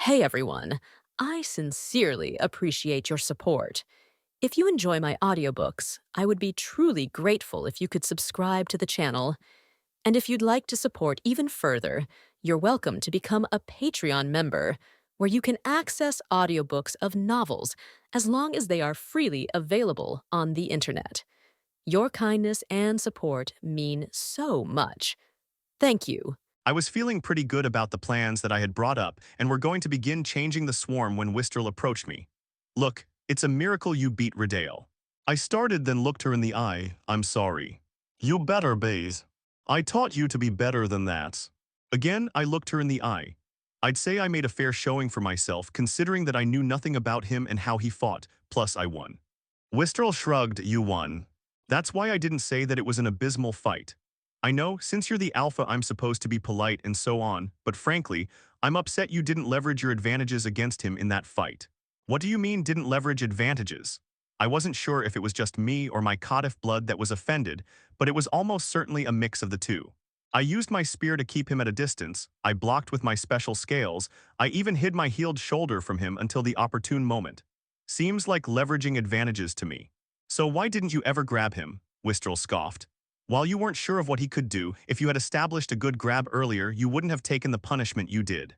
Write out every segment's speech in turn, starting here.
Hey everyone, I sincerely appreciate your support. If you enjoy my audiobooks, I would be truly grateful if you could subscribe to the channel. And if you'd like to support even further, you're welcome to become a Patreon member, where you can access audiobooks of novels as long as they are freely available on the internet. Your kindness and support mean so much. Thank you. I was feeling pretty good about the plans that I had brought up and were going to begin changing the swarm when Wistrel approached me. Look, it's a miracle you beat Redale. I started then looked her in the eye. I'm sorry. You better bees. I taught you to be better than that. Again, I looked her in the eye. I'd say I made a fair showing for myself considering that I knew nothing about him and how he fought, plus I won. Wistrel shrugged, you won. That's why I didn't say that it was an abysmal fight. I know, since you're the alpha I'm supposed to be polite and so on, but frankly, I'm upset you didn't leverage your advantages against him in that fight. What do you mean didn't leverage advantages? I wasn't sure if it was just me or my Cardiff blood that was offended, but it was almost certainly a mix of the two. I used my spear to keep him at a distance, I blocked with my special scales, I even hid my healed shoulder from him until the opportune moment. Seems like leveraging advantages to me. So why didn't you ever grab him? Wistrel scoffed. While you weren't sure of what he could do, if you had established a good grab earlier, you wouldn't have taken the punishment you did.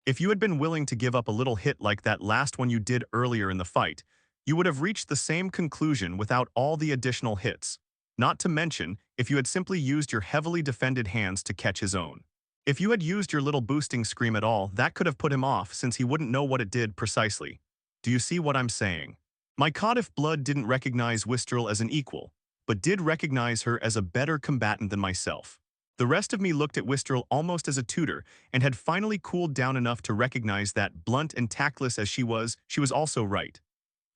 If you had been willing to give up a little hit like that last one you did earlier in the fight, you would have reached the same conclusion without all the additional hits. Not to mention, if you had simply used your heavily defended hands to catch his own. If you had used your little boosting scream at all, that could have put him off since he wouldn't know what it did precisely. Do you see what I'm saying? My Cardiff blood didn't recognize Wistrel as an equal, but did recognize her as a better combatant than myself. The rest of me looked at Wistrel almost as a tutor and had finally cooled down enough to recognize that, blunt and tactless as she was also right.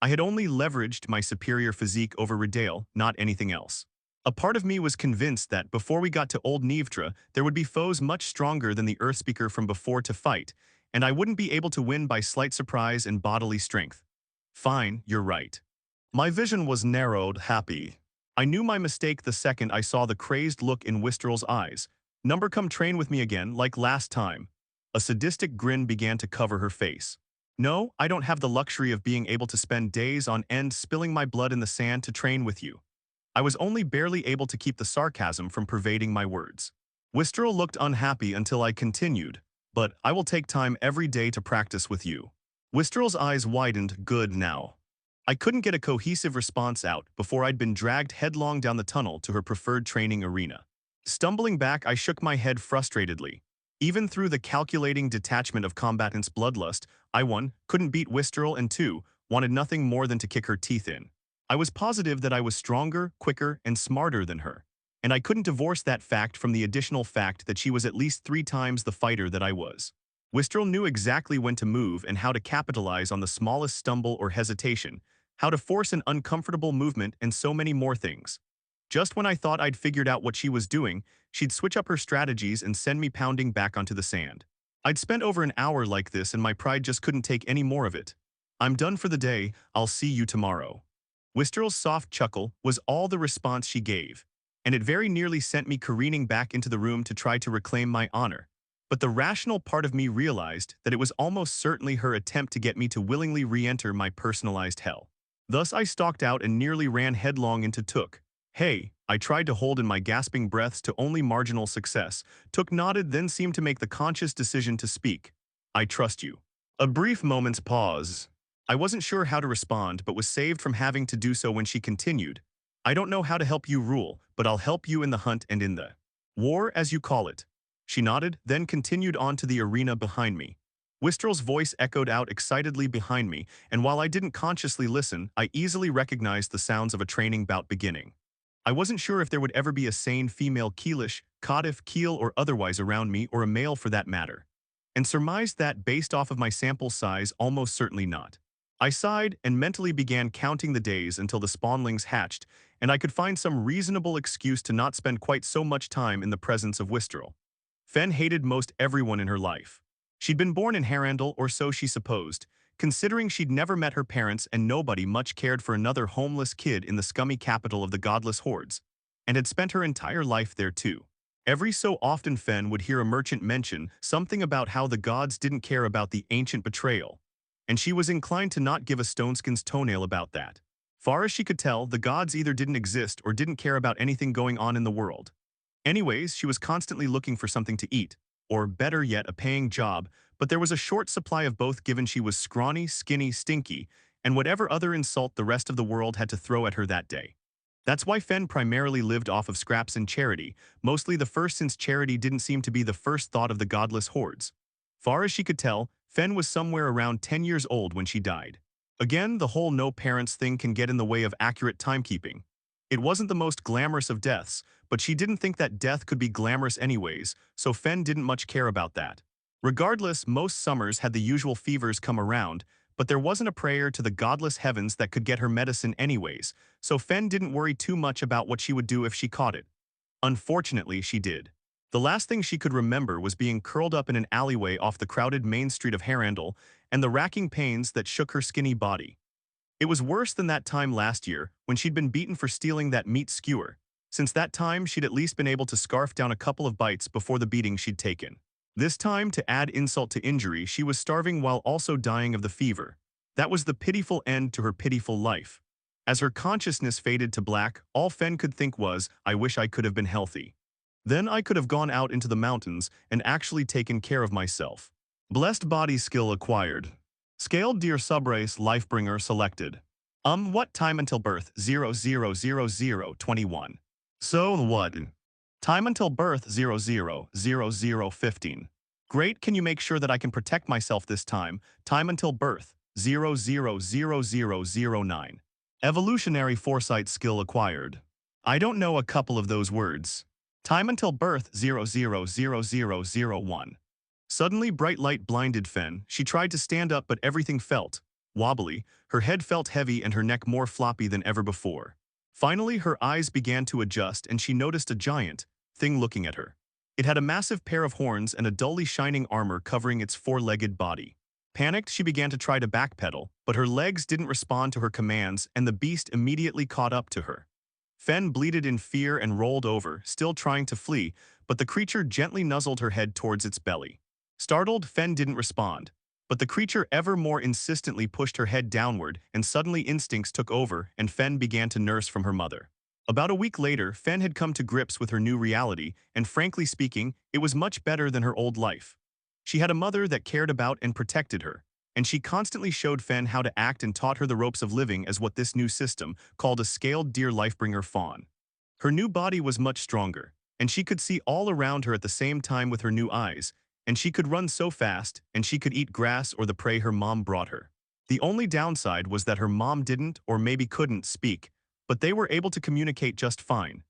I had only leveraged my superior physique over Redale, not anything else. A part of me was convinced that before we got to Old Nevtra, there would be foes much stronger than the Earthspeaker from before to fight, and I wouldn't be able to win by slight surprise and bodily strength. Fine, you're right. My vision was narrowed, happy. I knew my mistake the second I saw the crazed look in Wistrel's eyes. Number come train with me again, like last time. A sadistic grin began to cover her face. No, I don't have the luxury of being able to spend days on end spilling my blood in the sand to train with you. I was only barely able to keep the sarcasm from pervading my words. Wistrel looked unhappy until I continued, but I will take time every day to practice with you. Wistrel's eyes widened, good now. I couldn't get a cohesive response out before I'd been dragged headlong down the tunnel to her preferred training arena. Stumbling back, I shook my head frustratedly. Even through the calculating detachment of combatants' bloodlust, I, one, couldn't beat Wistrel and two, wanted nothing more than to kick her teeth in. I was positive that I was stronger, quicker, and smarter than her, and I couldn't divorce that fact from the additional fact that she was at least 3 times the fighter that I was. Wistrel knew exactly when to move and how to capitalize on the smallest stumble or hesitation, how to force an uncomfortable movement, and so many more things. Just when I thought I'd figured out what she was doing, she'd switch up her strategies and send me pounding back onto the sand. I'd spent over an hour like this and my pride just couldn't take any more of it. I'm done for the day, I'll see you tomorrow. Wistrel's soft chuckle was all the response she gave, and it very nearly sent me careening back into the room to try to reclaim my honor. But the rational part of me realized that it was almost certainly her attempt to get me to willingly re-enter my personalized hell. Thus I stalked out and nearly ran headlong into Took. Hey, I tried to hold in my gasping breaths to only marginal success. Took nodded, then seemed to make the conscious decision to speak. I trust you. A brief moment's pause. I wasn't sure how to respond, but was saved from having to do so when she continued. I don't know how to help you rule, but I'll help you in the hunt and in the war, as you call it. She nodded, then continued on to the arena behind me. Wistrel's voice echoed out excitedly behind me, and while I didn't consciously listen, I easily recognized the sounds of a training bout beginning. I wasn't sure if there would ever be a sane female Keelish, Cardiff, Keel, or otherwise around me, or a male for that matter, and surmised that, based off of my sample size, almost certainly not. I sighed and mentally began counting the days until the spawnlings hatched, and I could find some reasonable excuse to not spend quite so much time in the presence of Wistrel. Fen hated most everyone in her life. She'd been born in Harandel, or so she supposed, considering she'd never met her parents and nobody much cared for another homeless kid in the scummy capital of the godless hordes, and had spent her entire life there too. Every so often Fen would hear a merchant mention something about how the gods didn't care about the ancient betrayal, and she was inclined to not give a Stoneskin's toenail about that. Far as she could tell, the gods either didn't exist or didn't care about anything going on in the world. Anyways, she was constantly looking for something to eat, or better yet, a paying job, but there was a short supply of both given she was scrawny, skinny, stinky, and whatever other insult the rest of the world had to throw at her that day. That's why Fen primarily lived off of scraps and charity, mostly the first since charity didn't seem to be the first thought of the godless hordes. Far as she could tell, Fen was somewhere around 10 years old when she died. Again, the whole no parents thing can get in the way of accurate timekeeping. It wasn't the most glamorous of deaths, but she didn't think that death could be glamorous anyways, so Fen didn't much care about that. Regardless, most summers had the usual fevers come around, but there wasn't a prayer to the godless heavens that could get her medicine anyways, so Fen didn't worry too much about what she would do if she caught it. Unfortunately, she did. The last thing she could remember was being curled up in an alleyway off the crowded main street of Harandel and the racking pains that shook her skinny body. It was worse than that time last year when she'd been beaten for stealing that meat skewer. Since that time, she'd at least been able to scarf down a couple of bites before the beating she'd taken. This time, to add insult to injury, she was starving while also dying of the fever. That was the pitiful end to her pitiful life. As her consciousness faded to black, all Fen could think was, I wish I could have been healthy. Then I could have gone out into the mountains and actually taken care of myself. Blessed body skill acquired. Scaled deer subrace lifebringer selected. What time until birth? 000021. So what? Time until birth 000015. Great, can you make sure that I can protect myself this time? Time until birth 000009. Evolutionary foresight skill acquired. I don't know a couple of those words. Time until birth 000001. Suddenly bright light blinded Fen. She tried to stand up but everything felt wobbly, her head felt heavy and her neck more floppy than ever before. Finally her eyes began to adjust and she noticed a giant thing looking at her. It had a massive pair of horns and a dully shining armor covering its four-legged body. Panicked, she began to try to backpedal, but her legs didn't respond to her commands and the beast immediately caught up to her. Fen bleated in fear and rolled over, still trying to flee, but the creature gently nuzzled her head towards its belly. Startled, Fen didn't respond, but the creature ever more insistently pushed her head downward and suddenly instincts took over and Fen began to nurse from her mother. About a week later, Fen had come to grips with her new reality, and frankly speaking, it was much better than her old life. She had a mother that cared about and protected her, and she constantly showed Fen how to act and taught her the ropes of living as what this new system called a scaled deer lifebringer fawn. Her new body was much stronger, and she could see all around her at the same time with her new eyes, and she could run so fast, and she could eat grass or the prey her mom brought her. The only downside was that her mom didn't, or maybe couldn't, speak, but they were able to communicate just fine.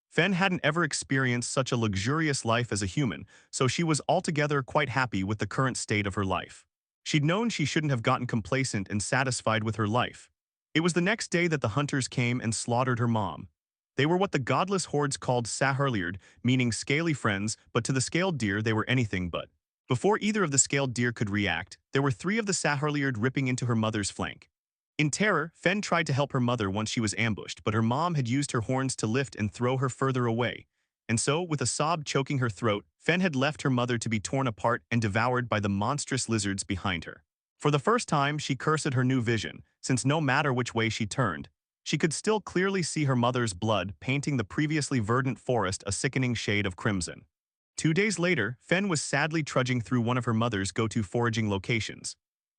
Fen hadn't ever experienced such a luxurious life as a human, so she was altogether quite happy with the current state of her life. She'd known she shouldn't have gotten complacent and satisfied with her life. It was the next day that the hunters came and slaughtered her mom. They were what the godless hordes called Saharliard, meaning scaly friends, but to the scaled deer they were anything but. Before either of the scaled deer could react, there were three of the Saharliard ripping into her mother's flank. In terror, Fen tried to help her mother once she was ambushed, but her mom had used her horns to lift and throw her further away. And so, with a sob choking her throat, Fen had left her mother to be torn apart and devoured by the monstrous lizards behind her. For the first time, she cursed her new vision, since no matter which way she turned, she could still clearly see her mother's blood painting the previously verdant forest a sickening shade of crimson. 2 days later, Fen was sadly trudging through one of her mother's go-to foraging locations.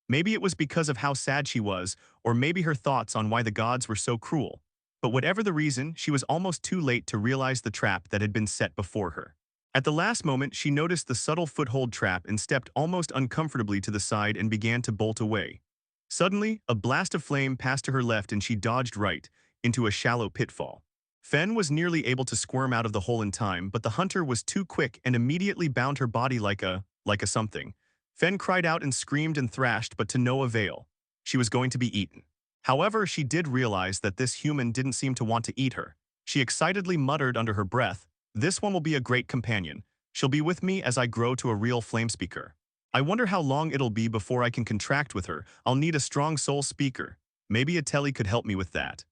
Maybe it was because of how sad she was, or maybe her thoughts on why the gods were so cruel. But whatever the reason, she was almost too late to realize the trap that had been set before her. At the last moment, she noticed the subtle foothold trap and stepped almost uncomfortably to the side and began to bolt away. Suddenly, a blast of flame passed to her left and she dodged right into a shallow pitfall. Fen was nearly able to squirm out of the hole in time, but the hunter was too quick and immediately bound her body like a something. Fen cried out and screamed and thrashed, but to no avail. She was going to be eaten. However, she did realize that this human didn't seem to want to eat her. She excitedly muttered under her breath, "This one will be a great companion. She'll be with me as I grow to a real flamespeaker. I wonder how long it'll be before I can contract with her. I'll need a strong soul speaker. Maybe a telly could help me with that."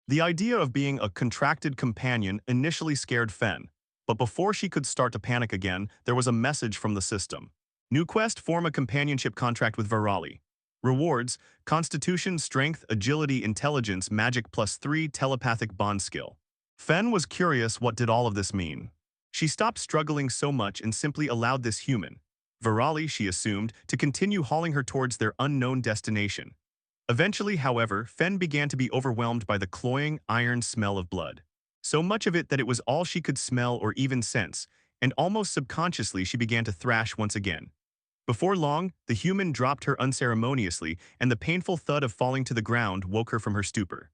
The idea of being a contracted companion initially scared Fen, But before she could start to panic again, there was a message from the system. New quest: form a companionship contract with Virali. Rewards: Constitution, Strength, Agility, Intelligence, Magic +3, Telepathic Bond Skill. Fen was curious, what did all of this mean? She stopped struggling so much and simply allowed this human, Virali, she assumed, to continue hauling her towards their unknown destination. Eventually, however, Fen began to be overwhelmed by the cloying, iron smell of blood. So much of it that it was all she could smell or even sense, and almost subconsciously she began to thrash once again. Before long, the human dropped her unceremoniously, and the painful thud of falling to the ground woke her from her stupor.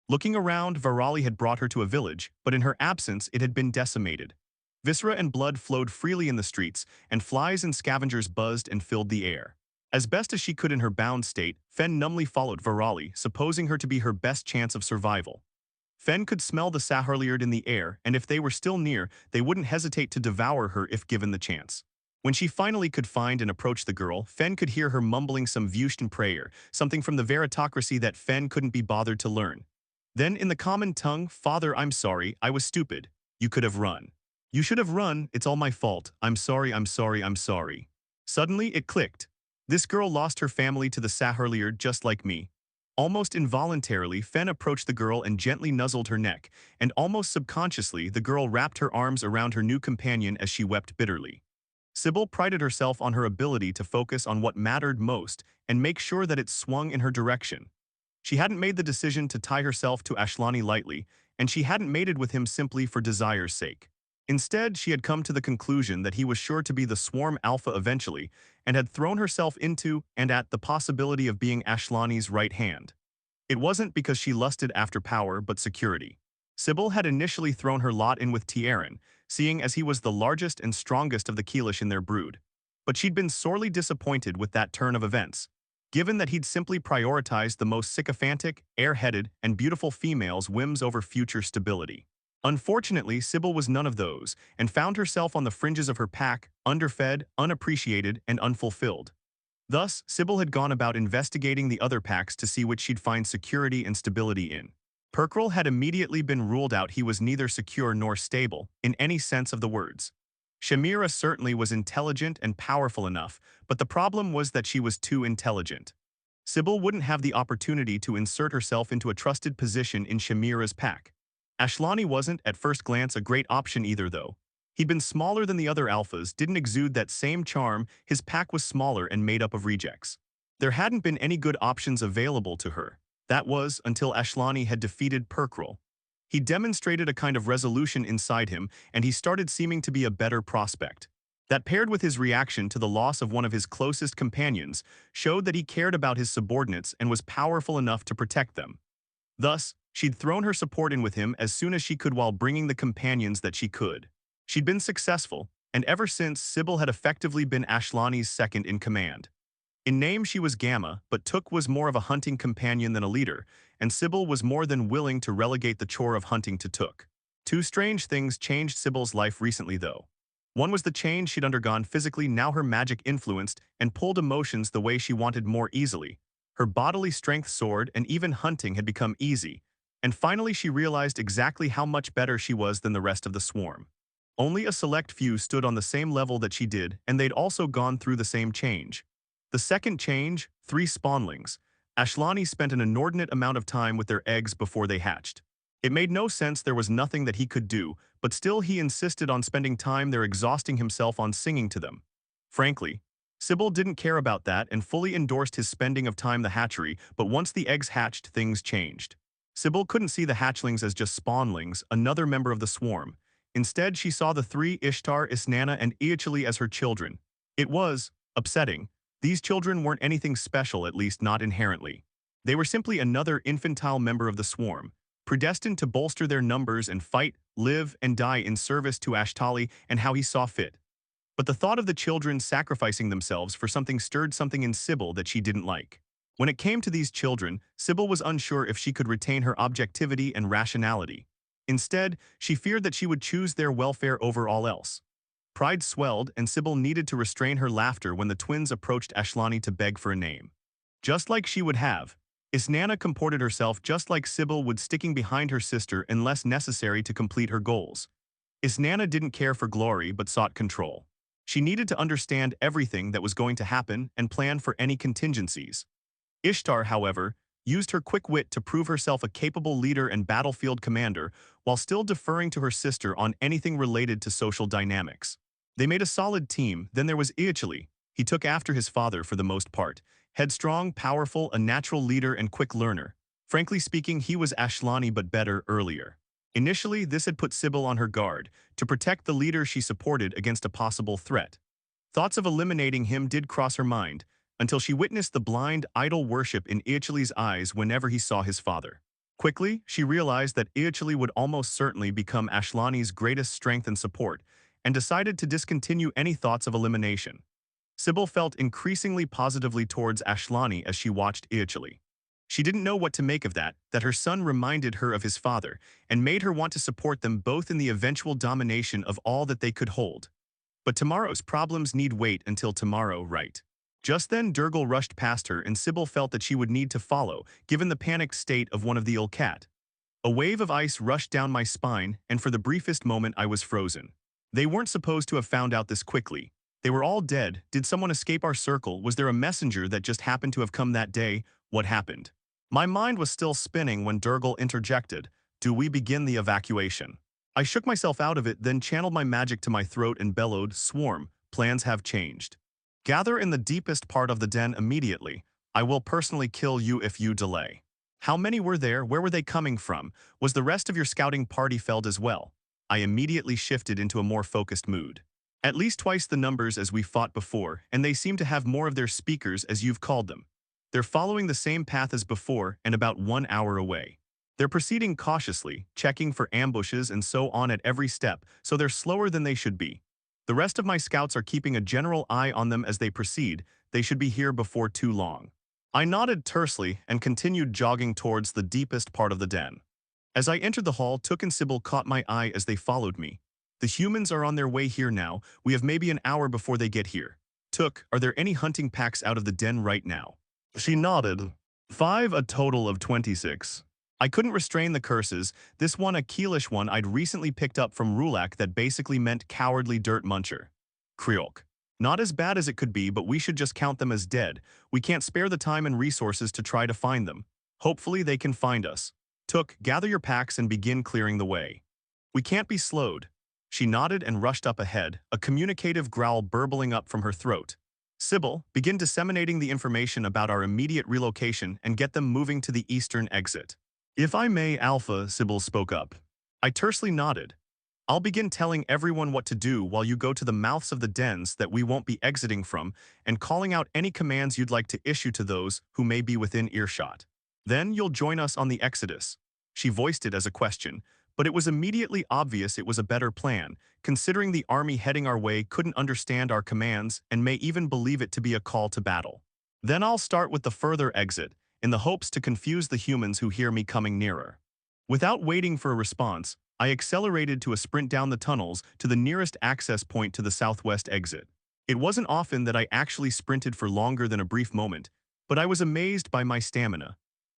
Looking around, Virali had brought her to a village, but in her absence it had been decimated. Viscera and blood flowed freely in the streets, and flies and scavengers buzzed and filled the air. As best as she could in her bound state, Fen numbly followed Virali, supposing her to be her best chance of survival. Fen could smell the Saharliard in the air, and if they were still near, they wouldn't hesitate to devour her if given the chance. When she finally could find and approach the girl, Fen could hear her mumbling some Vushtan prayer, something from the veritocracy that Fen couldn't be bothered to learn. Then, in the common tongue, "Father, I'm sorry, I was stupid. You could have run. You should have run, it's all my fault. I'm sorry, I'm sorry, I'm sorry." Suddenly, it clicked. This girl lost her family to the Saharliard just like me. Almost involuntarily, Fen approached the girl and gently nuzzled her neck, and almost subconsciously, the girl wrapped her arms around her new companion as she wept bitterly. Sybil prided herself on her ability to focus on what mattered most and make sure that it swung in her direction. She hadn't made the decision to tie herself to Ashlani lightly, and she hadn't mated with him simply for desire's sake. Instead, she had come to the conclusion that he was sure to be the swarm alpha eventually, and had thrown herself into and at the possibility of being Ashlani's right hand. It wasn't because she lusted after power but security. Sybil had initially thrown her lot in with Tieran, seeing as he was the largest and strongest of the Keelish in their brood. But she'd been sorely disappointed with that turn of events, given that he'd simply prioritized the most sycophantic, airheaded, and beautiful females' whims over future stability. Unfortunately, Sybil was none of those, and found herself on the fringes of her pack, underfed, unappreciated, and unfulfilled. Thus, Sybil had gone about investigating the other packs to see which she'd find security and stability in. Perkril had immediately been ruled out. He was neither secure nor stable, in any sense of the words. Shamira certainly was intelligent and powerful enough, but the problem was that she was too intelligent. Sybil wouldn't have the opportunity to insert herself into a trusted position in Shamira's pack. Ashlani wasn't, at first glance, a great option either, though. He'd been smaller than the other alphas, didn't exude that same charm, his pack was smaller and made up of rejects. There hadn't been any good options available to her. That was, until Ashlani had defeated Perkril. He demonstrated a kind of resolution inside him, and he started seeming to be a better prospect. That, paired with his reaction to the loss of one of his closest companions, showed that he cared about his subordinates and was powerful enough to protect them. Thus, she'd thrown her support in with him as soon as she could while bringing the companions that she could. She'd been successful, and ever since, Sybil had effectively been Ashlani's second in command. In name she was Gamma, but Took was more of a hunting companion than a leader, and Sybil was more than willing to relegate the chore of hunting to Took. Two strange things changed Sybil's life recently, though. One was the change she'd undergone physically. Now her magic influenced and pulled emotions the way she wanted more easily. Her bodily strength soared, and even hunting had become easy. And finally she realized exactly how much better she was than the rest of the swarm. Only a select few stood on the same level that she did, and they'd also gone through the same change. The second change, 3 spawnlings. Ashlani spent an inordinate amount of time with their eggs before they hatched. It made no sense, there was nothing that he could do, but still he insisted on spending time there, exhausting himself on singing to them. Frankly, Sybil didn't care about that and fully endorsed his spending of time the hatchery, but once the eggs hatched, things changed. Sybil couldn't see the hatchlings as just spawnlings, another member of the swarm. Instead, she saw the 3, Ishtar, Isnana, and Iachali, as her children. It was upsetting. These children weren't anything special, at least not inherently. They were simply another infantile member of the swarm, predestined to bolster their numbers and fight, live, and die in service to Ashtali and how he saw fit. But the thought of the children sacrificing themselves for something stirred something in Sybil that she didn't like. When it came to these children, Sybil was unsure if she could retain her objectivity and rationality. Instead, she feared that she would choose their welfare over all else. Pride swelled, and Sybil needed to restrain her laughter when the twins approached Ashlani to beg for a name. Just like she would have, Isnana comported herself just like Sybil would, sticking behind her sister unless necessary to complete her goals. Isnana didn't care for glory but sought control. She needed to understand everything that was going to happen and plan for any contingencies. Ishtar, however, used her quick wit to prove herself a capable leader and battlefield commander while still deferring to her sister on anything related to social dynamics. They made a solid team. Then there was Iachili. He took after his father for the most part. Headstrong, powerful, a natural leader and quick learner. Frankly speaking, he was Ashlani but better earlier. Initially, this had put Sybil on her guard, to protect the leader she supported against a possible threat. Thoughts of eliminating him did cross her mind, until she witnessed the blind, idol worship in Iachili's eyes whenever he saw his father. Quickly, she realized that Iachili would almost certainly become Ashlani's greatest strength and support, and decided to discontinue any thoughts of elimination. Sybil felt increasingly positively towards Ashlani as she watched Iachili. She didn't know what to make of that her son reminded her of his father, and made her want to support them both in the eventual domination of all that they could hold. But tomorrow's problems need wait until tomorrow, right? Just then Durgal rushed past her and Sybil felt that she would need to follow, given the panicked state of one of the Ilkat. A wave of ice rushed down my spine, and for the briefest moment I was frozen. They weren't supposed to have found out this quickly. They were all dead. Did someone escape our circle? Was there a messenger that just happened to have come that day? What happened? My mind was still spinning when Durgal interjected. Do we begin the evacuation? I shook myself out of it, then channeled my magic to my throat and bellowed, Swarm, plans have changed. Gather in the deepest part of the den immediately. I will personally kill you if you delay. How many were there? Where were they coming from? Was the rest of your scouting party felled as well? I immediately shifted into a more focused mood. At least twice the numbers as we fought before, and they seem to have more of their speakers as you've called them. They're following the same path as before and about 1 hour away. They're proceeding cautiously, checking for ambushes and so on at every step, so they're slower than they should be. The rest of my scouts are keeping a general eye on them as they proceed. They should be here before too long. I nodded tersely and continued jogging towards the deepest part of the den. As I entered the hall, Took and Sybil caught my eye as they followed me. The humans are on their way here now. We have maybe an hour before they get here. Took, are there any hunting packs out of the den right now? She nodded. 5, a total of 26. I couldn't restrain the curses, this one a Keelish one I'd recently picked up from Rulak that basically meant cowardly dirt muncher. Kriok. Not as bad as it could be, but we should just count them as dead. We can't spare the time and resources to try to find them. Hopefully they can find us. Took, gather your packs and begin clearing the way. We can't be slowed. She nodded and rushed up ahead, a communicative growl burbling up from her throat. Sybil, begin disseminating the information about our immediate relocation and get them moving to the eastern exit. If I may, Alpha, Sybil spoke up. I tersely nodded. I'll begin telling everyone what to do while you go to the mouths of the dens that we won't be exiting from and calling out any commands you'd like to issue to those who may be within earshot. Then you'll join us on the exodus. She voiced it as a question, but it was immediately obvious it was a better plan, considering the army heading our way couldn't understand our commands and may even believe it to be a call to battle. Then I'll start with the further exit, in the hopes to confuse the humans who hear me coming nearer. Without waiting for a response, I accelerated to a sprint down the tunnels to the nearest access point to the southwest exit. It wasn't often that I actually sprinted for longer than a brief moment, but I was amazed by my stamina.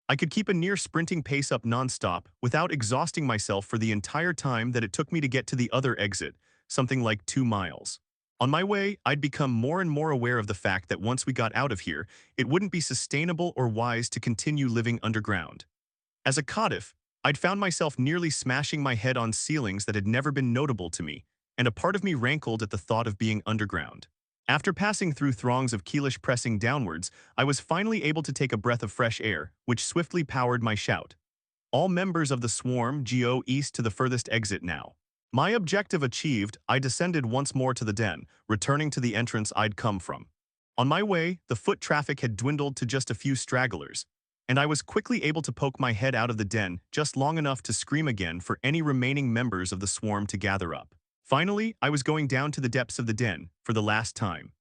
I could keep a near sprinting pace up non-stop without exhausting myself for the entire time that it took me to get to the other exit, something like 2 miles. On my way, I'd become more and more aware of the fact that once we got out of here, it wouldn't be sustainable or wise to continue living underground. As a Kadif, I'd found myself nearly smashing my head on ceilings that had never been notable to me, and a part of me rankled at the thought of being underground. After passing through throngs of Keelish pressing downwards, I was finally able to take a breath of fresh air, which swiftly powered my shout. All members of the swarm go east to the furthest exit now. My objective achieved, I descended once more to the den, returning to the entrance I'd come from. On my way, the foot traffic had dwindled to just a few stragglers, and I was quickly able to poke my head out of the den just long enough to scream again for any remaining members of the swarm to gather up. Finally, I was going down to the depths of the den, for the last time.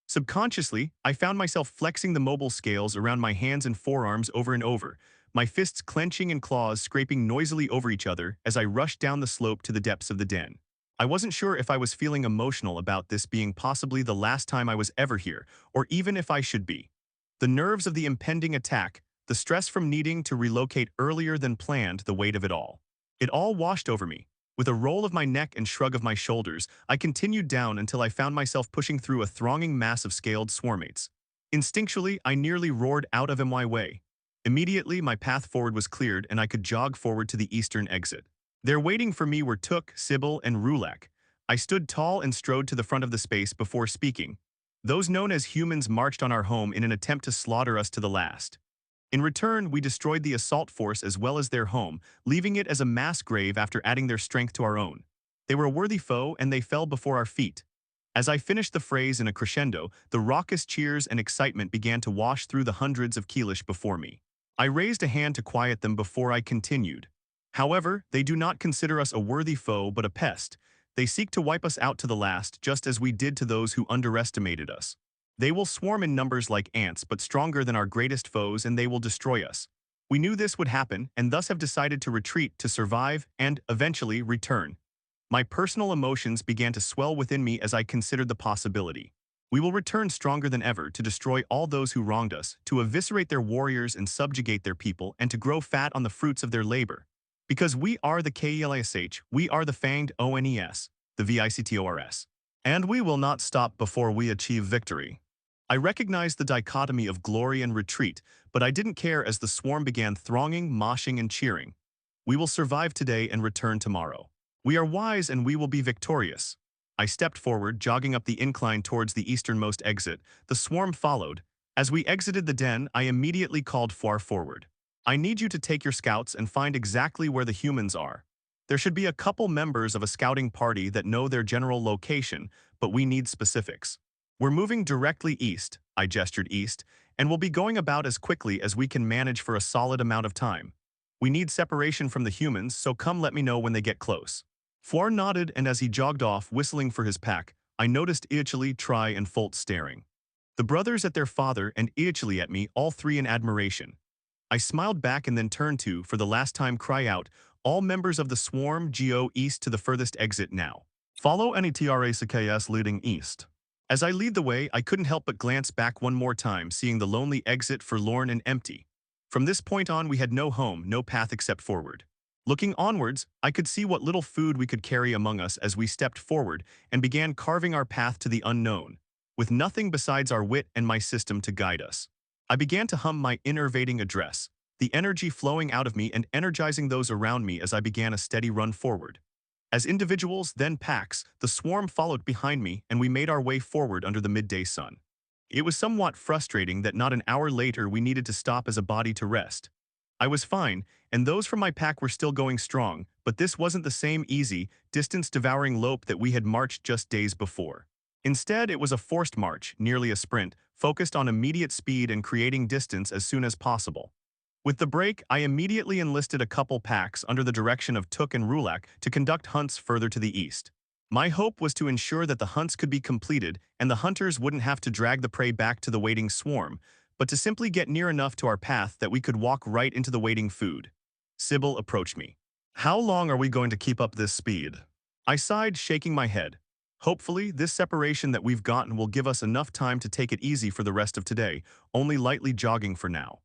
Subconsciously, I found myself flexing the mobile scales around my hands and forearms over and over, my fists clenching and claws scraping noisily over each other as I rushed down the slope to the depths of the den. I wasn't sure if I was feeling emotional about this being possibly the last time I was ever here, or even if I should be. The nerves of the impending attack, the stress from needing to relocate earlier than planned, the weight of it all. It all washed over me. With a roll of my neck and shrug of my shoulders, I continued down until I found myself pushing through a thronging mass of scaled swarmates. Instinctually, I nearly roared out of my way. Immediately, my path forward was cleared and I could jog forward to the eastern exit. There waiting for me were Took, Sybil, and Rulak. I stood tall and strode to the front of the space before speaking. Those known as humans marched on our home in an attempt to slaughter us to the last. In return, we destroyed the assault force as well as their home, leaving it as a mass grave after adding their strength to our own. They were a worthy foe and they fell before our feet. As I finished the phrase in a crescendo, the raucous cheers and excitement began to wash through the hundreds of Keelish before me. I raised a hand to quiet them before I continued. However, they do not consider us a worthy foe but a pest. They seek to wipe us out to the last, just as we did to those who underestimated us. They will swarm in numbers like ants, but stronger than our greatest foes, and they will destroy us. We knew this would happen, and thus have decided to retreat to survive and, eventually, return. My personal emotions began to swell within me as I considered the possibility. We will return stronger than ever to destroy all those who wronged us, to eviscerate their warriors and subjugate their people, and to grow fat on the fruits of their labor. Because we are the Keelish, we are the fanged ONES, the VICTORS. And we will not stop before we achieve victory. I recognized the dichotomy of glory and retreat, but I didn't care as the swarm began thronging, moshing, and cheering. We will survive today and return tomorrow. We are wise and we will be victorious. I stepped forward, jogging up the incline towards the easternmost exit. The swarm followed. As we exited the den, I immediately called far forward. I need you to take your scouts and find exactly where the humans are. There should be a couple members of a scouting party that know their general location, but we need specifics. We're moving directly east, I gestured east, and we'll be going about as quickly as we can manage for a solid amount of time. We need separation from the humans, so come let me know when they get close. Floor nodded, and as he jogged off, whistling for his pack, I noticed Iachili, Try, and Folt staring. The brothers at their father and Iachili at me, all three in admiration. I smiled back and then turned to, for the last time, cry out, all members of the swarm, go east to the furthest exit now. Follow any TRACKS leading east. As I lead the way, I couldn't help but glance back one more time, seeing the lonely exit forlorn and empty. From this point on, we had no home, no path except forward. Looking onwards, I could see what little food we could carry among us as we stepped forward and began carving our path to the unknown, with nothing besides our wit and my system to guide us. I began to hum my enervating address, the energy flowing out of me and energizing those around me as I began a steady run forward. As individuals, then packs, the swarm followed behind me and we made our way forward under the midday sun. It was somewhat frustrating that not an hour later we needed to stop as a body to rest. I was fine, and those from my pack were still going strong, but this wasn't the same easy, distance-devouring lope that we had marched just days before. Instead, it was a forced march, nearly a sprint, focused on immediate speed and creating distance as soon as possible. With the break, I immediately enlisted a couple packs under the direction of Took and Rulak to conduct hunts further to the east. My hope was to ensure that the hunts could be completed and the hunters wouldn't have to drag the prey back to the waiting swarm, but to simply get near enough to our path that we could walk right into the waiting food. Sybil approached me. How long are we going to keep up this speed? I sighed, shaking my head. Hopefully, this separation that we've gotten will give us enough time to take it easy for the rest of today, only lightly jogging for now.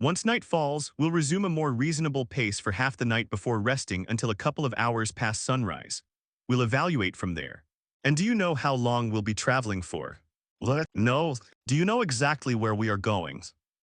Once night falls, we'll resume a more reasonable pace for half the night before resting until a couple of hours past sunrise. We'll evaluate from there. And do you know how long we'll be traveling for? What? No. Do you know exactly where we are going?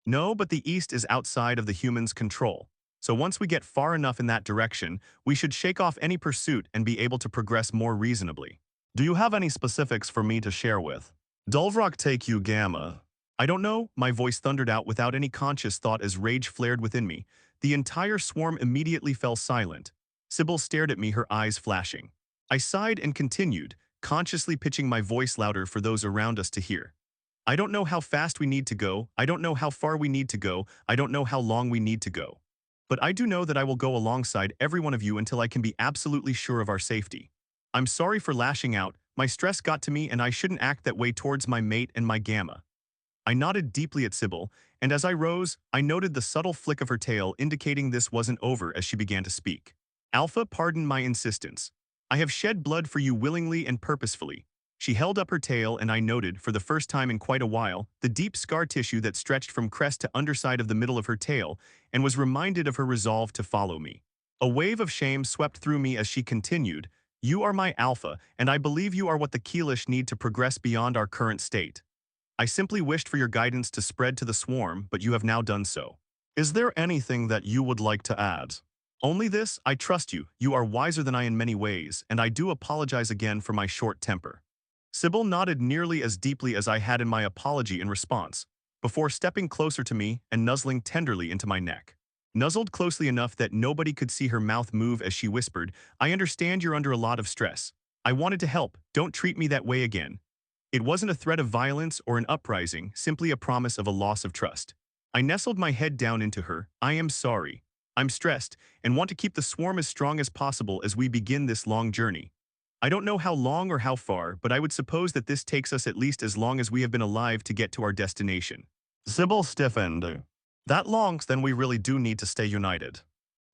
No, but the east is outside of the humans' control. So once we get far enough in that direction, we should shake off any pursuit and be able to progress more reasonably. Do you have any specifics for me to share with? Dulvrock take you gamma. I don't know, my voice thundered out without any conscious thought as rage flared within me. The entire swarm immediately fell silent. Sybil stared at me, her eyes flashing. I sighed and continued, consciously pitching my voice louder for those around us to hear. I don't know how fast we need to go, I don't know how far we need to go, I don't know how long we need to go. But I do know that I will go alongside every one of you until I can be absolutely sure of our safety. I'm sorry for lashing out, my stress got to me and I shouldn't act that way towards my mate and my gamma. I nodded deeply at Sybil, and as I rose, I noted the subtle flick of her tail indicating this wasn't over as she began to speak. Alpha, pardon my insistence. I have shed blood for you willingly and purposefully. She held up her tail and I noted, for the first time in quite a while, the deep scar tissue that stretched from crest to underside of the middle of her tail and was reminded of her resolve to follow me. A wave of shame swept through me as she continued, "You are my alpha, and I believe you are what the Keelish need to progress beyond our current state. I simply wished for your guidance to spread to the swarm, but you have now done so. Is there anything that you would like to add?" "Only this, I trust you. You are wiser than I in many ways, and I do apologize again for my short temper." Sybil nodded nearly as deeply as I had in my apology in response, before stepping closer to me and nuzzling tenderly into my neck. Nuzzled closely enough that nobody could see her mouth move as she whispered, "I understand you're under a lot of stress. I wanted to help. Don't treat me that way again." It wasn't a threat of violence or an uprising, simply a promise of a loss of trust. I nestled my head down into her. "I am sorry. I'm stressed and want to keep the swarm as strong as possible as we begin this long journey. I don't know how long or how far, but I would suppose that this takes us at least as long as we have been alive to get to our destination." Sybil stiffened. "That long, then we really do need to stay united."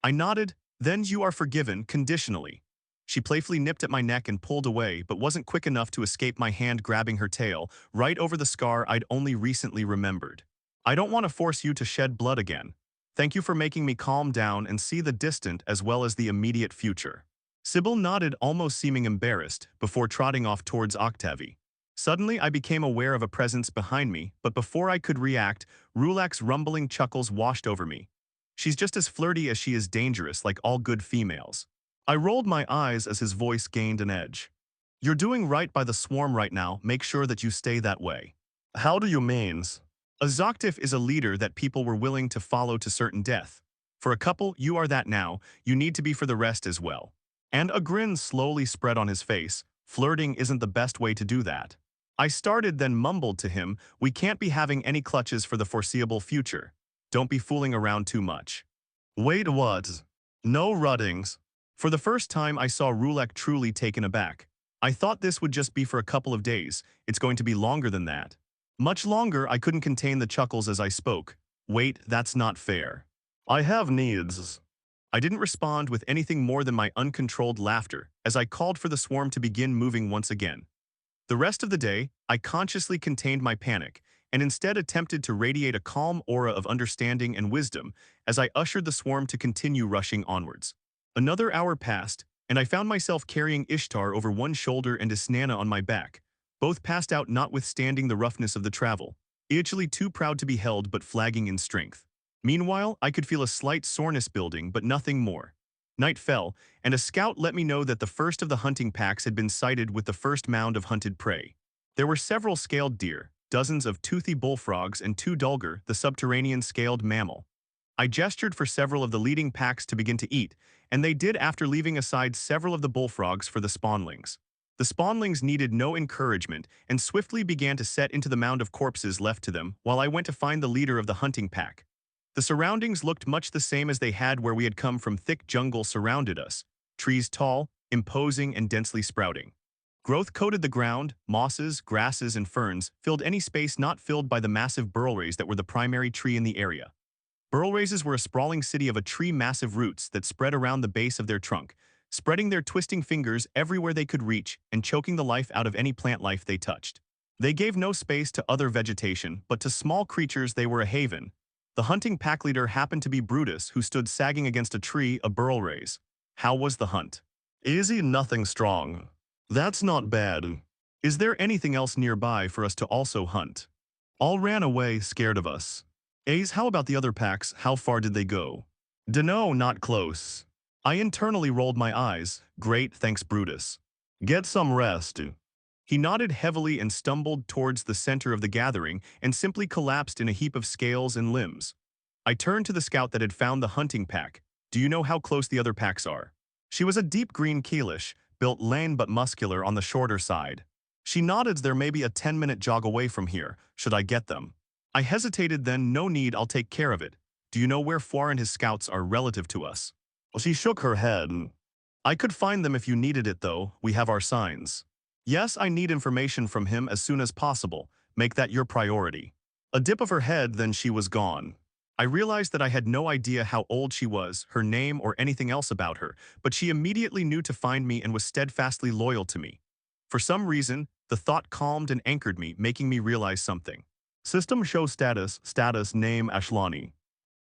I nodded. "Then you are forgiven, conditionally." She playfully nipped at my neck and pulled away, but wasn't quick enough to escape my hand grabbing her tail, right over the scar I'd only recently remembered. "I don't want to force you to shed blood again. Thank you for making me calm down and see the distant as well as the immediate future." Sybil nodded, almost seeming embarrassed, before trotting off towards Octavie. Suddenly, I became aware of a presence behind me, but before I could react, Rulak's rumbling chuckles washed over me. "She's just as flirty as she is dangerous, like all good females." I rolled my eyes as his voice gained an edge. "You're doing right by the swarm right now. Make sure that you stay that way." "How do you means?" "A Zoctif is a leader that people were willing to follow to certain death. For a couple, you are that now. You need to be for the rest as well." And a grin slowly spread on his face. "Flirting isn't the best way to do that." I started, then mumbled to him, "We can't be having any clutches for the foreseeable future. Don't be fooling around too much." "Wait, what? No ruddings?" For the first time, I saw Rulak truly taken aback. "I thought this would just be for a couple of days. It's going to be longer than that." Much longer. I couldn't contain the chuckles as I spoke. "Wait, that's not fair. I have needs." I didn't respond with anything more than my uncontrolled laughter as I called for the swarm to begin moving once again. The rest of the day, I consciously contained my panic and instead attempted to radiate a calm aura of understanding and wisdom as I ushered the swarm to continue rushing onwards. Another hour passed, and I found myself carrying Ishtar over one shoulder and Isnana on my back, both passed out notwithstanding the roughness of the travel, each too proud to be held but flagging in strength. Meanwhile, I could feel a slight soreness building, but nothing more. Night fell, and a scout let me know that the first of the hunting packs had been sighted with the first mound of hunted prey. There were several scaled deer, dozens of toothy bullfrogs, and two dulgar, the subterranean scaled mammal. I gestured for several of the leading packs to begin to eat, and they did after leaving aside several of the bullfrogs for the spawnlings. The spawnlings needed no encouragement and swiftly began to set into the mound of corpses left to them while I went to find the leader of the hunting pack. The surroundings looked much the same as they had where we had come from. Thick jungle surrounded us, trees tall, imposing, and densely sprouting. Growth coated the ground, mosses, grasses, and ferns filled any space not filled by the massive burlrays that were the primary tree in the area. Burlraises were a sprawling city of a tree massive roots that spread around the base of their trunk, spreading their twisting fingers everywhere they could reach and choking the life out of any plant life they touched. They gave no space to other vegetation, but to small creatures they were a haven. The hunting pack leader happened to be Brutus, who stood sagging against a tree, a burlraise. How was the hunt? "Easy, nothing strong." "That's not bad. Is there anything else nearby for us to also hunt?" "All ran away, scared of us." "Ace, how about the other packs? How far did they go?" "Dunno, not close." I internally rolled my eyes. "Great, thanks, Brutus. Get some rest." He nodded heavily and stumbled towards the center of the gathering and simply collapsed in a heap of scales and limbs. I turned to the scout that had found the hunting pack. "Do you know how close the other packs are?" She was a deep green Keelish, built lean but muscular on the shorter side. She nodded. "They're maybe a 10-minute jog away from here. Should I get them?" I hesitated, then, "No need, I'll take care of it. Do you know where Fuar and his scouts are relative to us?" She shook her head. "I could find them if you needed it though, we have our signs." "Yes, I need information from him as soon as possible. Make that your priority." A dip of her head, then she was gone. I realized that I had no idea how old she was, her name, or anything else about her, but she immediately knew to find me and was steadfastly loyal to me. For some reason, the thought calmed and anchored me, making me realize something. System show status name Ashlani.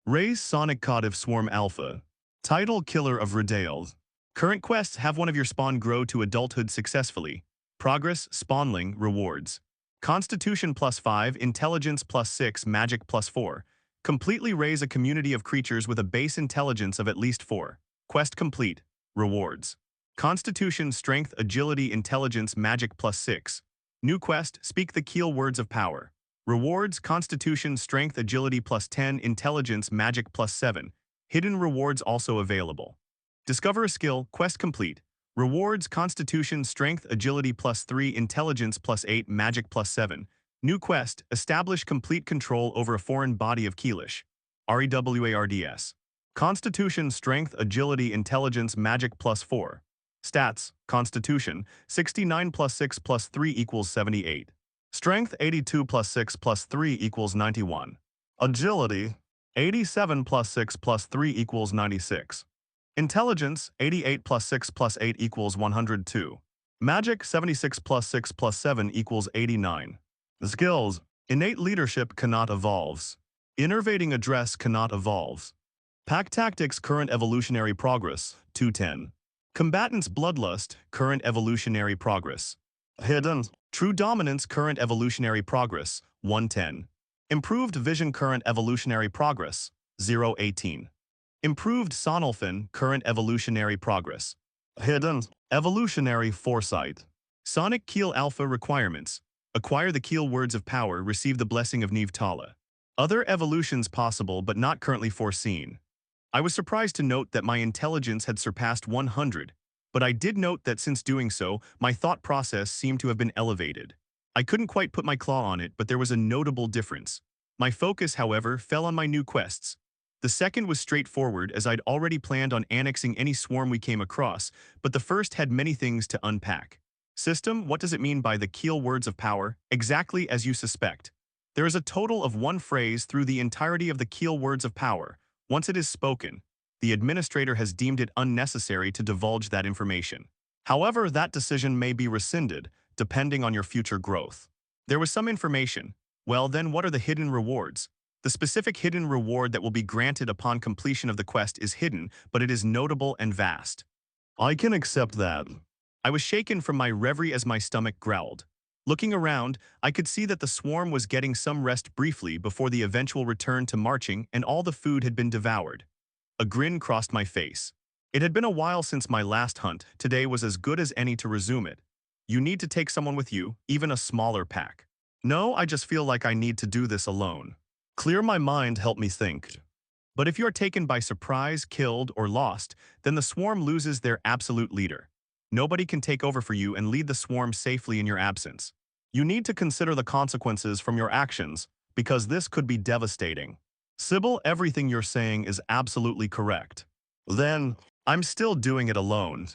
Raise Sonic Codiv Swarm Alpha. Title Killer of Redale. Current quests have one of your spawn grow to adulthood successfully. Progress, spawnling, rewards. Constitution +5, Intelligence +6, Magic +4. Completely raise a community of creatures with a base intelligence of at least 4. Quest complete. Rewards. Constitution, Strength, Agility, Intelligence, Magic +6. New quest, Speak the Keel Words of Power. Rewards, Constitution, Strength, Agility +10, Intelligence, Magic +7. Hidden rewards also available. Discover a skill, quest complete. Rewards, Constitution, Strength, Agility +3, Intelligence +8, Magic +7. New quest, establish complete control over a foreign body of Keelish. REWARDS. Constitution, Strength, Agility, Intelligence, Magic +4. Stats, Constitution, 69 +6 +3 equals 78. Strength, 82 +6 +3 equals 91. Agility, 87 +6 +3 equals 96. Intelligence, 88 +6 +8 equals 102. Magic, 76 +6 +7 equals 89. Skills, innate leadership cannot evolves. Innervating address cannot evolves. Pack tactics current evolutionary progress, 210. Combatants bloodlust, current evolutionary progress. Hidden, true dominance current evolutionary progress, 110. Improved vision current evolutionary progress, 018. Improved Sonolphin current evolutionary progress. Hidden, evolutionary foresight. Sonic Keel Alpha requirements. Acquire the Keel Words of Power, receive the blessing of Neve Tala. Other evolutions possible but not currently foreseen. I was surprised to note that my intelligence had surpassed 100, but I did note that since doing so, my thought process seemed to have been elevated. I couldn't quite put my claw on it, but there was a notable difference. My focus, however, fell on my new quests. The second was straightforward, as I'd already planned on annexing any swarm we came across, but the first had many things to unpack. System, what does it mean by the Keel Words of Power? Exactly as you suspect. There is a total of one phrase through the entirety of the Keel Words of Power. Once it is spoken, the administrator has deemed it unnecessary to divulge that information. However, that decision may be rescinded, depending on your future growth. There was some information. Well, then what are the hidden rewards? The specific hidden reward that will be granted upon completion of the quest is hidden, but it is notable and vast. I can accept that. I was shaken from my reverie as my stomach growled. Looking around, I could see that the swarm was getting some rest briefly before the eventual return to marching, and all the food had been devoured. A grin crossed my face. It had been a while since my last hunt. Today was as good as any to resume it. You need to take someone with you, even a smaller pack. No, I just feel like I need to do this alone. Clear my mind, help me think. But if you are taken by surprise, killed, or lost, then the swarm loses their absolute leader. Nobody can take over for you and lead the swarm safely in your absence. You need to consider the consequences from your actions, because this could be devastating. Sybil, everything you're saying is absolutely correct. Then, I'm still doing it alone.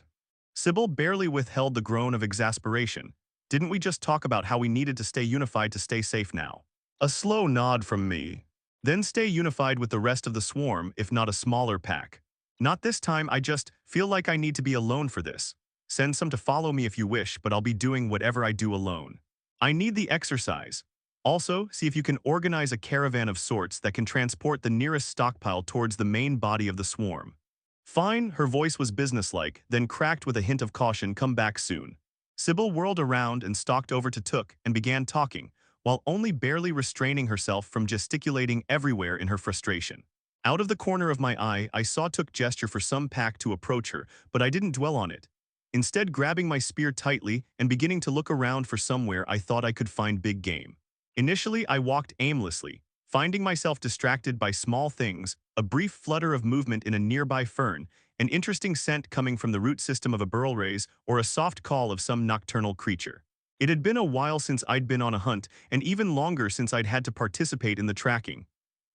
Sybil barely withheld the groan of exasperation. Didn't we just talk about how we needed to stay unified to stay safe now? A slow nod from me. Then stay unified with the rest of the swarm, if not a smaller pack. Not this time, I just feel like I need to be alone for this. Send some to follow me if you wish, but I'll be doing whatever I do alone. I need the exercise. Also, see if you can organize a caravan of sorts that can transport the nearest stockpile towards the main body of the swarm. Fine, her voice was businesslike, then cracked with a hint of caution, come back soon. Sybil whirled around and stalked over to Took and began talking, while only barely restraining herself from gesticulating everywhere in her frustration. Out of the corner of my eye, I saw Took gesture for some pack to approach her, but I didn't dwell on it. Instead, grabbing my spear tightly and beginning to look around for somewhere I thought I could find big game. Initially, I walked aimlessly, finding myself distracted by small things, a brief flutter of movement in a nearby fern, an interesting scent coming from the root system of a burl rays, or a soft call of some nocturnal creature. It had been a while since I'd been on a hunt, and even longer since I'd had to participate in the tracking.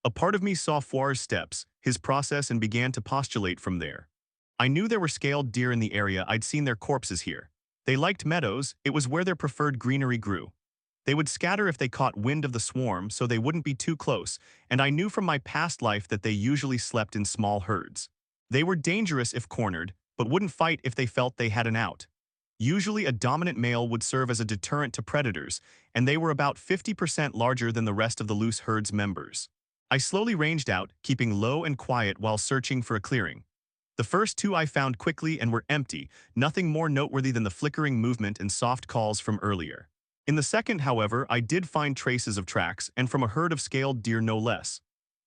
A part of me saw Foir's steps, his process, and began to postulate from there. I knew there were scaled deer in the area. I'd seen their corpses here. They liked meadows. It was where their preferred greenery grew. They would scatter if they caught wind of the swarm, so they wouldn't be too close, and I knew from my past life that they usually slept in small herds. They were dangerous if cornered, but wouldn't fight if they felt they had an out. Usually a dominant male would serve as a deterrent to predators, and they were about 50% larger than the rest of the loose herd's members. I slowly ranged out, keeping low and quiet while searching for a clearing. The first two I found quickly and were empty, nothing more noteworthy than the flickering movement and soft calls from earlier. In the second, however, I did find traces of tracks, and from a herd of scaled deer no less.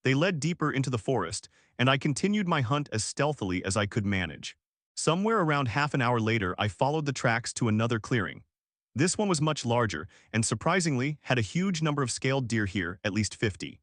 They led deeper into the forest, and I continued my hunt as stealthily as I could manage. Somewhere around half an hour later, I followed the tracks to another clearing. This one was much larger, and surprisingly, had a huge number of scaled deer here, at least 50.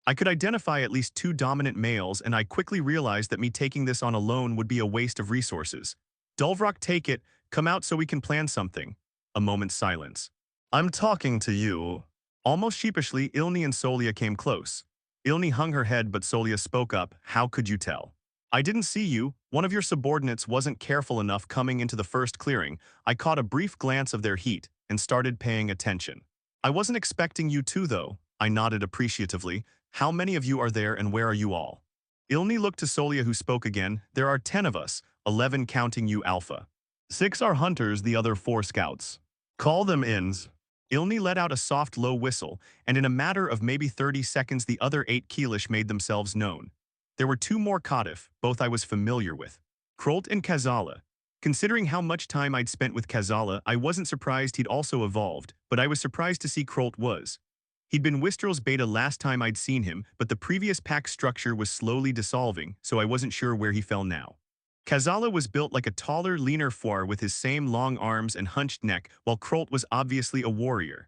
I could identify at least two dominant males, and I quickly realized that me taking this on alone would be a waste of resources. Dulvrock, take it, come out so we can plan something. A moment's silence. I'm talking to you. Almost sheepishly, Ilni and Solia came close. Ilni hung her head, but Solia spoke up. How could you tell? I didn't see you. One of your subordinates wasn't careful enough coming into the first clearing. I caught a brief glance of their heat and started paying attention. I wasn't expecting you to, though. I nodded appreciatively. How many of you are there and where are you all? Ilni looked to Solia, who spoke again. There are 10 of us, 11 counting you, Alpha. 6 are hunters, the other 4 scouts. Call them ins. Ilni let out a soft low whistle, and in a matter of maybe 30 seconds the other 8 Keelish made themselves known. There were 2 more Qatif, both I was familiar with. Krolt and Kazala. Considering how much time I'd spent with Kazala, I wasn't surprised he'd also evolved, but I was surprised to see Krolt was. He'd been Wistrel's beta last time I'd seen him, but the previous pack structure was slowly dissolving, so I wasn't sure where he fell now. Kazala was built like a taller, leaner foir with his same long arms and hunched neck, while Krolt was obviously a warrior.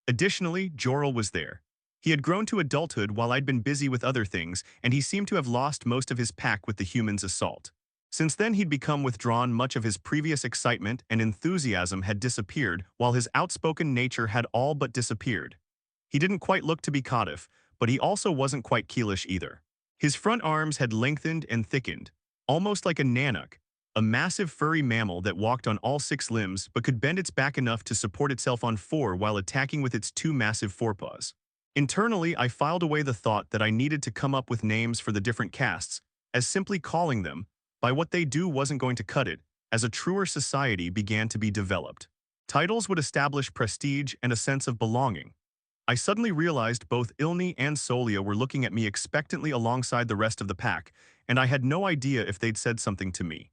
Additionally, Jorel was there. He had grown to adulthood while I'd been busy with other things, and he seemed to have lost most of his pack with the humans' assault. Since then he'd become withdrawn, much of his previous excitement and enthusiasm had disappeared, while his outspoken nature had all but disappeared. He didn't quite look to be Qatif, but he also wasn't quite Keelish either. His front arms had lengthened and thickened, almost like a Nanook, a massive furry mammal that walked on all 6 limbs but could bend its back enough to support itself on 4 while attacking with its 2 massive forepaws. Internally, I filed away the thought that I needed to come up with names for the different castes, as simply calling them by what they do wasn't going to cut it, as a truer society began to be developed. Titles would establish prestige and a sense of belonging. I suddenly realized both Ilni and Solia were looking at me expectantly alongside the rest of the pack, and I had no idea if they'd said something to me.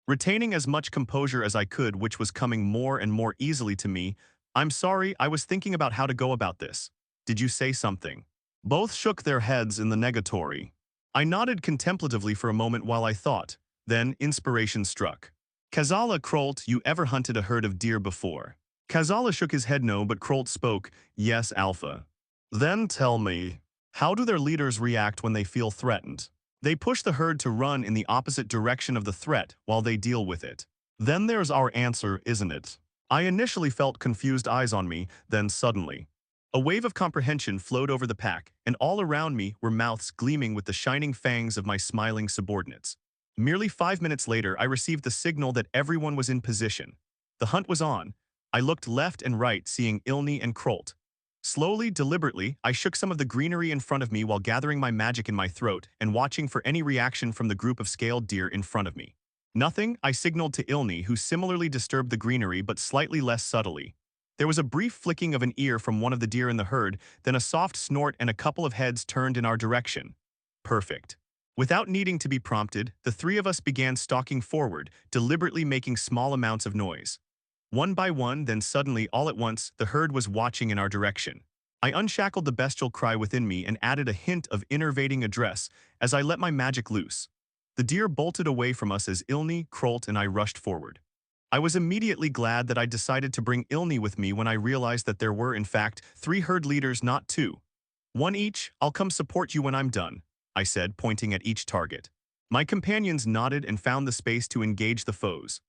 Retaining as much composure as I could, which was coming more and more easily to me, I'm sorry, I was thinking about how to go about this. Did you say something? Both shook their heads in the negatory. I nodded contemplatively for a moment while I thought. Then inspiration struck. Kazala, Krolt, you ever hunted a herd of deer before? Kazala shook his head no, but Krolt spoke, yes, Alpha. Then tell me, how do their leaders react when they feel threatened? They push the herd to run in the opposite direction of the threat while they deal with it. Then there's our answer, isn't it? I initially felt confused eyes on me, then suddenly. A wave of comprehension flowed over the pack, and all around me were mouths gleaming with the shining fangs of my smiling subordinates. Merely 5 minutes later, I received the signal that everyone was in position. The hunt was on. I looked left and right, seeing Ilni and Krolt. Slowly, deliberately, I shook some of the greenery in front of me while gathering my magic in my throat and watching for any reaction from the group of scaled deer in front of me. Nothing, I signaled to Ilni, who similarly disturbed the greenery but slightly less subtly. There was a brief flicking of an ear from one of the deer in the herd, then a soft snort and a couple of heads turned in our direction. Perfect. Without needing to be prompted, the 3 of us began stalking forward, deliberately making small amounts of noise. One by one, then suddenly, all at once, the herd was watching in our direction. I unshackled the bestial cry within me and added a hint of innervating address as I let my magic loose. The deer bolted away from us as Ilni, Krolt, and I rushed forward. I was immediately glad that I decided to bring Ilni with me when I realized that there were, in fact, 3 herd leaders, not 2. 1 each. I'll come support you when I'm done, I said, pointing at each target. My companions nodded and found the space to engage the foes.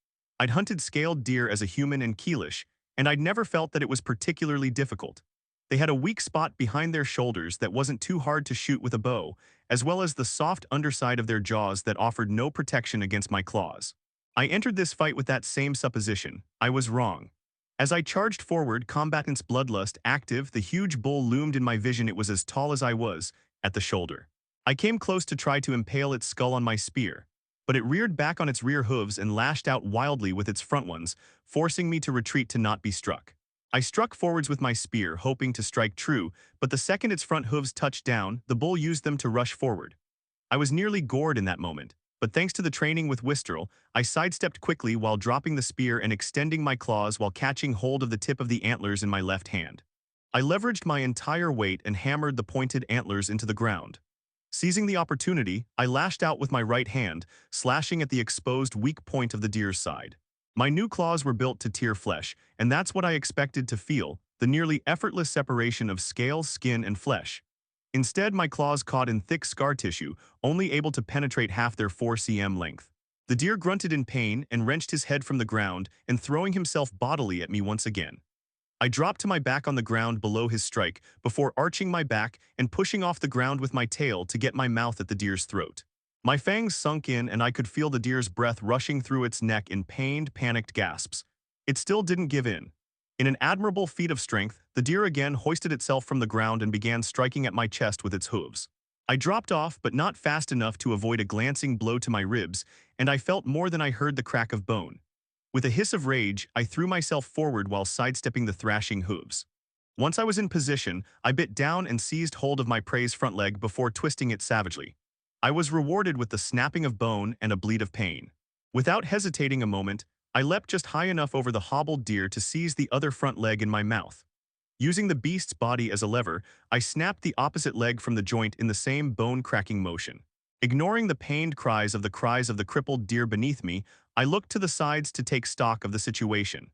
I'd hunted scaled deer as a human in Keelish, and I'd never felt that it was particularly difficult. They had a weak spot behind their shoulders that wasn't too hard to shoot with a bow, as well as the soft underside of their jaws that offered no protection against my claws. I entered this fight with that same supposition. I was wrong. As I charged forward, combatant's bloodlust active, the huge bull loomed in my vision. It was as tall as I was, at the shoulder. I came close to try to impale its skull on my spear, but it reared back on its rear hooves and lashed out wildly with its front ones, forcing me to retreat to not be struck. I struck forwards with my spear, hoping to strike true, but the second its front hooves touched down, the bull used them to rush forward. I was nearly gored in that moment. But thanks to the training with Whistrel, I sidestepped quickly while dropping the spear and extending my claws while catching hold of the tip of the antlers in my left hand. I leveraged my entire weight and hammered the pointed antlers into the ground. Seizing the opportunity, I lashed out with my right hand, slashing at the exposed weak point of the deer's side. My new claws were built to tear flesh, and that's what I expected to feel, the nearly effortless separation of scale, skin, and flesh. Instead, my claws caught in thick scar tissue, only able to penetrate half their 4 cm length. The deer grunted in pain and wrenched his head from the ground and throwing himself bodily at me once again. I dropped to my back on the ground below his strike before arching my back and pushing off the ground with my tail to get my mouth at the deer's throat. My fangs sunk in and I could feel the deer's breath rushing through its neck in pained, panicked gasps. It still didn't give in. In an admirable feat of strength, the deer again hoisted itself from the ground and began striking at my chest with its hooves. I dropped off, but not fast enough to avoid a glancing blow to my ribs, and I felt more than I heard the crack of bone. With a hiss of rage, I threw myself forward while sidestepping the thrashing hooves. Once I was in position, I bit down and seized hold of my prey's front leg before twisting it savagely. I was rewarded with the snapping of bone and a bleat of pain. Without hesitating a moment, I leapt just high enough over the hobbled deer to seize the other front leg in my mouth. Using the beast's body as a lever, I snapped the opposite leg from the joint in the same bone-cracking motion. Ignoring the pained cries of the crippled deer beneath me, I looked to the sides to take stock of the situation.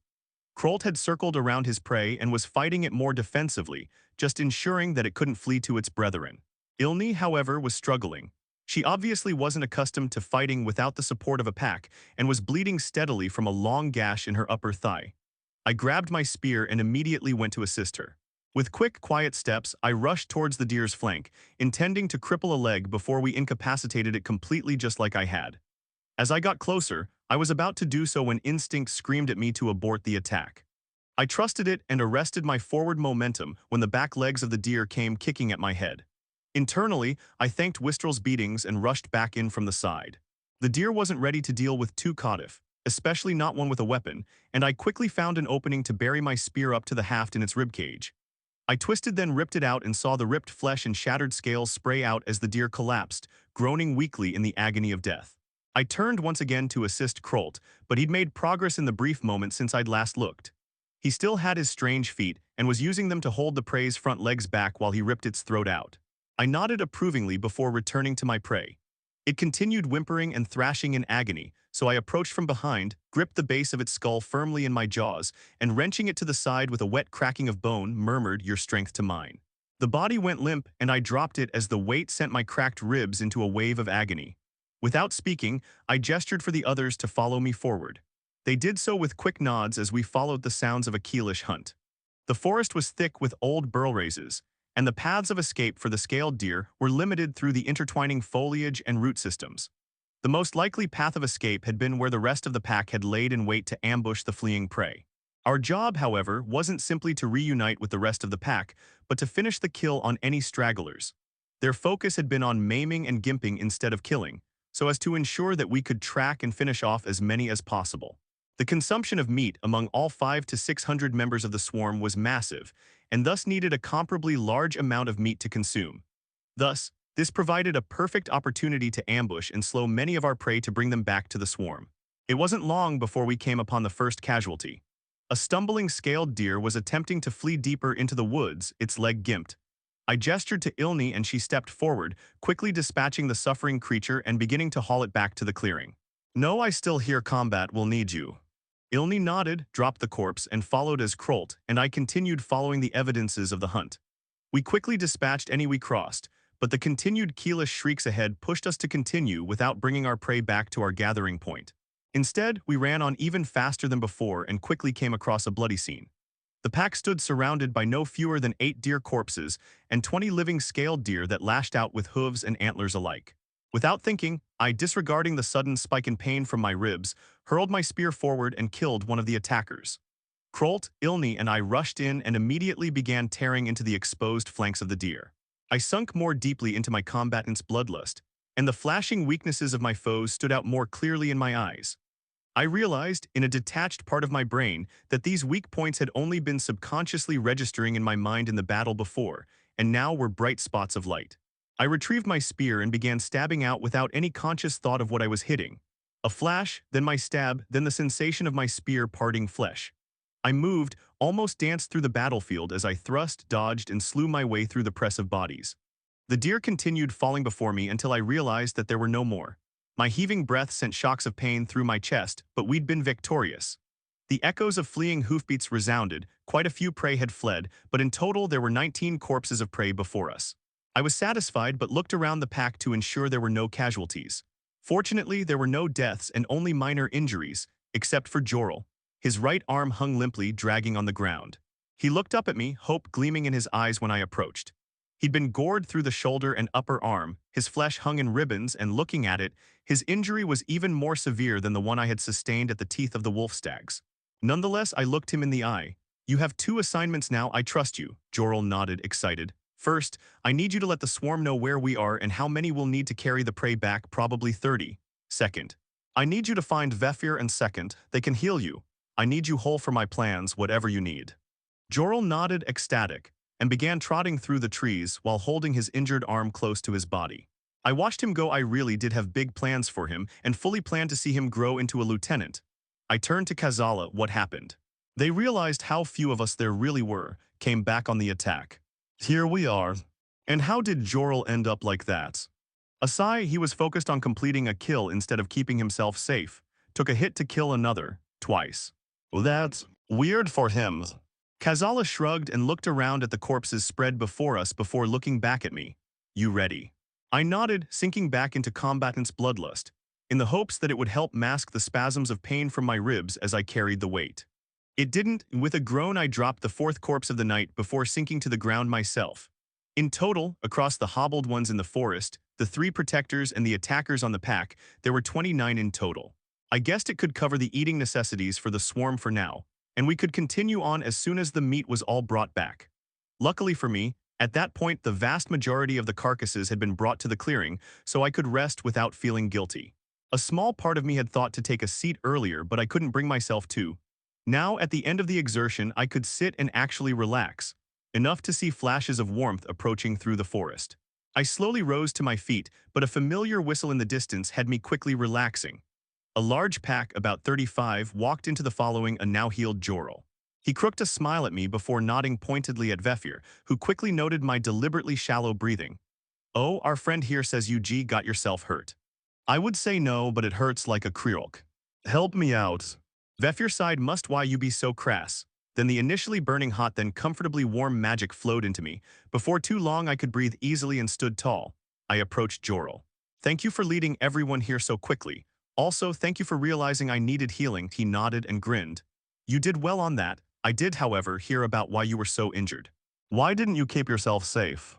Krolt had circled around his prey and was fighting it more defensively, just ensuring that it couldn't flee to its brethren. Ilni, however, was struggling. She obviously wasn't accustomed to fighting without the support of a pack and was bleeding steadily from a long gash in her upper thigh. I grabbed my spear and immediately went to assist her. With quick, quiet steps, I rushed towards the deer's flank, intending to cripple a leg before we incapacitated it completely just like I had. As I got closer, I was about to do so when instinct screamed at me to abort the attack. I trusted it and arrested my forward momentum when the back legs of the deer came kicking at my head. Internally, I thanked Wistrel's beatings and rushed back in from the side. The deer wasn't ready to deal with two Caudiff, especially not one with a weapon, and I quickly found an opening to bury my spear up to the haft in its ribcage. I twisted then ripped it out and saw the ripped flesh and shattered scales spray out as the deer collapsed, groaning weakly in the agony of death. I turned once again to assist Krolt, but he'd made progress in the brief moment since I'd last looked. He still had his strange feet and was using them to hold the prey's front legs back while he ripped its throat out. I nodded approvingly before returning to my prey. It continued whimpering and thrashing in agony, so I approached from behind, gripped the base of its skull firmly in my jaws, and wrenching it to the side with a wet cracking of bone, murmured, "Your strength to mine." The body went limp and I dropped it as the weight sent my cracked ribs into a wave of agony. Without speaking, I gestured for the others to follow me forward. They did so with quick nods as we followed the sounds of a Keelish hunt. The forest was thick with old burl raises, and the paths of escape for the scaled deer were limited through the intertwining foliage and root systems. The most likely path of escape had been where the rest of the pack had laid in wait to ambush the fleeing prey. Our job, however, wasn't simply to reunite with the rest of the pack, but to finish the kill on any stragglers. Their focus had been on maiming and gimping instead of killing, so as to ensure that we could track and finish off as many as possible. The consumption of meat among all 500 to 600 members of the swarm was massive, and thus needed a comparably large amount of meat to consume. Thus, this provided a perfect opportunity to ambush and slow many of our prey to bring them back to the swarm. It wasn't long before we came upon the first casualty. A stumbling scaled deer was attempting to flee deeper into the woods, its leg gimped. I gestured to Ilni and she stepped forward, quickly dispatching the suffering creature and beginning to haul it back to the clearing. "No, I still hear combat will need you." Ilni nodded, dropped the corpse, and followed as Krolt, and I continued following the evidences of the hunt. We quickly dispatched any we crossed, but the continued Keelish shrieks ahead pushed us to continue without bringing our prey back to our gathering point. Instead, we ran on even faster than before and quickly came across a bloody scene. The pack stood surrounded by no fewer than 8 deer corpses and 20 living scaled deer that lashed out with hooves and antlers alike. Without thinking, I, disregarding the sudden spike in pain from my ribs, hurled my spear forward and killed one of the attackers. Krolt, Ilni, and I rushed in and immediately began tearing into the exposed flanks of the deer. I sunk more deeply into my combatant's bloodlust, and the flashing weaknesses of my foes stood out more clearly in my eyes. I realized, in a detached part of my brain, that these weak points had only been subconsciously registering in my mind in the battle before, and now were bright spots of light. I retrieved my spear and began stabbing out without any conscious thought of what I was hitting. A flash, then my stab, then the sensation of my spear parting flesh. I moved, almost danced through the battlefield as I thrust, dodged, and slew my way through the press of bodies. The deer continued falling before me until I realized that there were no more. My heaving breath sent shocks of pain through my chest, but we'd been victorious. The echoes of fleeing hoofbeats resounded, quite a few prey had fled, but in total there were 19 corpses of prey before us. I was satisfied but looked around the pack to ensure there were no casualties. Fortunately, there were no deaths and only minor injuries, except for Jorel. His right arm hung limply, dragging on the ground. He looked up at me, hope gleaming in his eyes when I approached. He'd been gored through the shoulder and upper arm, his flesh hung in ribbons, and looking at it, his injury was even more severe than the one I had sustained at the teeth of the wolf stags. Nonetheless, I looked him in the eye. "You have 2 assignments now, I trust you," Jorel nodded, excited. "First, I need you to let the swarm know where we are and how many we'll need to carry the prey back, probably 30. Second, I need you to find Vefir, and second, they can heal you. I need you whole for my plans, whatever you need." Jorel nodded, ecstatic, and began trotting through the trees while holding his injured arm close to his body. I watched him go. I really did have big plans for him and fully planned to see him grow into a lieutenant. I turned to Kazala. "What happened?" They realized how few of us there really were, came back on the attack. "Here we are." "And how did Jorel end up like that?" Asai, he was focused on completing a kill instead of keeping himself safe. Took a hit to kill another, twice. "That's weird for him." Kazala shrugged and looked around at the corpses spread before us before looking back at me. "You ready?" I nodded, sinking back into combatant's bloodlust, in the hopes that it would help mask the spasms of pain from my ribs as I carried the weight. It didn't. With a groan, I dropped the 4th corpse of the night before sinking to the ground myself. In total, across the hobbled ones in the forest, the 3 protectors and the attackers on the pack, there were 29 in total. I guessed it could cover the eating necessities for the swarm for now, and we could continue on as soon as the meat was all brought back. Luckily for me, at that point the vast majority of the carcasses had been brought to the clearing, so I could rest without feeling guilty. A small part of me had thought to take a seat earlier, but I couldn't bring myself to. Now, at the end of the exertion, I could sit and actually relax, enough to see flashes of warmth approaching through the forest. I slowly rose to my feet, but a familiar whistle in the distance had me quickly relaxing. A large pack, about 35, walked into the following a now-healed Jorel. He crooked a smile at me before nodding pointedly at Vefir, who quickly noted my deliberately shallow breathing. "Oh, our friend here says you got yourself hurt." "I would say no, but it hurts like a kriok." "Help me out." Vefir sighed. "Must why you be so crass?" Then the initially burning hot then comfortably warm magic flowed into me. Before too long I could breathe easily and stood tall. I approached Jorel. "Thank you for leading everyone here so quickly. Also, thank you for realizing I needed healing." He nodded and grinned. "You did well on that. I did, however, hear about why you were so injured." "Why didn't you keep yourself safe?"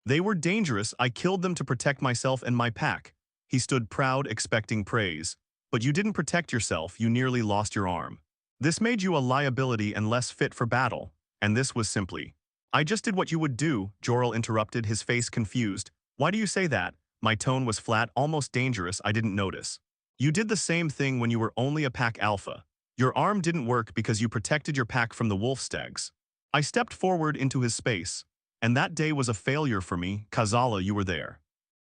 "They were dangerous. I killed them to protect myself and my pack." He stood proud, expecting praise. "But you didn't protect yourself. You nearly lost your arm. This made you a liability and less fit for battle. And this was simply—" "I just did what you would do," Jorel interrupted, his face confused. "Why do you say that?" My tone was flat, almost dangerous. I didn't notice. "You did the same thing when you were only a pack alpha. Your arm didn't work because you protected your pack from the wolf stags." I stepped forward into his space. "And that day was a failure for me. Kazala, you were there."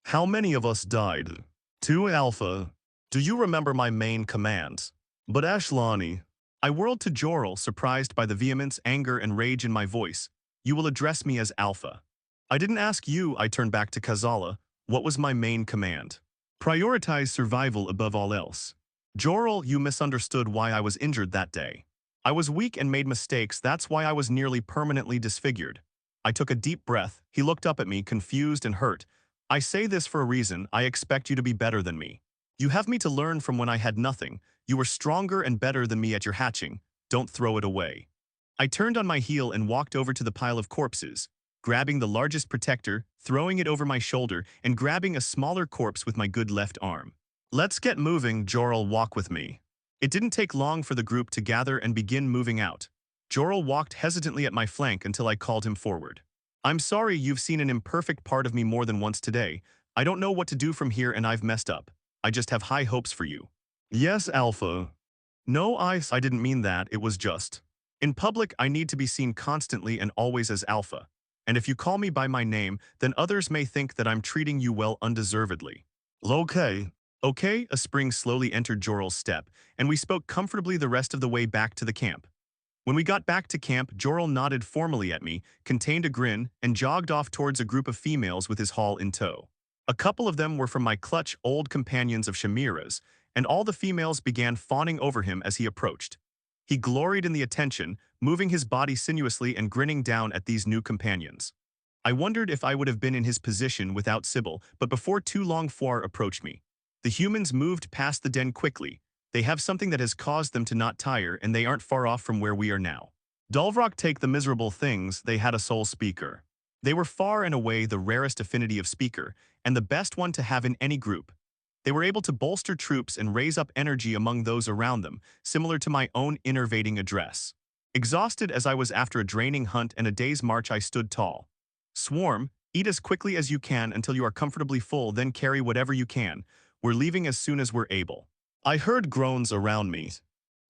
"How many of us died?" "2 alpha." "Do you remember my main commands?" "But Ashlani." I whirled to Jorel, surprised by the vehemence, anger, and rage in my voice. "You will address me as Alpha." "I didn't ask you." I turned back to Kazala. "What was my main command?" "Prioritize survival above all else." "Jorel, you misunderstood why I was injured that day. I was weak and made mistakes. That's why I was nearly permanently disfigured." I took a deep breath. He looked up at me, confused and hurt. "I say this for a reason. I expect you to be better than me. You have me to learn from when I had nothing. You were stronger and better than me at your hatching. Don't throw it away." I turned on my heel and walked over to the pile of corpses, grabbing the largest protector, throwing it over my shoulder, and grabbing a smaller corpse with my good left arm. "Let's get moving, Jorel, walk with me." It didn't take long for the group to gather and begin moving out. Jorel walked hesitantly at my flank until I called him forward. "I'm sorry, you've seen an imperfect part of me more than once today. I don't know what to do from here and I've messed up. I just have high hopes for you." "Yes, Alpha." "No, I didn't mean that. It was just— in public, I need to be seen constantly and always as Alpha. And if you call me by my name, then others may think that I'm treating you well undeservedly. Okay. Okay, a spring slowly entered Joral's step, and we spoke comfortably the rest of the way back to the camp. When we got back to camp, Joral nodded formally at me, contained a grin, and jogged off towards a group of females with his haul in tow. A couple of them were from my clutch old companions of Shamira's, and all the females began fawning over him as he approached. He gloried in the attention, moving his body sinuously and grinning down at these new companions. I wondered if I would have been in his position without Sybil, but before too long Foire approached me. The humans moved past the den quickly. They have something that has caused them to not tire, and they aren't far off from where we are now. Dulvrock take the miserable things, they had a sole speaker. They were far and away the rarest affinity of speaker, and the best one to have in any group. They were able to bolster troops and raise up energy among those around them, similar to my own innervating address. Exhausted as I was after a draining hunt and a day's march, I stood tall. Swarm, eat as quickly as you can until you are comfortably full, then carry whatever you can. We're leaving as soon as we're able. I heard groans around me.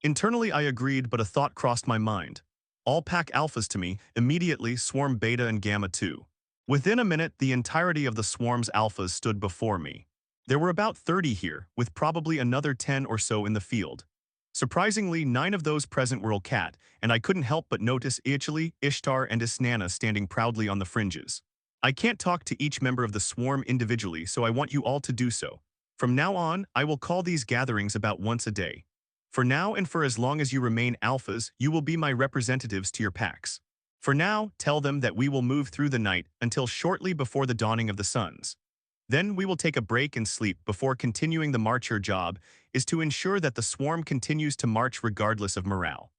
Internally I agreed, but a thought crossed my mind. All pack alphas to me, immediately swarm beta and gamma too. Within a minute, the entirety of the swarm's alphas stood before me. There were about 30 here, with probably another 10 or so in the field. Surprisingly, 9 of those present were Olcat, and I couldn't help but notice Ichili, Ishtar, and Isnana standing proudly on the fringes. I can't talk to each member of the swarm individually, so I want you all to do so. From now on, I will call these gatherings about once a day. For now and for as long as you remain alphas, you will be my representatives to your packs. For now, tell them that we will move through the night until shortly before the dawning of the suns. Then we will take a break and sleep before continuing the march. Your job is to ensure that the swarm continues to march regardless of morale.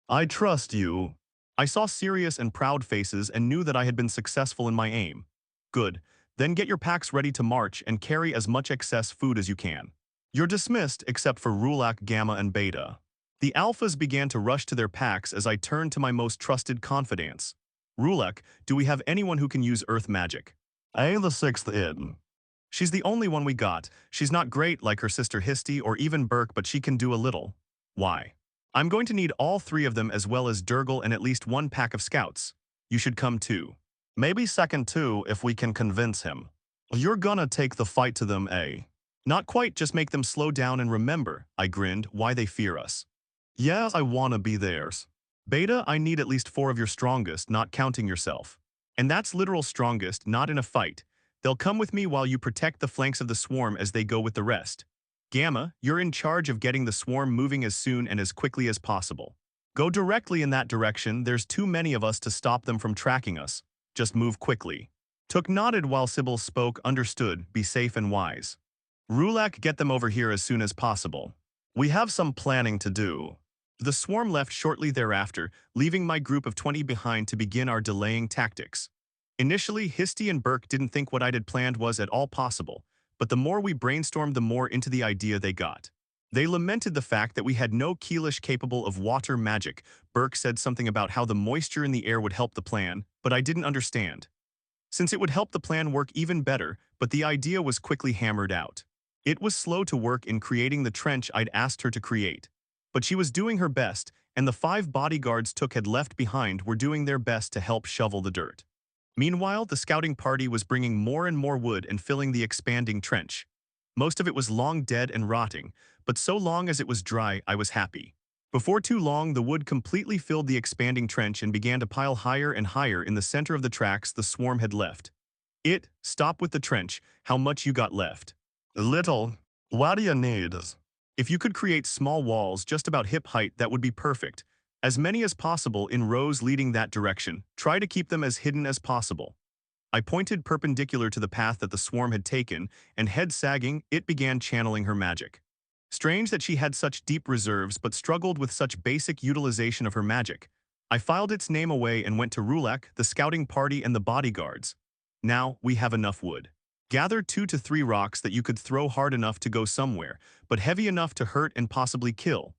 I trust you. I saw serious and proud faces and knew that I had been successful in my aim. Good. Then get your packs ready to march and carry as much excess food as you can. You're dismissed except for Rulak, Gamma, and Beta. The alphas began to rush to their packs as I turned to my most trusted confidants. Rulak, do we have anyone who can use earth magic? The sixth in. She's the only one we got. She's not great like her sister Histy or even Burke, but she can do a little. Why? I'm going to need all 3 of them as well as Durgal and at least 1 pack of scouts. You should come too. Maybe second too if we can convince him. You're gonna take the fight to them, eh? Not quite, just make them slow down and remember, I grinned, why they fear us. Yes, I wanna be theirs. Beta, I need at least 4 of your strongest, not counting yourself. And that's literal strongest, not in a fight. They'll come with me while you protect the flanks of the swarm as they go with the rest. Gamma, you're in charge of getting the swarm moving as soon and as quickly as possible. Go directly in that direction, there's too many of us to stop them from tracking us. Just move quickly. Took nodded while Sybil spoke, understood, be safe and wise. Rulak, get them over here as soon as possible. We have some planning to do. The swarm left shortly thereafter, leaving my group of 20 behind to begin our delaying tactics. Initially, Histy and Burke didn't think what I had planned was at all possible, but the more we brainstormed, the more into the idea they got. They lamented the fact that we had no Keelish capable of water magic. Burke said something about how the moisture in the air would help the plan, but I didn't understand. Since it would help the plan work even better, but the idea was quickly hammered out. It was slow to work in creating the trench I'd asked her to create. But she was doing her best, and the 5 bodyguards Took had left behind were doing their best to help shovel the dirt. Meanwhile, the scouting party was bringing more and more wood and filling the expanding trench. Most of it was long dead and rotting, but so long as it was dry, I was happy. Before too long, the wood completely filled the expanding trench and began to pile higher and higher in the center of the tracks the swarm had left. Stop with the trench, how much you got left? Little. What do you need? If you could create small walls just about hip height, that would be perfect. As many as possible in rows leading that direction. Try to keep them as hidden as possible. I pointed perpendicular to the path that the swarm had taken, and head sagging, it began channeling her magic. Strange that she had such deep reserves but struggled with such basic utilization of her magic. I filed its name away and went to Rulak, the scouting party, and the bodyguards. Now, we have enough wood. Gather 2 to 3 rocks that you could throw hard enough to go somewhere, but heavy enough to hurt and possibly kill.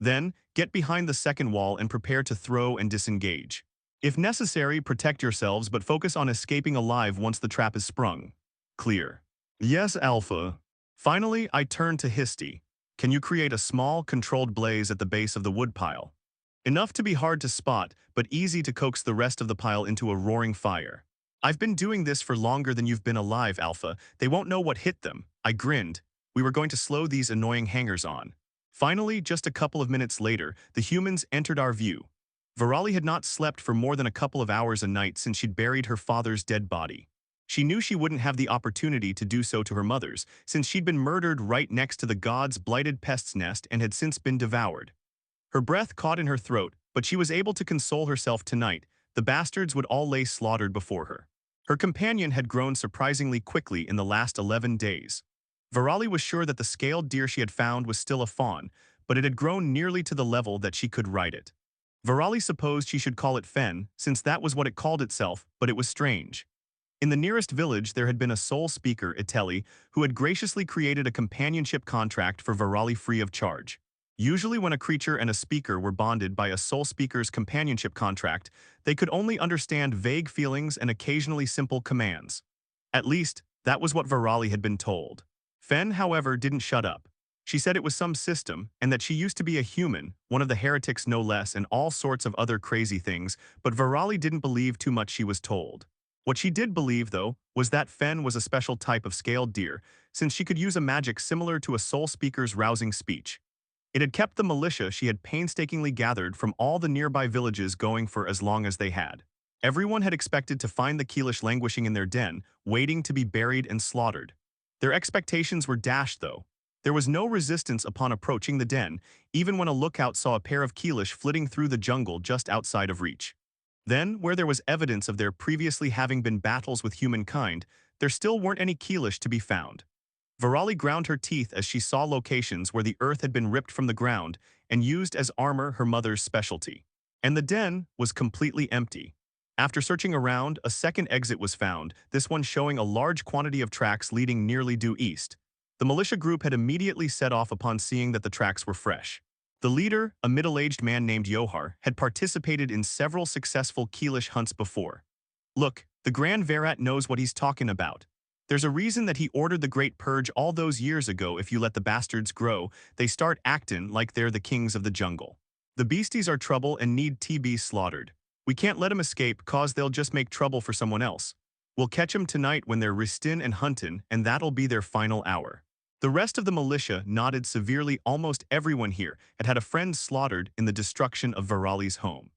Then, get behind the second wall and prepare to throw and disengage. If necessary, protect yourselves but focus on escaping alive once the trap is sprung. Clear. Yes, Alpha. Finally, I turned to Histy. Can you create a small, controlled blaze at the base of the woodpile? Enough to be hard to spot, but easy to coax the rest of the pile into a roaring fire. I've been doing this for longer than you've been alive, Alpha. They won't know what hit them. I grinned. We were going to slow these annoying hangers on. Finally, just a couple of minutes later, the humans entered our view. Virali had not slept for more than a couple of hours a night since she'd buried her father's dead body. She knew she wouldn't have the opportunity to do so to her mother's, since she'd been murdered right next to the god's blighted pest's nest and had since been devoured. Her breath caught in her throat, but she was able to console herself tonight. The bastards would all lay slaughtered before her. Her companion had grown surprisingly quickly in the last 11 days. Virali was sure that the scaled deer she had found was still a fawn, but it had grown nearly to the level that she could ride it. Virali supposed she should call it Fen, since that was what it called itself, but it was strange. In the nearest village there had been a sole speaker, Iteli, who had graciously created a companionship contract for Virali free of charge. Usually when a creature and a speaker were bonded by a soul speaker's companionship contract, they could only understand vague feelings and occasionally simple commands. At least, that was what Virali had been told. Fen, however, didn't shut up. She said it was some system, and that she used to be a human, one of the heretics no less, and all sorts of other crazy things, but Virali didn't believe too much she was told. What she did believe, though, was that Fen was a special type of scaled deer, since she could use a magic similar to a soul speaker's rousing speech. It had kept the militia she had painstakingly gathered from all the nearby villages going for as long as they had. Everyone had expected to find the Keelish languishing in their den, waiting to be buried and slaughtered. Their expectations were dashed, though. There was no resistance upon approaching the den, even when a lookout saw a pair of Keelish flitting through the jungle just outside of reach. Then, where there was evidence of their previously having been battles with humankind, there still weren't any Keelish to be found. Virali ground her teeth as she saw locations where the earth had been ripped from the ground and used as armor, her mother's specialty. And the den was completely empty. After searching around, a second exit was found, this one showing a large quantity of tracks leading nearly due east. The militia group had immediately set off upon seeing that the tracks were fresh. The leader, a middle-aged man named Yohar, had participated in several successful Keelish hunts before. Look, the Grand Verat knows what he's talking about. There's a reason that he ordered the Great Purge all those years ago. If you let the bastards grow, they start acting like they're the kings of the jungle. The beasties are trouble and need to be slaughtered. We can't let 'em escape, cause they'll just make trouble for someone else. We'll catch 'em tonight when they're ristin' and huntin', and that'll be their final hour. The rest of the militia nodded severely. Almost everyone here had had a friend slaughtered in the destruction of Virali's home.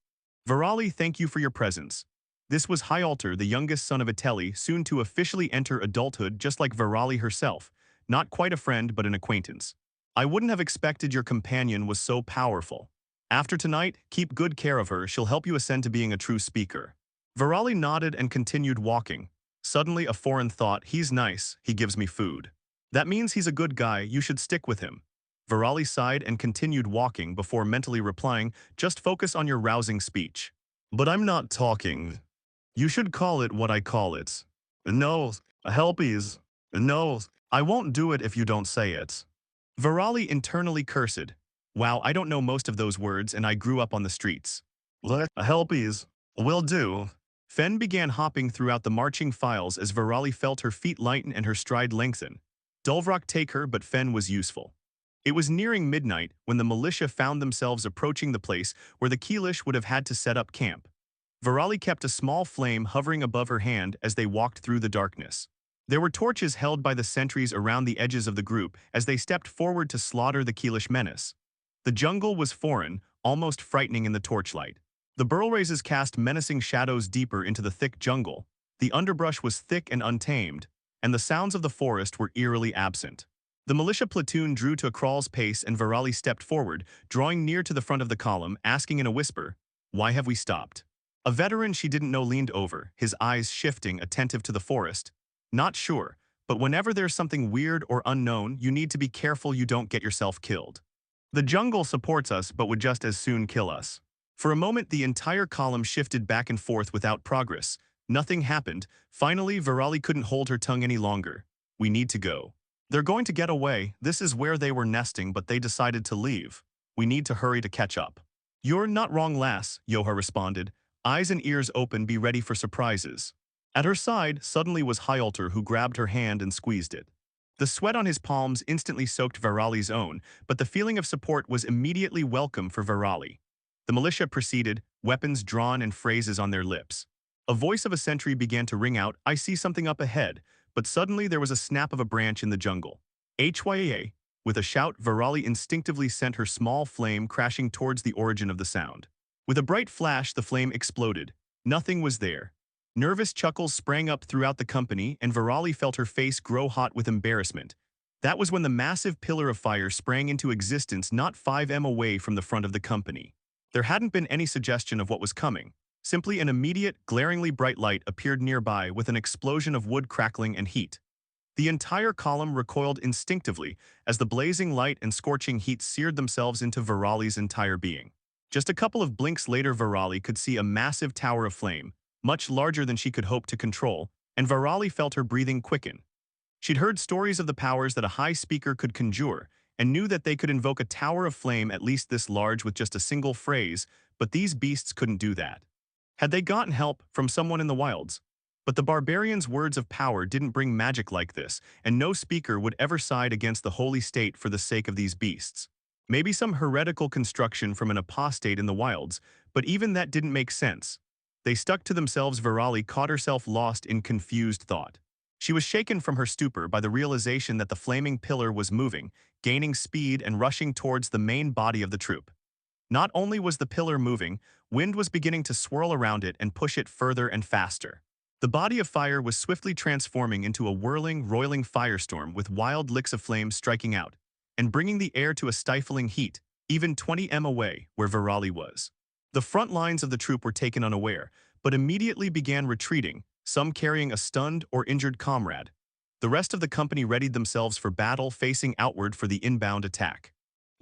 Virali, thank you for your presence. This was Hyalter, the youngest son of Iteli, soon to officially enter adulthood just like Virali herself, not quite a friend but an acquaintance. I wouldn't have expected your companion was so powerful. After tonight, keep good care of her, she'll help you ascend to being a true speaker. Virali nodded and continued walking. Suddenly a foreign thought, he's nice, he gives me food. That means he's a good guy, you should stick with him. Virali sighed and continued walking before mentally replying, just focus on your rousing speech. But I'm not talking. You should call it what I call it. No, helpies. No, I won't do it if you don't say it. Virali internally cursed. Wow, I don't know most of those words and I grew up on the streets. Let helpies. Will do. Fen began hopping throughout the marching files as Virali felt her feet lighten and her stride lengthen. Dulvrock take her, but Fen was useful. It was nearing midnight when the militia found themselves approaching the place where the Keelish would have had to set up camp. Virali kept a small flame hovering above her hand as they walked through the darkness. There were torches held by the sentries around the edges of the group as they stepped forward to slaughter the Keelish menace. The jungle was foreign, almost frightening in the torchlight. The burlraises cast menacing shadows deeper into the thick jungle. The underbrush was thick and untamed, and the sounds of the forest were eerily absent. The militia platoon drew to a crawl's pace and Virali stepped forward, drawing near to the front of the column, asking in a whisper, "Why have we stopped?" A veteran she didn't know leaned over, his eyes shifting, attentive to the forest. Not sure, but whenever there's something weird or unknown, you need to be careful you don't get yourself killed. The jungle supports us but would just as soon kill us. For a moment the entire column shifted back and forth without progress. Nothing happened. Finally, Virali couldn't hold her tongue any longer. We need to go. They're going to get away. This is where they were nesting, but they decided to leave. We need to hurry to catch up. You're not wrong, lass, Yoha responded. Eyes and ears open, be ready for surprises. At her side suddenly was Hyalter, who grabbed her hand and squeezed it. The sweat on his palms instantly soaked Virali's own, but the feeling of support was immediately welcome for Virali. The militia proceeded, weapons drawn and phrases on their lips. A voice of a sentry began to ring out, "I see something up ahead," but suddenly there was a snap of a branch in the jungle. HYA, with a shout, Virali instinctively sent her small flame crashing towards the origin of the sound. With a bright flash, the flame exploded. Nothing was there. Nervous chuckles sprang up throughout the company, and Virali felt her face grow hot with embarrassment. That was when the massive pillar of fire sprang into existence not 5 m away from the front of the company. There hadn't been any suggestion of what was coming. Simply an immediate, glaringly bright light appeared nearby with an explosion of wood crackling and heat. The entire column recoiled instinctively as the blazing light and scorching heat seared themselves into Virali's entire being. Just a couple of blinks later, Virali could see a massive tower of flame, much larger than she could hope to control, and Virali felt her breathing quicken. She'd heard stories of the powers that a high speaker could conjure, and knew that they could invoke a tower of flame at least this large with just a single phrase, but these beasts couldn't do that. Had they gotten help from someone in the wilds? But the barbarians' words of power didn't bring magic like this, and no speaker would ever side against the holy state for the sake of these beasts. Maybe some heretical construction from an apostate in the wilds, but even that didn't make sense. They stuck to themselves. Virali caught herself lost in confused thought. She was shaken from her stupor by the realization that the flaming pillar was moving, gaining speed and rushing towards the main body of the troop. Not only was the pillar moving, wind was beginning to swirl around it and push it further and faster. The body of fire was swiftly transforming into a whirling, roiling firestorm with wild licks of flame striking out, and bringing the air to a stifling heat, even 20 m away where Virali was. The front lines of the troop were taken unaware, but immediately began retreating, some carrying a stunned or injured comrade. The rest of the company readied themselves for battle, facing outward for the inbound attack.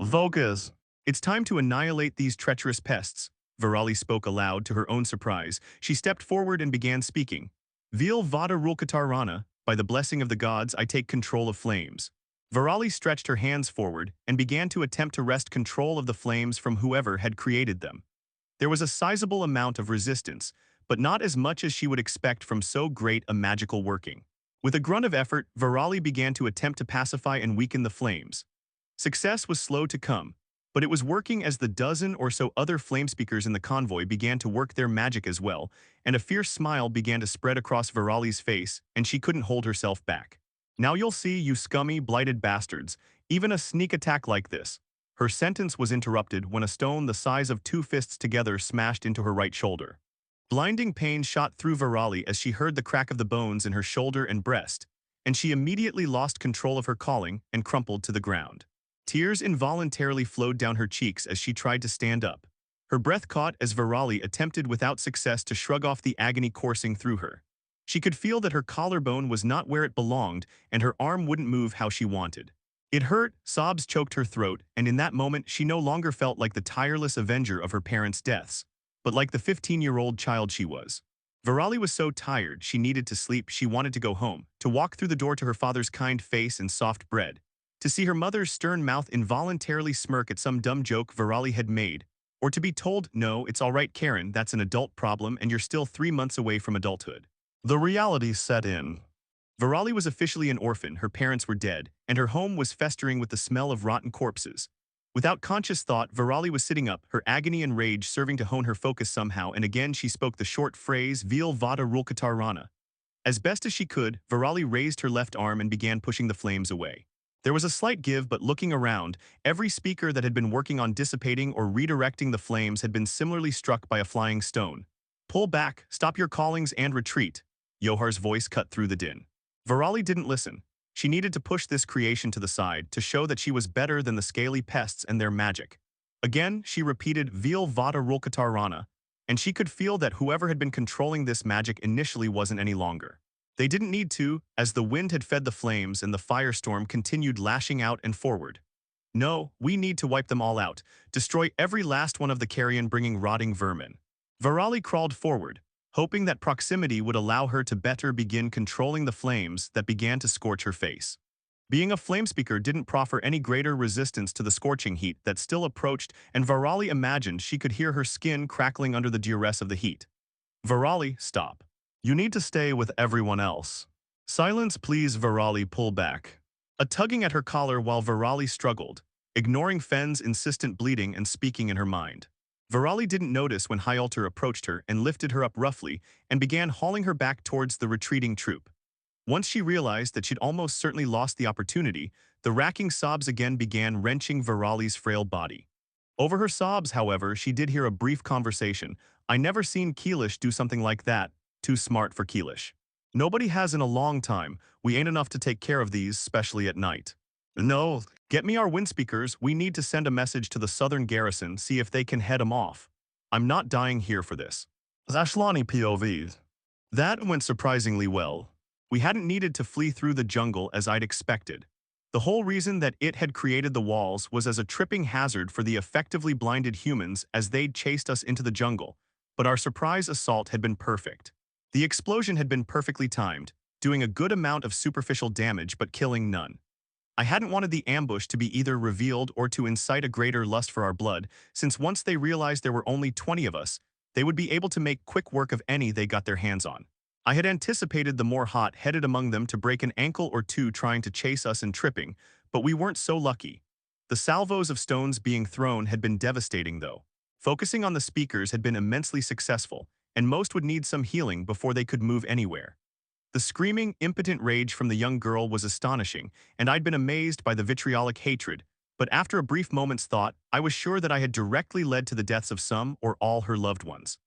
"Vokas, it's time to annihilate these treacherous pests," Virali spoke aloud to her own surprise. She stepped forward and began speaking. "Vil vada rulkatarana, by the blessing of the gods, I take control of flames." Virali stretched her hands forward and began to attempt to wrest control of the flames from whoever had created them. There was a sizable amount of resistance, but not as much as she would expect from so great a magical working. With a grunt of effort, Virali began to attempt to pacify and weaken the flames. Success was slow to come, but it was working as the dozen or so other flame speakers in the convoy began to work their magic as well, and a fierce smile began to spread across Virali's face, and she couldn't hold herself back. "Now you'll see, you scummy, blighted bastards, even a sneak attack like this." Her sentence was interrupted when a stone the size of 2 fists together smashed into her right shoulder. Blinding pain shot through Virali as she heard the crack of the bones in her shoulder and breast, and she immediately lost control of her calling and crumpled to the ground. Tears involuntarily flowed down her cheeks as she tried to stand up. Her breath caught as Virali attempted without success to shrug off the agony coursing through her. She could feel that her collarbone was not where it belonged, and her arm wouldn't move how she wanted. It hurt, sobs choked her throat, and in that moment she no longer felt like the tireless avenger of her parents' deaths, but like the 15-year-old child she was. Virali was so tired she needed to sleep. She wanted to go home, to walk through the door to her father's kind face and soft bread, to see her mother's stern mouth involuntarily smirk at some dumb joke Virali had made, or to be told, "No, it's all right, Karen, that's an adult problem and you're still 3 months away from adulthood." The reality set in. Virali was officially an orphan, her parents were dead, and her home was festering with the smell of rotten corpses. Without conscious thought, Virali was sitting up, her agony and rage serving to hone her focus somehow, and again she spoke the short phrase, "Vil vada rulkatar rana." As best as she could, Virali raised her left arm and began pushing the flames away. There was a slight give, but looking around, every speaker that had been working on dissipating or redirecting the flames had been similarly struck by a flying stone. "Pull back, stop your callings and retreat," Yohar's voice cut through the din. Virali didn't listen. She needed to push this creation to the side to show that she was better than the scaly pests and their magic. Again, she repeated Vil vada rulkatar rana, and she could feel that whoever had been controlling this magic initially wasn't any longer. They didn't need to, as the wind had fed the flames and the firestorm continued lashing out and forward. "No, we need to wipe them all out, destroy every last one of the carrion bringing rotting vermin." Virali crawled forward, hoping that proximity would allow her to better begin controlling the flames that began to scorch her face. Being a flamespeaker didn't proffer any greater resistance to the scorching heat that still approached, and Virali imagined she could hear her skin crackling under the duress of the heat. "Virali, stop. You need to stay with everyone else." "Silence, please." Virali, pull back. A tugging at her collar while Virali struggled, ignoring Fen's insistent bleating and speaking in her mind. Virali didn't notice when Hyalter approached her and lifted her up roughly and began hauling her back towards the retreating troop. Once she realized that she'd almost certainly lost the opportunity, the racking sobs again began wrenching Virali's frail body. Over her sobs, however, she did hear a brief conversation. "I never seen Keelish do something like that. Too smart for Keelish. Nobody has in a long time. We ain't enough to take care of these, especially at night. No, get me our wind speakers. We need to send a message to the southern garrison, see if they can head 'em off. I'm not dying here for this." Zashlani POV. That went surprisingly well. We hadn't needed to flee through the jungle as I'd expected. The whole reason that it had created the walls was as a tripping hazard for the effectively blinded humans as they'd chased us into the jungle, but our surprise assault had been perfect. The explosion had been perfectly timed, doing a good amount of superficial damage but killing none. I hadn't wanted the ambush to be either revealed or to incite a greater lust for our blood, since once they realized there were only 20 of us, they would be able to make quick work of any they got their hands on. I had anticipated the more hot-headed among them to break an ankle or two trying to chase us and tripping, but we weren't so lucky. The salvos of stones being thrown had been devastating, though. Focusing on the speakers had been immensely successful, and most would need some healing before they could move anywhere. The screaming, impotent rage from the young girl was astonishing, and I'd been amazed by the vitriolic hatred, but after a brief moment's thought, I was sure that I had directly led to the deaths of some or all her loved ones.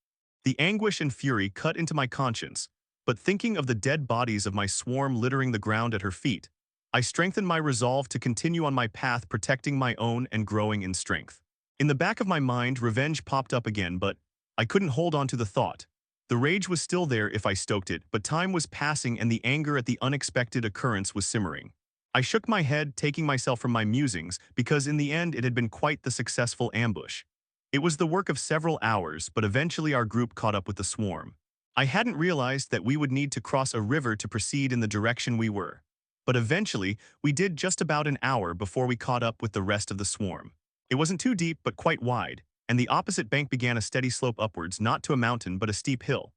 The anguish and fury cut into my conscience, but thinking of the dead bodies of my swarm littering the ground at her feet, I strengthened my resolve to continue on my path protecting my own and growing in strength. In the back of my mind, revenge popped up again, but I couldn't hold on to the thought. The rage was still there if I stoked it, but time was passing and the anger at the unexpected occurrence was simmering. I shook my head, taking myself from my musings, because in the end it had been quite the successful ambush. It was the work of several hours, but eventually our group caught up with the swarm. I hadn't realized that we would need to cross a river to proceed in the direction we were. But eventually, we did just about an hour before we caught up with the rest of the swarm. It wasn't too deep but quite wide, and the opposite bank began a steady slope upwards, not to a mountain but a steep hill.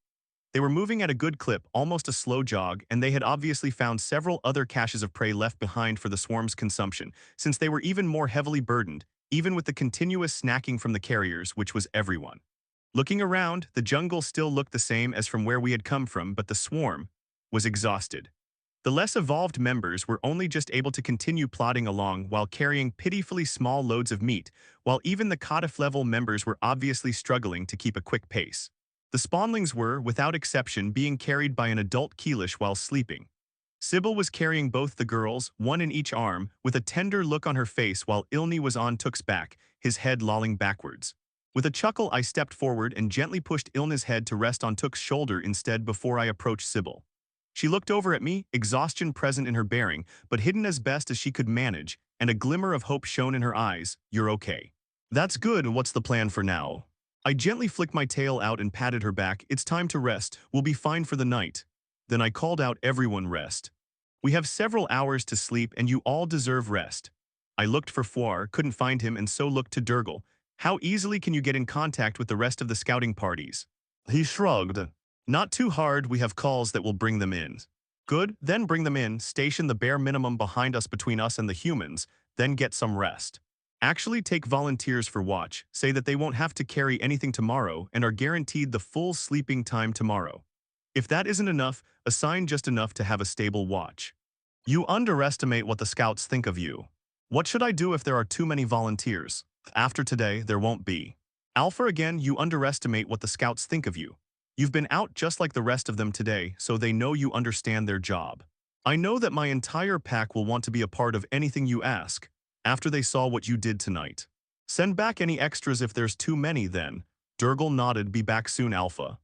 They were moving at a good clip, almost a slow jog, and they had obviously found several other caches of prey left behind for the swarm's consumption, since they were even more heavily burdened, even with the continuous snacking from the carriers, which was everyone. Looking around, the jungle still looked the same as from where we had come from, but the swarm was exhausted. The less evolved members were only just able to continue plodding along while carrying pitifully small loads of meat, while even the Cardiff-level members were obviously struggling to keep a quick pace. The spawnlings were, without exception, being carried by an adult Keelish while sleeping. Sybil was carrying both the girls, one in each arm, with a tender look on her face while Ilni was on Took's back, his head lolling backwards. With a chuckle, I stepped forward and gently pushed Ilna's head to rest on Took's shoulder instead before I approached Sybil. She looked over at me, exhaustion present in her bearing, but hidden as best as she could manage, and a glimmer of hope shone in her eyes. "You're okay." "That's good. What's the plan for now?" I gently flicked my tail out and patted her back. "It's time to rest. We'll be fine for the night." Then I called out, "Everyone rest. We have several hours to sleep and you all deserve rest." I looked for Fuar, couldn't find him, and so looked to Durgal. "How easily can you get in contact with the rest of the scouting parties?" He shrugged. "Not too hard. We have calls that will bring them in." "Good, then bring them in, station the bare minimum behind us between us and the humans, then get some rest. Actually take volunteers for watch, say that they won't have to carry anything tomorrow and are guaranteed the full sleeping time tomorrow. If that isn't enough, assign just enough to have a stable watch. You underestimate what the scouts think of you. What should I do if there are too many volunteers? After today, there won't be. Alpha again, you underestimate what the scouts think of you. You've been out just like the rest of them today, so they know you understand their job. I know that my entire pack will want to be a part of anything you ask, after they saw what you did tonight. Send back any extras if there's too many then." Durgal nodded. "Be back soon, Alpha."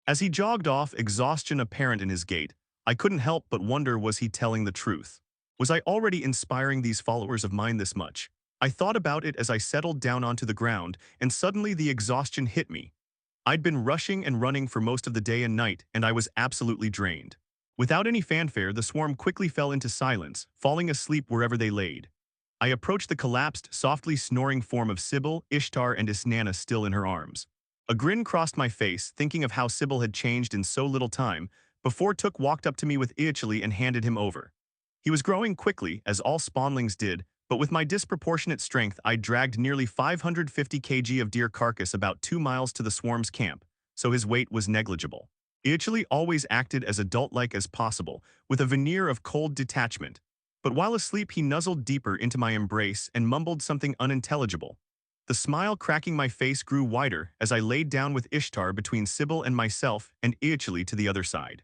As he jogged off, exhaustion apparent in his gait, I couldn't help but wonder, was he telling the truth? Was I already inspiring these followers of mine this much? I thought about it as I settled down onto the ground, and suddenly the exhaustion hit me. I'd been rushing and running for most of the day and night, and I was absolutely drained. Without any fanfare, the swarm quickly fell into silence, falling asleep wherever they laid. I approached the collapsed, softly snoring form of Sybil, Ishtar, and Isnana still in her arms. A grin crossed my face, thinking of how Sybil had changed in so little time, before Took walked up to me with Iachili and handed him over. He was growing quickly, as all spawnlings did, But with my disproportionate strength, I dragged nearly 550 kg of deer carcass about 2 miles to the swarm's camp, so his weight was negligible. He actually always acted as adult-like as possible, with a veneer of cold detachment. But while asleep, he nuzzled deeper into my embrace and mumbled something unintelligible. The smile cracking my face grew wider as I laid down with Ishtar between Sybil and myself and Iachili to the other side.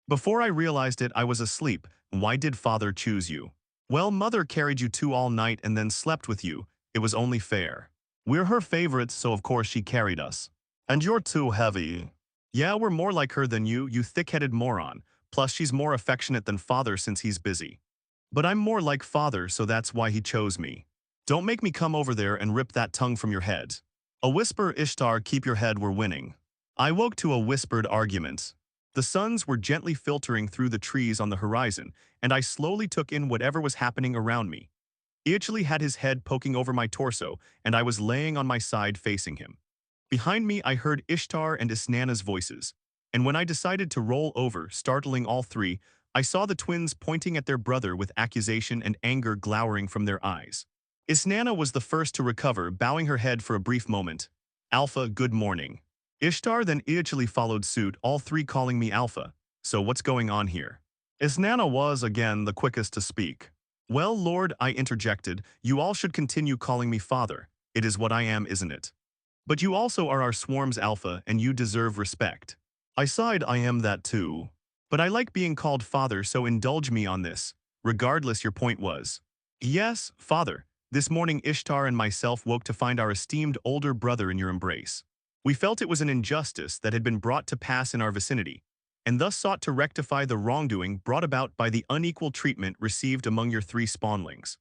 Before I realized it, I was asleep. Why did father choose you? Well, mother carried you two all night and then slept with you. It was only fair. We're her favorites, so of course she carried us. And you're too heavy. Yeah, we're more like her than you thick-headed moron. Plus, she's more affectionate than father since he's busy. But I'm more like father, so that's why he chose me. Don't make me come over there and rip that tongue from your head. A whisper, Ishtar, keep your head, we're winning. I woke to a whispered argument. The suns were gently filtering through the trees on the horizon, and I slowly took in whatever was happening around me. Iachili had his head poking over my torso, and I was laying on my side facing him. Behind me, I heard Ishtar and Isnana's voices, and when I decided to roll over, startling all three, I saw the twins pointing at their brother with accusation and anger glowering from their eyes. Isnana was the first to recover, bowing her head for a brief moment. Alpha, good morning. Ishtar then Iachili followed suit, all three calling me Alpha. So what's going on here? Isnana was, again, the quickest to speak. Well, Lord, I interjected, you all should continue calling me Father. It is what I am, isn't it? But you also are our swarm's Alpha, and you deserve respect. I sighed, I am that too. But I like being called Father, so indulge me on this. Regardless, your point was. Yes, Father. This morning Ishtar and myself woke to find our esteemed older brother in your embrace. We felt it was an injustice that had been brought to pass in our vicinity, and thus sought to rectify the wrongdoing brought about by the unequal treatment received among your three spawnlings.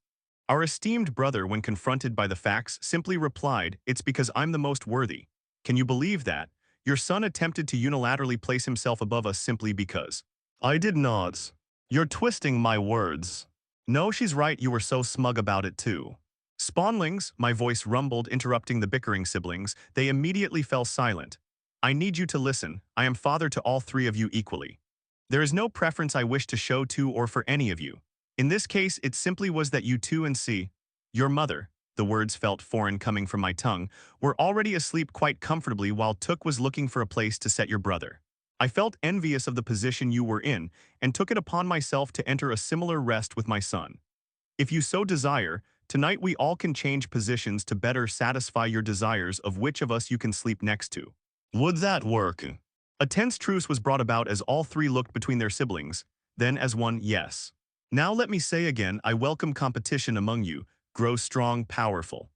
Our esteemed brother, when confronted by the facts, simply replied, it's because I'm the most worthy. Can you believe that? Your son attempted to unilaterally place himself above us simply because. I did not. You're twisting my words. No, she's right, you were so smug about it too. Spawnlings, my voice rumbled, interrupting the bickering siblings. They immediately fell silent. I need you to listen. I am father to all three of you equally. There is no preference I wish to show to or for any of you. In this case, it simply was that you two and see, your mother, the words felt foreign coming from my tongue, were already asleep quite comfortably while Took was looking for a place to set your brother. I felt envious of the position you were in and took it upon myself to enter a similar rest with my son. If you so desire, tonight we all can change positions to better satisfy your desires of which of us you can sleep next to. Would that work? A tense truce was brought about as all three looked between their siblings, then as one, yes. Now let me say again, I welcome competition among you. Grow strong, powerful.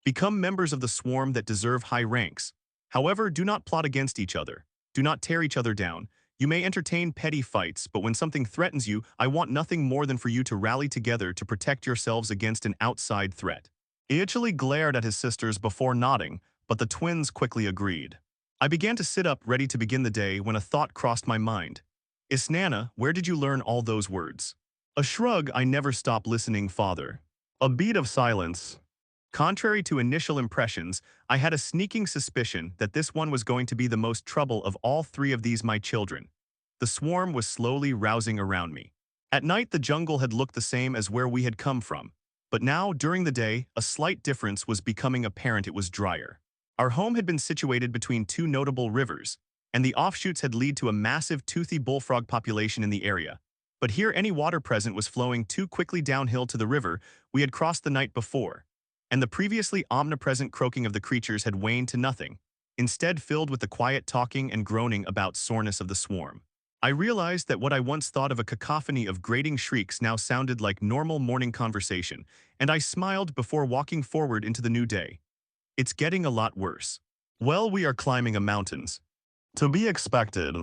Become members of the swarm that deserve high ranks. However, do not plot against each other. Do not tear each other down. You may entertain petty fights, but when something threatens you, I want nothing more than for you to rally together to protect yourselves against an outside threat. Iachili glared at his sisters before nodding, but the twins quickly agreed. I began to sit up, ready to begin the day, when a thought crossed my mind. Isnana, where did you learn all those words? A shrug, I never stop listening, father. A beat of silence. Contrary to initial impressions, I had a sneaking suspicion that this one was going to be the most trouble of all three of these my children. The swarm was slowly rousing around me. At night, the jungle had looked the same as where we had come from. But now, during the day, a slight difference was becoming apparent. It was drier. Our home had been situated between two notable rivers, and the offshoots had led to a massive toothy bullfrog population in the area. But here any water present was flowing too quickly downhill to the river we had crossed the night before, and the previously omnipresent croaking of the creatures had waned to nothing, instead filled with the quiet talking and groaning about soreness of the swarm. I realized that what I once thought of a cacophony of grating shrieks now sounded like normal morning conversation, and I smiled before walking forward into the new day. It's getting a lot worse. Well, we are climbing a mountains. To be expected.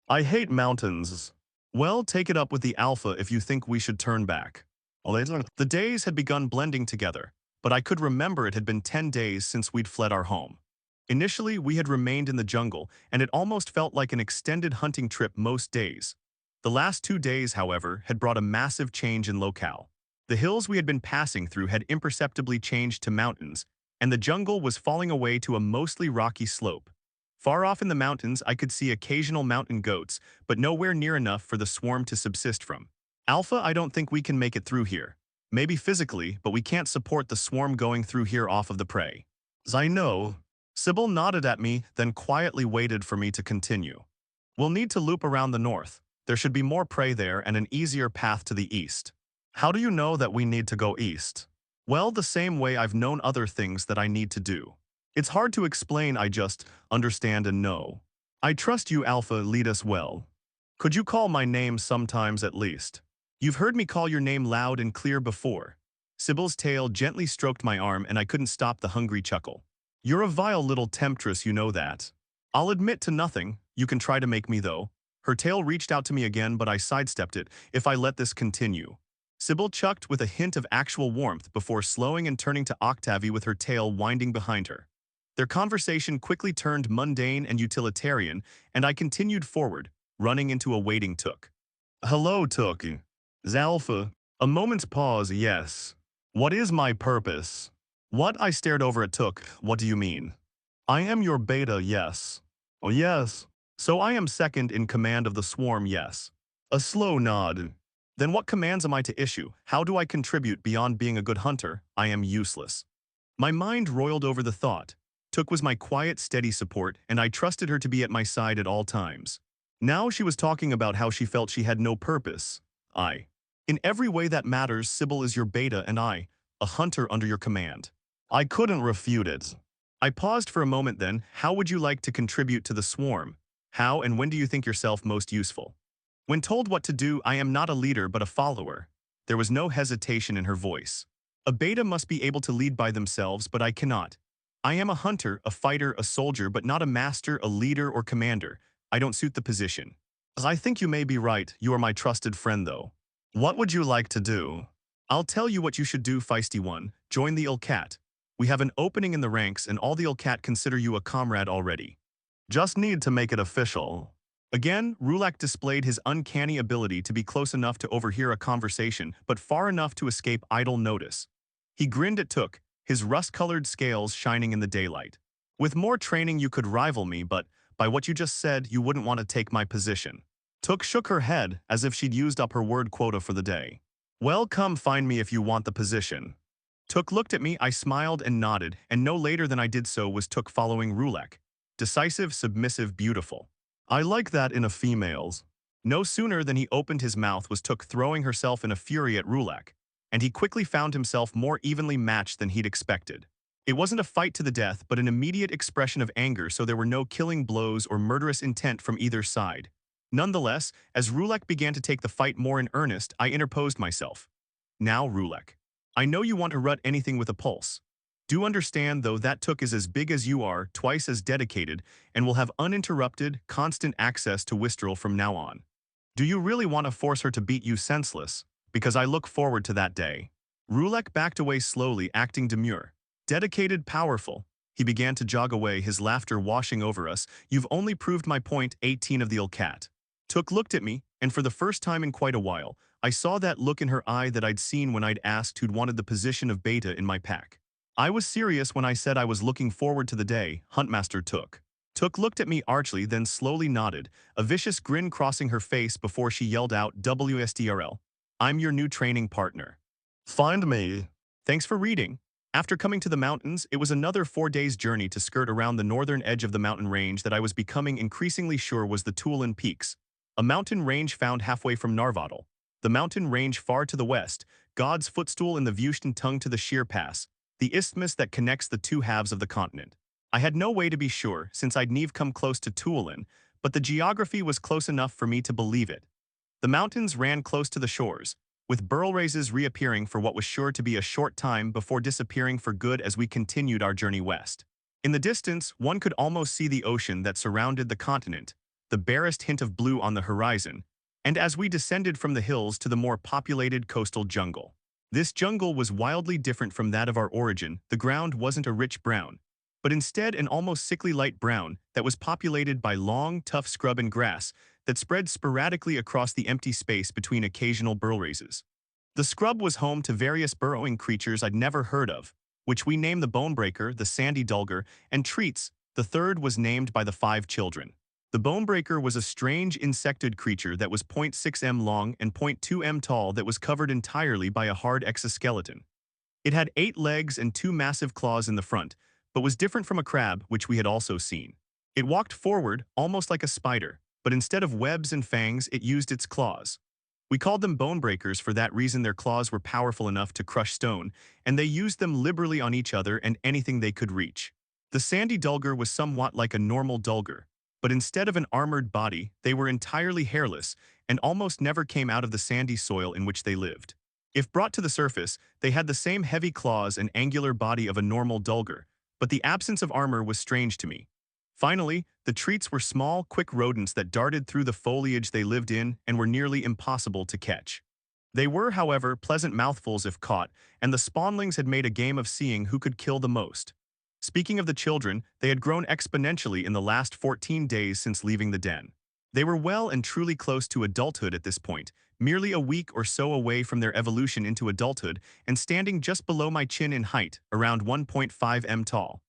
I hate mountains. Well, take it up with the Alpha if you think we should turn back. The days had begun blending together, but I could remember it had been 10 days since we'd fled our home. Initially, we had remained in the jungle, and it almost felt like an extended hunting trip most days. The last 2 days, however, had brought a massive change in locale. The hills we had been passing through had imperceptibly changed to mountains, and the jungle was falling away to a mostly rocky slope. Far off in the mountains, I could see occasional mountain goats, but nowhere near enough for the swarm to subsist from. Alpha, I don't think we can make it through here. Maybe physically, but we can't support the swarm going through here off of the prey. I know. Sybil nodded at me, then quietly waited for me to continue. We'll need to loop around the north. There should be more prey there and an easier path to the east. How do you know that we need to go east? Well, the same way I've known other things that I need to do. It's hard to explain, I just understand and know. I trust you, Alpha, lead us well. Could you call my name sometimes at least? You've heard me call your name loud and clear before. Sybil's tail gently stroked my arm and I couldn't stop the hungry chuckle. You're a vile little temptress, you know that. I'll admit to nothing. You can try to make me, though. Her tail reached out to me again, but I sidestepped it if I let this continue. Sybil chucked with a hint of actual warmth before slowing and turning to Octavie with her tail winding behind her. Their conversation quickly turned mundane and utilitarian, and I continued forward, running into a waiting Took. Hello, Took. Zalpha. A moment's pause, yes. What is my purpose? What? I stared over at Took. What do you mean? I am your beta, yes. Oh, yes. So I am second in command of the swarm, yes. A slow nod. Then what commands am I to issue? How do I contribute beyond being a good hunter? I am useless. My mind roiled over the thought. Took was my quiet, steady support, and I trusted her to be at my side at all times. Now she was talking about how she felt she had no purpose. In every way that matters, Sybil is your beta and I, a hunter under your command. I couldn't refute it. I paused for a moment then. How would you like to contribute to the swarm? How and when do you think yourself most useful? When told what to do, I am not a leader but a follower. There was no hesitation in her voice. A beta must be able to lead by themselves, but I cannot. I am a hunter, a fighter, a soldier, but not a master, a leader, or commander. I don't suit the position. I think you may be right. You are my trusted friend, though. What would you like to do? I'll tell you what you should do, feisty one. Join the Ilkat. We have an opening in the ranks and all the Ilkat consider you a comrade already. Just need to make it official. Again, Rulak displayed his uncanny ability to be close enough to overhear a conversation, but far enough to escape idle notice. He grinned at Took, his rust-colored scales shining in the daylight. With more training you could rival me, but by what you just said, you wouldn't want to take my position. Took shook her head as if she'd used up her word quota for the day. Well, come find me if you want the position. Took looked at me, I smiled and nodded, and no later than I did so was Took following Rulak. Decisive, submissive, beautiful. I like that in a female's. No sooner than he opened his mouth was Took throwing herself in a fury at Rulak, and he quickly found himself more evenly matched than he'd expected. It wasn't a fight to the death, but an immediate expression of anger, so there were no killing blows or murderous intent from either side. Nonetheless, as Rulak began to take the fight more in earnest, I interposed myself. Now, Rulak, I know you want to rut anything with a pulse. Do understand, though, that Took is as big as you are, twice as dedicated, and will have uninterrupted, constant access to Wistrel from now on. Do you really want to force her to beat you senseless? Because I look forward to that day. Rulak backed away slowly, acting demure. Dedicated, powerful. He began to jog away, his laughter washing over us. You've only proved my point, 18 of the Ilkat. Took looked at me, and for the first time in quite a while, I saw that look in her eye that I'd seen when I'd asked who'd wanted the position of beta in my pack. I was serious when I said I was looking forward to the day, Huntmaster Took. Took looked at me archly, then slowly nodded, a vicious grin crossing her face before she yelled out, WSDRL. I'm your new training partner. Find me. Thanks for reading. After coming to the mountains, it was another 4 days' journey to skirt around the northern edge of the mountain range that I was becoming increasingly sure was the Tuolin Peaks, a mountain range found halfway from Narvatal. The mountain range far to the west, God's footstool in the Vushtan tongue to the sheer pass, the isthmus that connects the two halves of the continent. I had no way to be sure, since I'd never come close to Tuolin, but the geography was close enough for me to believe it. The mountains ran close to the shores, with burl raises reappearing for what was sure to be a short time before disappearing for good as we continued our journey west. In the distance, one could almost see the ocean that surrounded the continent, the barest hint of blue on the horizon, and as we descended from the hills to the more populated coastal jungle. This jungle was wildly different from that of our origin. The ground wasn't a rich brown, but instead an almost sickly light brown that was populated by long, tough scrub and grass that spread sporadically across the empty space between occasional burl raises. The scrub was home to various burrowing creatures I'd never heard of, which we named the bonebreaker, the sandy dulgar, and treats. The third was named by the 5 children. The bonebreaker was a strange insectoid creature that was 0.6 m long and 0.2 m tall that was covered entirely by a hard exoskeleton. It had 8 legs and 2 massive claws in the front, but was different from a crab, which we had also seen. It walked forward, almost like a spider, but instead of webs and fangs, it used its claws. We called them bone breakers for that reason. Their claws were powerful enough to crush stone, and they used them liberally on each other and anything they could reach. The sandy dulgar was somewhat like a normal dulgar, but instead of an armored body, they were entirely hairless and almost never came out of the sandy soil in which they lived. If brought to the surface, they had the same heavy claws and angular body of a normal dulgar, but the absence of armor was strange to me. Finally, the treats were small, quick rodents that darted through the foliage they lived in and were nearly impossible to catch. They were, however, pleasant mouthfuls if caught, and the spawnlings had made a game of seeing who could kill the most. Speaking of the children, they had grown exponentially in the last 14 days since leaving the den. They were well and truly close to adulthood at this point, merely a week or so away from their evolution into adulthood and standing just below my chin in height, around 1.5 m tall.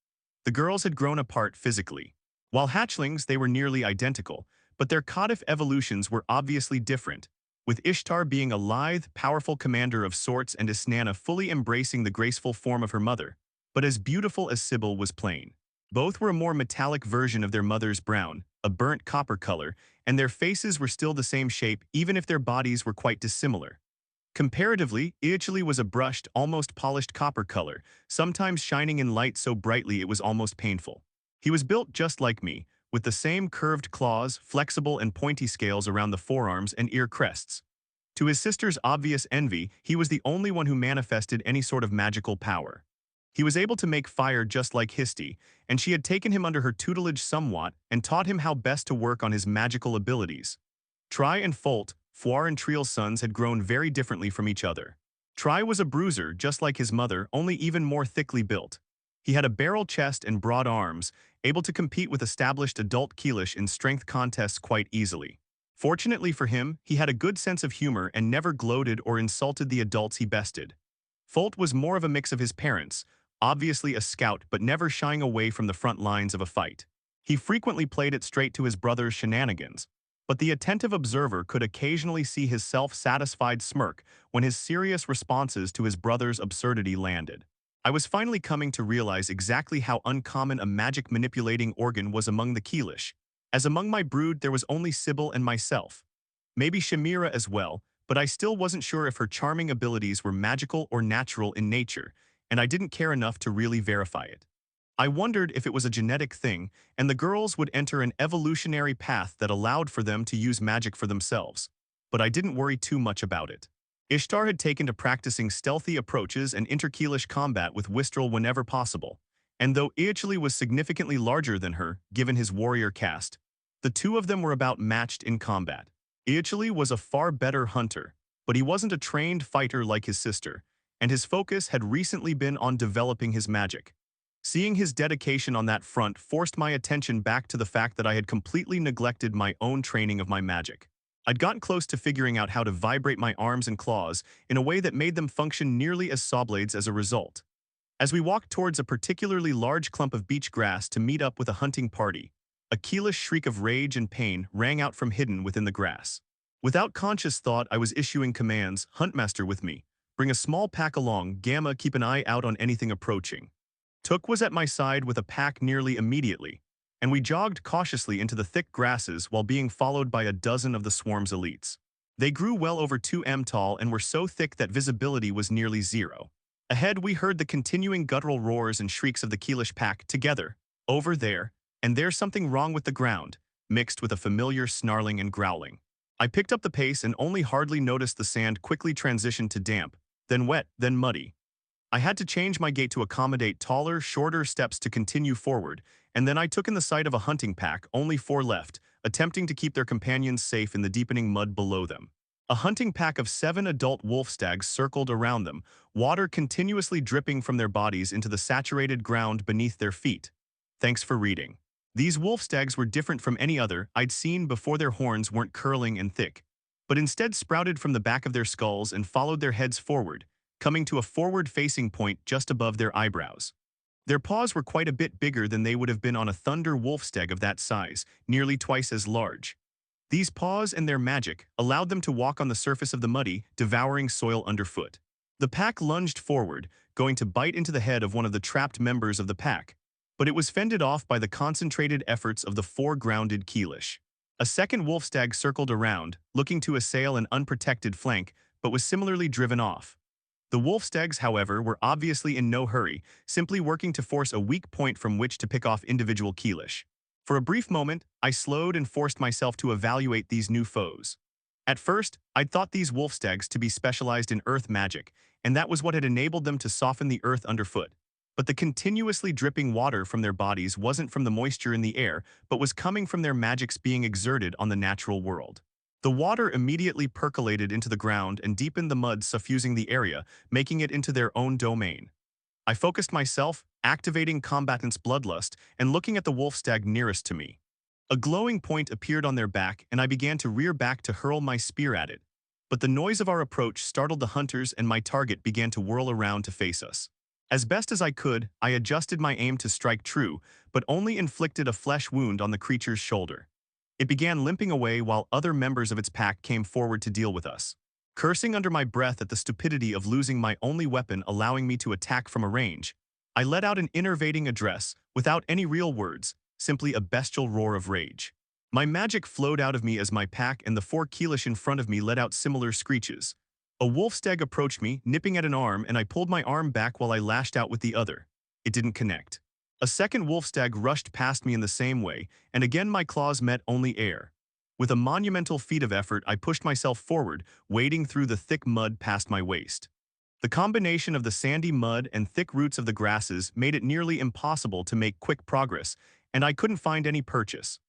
The girls had grown apart physically. While hatchlings, they were nearly identical, but their Kadif evolutions were obviously different, with Ishtar being a lithe, powerful commander of sorts and Isnana fully embracing the graceful form of her mother, but as beautiful as Sybil was plain. Both were a more metallic version of their mother's brown, a burnt copper color, and their faces were still the same shape even if their bodies were quite dissimilar. Comparatively, Iachili was a brushed, almost polished copper color, sometimes shining in light so brightly it was almost painful. He was built just like me, with the same curved claws, flexible and pointy scales around the forearms and ear crests. To his sister's obvious envy, he was the only one who manifested any sort of magical power. He was able to make fire just like Histi, and she had taken him under her tutelage somewhat and taught him how best to work on his magical abilities. Tri and Folt, Fuar and Triel's sons, had grown very differently from each other. Tri was a bruiser, just like his mother, only even more thickly built. He had a barrel chest and broad arms, able to compete with established adult Keelish in strength contests quite easily. Fortunately for him, he had a good sense of humor and never gloated or insulted the adults he bested. Folt was more of a mix of his parents, obviously a scout but never shying away from the front lines of a fight. He frequently played it straight to his brother's shenanigans, but the attentive observer could occasionally see his self-satisfied smirk when his serious responses to his brother's absurdity landed. I was finally coming to realize exactly how uncommon a magic manipulating organ was among the Keelish, as among my brood there was only Sybil and myself. Maybe Shamira as well, but I still wasn't sure if her charming abilities were magical or natural in nature, and I didn't care enough to really verify it. I wondered if it was a genetic thing, and the girls would enter an evolutionary path that allowed for them to use magic for themselves, but I didn't worry too much about it. Ishtar had taken to practicing stealthy approaches and inter-Keelish combat with Wistrel whenever possible, and though Iachili was significantly larger than her, given his warrior caste, the two of them were about matched in combat. Iachili was a far better hunter, but he wasn't a trained fighter like his sister, and his focus had recently been on developing his magic. Seeing his dedication on that front forced my attention back to the fact that I had completely neglected my own training of my magic. I'd gotten close to figuring out how to vibrate my arms and claws in a way that made them function nearly as saw blades as a result. As we walked towards a particularly large clump of beach grass to meet up with a hunting party, a Keelish shriek of rage and pain rang out from hidden within the grass. Without conscious thought, I was issuing commands, Huntmaster with me, bring a small pack along, Gamma keep an eye out on anything approaching. Took was at my side with a pack nearly immediately, and we jogged cautiously into the thick grasses while being followed by a dozen of the swarm's elites. They grew well over 2 m tall and were so thick that visibility was nearly zero. Ahead we heard the continuing guttural roars and shrieks of the Keelish pack together, over there, and there's something wrong with the ground, mixed with a familiar snarling and growling. I picked up the pace and only hardly noticed the sand quickly transition to damp, then wet, then muddy. I had to change my gait to accommodate taller, shorter steps to continue forward, and then I took in the sight of a hunting pack, only 4 left, attempting to keep their companions safe in the deepening mud below them. A hunting pack of 7 adult wolf stags circled around them, water continuously dripping from their bodies into the saturated ground beneath their feet. Thanks for reading. These wolf stags were different from any other I'd seen before. Their horns weren't curling and thick, but instead sprouted from the back of their skulls and followed their heads forward, coming to a forward-facing point just above their eyebrows. Their paws were quite a bit bigger than they would have been on a thunder wolf stag of that size, nearly twice as large. These paws and their magic allowed them to walk on the surface of the muddy, devouring soil underfoot. The pack lunged forward, going to bite into the head of one of the trapped members of the pack, but it was fended off by the concentrated efforts of the foregrounded Keelish. A second wolf stag circled around, looking to assail an unprotected flank, but was similarly driven off. The wolf stags, however, were obviously in no hurry, simply working to force a weak point from which to pick off individual Keelish. For a brief moment, I slowed and forced myself to evaluate these new foes. At first, I'd thought these wolf stags to be specialized in earth magic, and that was what had enabled them to soften the earth underfoot. But the continuously dripping water from their bodies wasn't from the moisture in the air, but was coming from their magics being exerted on the natural world. The water immediately percolated into the ground and deepened the mud suffusing the area, making it into their own domain. I focused myself, activating combatant's bloodlust and looking at the wolf stag nearest to me. A glowing point appeared on their back, and I began to rear back to hurl my spear at it. But the noise of our approach startled the hunters, and my target began to whirl around to face us. As best as I could, I adjusted my aim to strike true, but only inflicted a flesh wound on the creature's shoulder. It began limping away while other members of its pack came forward to deal with us. Cursing under my breath at the stupidity of losing my only weapon allowing me to attack from a range, I let out an enervating address, without any real words, simply a bestial roar of rage. My magic flowed out of me as my pack and the four Keelish in front of me let out similar screeches. A wolf stag approached me, nipping at an arm, and I pulled my arm back while I lashed out with the other. It didn't connect. A second wolf stag rushed past me in the same way, and again my claws met only air. With a monumental feat of effort, I pushed myself forward, wading through the thick mud past my waist. The combination of the sandy mud and thick roots of the grasses made it nearly impossible to make quick progress, and I couldn't find any purchase.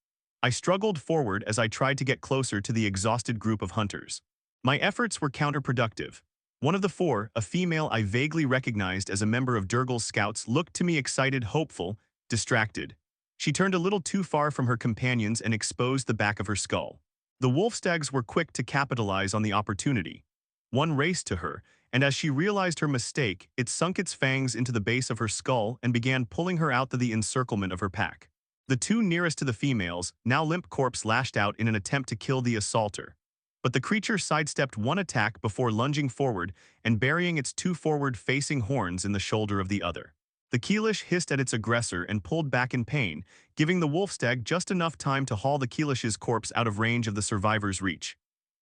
I struggled forward as I tried to get closer to the exhausted group of hunters. My efforts were counterproductive. One of the four, a female I vaguely recognized as a member of Durgal's scouts, looked to me excited, hopeful, distracted. She turned a little too far from her companions and exposed the back of her skull. The wolf stags were quick to capitalize on the opportunity. One raced to her, and as she realized her mistake, it sunk its fangs into the base of her skull and began pulling her out to the encirclement of her pack. The two nearest to the females, now limp corpse, lashed out in an attempt to kill the assaulter. But the creature sidestepped one attack before lunging forward and burying its two forward-facing horns in the shoulder of the other. The Keelish hissed at its aggressor and pulled back in pain, giving the wolf stag just enough time to haul the Keelish's corpse out of range of the survivor's reach.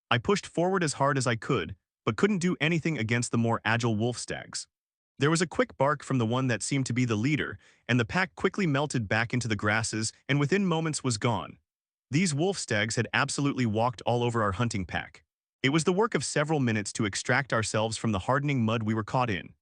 I pushed forward as hard as I could, but couldn't do anything against the more agile wolf stags. There was a quick bark from the one that seemed to be the leader, and the pack quickly melted back into the grasses and within moments was gone. These wolf stags had absolutely walked all over our hunting pack. It was the work of several minutes to extract ourselves from the hardening mud we were caught in.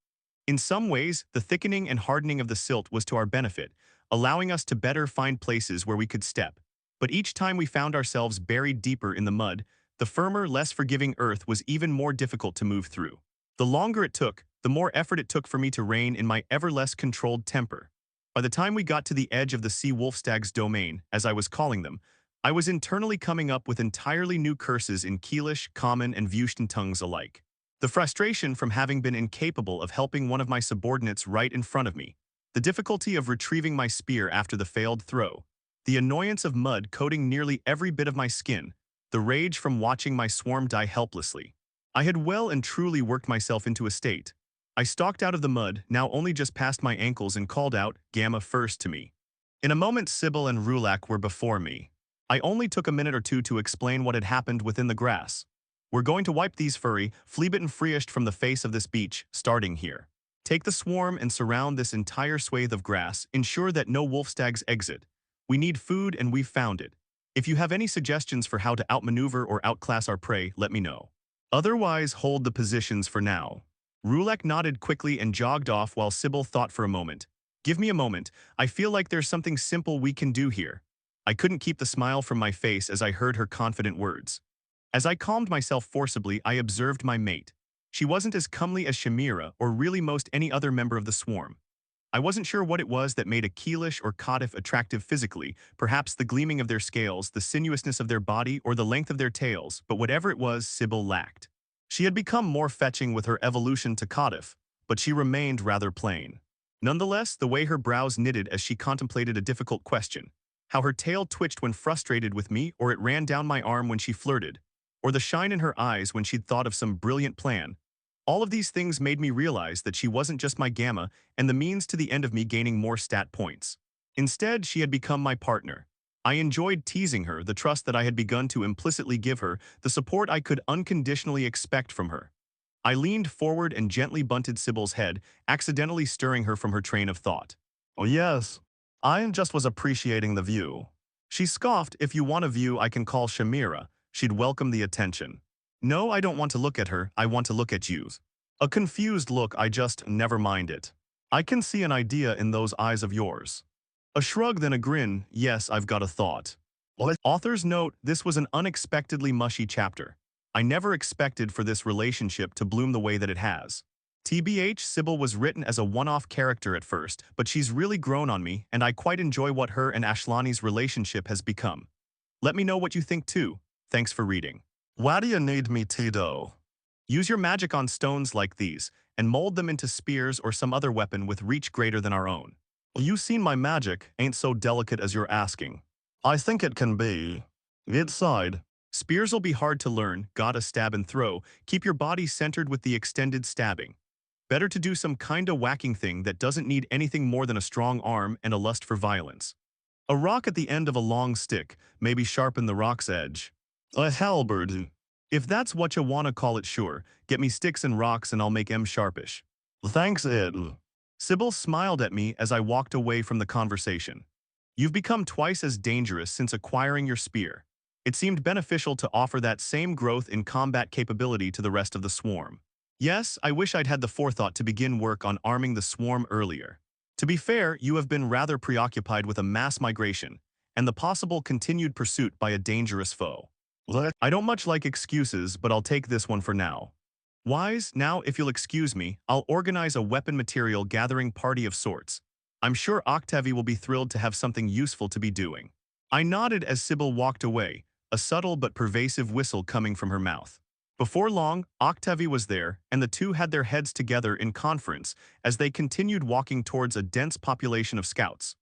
In some ways, the thickening and hardening of the silt was to our benefit, allowing us to better find places where we could step. But each time we found ourselves buried deeper in the mud, the firmer, less forgiving earth was even more difficult to move through. The longer it took, the more effort it took for me to rein in my ever less controlled temper. By the time we got to the edge of the sea wolf stag's domain, as I was calling them, I was internally coming up with entirely new curses in Keelish, Common, and Vushtan tongues alike. The frustration from having been incapable of helping one of my subordinates right in front of me, the difficulty of retrieving my spear after the failed throw, the annoyance of mud coating nearly every bit of my skin, the rage from watching my swarm die helplessly. I had well and truly worked myself into a state. I stalked out of the mud, now only just past my ankles, and called out, "Gamma first," to me. In a moment, Sybil and Rulak were before me. I only took a minute or two to explain what had happened within the grass. "We're going to wipe these furry, flea-bitten freest from the face of this beach, starting here. Take the swarm and surround this entire swathe of grass, ensure that no wolf stags exit. We need food and we've found it. If you have any suggestions for how to outmaneuver or outclass our prey, let me know. Otherwise, hold the positions for now." Rulak nodded quickly and jogged off while Sybil thought for a moment. "Give me a moment. I feel like there's something simple we can do here." I couldn't keep the smile from my face as I heard her confident words. As I calmed myself forcibly, I observed my mate. She wasn't as comely as Shamira or really most any other member of the swarm. I wasn't sure what it was that made a Keelish or Qatif attractive physically, perhaps the gleaming of their scales, the sinuousness of their body, or the length of their tails, but whatever it was, Sybil lacked. She had become more fetching with her evolution to Qatif, but she remained rather plain. Nonetheless, the way her brows knitted as she contemplated a difficult question, how her tail twitched when frustrated with me or it ran down my arm when she flirted, or the shine in her eyes when she'd thought of some brilliant plan, all of these things made me realize that she wasn't just my gamma and the means to the end of me gaining more stat points. Instead, she had become my partner. I enjoyed teasing her, the trust that I had begun to implicitly give her, the support I could unconditionally expect from her. I leaned forward and gently bunted Sybil's head, accidentally stirring her from her train of thought. Oh yes, I just was appreciating the view. She scoffed, if you want a view I can call Shamira. She'd welcome the attention. No, I don't want to look at her, I want to look at you. A confused look, I just never mind it. I can see an idea in those eyes of yours. A shrug then a grin, yes, I've got a thought. What? Author's note, this was an unexpectedly mushy chapter. I never expected for this relationship to bloom the way that it has. TBH, Sybil was written as a one-off character at first, but she's really grown on me, and I quite enjoy what her and Ashlani's relationship has become. Let me know what you think too. Thanks for reading. Why do you need me, Tito? Use your magic on stones like these, and mold them into spears or some other weapon with reach greater than our own. Well, you seen my magic ain't so delicate as you're asking. I think it can be. It's side. Spears'll be hard to learn, gotta stab and throw, keep your body centered with the extended stabbing. Better to do some kinda whacking thing that doesn't need anything more than a strong arm and a lust for violence. A rock at the end of a long stick, maybe sharpen the rock's edge. A halberd. If that's what you wanna call it, sure, get me sticks and rocks and I'll make 'em sharpish. Thanks, Ed. Sybil smiled at me as I walked away from the conversation. You've become twice as dangerous since acquiring your spear. It seemed beneficial to offer that same growth in combat capability to the rest of the swarm. Yes, I wish I'd had the forethought to begin work on arming the swarm earlier. To be fair, you have been rather preoccupied with a mass migration and the possible continued pursuit by a dangerous foe. What? I don't much like excuses, but I'll take this one for now. Wise, now if you'll excuse me, I'll organize a weapon material gathering party of sorts. I'm sure Octavi will be thrilled to have something useful to be doing. I nodded as Sybil walked away, a subtle but pervasive whistle coming from her mouth. Before long, Octavi was there, and the two had their heads together in conference as they continued walking towards a dense population of scouts.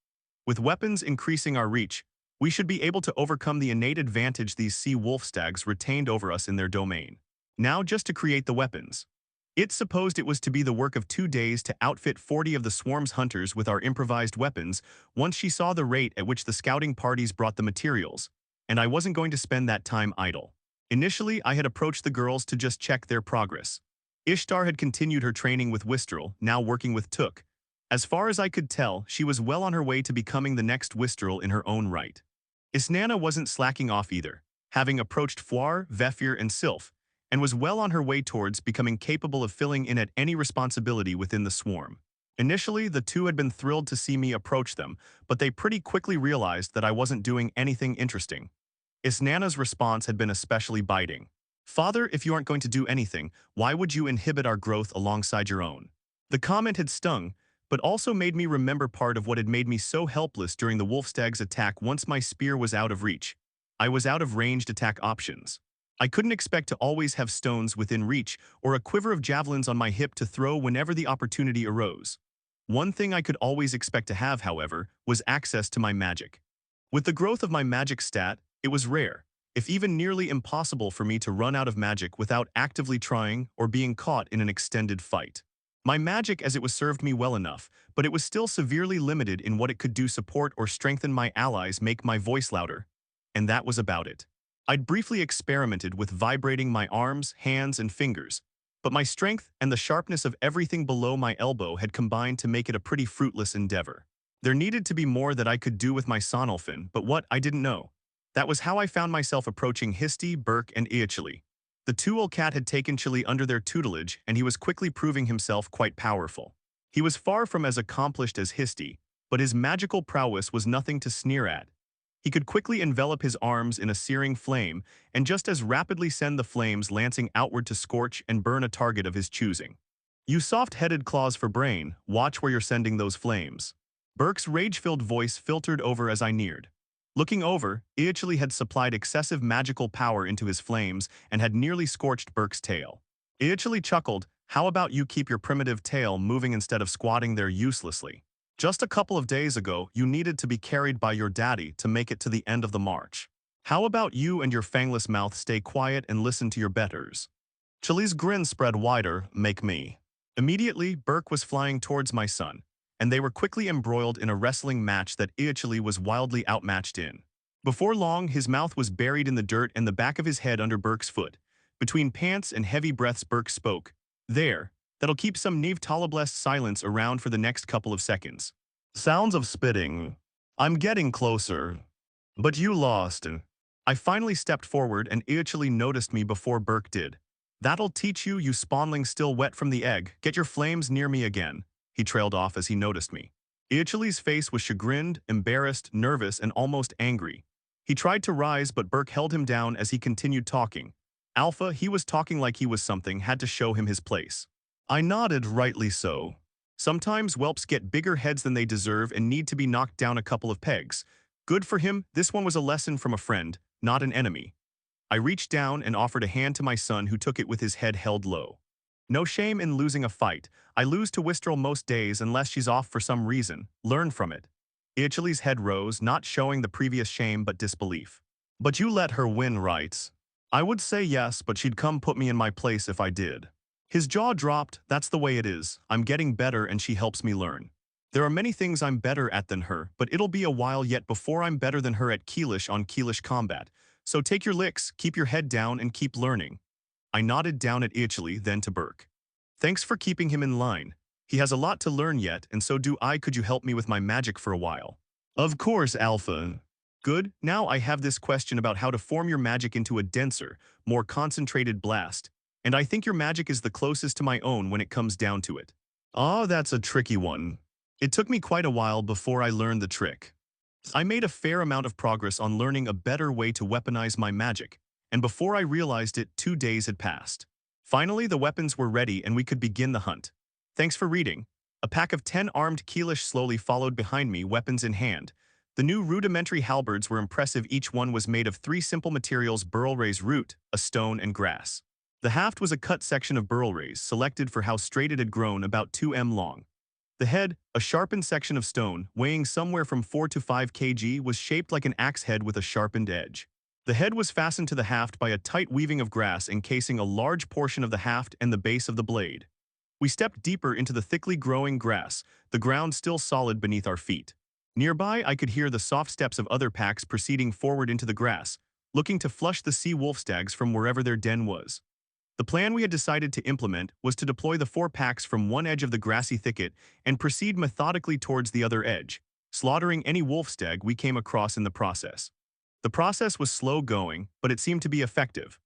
With weapons increasing our reach, we should be able to overcome the innate advantage these sea wolf stags retained over us in their domain. Now just to create the weapons. It supposed it was to be the work of 2 days to outfit 40 of the swarm's hunters with our improvised weapons once she saw the rate at which the scouting parties brought the materials, and I wasn't going to spend that time idle. Initially, I had approached the girls to just check their progress. Ishtar had continued her training with Wistrel, now working with Took. As far as I could tell, she was well on her way to becoming the next Wistrel in her own right. Isnana wasn't slacking off either, having approached Fuar, Vefir, and Sylph, and was well on her way towards becoming capable of filling in at any responsibility within the swarm. Initially, the two had been thrilled to see me approach them, but they pretty quickly realized that I wasn't doing anything interesting. Isnana's response had been especially biting. Father, if you aren't going to do anything, why would you inhibit our growth alongside your own? The comment had stung, but also made me remember part of what had made me so helpless during the Wolfstag's attack once my spear was out of reach. I was out of ranged attack options. I couldn't expect to always have stones within reach or a quiver of javelins on my hip to throw whenever the opportunity arose. One thing I could always expect to have, however, was access to my magic. With the growth of my magic stat, it was rare, if even nearly impossible for me to run out of magic without actively trying or being caught in an extended fight. My magic as it was served me well enough, but it was still severely limited in what it could do support or strengthen my allies make my voice louder. And that was about it. I'd briefly experimented with vibrating my arms, hands, and fingers, but my strength and the sharpness of everything below my elbow had combined to make it a pretty fruitless endeavor. There needed to be more that I could do with my Sonolfin, but what, I didn't know. That was how I found myself approaching Histi, Burke, and Iachili. The Tuol-Cat had taken Chili under their tutelage, and he was quickly proving himself quite powerful. He was far from as accomplished as Histi, but his magical prowess was nothing to sneer at. He could quickly envelop his arms in a searing flame, and just as rapidly send the flames lancing outward to scorch and burn a target of his choosing. You soft-headed claws for brain, watch where you're sending those flames. Burke's rage-filled voice filtered over as I neared. Looking over, Iachili had supplied excessive magical power into his flames and had nearly scorched Burke's tail. Iachili chuckled, How about you keep your primitive tail moving instead of squatting there uselessly? Just a couple of days ago, you needed to be carried by your daddy to make it to the end of the march. How about you and your fangless mouth stay quiet and listen to your betters? Chili's grin spread wider, make me. Immediately, Burke was flying towards my son, and they were quickly embroiled in a wrestling match that Chili was wildly outmatched in. Before long, his mouth was buried in the dirt and the back of his head under Burke's foot. Between pants and heavy breaths, Burke spoke. There, that'll keep some Neve-Tala-blessed silence around for the next couple of seconds. Sounds of spitting. I'm getting closer. But you lost. I finally stepped forward and Chili noticed me before Burke did. That'll teach you, you spawnling still wet from the egg. Get your flames near me again. He trailed off as he noticed me. Chili's face was chagrined, embarrassed, nervous, and almost angry. He tried to rise, but Burke held him down as he continued talking. Alpha, he was talking like he was something, had to show him his place. I nodded, rightly so. Sometimes whelps get bigger heads than they deserve and need to be knocked down a couple of pegs. Good for him, this one was a lesson from a friend, not an enemy. I reached down and offered a hand to my son, who took it with his head held low. No shame in losing a fight. I lose to Wistrel most days unless she's off for some reason. Learn from it. Chili's head rose, not showing the previous shame but disbelief. But you let her win, right? I would say yes, but she'd come put me in my place if I did. His jaw dropped. That's the way it is. I'm getting better and she helps me learn. There are many things I'm better at than her, but it'll be a while yet before I'm better than her at Keelish on Keelish combat. So take your licks, keep your head down, and keep learning. I nodded down at Chili, then to Burke. Thanks for keeping him in line. He has a lot to learn yet, and so do I. Could you help me with my magic for a while? Of course, Alpha. Good, now I have this question about how to form your magic into a denser, more concentrated blast, and I think your magic is the closest to my own when it comes down to it. Ah, that's a tricky one. It took me quite a while before I learned the trick. I made a fair amount of progress on learning a better way to weaponize my magic, and before I realized it, 2 days had passed. Finally, the weapons were ready and we could begin the hunt. Thanks for reading. A pack of 10 armed Keelish slowly followed behind me, weapons in hand. The new rudimentary halberds were impressive. Each one was made of 3 simple materials: burlray's root, a stone, and grass. The haft was a cut section of burlray's, selected for how straight it had grown, about 2 m long. The head, a sharpened section of stone, weighing somewhere from 4 to 5 kg, was shaped like an axe head with a sharpened edge. The head was fastened to the haft by a tight weaving of grass, encasing a large portion of the haft and the base of the blade. We stepped deeper into the thickly growing grass, the ground still solid beneath our feet. Nearby, I could hear the soft steps of other packs proceeding forward into the grass, looking to flush the sea wolf stags from wherever their den was. The plan we had decided to implement was to deploy the 4 packs from one edge of the grassy thicket and proceed methodically towards the other edge, slaughtering any wolf stag we came across in the process. The process was slow going, but it seemed to be effective.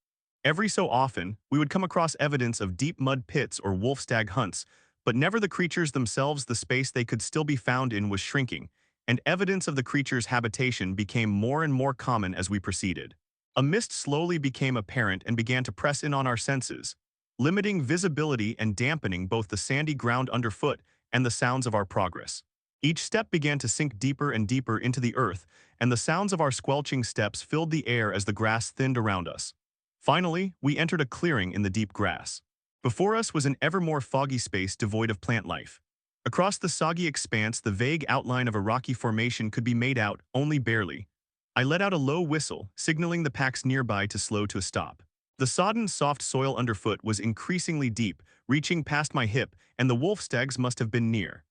Every so often, we would come across evidence of deep mud pits or wolf stag hunts, but never the creatures themselves. The space they could still be found in was shrinking, and evidence of the creatures' habitation became more and more common as we proceeded. A mist slowly became apparent and began to press in on our senses, limiting visibility and dampening both the sandy ground underfoot and the sounds of our progress. Each step began to sink deeper and deeper into the earth, and the sounds of our squelching steps filled the air as the grass thinned around us. Finally, we entered a clearing in the deep grass. Before us was an ever more foggy space devoid of plant life. Across the soggy expanse, the vague outline of a rocky formation could be made out, only barely. I let out a low whistle, signaling the packs nearby to slow to a stop. The sodden, soft soil underfoot was increasingly deep, reaching past my hip, and the wolf stags must have been near.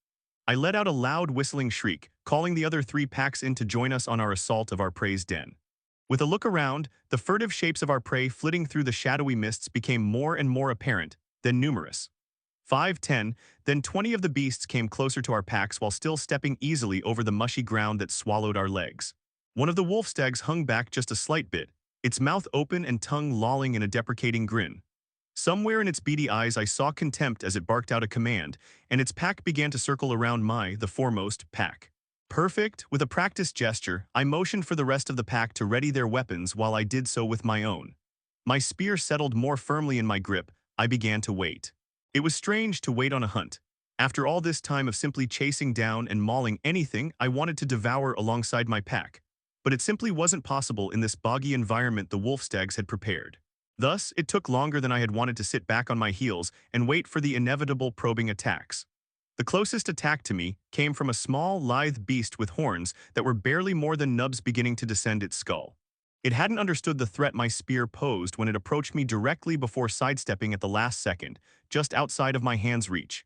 I let out a loud whistling shriek, calling the other 3 packs in to join us on our assault of our prey's den. With a look around, the furtive shapes of our prey flitting through the shadowy mists became more and more apparent, then numerous. 5, 10, then 20 of the beasts came closer to our packs while still stepping easily over the mushy ground that swallowed our legs. One of the wolf stags hung back just a slight bit, its mouth open and tongue lolling in a deprecating grin. Somewhere in its beady eyes I saw contempt as it barked out a command, and its pack began to circle around the foremost, pack. Perfect. With a practiced gesture, I motioned for the rest of the pack to ready their weapons while I did so with my own. My spear settled more firmly in my grip. I began to wait. It was strange to wait on a hunt. After all this time of simply chasing down and mauling anything I wanted to devour alongside my pack. But it simply wasn't possible in this boggy environment the wolf stags had prepared. Thus, it took longer than I had wanted to sit back on my heels and wait for the inevitable probing attacks. The closest attack to me came from a small, lithe beast with horns that were barely more than nubs beginning to descend its skull. It hadn't understood the threat my spear posed when it approached me directly before sidestepping at the last second, just outside of my hand's reach.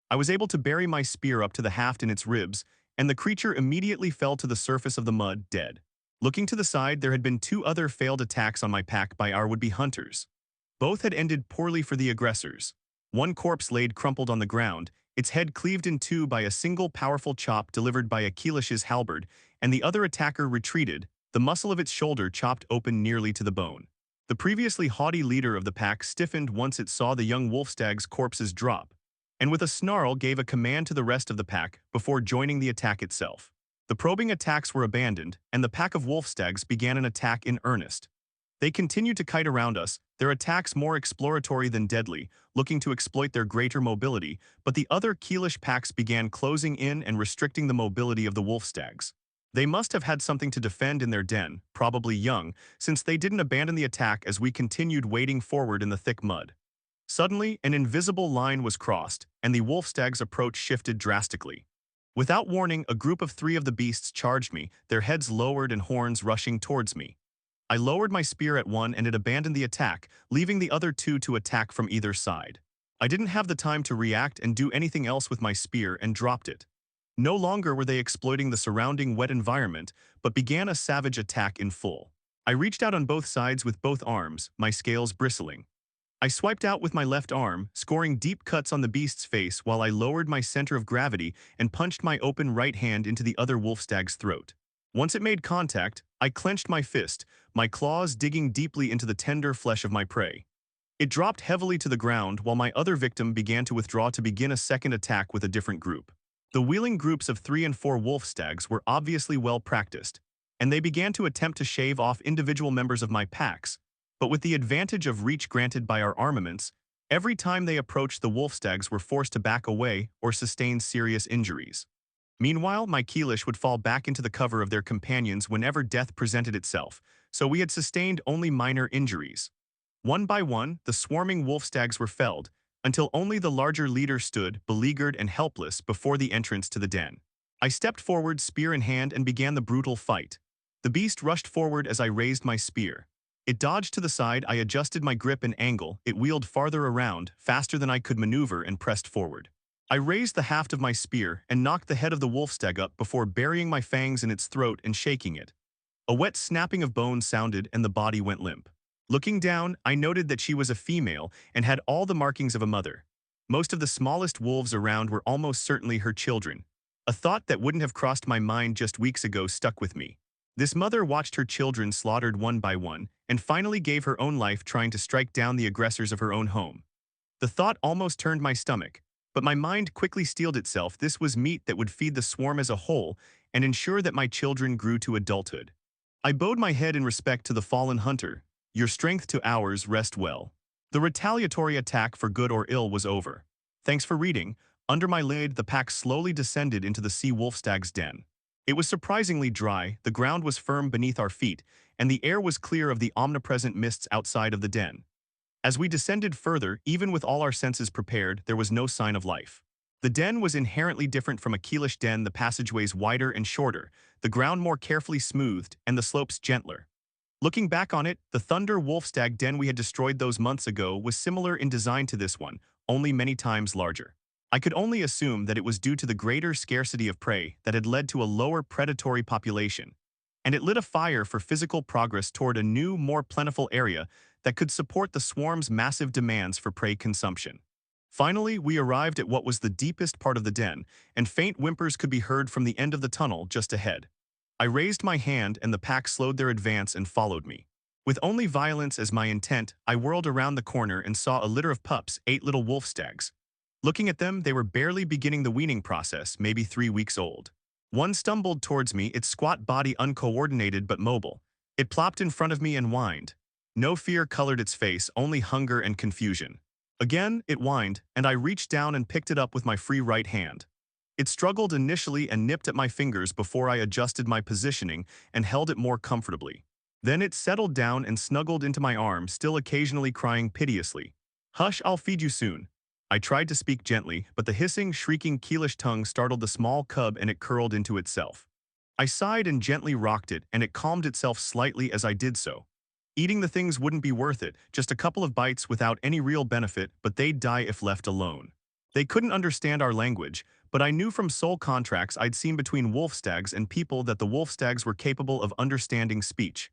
I was able to bury my spear up to the haft in its ribs, and the creature immediately fell to the surface of the mud, dead. Looking to the side, there had been two other failed attacks on my pack by our would-be hunters. Both had ended poorly for the aggressors. One corpse laid crumpled on the ground, its head cleaved in two by a single powerful chop delivered by a Keelish's halberd, and the other attacker retreated, the muscle of its shoulder chopped open nearly to the bone. The previously haughty leader of the pack stiffened once it saw the young wolfstag's corpses drop, and with a snarl gave a command to the rest of the pack before joining the attack itself. The probing attacks were abandoned, and the pack of wolfstags began an attack in earnest. They continued to kite around us, their attacks more exploratory than deadly, looking to exploit their greater mobility, but the other Keelish packs began closing in and restricting the mobility of the wolfstags. They must have had something to defend in their den, probably young, since they didn't abandon the attack as we continued wading forward in the thick mud. Suddenly, an invisible line was crossed, and the wolfstag's approach shifted drastically. Without warning, a group of three of the beasts charged me, their heads lowered and horns rushing towards me. I lowered my spear at one and it abandoned the attack, leaving the other two to attack from either side. I didn't have the time to react and do anything else with my spear and dropped it. No longer were they exploiting the surrounding wet environment, but began a savage attack in full. I reached out on both sides with both arms, my scales bristling. I swiped out with my left arm, scoring deep cuts on the beast's face while I lowered my center of gravity and punched my open right hand into the other wolfstag's throat. Once it made contact, I clenched my fist, my claws digging deeply into the tender flesh of my prey. It dropped heavily to the ground while my other victim began to withdraw to begin a second attack with a different group. The wheeling groups of 3 and 4 wolfstags were obviously well practiced, and they began to attempt to shave off individual members of my packs, but with the advantage of reach granted by our armaments, every time they approached the wolfstags were forced to back away or sustain serious injuries. Meanwhile, my Keelish would fall back into the cover of their companions whenever death presented itself, so we had sustained only minor injuries. One by one, the swarming wolfstags were felled, until only the larger leader stood, beleaguered and helpless, before the entrance to the den. I stepped forward, spear in hand, and began the brutal fight. The beast rushed forward as I raised my spear. It dodged to the side, I adjusted my grip and angle, it wheeled farther around, faster than I could maneuver, and pressed forward. I raised the haft of my spear and knocked the head of the wolfstag up before burying my fangs in its throat and shaking it. A wet snapping of bones sounded and the body went limp. Looking down, I noted that she was a female and had all the markings of a mother. Most of the smallest wolves around were almost certainly her children. A thought that wouldn't have crossed my mind just weeks ago stuck with me. This mother watched her children slaughtered one by one and finally gave her own life trying to strike down the aggressors of her own home. The thought almost turned my stomach, but my mind quickly steeled itself. This was meat that would feed the swarm as a whole and ensure that my children grew to adulthood. I bowed my head in respect to the fallen hunter. Your strength to ours, rest well. The retaliatory attack for good or ill was over. Thanks for reading. Under my lid, the pack slowly descended into the sea wolfstag's den. It was surprisingly dry, the ground was firm beneath our feet, and the air was clear of the omnipresent mists outside of the den. As we descended further, even with all our senses prepared, there was no sign of life. The den was inherently different from a Keelish den, the passageways wider and shorter, the ground more carefully smoothed, and the slopes gentler. Looking back on it, the Thunder Wolfstag den we had destroyed those months ago was similar in design to this one, only many times larger. I could only assume that it was due to the greater scarcity of prey that had led to a lower predatory population, and it lit a fire for physical progress toward a new, more plentiful area that could support the swarm's massive demands for prey consumption. Finally, we arrived at what was the deepest part of the den, and faint whimpers could be heard from the end of the tunnel just ahead. I raised my hand and the pack slowed their advance and followed me. With only violence as my intent, I whirled around the corner and saw a litter of pups, 8 little wolfstags. Looking at them, they were barely beginning the weaning process, maybe 3 weeks old. One stumbled towards me, its squat body uncoordinated but mobile. It plopped in front of me and whined. No fear colored its face, only hunger and confusion. Again, it whined, and I reached down and picked it up with my free right hand. It struggled initially and nipped at my fingers before I adjusted my positioning and held it more comfortably. Then it settled down and snuggled into my arm, still occasionally crying piteously. Hush, I'll feed you soon. I tried to speak gently, but the hissing, shrieking Keelish tongue startled the small cub and it curled into itself. I sighed and gently rocked it, and it calmed itself slightly as I did so. Eating the things wouldn't be worth it, just a couple of bites without any real benefit, but they'd die if left alone. They couldn't understand our language, but I knew from soul contracts I'd seen between wolf stags and people that the wolf stags were capable of understanding speech.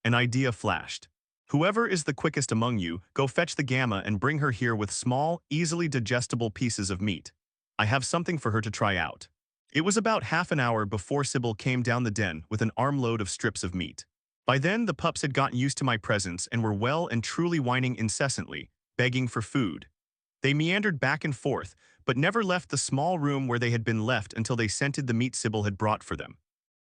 An idea flashed. Whoever is the quickest among you, go fetch the gamma and bring her here with small, easily digestible pieces of meat. I have something for her to try out. It was about half an hour before Sybil came down the den with an armload of strips of meat. By then, the pups had gotten used to my presence and were well and truly whining incessantly, begging for food. They meandered back and forth, but never left the small room where they had been left until they scented the meat Sybil had brought for them.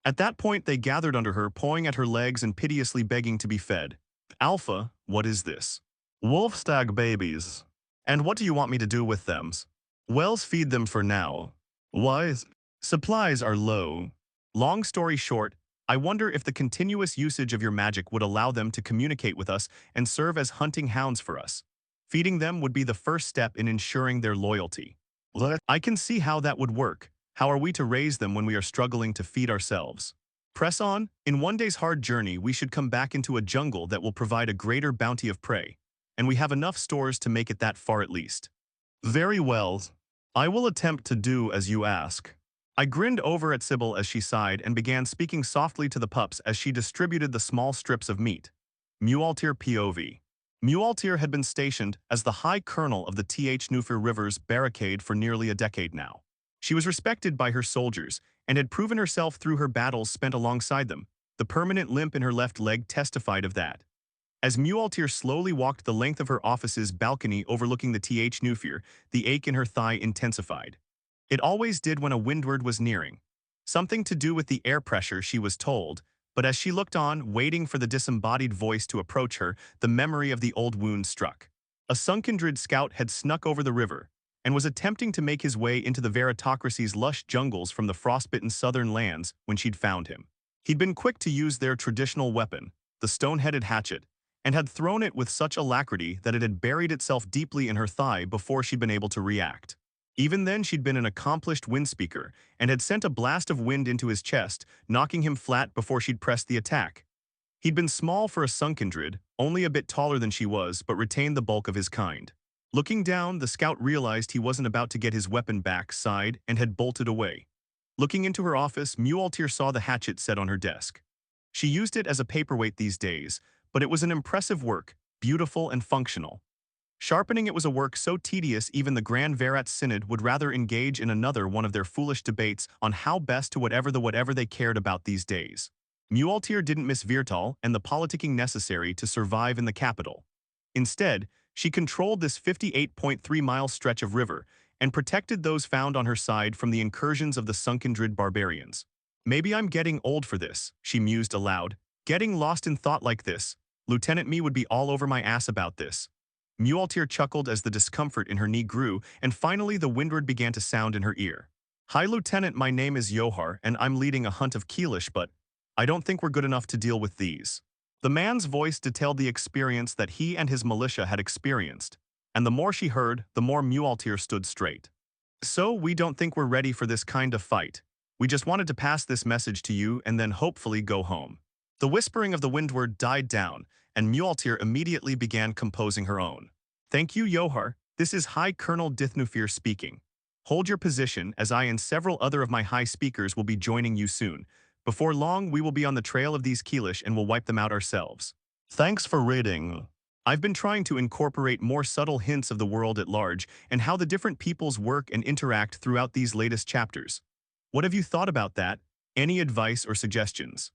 At that point, they gathered under her, pawing at her legs and piteously begging to be fed. Alpha, what is this? Wolf stag babies. And what do you want me to do with them? Wells, feed them for now. Why? Supplies are low. Long story short, I wonder if the continuous usage of your magic would allow them to communicate with us and serve as hunting hounds for us. Feeding them would be the first step in ensuring their loyalty. I can see how that would work. How are we to raise them when we are struggling to feed ourselves? Press on. In one day's hard journey, we should come back into a jungle that will provide a greater bounty of prey, and we have enough stores to make it that far at least. Very well. I will attempt to do as you ask. I grinned over at Sybil as she sighed and began speaking softly to the pups as she distributed the small strips of meat. Mualtir POV. Mualtir had been stationed as the High Colonel of the Nufir River's barricade for nearly a decade now. She was respected by her soldiers and had proven herself through her battles spent alongside them. The permanent limp in her left leg testified of that. As Mualtir slowly walked the length of her office's balcony overlooking the Nufir, the ache in her thigh intensified. It always did when a windward was nearing. Something to do with the air pressure, she was told, but as she looked on, waiting for the disembodied voice to approach her, the memory of the old wound struck. A Sunkindred scout had snuck over the river and was attempting to make his way into the Veritocracy's lush jungles from the frostbitten southern lands when she'd found him. He'd been quick to use their traditional weapon, the stone-headed hatchet, and had thrown it with such alacrity that it had buried itself deeply in her thigh before she'd been able to react. Even then, she'd been an accomplished windspeaker and had sent a blast of wind into his chest, knocking him flat before she'd pressed the attack. He'd been small for a Sunkindred, only a bit taller than she was, but retained the bulk of his kind. Looking down, the scout realized he wasn't about to get his weapon back, sighed, and had bolted away. Looking into her office, Mualtir saw the hatchet set on her desk. She used it as a paperweight these days, but it was an impressive work, beautiful and functional. Sharpening it was a work so tedious even the Grand Verat Synod would rather engage in another one of their foolish debates on how best to whatever they cared about these days. Mualtir didn't miss Virtal and the politicking necessary to survive in the capital. Instead, she controlled this 58.3-mile stretch of river and protected those found on her side from the incursions of the Sunkindred barbarians. Maybe I'm getting old for this, she mused aloud. Getting lost in thought like this. Lieutenant Me would be all over my ass about this. Mualtir chuckled as the discomfort in her knee grew, and finally the windward began to sound in her ear. Hi, Lieutenant, my name is Yohar, and I'm leading a hunt of Keelish, but I don't think we're good enough to deal with these. The man's voice detailed the experience that he and his militia had experienced, and the more she heard, the more Mualtir stood straight. So, we don't think we're ready for this kind of fight. We just wanted to pass this message to you and then hopefully go home. The whispering of the windward died down, and Mualtir immediately began composing her own. Thank you, Yohar. This is High Colonel Dithnufir speaking. Hold your position as I and several other of my high speakers will be joining you soon. Before long, we will be on the trail of these Keelish and will wipe them out ourselves. Thanks for reading. I've been trying to incorporate more subtle hints of the world at large and how the different peoples work and interact throughout these latest chapters. What have you thought about that? Any advice or suggestions?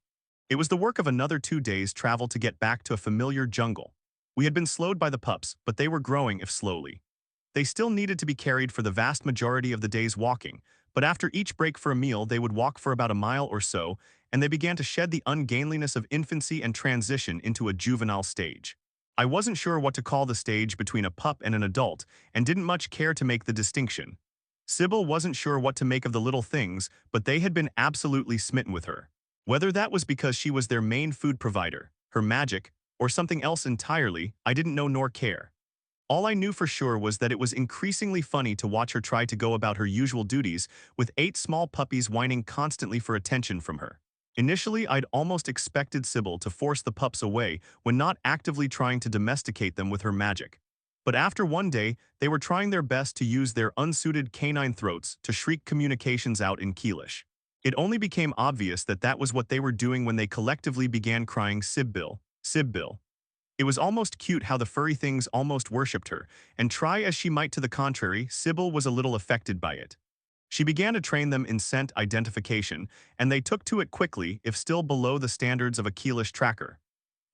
It was the work of another 2 days' travel to get back to a familiar jungle. We had been slowed by the pups, but they were growing if slowly. They still needed to be carried for the vast majority of the day's walking, but after each break for a meal they would walk for about a mile or so, and they began to shed the ungainliness of infancy and transition into a juvenile stage. I wasn't sure what to call the stage between a pup and an adult, and didn't much care to make the distinction. Sybil wasn't sure what to make of the little things, but they had been absolutely smitten with her. Whether that was because she was their main food provider, her magic, or something else entirely I didn't know nor care. All I knew for sure was that it was increasingly funny to watch her try to go about her usual duties, with 8 small puppies whining constantly for attention from her. Initially, I'd almost expected Sybil to force the pups away when not actively trying to domesticate them with her magic. But after one day, they were trying their best to use their unsuited canine throats to shriek communications out in Keelish. It only became obvious that that was what they were doing when they collectively began crying Sibbil, Sibbil. It was almost cute how the furry things almost worshipped her, and try as she might to the contrary, Sybil was a little affected by it. She began to train them in scent identification, and they took to it quickly, if still below the standards of a Keelish tracker.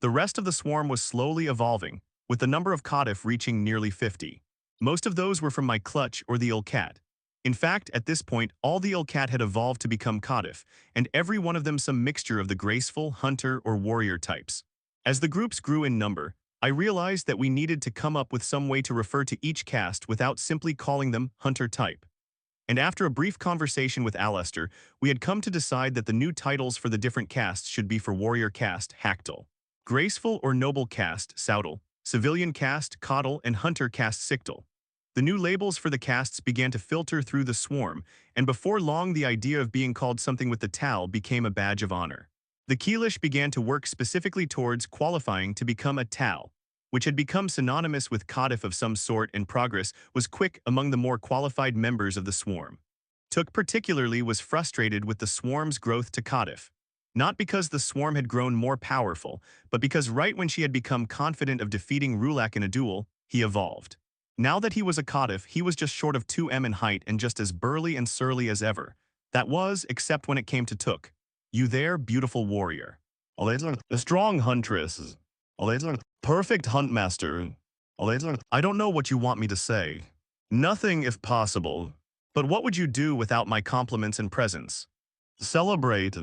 The rest of the swarm was slowly evolving, with the number of Caudiff reaching nearly 50. Most of those were from my clutch or the ill cat. In fact, at this point, all the ill cat had evolved to become Caudiff, and every one of them some mixture of the graceful, hunter, or warrior types. As the groups grew in number, I realized that we needed to come up with some way to refer to each caste without simply calling them hunter type. And after a brief conversation with Alistair, we had come to decide that the new titles for the different castes should be for warrior caste, Hactal, graceful or noble caste, Saudal, civilian caste, Caudal, and hunter caste, Sictal. The new labels for the castes began to filter through the swarm, and before long the idea of being called something with the Tal became a badge of honor. The Keelish began to work specifically towards qualifying to become a Tal, which had become synonymous with Caudiff of some sort, and progress was quick among the more qualified members of the swarm. Took particularly was frustrated with the swarm's growth to Caudiff. Not because the swarm had grown more powerful, but because right when she had become confident of defeating Rulak in a duel, he evolved. Now that he was a Caudiff, he was just short of 2m in height and just as burly and surly as ever. That was, except when it came to Took. You there, beautiful warrior. A strong huntress. Perfect huntmaster. I don't know what you want me to say. Nothing if possible. But what would you do without my compliments and presence? Celebrate.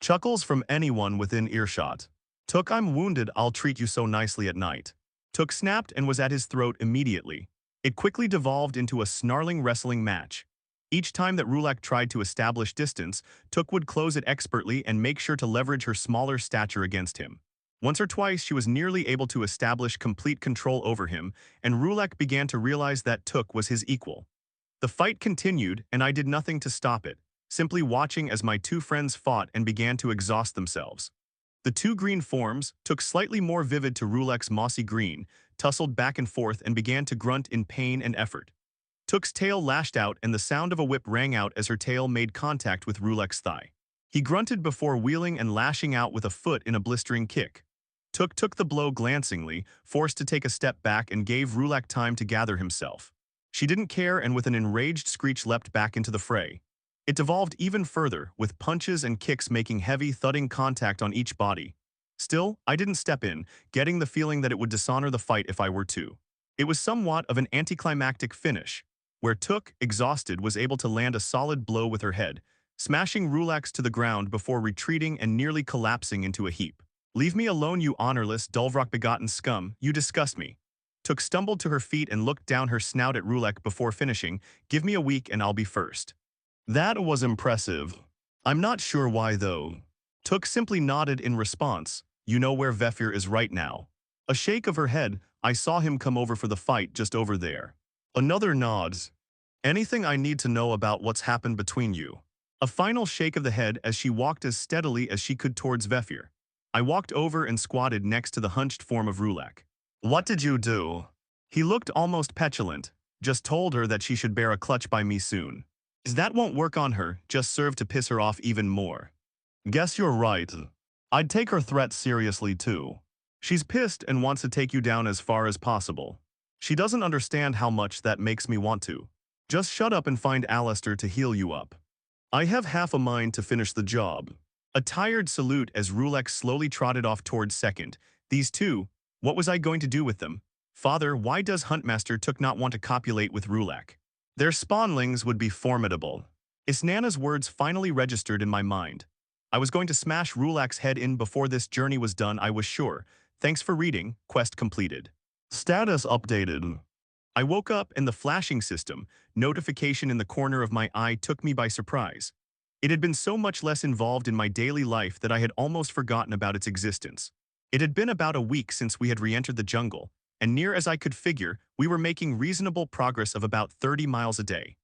Chuckles from anyone within earshot. Took, I'm wounded, I'll treat you so nicely at night. Took snapped and was at his throat immediately. It quickly devolved into a snarling wrestling match. Each time that Rulak tried to establish distance, Took would close it expertly and make sure to leverage her smaller stature against him. Once or twice she was nearly able to establish complete control over him, and Rulak began to realize that Took was his equal. The fight continued, and I did nothing to stop it, simply watching as my two friends fought and began to exhaust themselves. The two green forms, Took slightly more vivid to Rulak's mossy green, tussled back and forth and began to grunt in pain and effort. Took's tail lashed out and the sound of a whip rang out as her tail made contact with Rulak's thigh. He grunted before wheeling and lashing out with a foot in a blistering kick. Took took the blow glancingly, forced to take a step back and gave Rulak time to gather himself. She didn't care and with an enraged screech leapt back into the fray. It devolved even further, with punches and kicks making heavy, thudding contact on each body. Still, I didn't step in, getting the feeling that it would dishonor the fight if I were to. It was somewhat of an anticlimactic finish, where Took, exhausted, was able to land a solid blow with her head, smashing Rulax to the ground before retreating and nearly collapsing into a heap. "Leave me alone, you honorless, Dulvrock-begotten scum, you disgust me." Took stumbled to her feet and looked down her snout at Rulek before finishing, "Give me a week and I'll be first." That was impressive. I'm not sure why though. Took simply nodded in response. "You know where Vefir is right now." A shake of her head, "I saw him come over for the fight just over there." Another nods. "Anything I need to know about what's happened between you?" A final shake of the head as she walked as steadily as she could towards Vefir. I walked over and squatted next to the hunched form of Rulek. "What did you do?" He looked almost petulant. "Just told her that she should bear a clutch by me soon." That won't work on her, just serve to piss her off even more." "Guess you're right. I'd take her threat seriously too. She's pissed and wants to take you down as far as possible. She doesn't understand how much that makes me want to. Just shut up and find Alistair to heal you up. I have half a mind to finish the job." A tired salute as Rulek slowly trotted off towards second. These two, what was I going to do with them? Father, why does Huntmaster Took not want to copulate with Rulek? Their spawnlings would be formidable. Isnana's words finally registered in my mind. I was going to smash Rulak's head in before this journey was done, I was sure. Thanks for reading, quest completed. Status updated. I woke up and the flashing system, notification in the corner of my eye took me by surprise. It had been so much less involved in my daily life that I had almost forgotten about its existence. It had been about a week since we had re-entered the jungle, and near as I could figure, we were making reasonable progress of about 30 miles a day.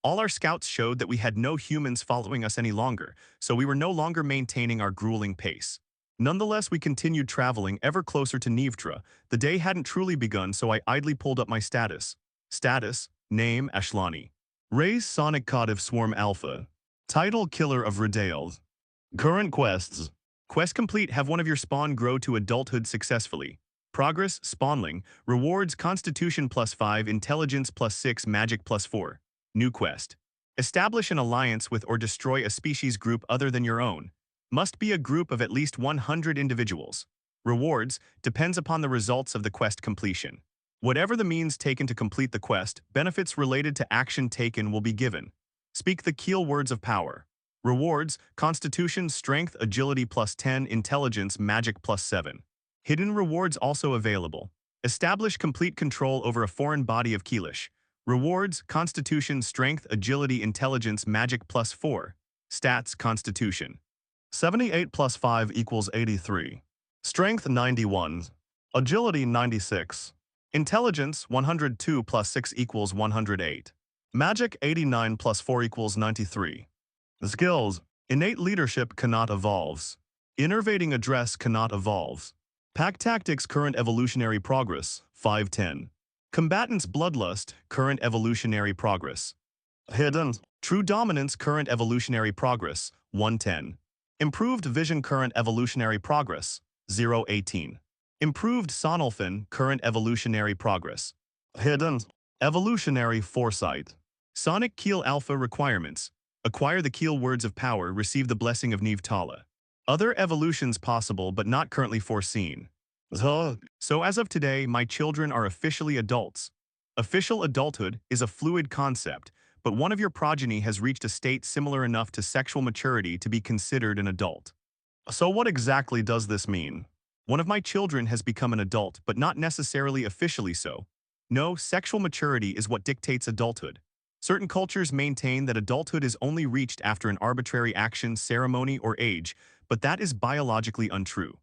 All our scouts showed that we had no humans following us any longer, so we were no longer maintaining our grueling pace. Nonetheless, we continued traveling ever closer to Nivtra. The day hadn't truly begun, so I idly pulled up my status. Status, name Ashlani. Race Sonic Codiv Swarm Alpha. Title Killer of Redale. Current quests. Quest complete, have one of your spawn grow to adulthood successfully. Progress, spawnling, rewards Constitution +5, Intelligence +6, Magic +4. New quest. Establish an alliance with or destroy a species group other than your own. Must be a group of at least 100 individuals. Rewards, depends upon the results of the quest completion. Whatever the means taken to complete the quest, benefits related to action taken will be given. Speak the Keel words of power. Rewards, Constitution, Strength, Agility +10, Intelligence, Magic +7. Hidden rewards also available. Establish complete control over a foreign body of Keelish. Rewards, Constitution, Strength, Agility, Intelligence, Magic +4. Stats, Constitution. 78 plus 5 equals 83. Strength 91. Agility 96. Intelligence 102 plus 6 equals 108. Magic 89 plus 4 equals 93. Skills. Innate leadership cannot evolves. Innervating address cannot evolves. Pack tactics current evolutionary progress 510. Combatants bloodlust current evolutionary progress. Hidden. True dominance current evolutionary progress 110. Improved vision current evolutionary progress 018. Improved sonolphin current evolutionary progress. Hidden. Evolutionary foresight. Sonic Keel Alpha requirements. Acquire the Keel words of power, receive the blessing of Neve Tala. Other evolutions possible but not currently foreseen. So as of today, my children are officially adults. Official adulthood is a fluid concept, but one of your progeny has reached a state similar enough to sexual maturity to be considered an adult. So what exactly does this mean? One of my children has become an adult, but not necessarily officially so. No, sexual maturity is what dictates adulthood. Certain cultures maintain that adulthood is only reached after an arbitrary action, ceremony, or age, but that is biologically untrue.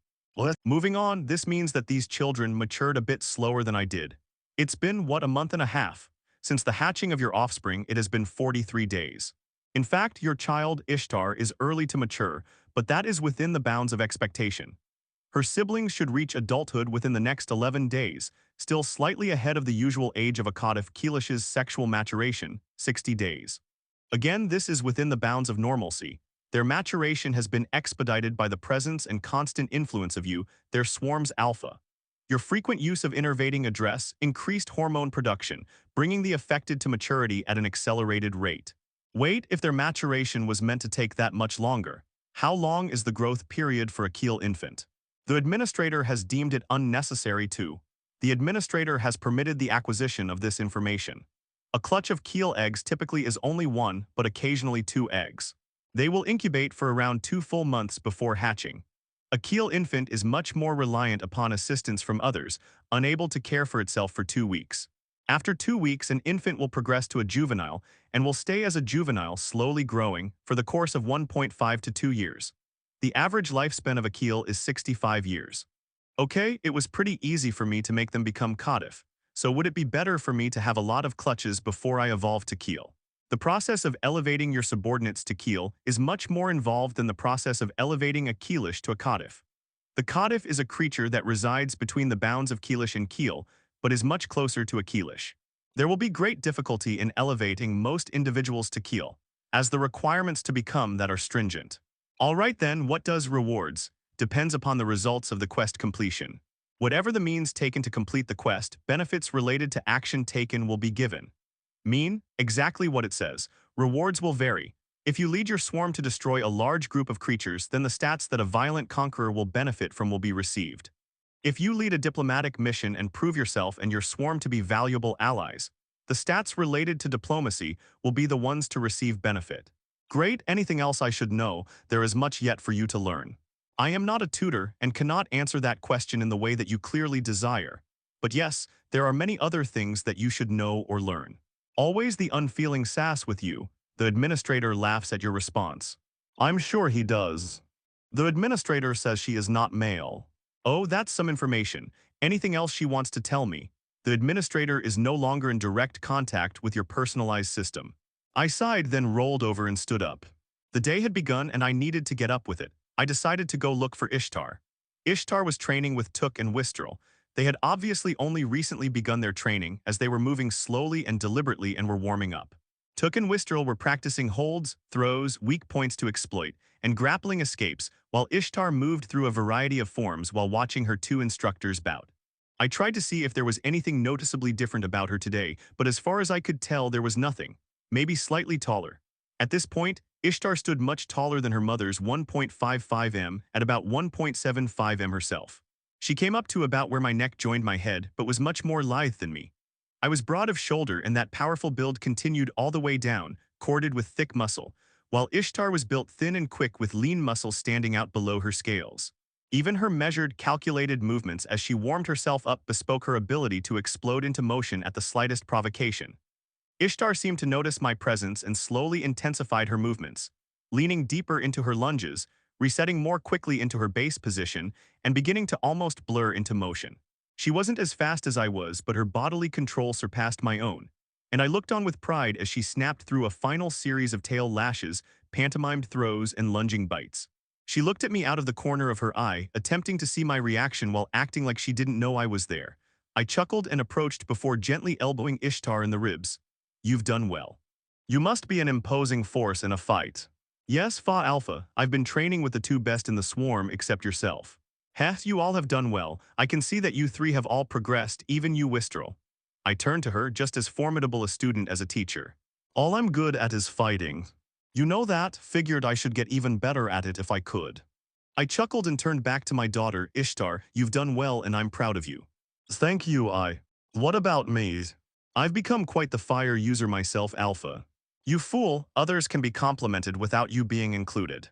Moving on, this means that these children matured a bit slower than I did. It's been, what, a month and a half? Since the hatching of your offspring, it has been 43 days. In fact, your child, Ishtar, is early to mature, but that is within the bounds of expectation. Her siblings should reach adulthood within the next 11 days, still slightly ahead of the usual age of a Codif Keelish's sexual maturation, 60 days. Again, this is within the bounds of normalcy. Their maturation has been expedited by the presence and constant influence of you, their swarm's alpha. Your frequent use of innervating address increased hormone production, bringing the affected to maturity at an accelerated rate. Wait, if their maturation was meant to take that much longer. How long is the growth period for a Keel infant? The administrator has deemed it unnecessary to. The administrator has permitted the acquisition of this information. A clutch of Keel eggs typically is only 1, but occasionally 2 eggs. They will incubate for around 2 full months before hatching. A Keel infant is much more reliant upon assistance from others, unable to care for itself for 2 weeks. After 2 weeks, an infant will progress to a juvenile and will stay as a juvenile, slowly growing, for the course of 1.5 to 2 years. The average lifespan of a Keel is 65 years. Okay, it was pretty easy for me to make them become Codif, so would it be better for me to have a lot of clutches before I evolve to Keel? The process of elevating your subordinates to Keel is much more involved than the process of elevating a Keelish to a Codif. The Codif is a creature that resides between the bounds of Keelish and Keel, but is much closer to a Keelish. There will be great difficulty in elevating most individuals to Keel, as the requirements to become that are stringent. Alright then, what does rewards? Depends upon the results of the quest completion. Whatever the means taken to complete the quest, benefits related to action taken will be given. Mean, exactly what it says. Rewards will vary. If you lead your swarm to destroy a large group of creatures, then the stats that a violent conqueror will benefit from will be received. If you lead a diplomatic mission and prove yourself and your swarm to be valuable allies, the stats related to diplomacy will be the ones to receive benefit. Great, anything else I should know? There is much yet for you to learn. I am not a tutor and cannot answer that question in the way that you clearly desire. But yes, there are many other things that you should know or learn. Always the unfeeling sass with you. The administrator laughs at your response. I'm sure he does. The administrator says she is not male. Oh, that's some information. Anything else she wants to tell me? The administrator is no longer in direct contact with your personalized system. I sighed, then rolled over and stood up. The day had begun and I needed to get up with it. I decided to go look for Ishtar. Ishtar was training with Took and Wistrel. They had obviously only recently begun their training as they were moving slowly and deliberately and were warming up. Took and Wistrel were practicing holds, throws, weak points to exploit, and grappling escapes, while Ishtar moved through a variety of forms while watching her two instructors bout. I tried to see if there was anything noticeably different about her today, but as far as I could tell there was nothing, maybe slightly taller. At this point, Ishtar stood much taller than her mother's 1.55 m at about 1.75 m herself. She came up to about where my neck joined my head, but was much more lithe than me. I was broad of shoulder and that powerful build continued all the way down, corded with thick muscle, while Ishtar was built thin and quick with lean muscle standing out below her scales. Even her measured, calculated movements as she warmed herself up bespoke her ability to explode into motion at the slightest provocation. Ishtar seemed to notice my presence and slowly intensified her movements, leaning deeper into her lunges, resetting more quickly into her base position, and beginning to almost blur into motion. She wasn't as fast as I was, but her bodily control surpassed my own, and I looked on with pride as she snapped through a final series of tail lashes, pantomimed throws, and lunging bites. She looked at me out of the corner of her eye, attempting to see my reaction while acting like she didn't know I was there. I chuckled and approached before gently elbowing Ishtar in the ribs. You've done well. You must be an imposing force in a fight. Yes, Fa Alpha, I've been training with the two best in the swarm except yourself. Heth, you all have done well. I can see that you three have all progressed, even you Wistrel. I turned to her, just as formidable a student as a teacher. All I'm good at is fighting. You know that, figured I should get even better at it if I could. I chuckled and turned back to my daughter, Ishtar. You've done well and I'm proud of you. Thank you, I. What about me? I've become quite the fire user myself, Alpha. You fool, others can be complimented without you being included.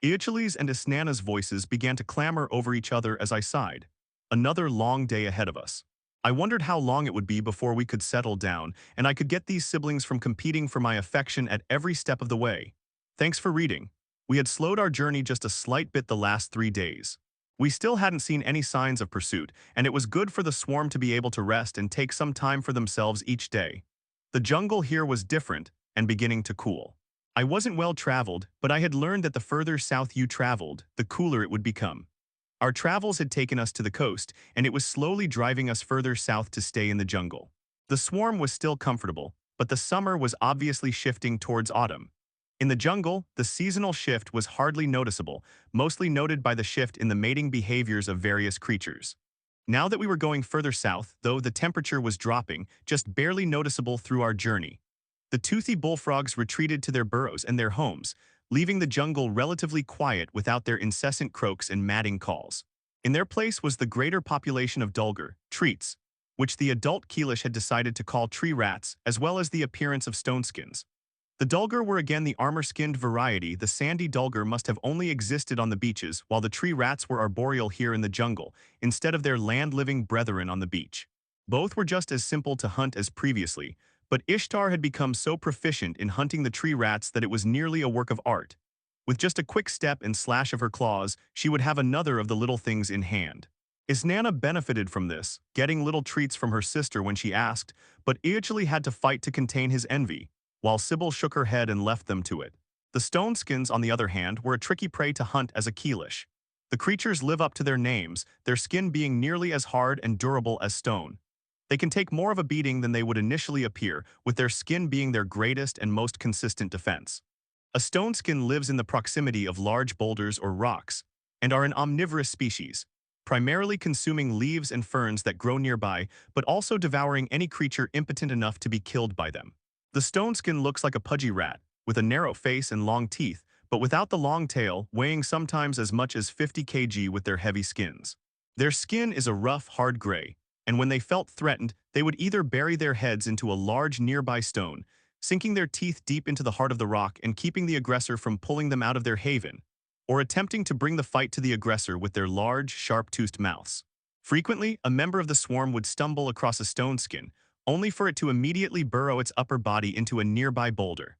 Iachili's and Isnana's voices began to clamor over each other as I sighed. Another long day ahead of us. I wondered how long it would be before we could settle down, and I could get these siblings from competing for my affection at every step of the way. Thanks for reading. We had slowed our journey just a slight bit the last 3 days. We still hadn't seen any signs of pursuit, and it was good for the swarm to be able to rest and take some time for themselves each day. The jungle here was different and beginning to cool. I wasn't well traveled, but I had learned that the further south you traveled, the cooler it would become. Our travels had taken us to the coast, and it was slowly driving us further south to stay in the jungle. The swarm was still comfortable, but the summer was obviously shifting towards autumn. In the jungle, the seasonal shift was hardly noticeable, mostly noted by the shift in the mating behaviors of various creatures. Now that we were going further south, though, the temperature was dropping, just barely noticeable through our journey. The toothy bullfrogs retreated to their burrows and their homes, leaving the jungle relatively quiet without their incessant croaks and mating calls. In their place was the greater population of dulgur, treats, which the adult Keelish had decided to call tree rats, as well as the appearance of stoneskins. The dulgur were again the armor-skinned variety. The sandy dulgur must have only existed on the beaches, while the tree rats were arboreal here in the jungle, instead of their land-living brethren on the beach. Both were just as simple to hunt as previously, but Ishtar had become so proficient in hunting the tree rats that it was nearly a work of art. With just a quick step and slash of her claws, she would have another of the little things in hand. Isnana benefited from this, getting little treats from her sister when she asked, but Iachili had to fight to contain his envy, while Sybil shook her head and left them to it. The stoneskins, on the other hand, were a tricky prey to hunt as a Keelish. The creatures live up to their names, their skin being nearly as hard and durable as stone. They can take more of a beating than they would initially appear, with their skin being their greatest and most consistent defense. A stone skin lives in the proximity of large boulders or rocks, and are an omnivorous species, primarily consuming leaves and ferns that grow nearby, but also devouring any creature impotent enough to be killed by them. The stone skin looks like a pudgy rat, with a narrow face and long teeth, but without the long tail, weighing sometimes as much as 50 kg with their heavy skins. Their skin is a rough, hard gray, and when they felt threatened, they would either bury their heads into a large nearby stone, sinking their teeth deep into the heart of the rock and keeping the aggressor from pulling them out of their haven, or attempting to bring the fight to the aggressor with their large, sharp-toothed mouths. Frequently, a member of the swarm would stumble across a stone skin, only for it to immediately burrow its upper body into a nearby boulder.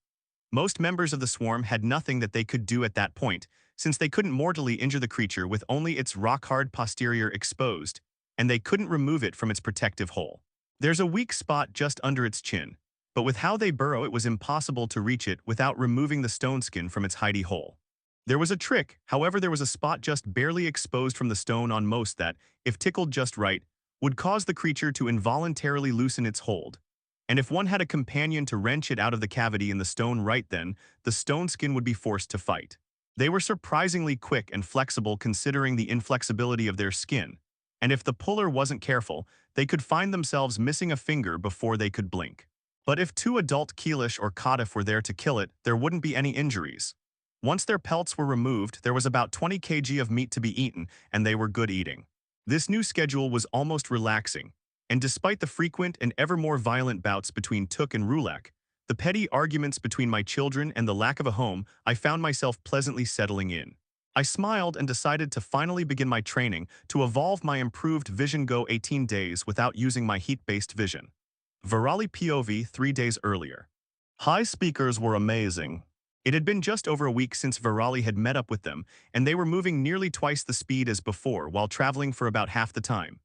Most members of the swarm had nothing that they could do at that point, since they couldn't mortally injure the creature with only its rock-hard posterior exposed, and they couldn't remove it from its protective hole. There's a weak spot just under its chin, but with how they burrow it was impossible to reach it without removing the stone skin from its hidey hole. There was a trick, however there was a spot just barely exposed from the stone on most that, if tickled just right, would cause the creature to involuntarily loosen its hold. And if one had a companion to wrench it out of the cavity in the stone right then, the stone skin would be forced to fight. They were surprisingly quick and flexible considering the inflexibility of their skin, and if the puller wasn't careful, they could find themselves missing a finger before they could blink. But if two adult Keelish or Codif were there to kill it, there wouldn't be any injuries. Once their pelts were removed, there was about 20 kg of meat to be eaten, and they were good eating. This new schedule was almost relaxing, and despite the frequent and ever more violent bouts between Took and Rulak, the petty arguments between my children and the lack of a home, I found myself pleasantly settling in. I smiled and decided to finally begin my training to evolve my improved Vision Go 18 days without using my heat-based vision. Virali POV 3 days earlier. High speakers were amazing. It had been just over a week since Virali had met up with them, and they were moving nearly twice the speed as before while traveling for about half the time.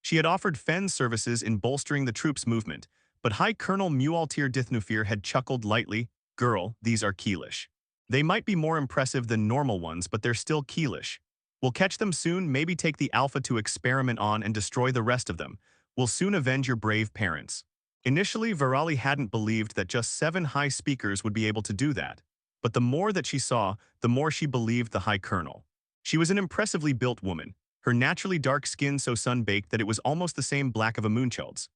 She had offered Fenn's services in bolstering the troops' movement, but High Colonel Mualtir Dithnufir had chuckled lightly, "Girl, these are Keelish. They might be more impressive than normal ones, but they're still Keelish. We'll catch them soon, maybe take the Alpha to experiment on and destroy the rest of them. We'll soon avenge your brave parents." Initially, Virali hadn't believed that just 7 high speakers would be able to do that, but the more that she saw, the more she believed the High Colonel. She was an impressively built woman, her naturally dark skin so sun-baked that it was almost the same black of a moonchild's.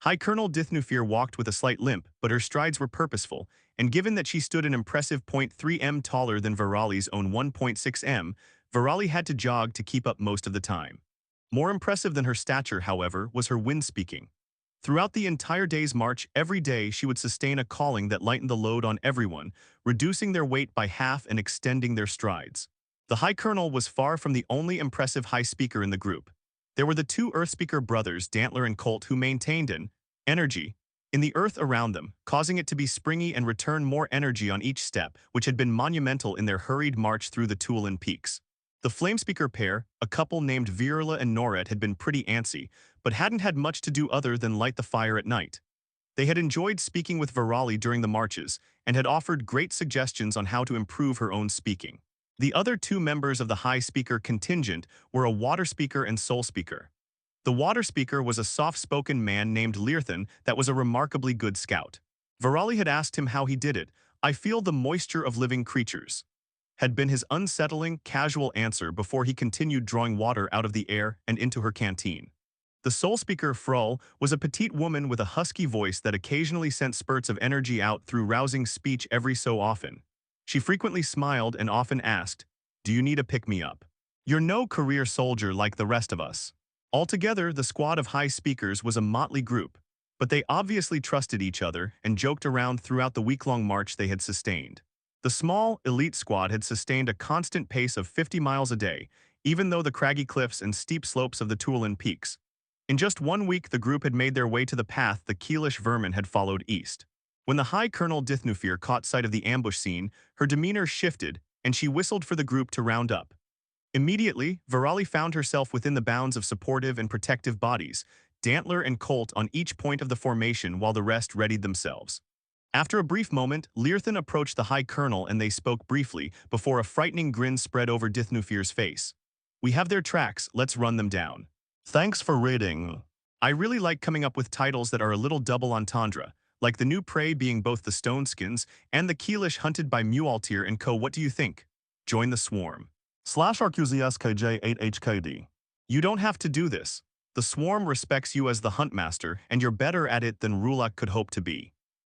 High Colonel Dithnufir walked with a slight limp, but her strides were purposeful, and given that she stood an impressive 0.3 m taller than Virali's own 1.6 m, Virali had to jog to keep up most of the time. More impressive than her stature, however, was her wind-speaking. Throughout the entire day's march, every day she would sustain a calling that lightened the load on everyone, reducing their weight by half and extending their strides. The High Colonel was far from the only impressive high speaker in the group. There were the 2 Earthspeaker brothers, Dantler and Colt, who maintained an energy in the earth around them, causing it to be springy and return more energy on each step, which had been monumental in their hurried march through the Tuolin Peaks. The Flamespeaker pair, a couple named Virla and Noret, had been pretty antsy, but hadn't had much to do other than light the fire at night. They had enjoyed speaking with Virali during the marches, and had offered great suggestions on how to improve her own speaking. The other 2 members of the High Speaker contingent were a Water Speaker and Soul Speaker. The Water Speaker was a soft-spoken man named Learthan that was a remarkably good scout. Virali had asked him how he did it. "I feel the moisture of living creatures," had been his unsettling, casual answer before he continued drawing water out of the air and into her canteen. The Soul Speaker, Frull, was a petite woman with a husky voice that occasionally sent spurts of energy out through rousing speech every so often. She frequently smiled and often asked, "Do you need a pick-me-up? You're no career soldier like the rest of us." Altogether, the squad of high speakers was a motley group, but they obviously trusted each other and joked around throughout the week-long march they had sustained. The small, elite squad had sustained a constant pace of 50 miles a day, even though the craggy cliffs and steep slopes of the Tuolin Peaks. In just 1 week, the group had made their way to the path the Keelish vermin had followed east. When the High Colonel Dithnufir caught sight of the ambush scene, her demeanor shifted, and she whistled for the group to round up. Immediately, Virali found herself within the bounds of supportive and protective bodies, Dantler and Colt on each point of the formation while the rest readied themselves. After a brief moment, Learthan approached the High Colonel and they spoke briefly before a frightening grin spread over Dithnufir's face. "We have their tracks, let's run them down." Thanks for reading. I really like coming up with titles that are a little double entendre, like the new prey being both the Stoneskins and the Keelish hunted by Mualtir and co. What do you think? Join the swarm. /RQZSKJ8HKD. You don't have to do this. The swarm respects you as the huntmaster, and you're better at it than Rulak could hope to be.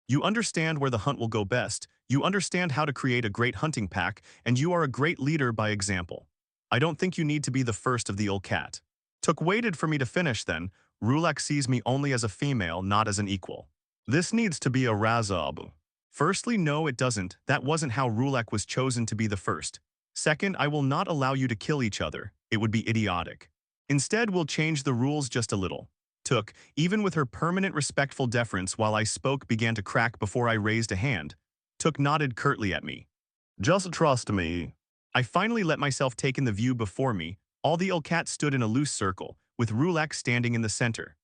You understand where the hunt will go best, you understand how to create a great hunting pack, and you are a great leader by example. I don't think you need to be the first of the old cat. Took waited for me to finish then. Rulak sees me only as a female, not as an equal. This needs to be a razab. Firstly, no it doesn't. That wasn't how Rulak was chosen to be the first. Second, I will not allow you to kill each other. It would be idiotic. Instead, we'll change the rules just a little. Took, even with her permanent respectful deference while I spoke began to crack before I raised a hand. Took nodded curtly at me. Just trust me. I finally let myself take in the view before me. All the Ilkat stood in a loose circle, with Rulak standing in the center.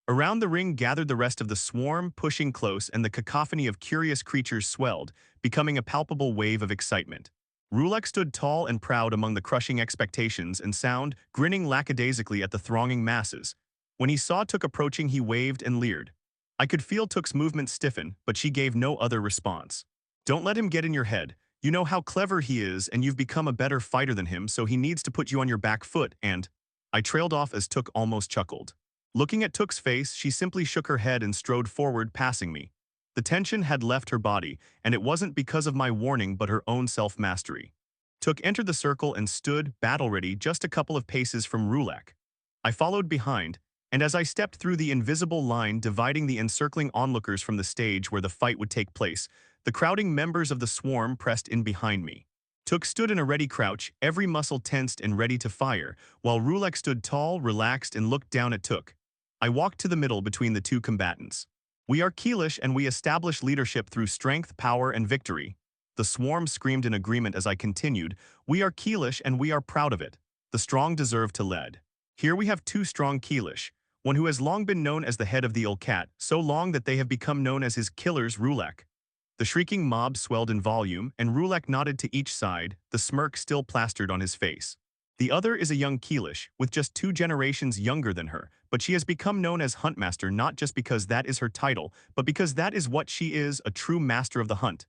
Around the ring gathered the rest of the swarm, pushing close, and the cacophony of curious creatures swelled, becoming a palpable wave of excitement. Rulek stood tall and proud among the crushing expectations and sound, grinning lackadaisically at the thronging masses. When he saw Took approaching, he waved and leered. I could feel Took's movement stiffen, but she gave no other response. Don't let him get in your head. You know how clever he is, and you've become a better fighter than him, so he needs to put you on your back foot, and… I trailed off as Took almost chuckled. Looking at Took's face, she simply shook her head and strode forward, passing me. The tension had left her body, and it wasn't because of my warning but her own self-mastery. Took entered the circle and stood, battle-ready, just a couple of paces from Rulak. I followed behind, and as I stepped through the invisible line dividing the encircling onlookers from the stage where the fight would take place, the crowding members of the swarm pressed in behind me. Took stood in a ready crouch, every muscle tensed and ready to fire, while Rulak stood tall, relaxed, and looked down at Took. I walked to the middle between the two combatants. We are Keelish, and we establish leadership through strength, power, and victory. The swarm screamed in agreement as I continued. We are Keelish, and we are proud of it. The strong deserve to lead. Here we have two strong Keelish, one who has long been known as the head of the Ilkat, so long that they have become known as his killers, Rulak. The shrieking mob swelled in volume, and Rulak nodded to each side, the smirk still plastered on his face. The other is a young Keelish, with just 2 generations younger than her, but she has become known as Huntmaster not just because that is her title, but because that is what she is, a true master of the hunt.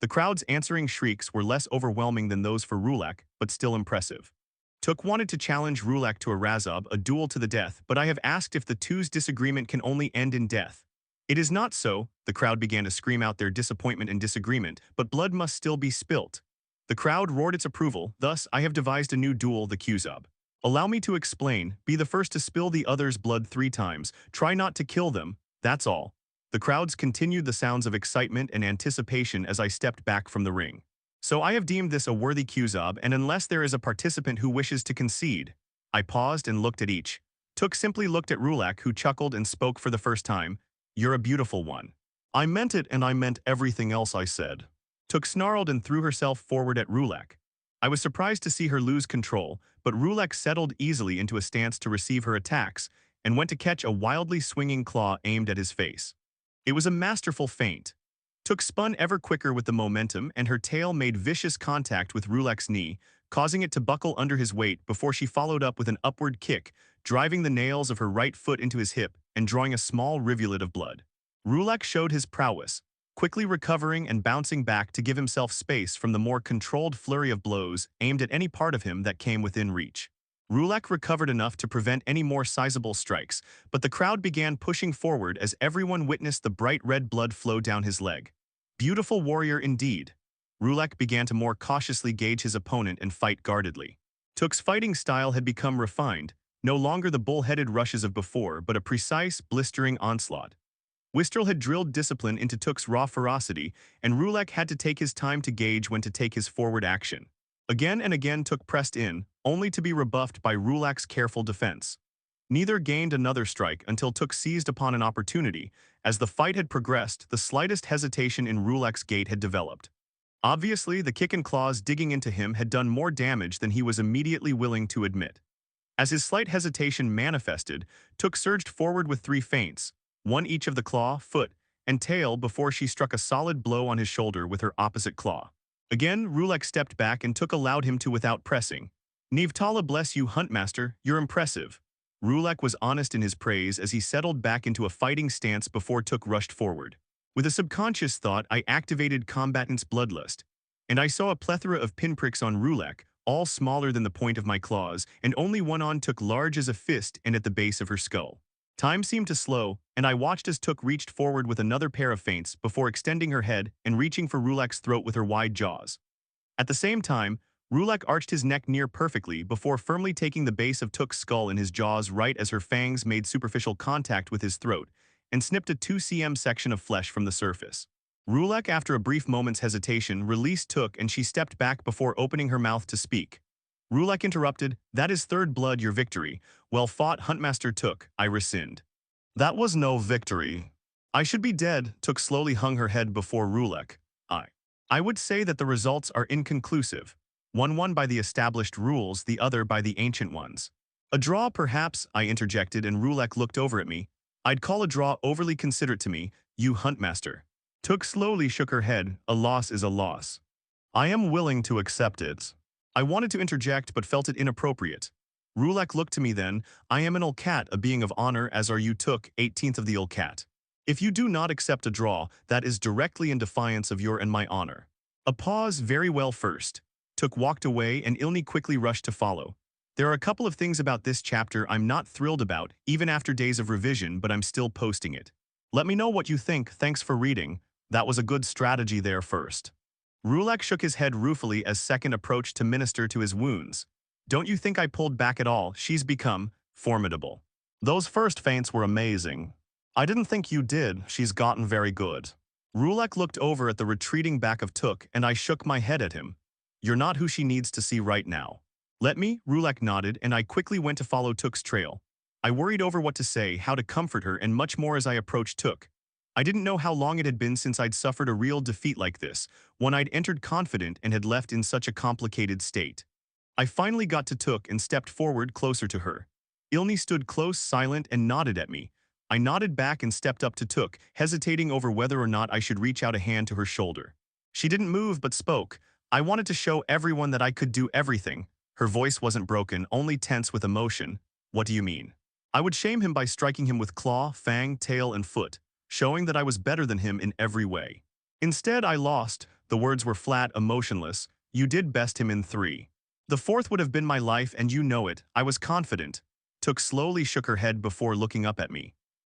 The crowd's answering shrieks were less overwhelming than those for Rulak, but still impressive. Took wanted to challenge Rulak to a Razab, a duel to the death, but I have asked if the two's disagreement can only end in death. It is not so. The crowd began to scream out their disappointment and disagreement, but blood must still be spilt. The crowd roared its approval, thus I have devised a new duel, the Qzub. Allow me to explain, be the first to spill the other's blood 3 times, try not to kill them, that's all. The crowds continued the sounds of excitement and anticipation as I stepped back from the ring. So I have deemed this a worthy Qzub, and unless there is a participant who wishes to concede. I paused and looked at each. Took simply looked at Rulak, who chuckled and spoke for the first time. You're a beautiful one. I meant it, and I meant everything else I said. Took snarled and threw herself forward at Rulak. I was surprised to see her lose control, but Rulak settled easily into a stance to receive her attacks and went to catch a wildly swinging claw aimed at his face. It was a masterful feint. Took spun ever quicker with the momentum, and her tail made vicious contact with Rulak's knee, causing it to buckle under his weight before she followed up with an upward kick, driving the nails of her right foot into his hip and drawing a small rivulet of blood. Rulak showed his prowess, quickly recovering and bouncing back to give himself space from the more controlled flurry of blows aimed at any part of him that came within reach. Rulak recovered enough to prevent any more sizable strikes, but the crowd began pushing forward as everyone witnessed the bright red blood flow down his leg. Beautiful warrior indeed. Rulak began to more cautiously gauge his opponent and fight guardedly. Took's fighting style had become refined, no longer the bull-headed rushes of before, but a precise, blistering onslaught. Wistrel had drilled discipline into Took's raw ferocity, and Rulak had to take his time to gauge when to take his forward action. Again and again Took pressed in, only to be rebuffed by Rulak's careful defense. Neither gained another strike until Took seized upon an opportunity. As the fight had progressed, the slightest hesitation in Rulak's gait had developed. Obviously, the kick and claws digging into him had done more damage than he was immediately willing to admit. As his slight hesitation manifested, Took surged forward with 3 feints, one each of the claw, foot, and tail before she struck a solid blow on his shoulder with her opposite claw. Again, Rulak stepped back and Took allowed him to without pressing. Nivtala bless you, Huntmaster, you're impressive. Rulak was honest in his praise as he settled back into a fighting stance before Took rushed forward. With a subconscious thought, I activated combatant's bloodlust, and I saw a plethora of pinpricks on Rulak, all smaller than the point of my claws, and only one on Took large as a fist and at the base of her skull. Time seemed to slow, and I watched as Took reached forward with another pair of feints before extending her head and reaching for Rulak's throat with her wide jaws. At the same time, Rulak arched his neck near perfectly before firmly taking the base of Took's skull in his jaws right as her fangs made superficial contact with his throat and snipped a 2 cm section of flesh from the surface. Rulak, after a brief moment's hesitation, released Took and she stepped back before opening her mouth to speak. Rulak interrupted, "That is third blood, your victory. Well fought, Huntmaster Took, I rescind." "That was no victory. I should be dead." Took slowly hung her head before Rulak. I would say that the results are inconclusive. One won by the established rules, the other by the ancient ones. A draw, perhaps, I interjected, and Rulek looked over at me. I'd call a draw overly considerate to me, you huntmaster. Took slowly shook her head, a loss is a loss. I am willing to accept it. I wanted to interject but felt it inappropriate. Rulek looked to me then, I am an Ulcat, a being of honor, as are you Took, 18th of the Ulcat. If you do not accept a draw, that is directly in defiance of your and my honor. A pause, very well first. Took walked away and Ilni quickly rushed to follow. There are a couple of things about this chapter I'm not thrilled about, even after days of revision, but I'm still posting it. Let me know what you think, thanks for reading. That was a good strategy there first. Rulek shook his head ruefully as Second approached to minister to his wounds. Don't you think I pulled back at all? She's become formidable. Those first feints were amazing. I didn't think you did. She's gotten very good. Rulek looked over at the retreating back of Took, and I shook my head at him. You're not who she needs to see right now. Let me, Rulek nodded, and I quickly went to follow Took's trail. I worried over what to say, how to comfort her, and much more as I approached Took. I didn't know how long it had been since I'd suffered a real defeat like this, one I'd entered confident and had left in such a complicated state. I finally got to Took and stepped forward closer to her. Ilni stood close, silent, and nodded at me. I nodded back and stepped up to Took, hesitating over whether or not I should reach out a hand to her shoulder. She didn't move but spoke. I wanted to show everyone that I could do everything. Her voice wasn't broken, only tense with emotion. What do you mean? I would shame him by striking him with claw, fang, tail, and foot, showing that I was better than him in every way. Instead, I lost. The words were flat, emotionless. You did best him in 3. The 4th would have been my life, and you know it. I was confident. Took slowly shook her head before looking up at me.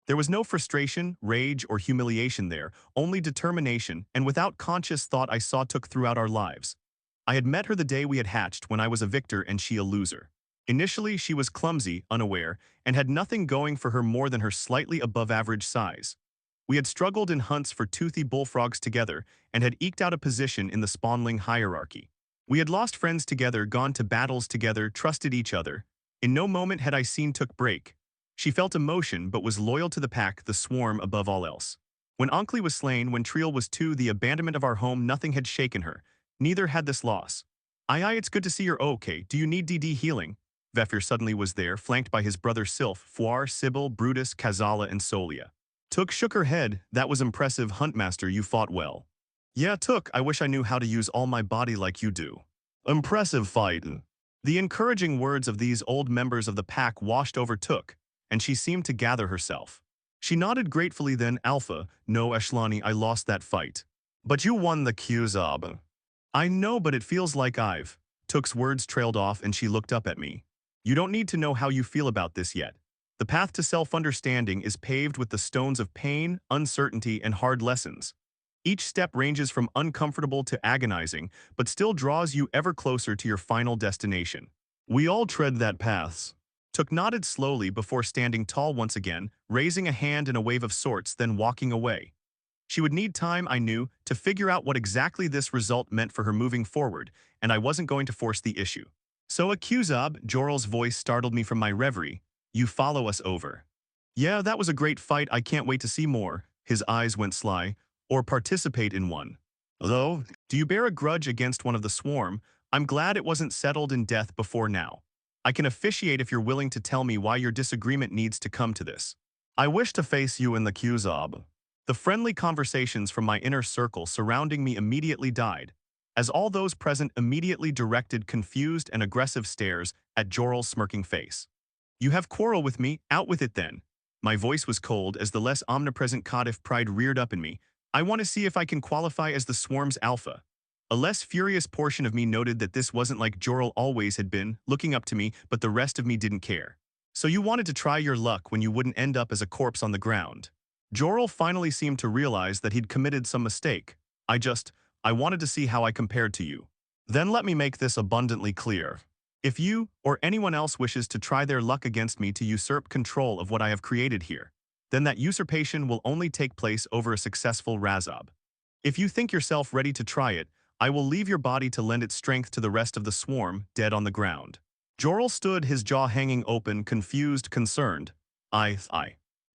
There was no frustration, rage, or humiliation there, only determination, and without conscious thought I saw Took throughout our lives. I had met her the day we had hatched when I was a victor and she a loser. Initially, she was clumsy, unaware, and had nothing going for her more than her slightly above-average size. We had struggled in hunts for toothy bullfrogs together and had eked out a position in the spawnling hierarchy. We had lost friends together, gone to battles together, trusted each other. In no moment had I seen Took break. She felt emotion but was loyal to the pack, the swarm above all else. When Onkley was slain, when Triel was too, the abandonment of our home, nothing had shaken her. Neither had this loss. Aye, it's good to see you're okay. Do you need DD healing? Vefir suddenly was there, flanked by his brother Sylph, Fuar, Sybil, Brutus, Kazala, and Solia. Took shook her head. That was impressive, Huntmaster, you fought well. Yeah, Took, I wish I knew how to use all my body like you do. Impressive fight. The encouraging words of these old members of the pack washed over Took, and she seemed to gather herself. She nodded gratefully then, Alpha, no Ashlani, I lost that fight. But you won the Qzab. I know, but it feels like I've. Took's words trailed off and she looked up at me. You don't need to know how you feel about this yet. The path to self-understanding is paved with the stones of pain, uncertainty, and hard lessons. Each step ranges from uncomfortable to agonizing, but still draws you ever closer to your final destination. We all tread that paths. Took nodded slowly before standing tall once again, raising a hand in a wave of sorts, then walking away. She would need time, I knew, to figure out what exactly this result meant for her moving forward, and I wasn't going to force the issue. So Akuzab, Joral's voice startled me from my reverie. You follow us over. Yeah, that was a great fight, I can't wait to see more. His eyes went sly. Or participate in one. Though, do you bear a grudge against one of the swarm? I'm glad it wasn't settled in death before now. I can officiate if you're willing to tell me why your disagreement needs to come to this. I wish to face you in the Qzab. The friendly conversations from my inner circle surrounding me immediately died, as all those present immediately directed confused and aggressive stares at Joral's smirking face. You have quarrel with me, out with it then. My voice was cold as the less omnipresent Kadif pride reared up in me. I want to see if I can qualify as the swarm's alpha. A less furious portion of me noted that this wasn't like Joral always had been, looking up to me, but the rest of me didn't care. So you wanted to try your luck when you wouldn't end up as a corpse on the ground. Joral finally seemed to realize that he'd committed some mistake. I wanted to see how I compared to you. Then let me make this abundantly clear. If you, or anyone else wishes to try their luck against me to usurp control of what I have created here, then that usurpation will only take place over a successful Razab. If you think yourself ready to try it, I will leave your body to lend its strength to the rest of the swarm, dead on the ground. Joral stood, his jaw hanging open, confused, concerned. I'm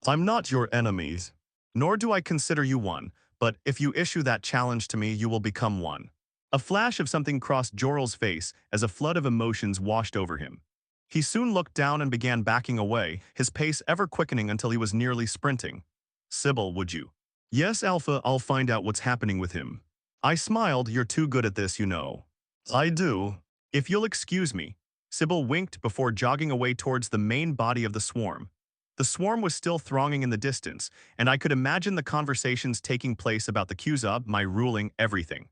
not your enemies, nor do I consider you one, but if you issue that challenge to me, you will become one. A flash of something crossed Joral's face as a flood of emotions washed over him. He soon looked down and began backing away, his pace ever quickening until he was nearly sprinting. Sybil, would you? Yes, Alpha, I'll find out what's happening with him. I smiled, you're too good at this, you know. I do. If you'll excuse me. Sybil winked before jogging away towards the main body of the swarm. The swarm was still thronging in the distance, and I could imagine the conversations taking place about the Qzob, my ruling everything.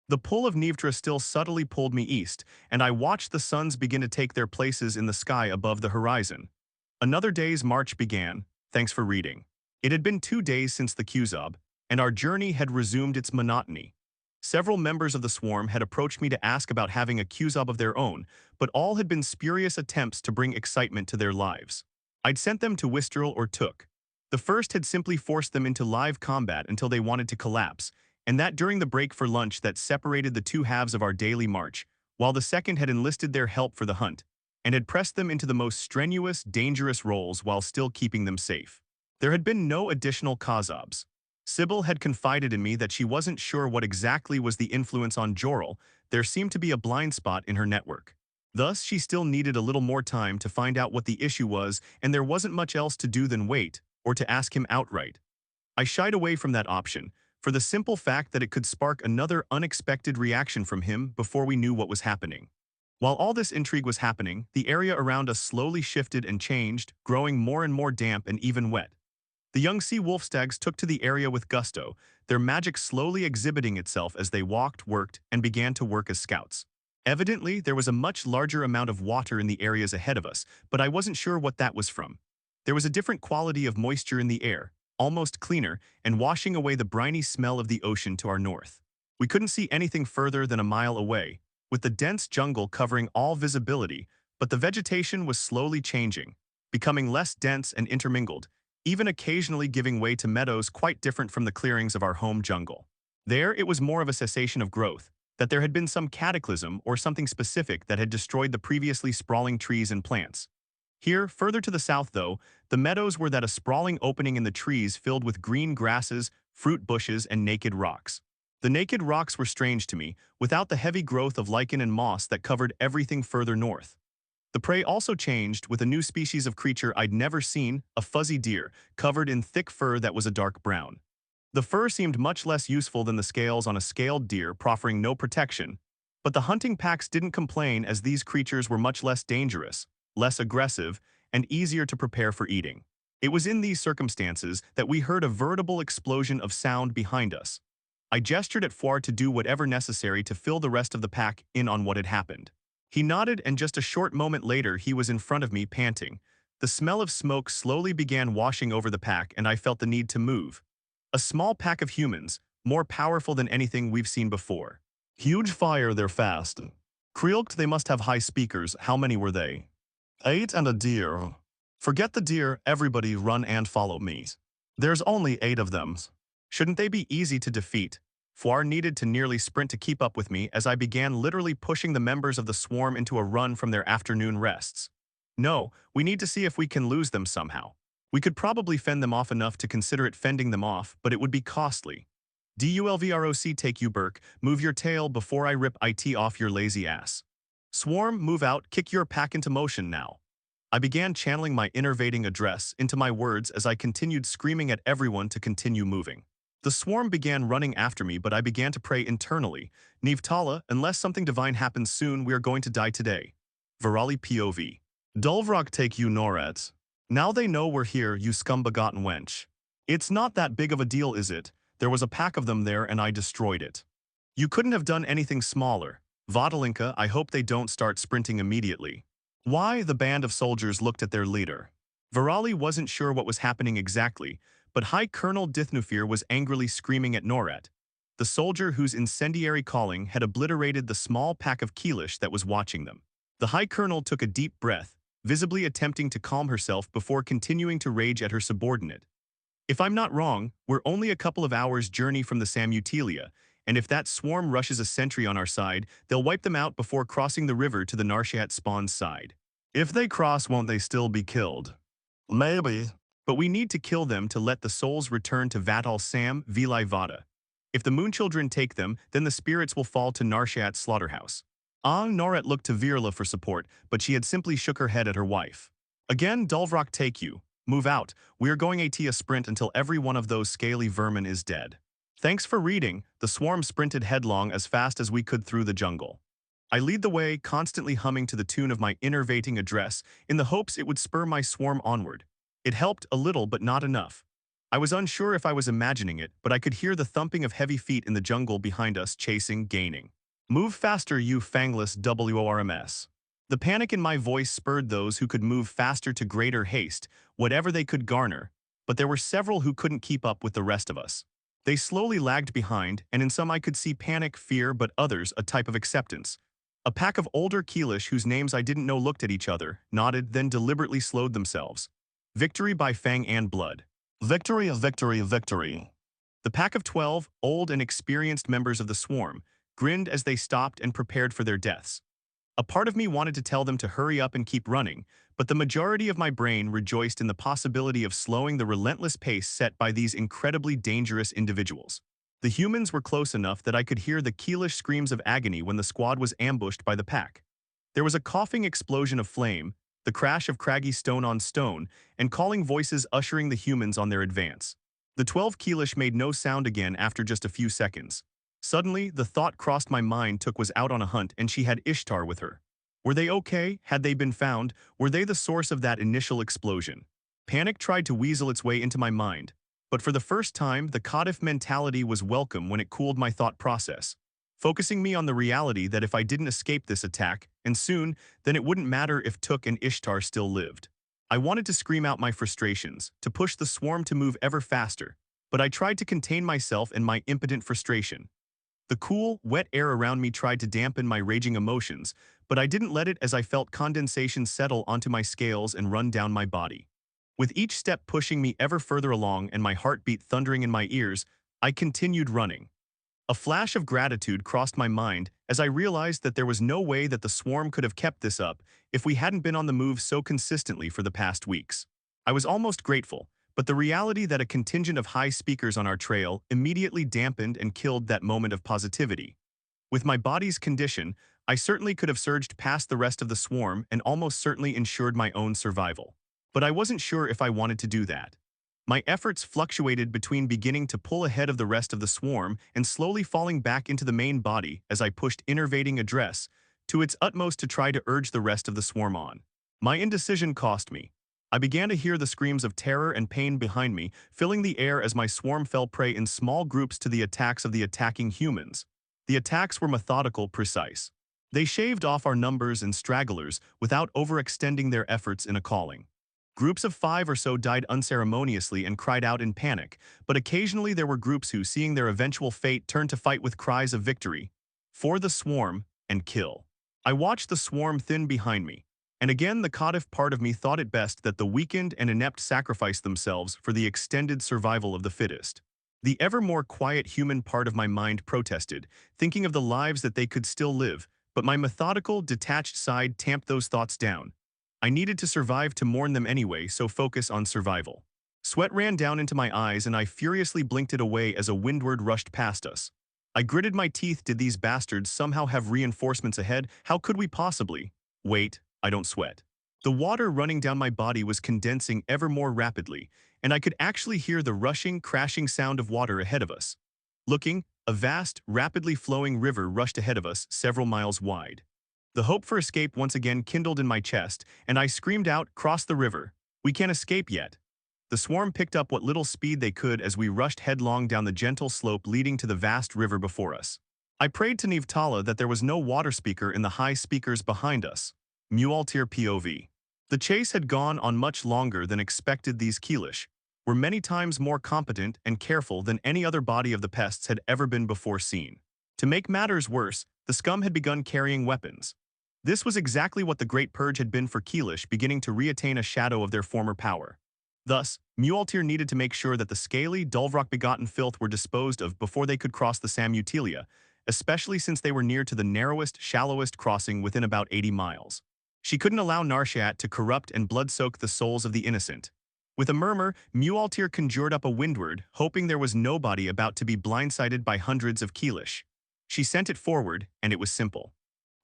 The pull of Nivtra still subtly pulled me east, and I watched the suns begin to take their places in the sky above the horizon. Another day's march began, thanks for reading. It had been 2 days since the Qzob, and our journey had resumed its monotony. Several members of the swarm had approached me to ask about having a Qzob of their own, but all had been spurious attempts to bring excitement to their lives. I'd sent them to Wistral or Took. The first had simply forced them into live combat until they wanted to collapse, and that during the break for lunch that separated the two halves of our daily march, while the second had enlisted their help for the hunt, and had pressed them into the most strenuous, dangerous roles while still keeping them safe. There had been no additional Qzobs. Sybil had confided in me that she wasn't sure what exactly was the influence on Joral. There seemed to be a blind spot in her network. Thus, she still needed a little more time to find out what the issue was, and there wasn't much else to do than wait, or to ask him outright. I shied away from that option, for the simple fact that it could spark another unexpected reaction from him before we knew what was happening. While all this intrigue was happening, the area around us slowly shifted and changed, growing more and more damp and even wet. The young sea wolf stags took to the area with gusto, their magic slowly exhibiting itself as they walked, worked, and began to work as scouts. Evidently, there was a much larger amount of water in the areas ahead of us, but I wasn't sure what that was from. There was a different quality of moisture in the air, almost cleaner, and washing away the briny smell of the ocean to our north. We couldn't see anything further than a mile away, with the dense jungle covering all visibility, but the vegetation was slowly changing, becoming less dense and intermingled, even occasionally giving way to meadows quite different from the clearings of our home jungle. There, it was more of a cessation of growth, that there had been some cataclysm or something specific that had destroyed the previously sprawling trees and plants. Here, further to the south though, the meadows were that a sprawling opening in the trees filled with green grasses, fruit bushes, and naked rocks. The naked rocks were strange to me, without the heavy growth of lichen and moss that covered everything further north. The prey also changed with a new species of creature I'd never seen, a fuzzy deer, covered in thick fur that was a dark brown. The fur seemed much less useful than the scales on a scaled deer, proffering no protection, but the hunting packs didn't complain as these creatures were much less dangerous, less aggressive, and easier to prepare for eating. It was in these circumstances that we heard a veritable explosion of sound behind us. I gestured at Foire to do whatever necessary to fill the rest of the pack in on what had happened. He nodded, and just a short moment later he was in front of me, panting. The smell of smoke slowly began washing over the pack, and I felt the need to move. A small pack of humans, more powerful than anything we've seen before. Huge fire, they're fast. Krielkt, they must have high speakers. How many were they? 8 and a deer. Forget the deer, everybody run and follow me. There's only 8 of them. Shouldn't they be easy to defeat? Foire needed to nearly sprint to keep up with me as I began literally pushing the members of the swarm into a run from their afternoon rests. No, we need to see if we can lose them somehow. We could probably fend them off enough to consider it fending them off, but it would be costly. DULVROC, take you, Burke, move your tail before I rip it off your lazy ass. Swarm, move out, kick your pack into motion now. I began channeling my innervating address into my words as I continued screaming at everyone to continue moving. The swarm began running after me, but I began to pray internally. Nivtala, unless something divine happens soon, we are going to die today. Virali POV. Dulvrog, take you, Norets. Now they know we're here, you scum-begotten wench. It's not that big of a deal, is it? There was a pack of them there and I destroyed it. You couldn't have done anything smaller. Vodalinka, I hope they don't start sprinting immediately. Why? The band of soldiers looked at their leader. Virali wasn't sure what was happening exactly, but High Colonel Dithnufir was angrily screaming at Noret, the soldier whose incendiary calling had obliterated the small pack of Keelish that was watching them. The High Colonel took a deep breath, visibly attempting to calm herself before continuing to rage at her subordinate. If I'm not wrong, we're only a couple of hours' journey from the Samutilia, and if that swarm rushes a sentry on our side, they'll wipe them out before crossing the river to the Narshat spawn's side. If they cross, won't they still be killed? Maybe. But we need to kill them to let the souls return to Vatal Sam Vilai Vada. If the moon children take them, then the spirits will fall to Narshat's slaughterhouse. Noret looked to Virla for support, but she had simply shook her head at her wife. Again, Dulvrok take you. Move out. We are going a sprint until every one of those scaly vermin is dead. Thanks for reading. The swarm sprinted headlong as fast as we could through the jungle. I lead the way, constantly humming to the tune of my enervating address, in the hopes it would spur my swarm onward. It helped a little, but not enough. I was unsure if I was imagining it, but I could hear the thumping of heavy feet in the jungle behind us, chasing, gaining. Move faster, you fangless WORMS. The panic in my voice spurred those who could move faster to greater haste, whatever they could garner, but there were several who couldn't keep up with the rest of us. They slowly lagged behind, and in some I could see panic, fear, but others a type of acceptance. A pack of older Keelish whose names I didn't know looked at each other, nodded, then deliberately slowed themselves. Victory by fang and blood. Victory of victory of victory. The pack of 12, old and experienced members of the swarm, grinned as they stopped and prepared for their deaths. A part of me wanted to tell them to hurry up and keep running, but the majority of my brain rejoiced in the possibility of slowing the relentless pace set by these incredibly dangerous individuals. The humans were close enough that I could hear the Keelish screams of agony when the squad was ambushed by the pack. There was a coughing explosion of flame, the crash of craggy stone on stone, and calling voices ushering the humans on their advance. The 12 Keelish made no sound again after just a few seconds. Suddenly, the thought crossed my mind Took was out on a hunt and she had Ishtar with her. Were they okay? Had they been found? Were they the source of that initial explosion? Panic tried to weasel its way into my mind. But for the first time, the Qatif mentality was welcome when it cooled my thought process, focusing me on the reality that if I didn't escape this attack, and soon, then it wouldn't matter if Took and Ishtar still lived. I wanted to scream out my frustrations, to push the swarm to move ever faster, but I tried to contain myself and my impotent frustration. The cool, wet air around me tried to dampen my raging emotions, but I didn't let it as I felt condensation settle onto my scales and run down my body. With each step pushing me ever further along and my heartbeat thundering in my ears, I continued running. A flash of gratitude crossed my mind as I realized that there was no way that the swarm could have kept this up if we hadn't been on the move so consistently for the past weeks. I was almost grateful, but the reality that a contingent of high speakers on our trail immediately dampened and killed that moment of positivity. With my body's condition, I certainly could have surged past the rest of the swarm and almost certainly ensured my own survival. But I wasn't sure if I wanted to do that. My efforts fluctuated between beginning to pull ahead of the rest of the swarm and slowly falling back into the main body as I pushed innervating address to its utmost to try to urge the rest of the swarm on. My indecision cost me. I began to hear the screams of terror and pain behind me, filling the air as my swarm fell prey in small groups to the attacks of the attacking humans. The attacks were methodical, precise. They shaved off our numbers and stragglers without overextending their efforts in a calling. Groups of 5 or so died unceremoniously and cried out in panic, but occasionally there were groups who, seeing their eventual fate, turned to fight with cries of victory, for the swarm, and kill. I watched the swarm thin behind me, and again the Qatif part of me thought it best that the weakened and inept sacrifice themselves for the extended survival of the fittest. The ever more quiet human part of my mind protested, thinking of the lives that they could still live, but my methodical, detached side tamped those thoughts down. I needed to survive to mourn them anyway, so focus on survival. Sweat ran down into my eyes and I furiously blinked it away as a windward rushed past us. I gritted my teeth. Did these bastards somehow have reinforcements ahead? How could we possibly? Wait, I don't sweat. The water running down my body was condensing ever more rapidly, and I could actually hear the rushing, crashing sound of water ahead of us. Looking, a vast, rapidly flowing river rushed ahead of us, several miles wide. The hope for escape once again kindled in my chest, and I screamed out, "Cross the river! We can't escape yet!" The swarm picked up what little speed they could as we rushed headlong down the gentle slope leading to the vast river before us. I prayed to Nivtala that there was no water speaker in the high speakers behind us. Mualtir POV. The chase had gone on much longer than expected. These Keelish were many times more competent and careful than any other body of the pests had ever been before seen. To make matters worse, the scum had begun carrying weapons. This was exactly what the Great Purge had been for Keelish, beginning to reattain a shadow of their former power. Thus, Mualtir needed to make sure that the scaly, Dulvrok-begotten filth were disposed of before they could cross the Samutilia, especially since they were near to the narrowest, shallowest crossing within about 80 miles. She couldn't allow Narshat to corrupt and blood-soak the souls of the innocent. With a murmur, Mualtir conjured up a windward, hoping there was nobody about to be blindsided by hundreds of Keelish. She sent it forward, and it was simple.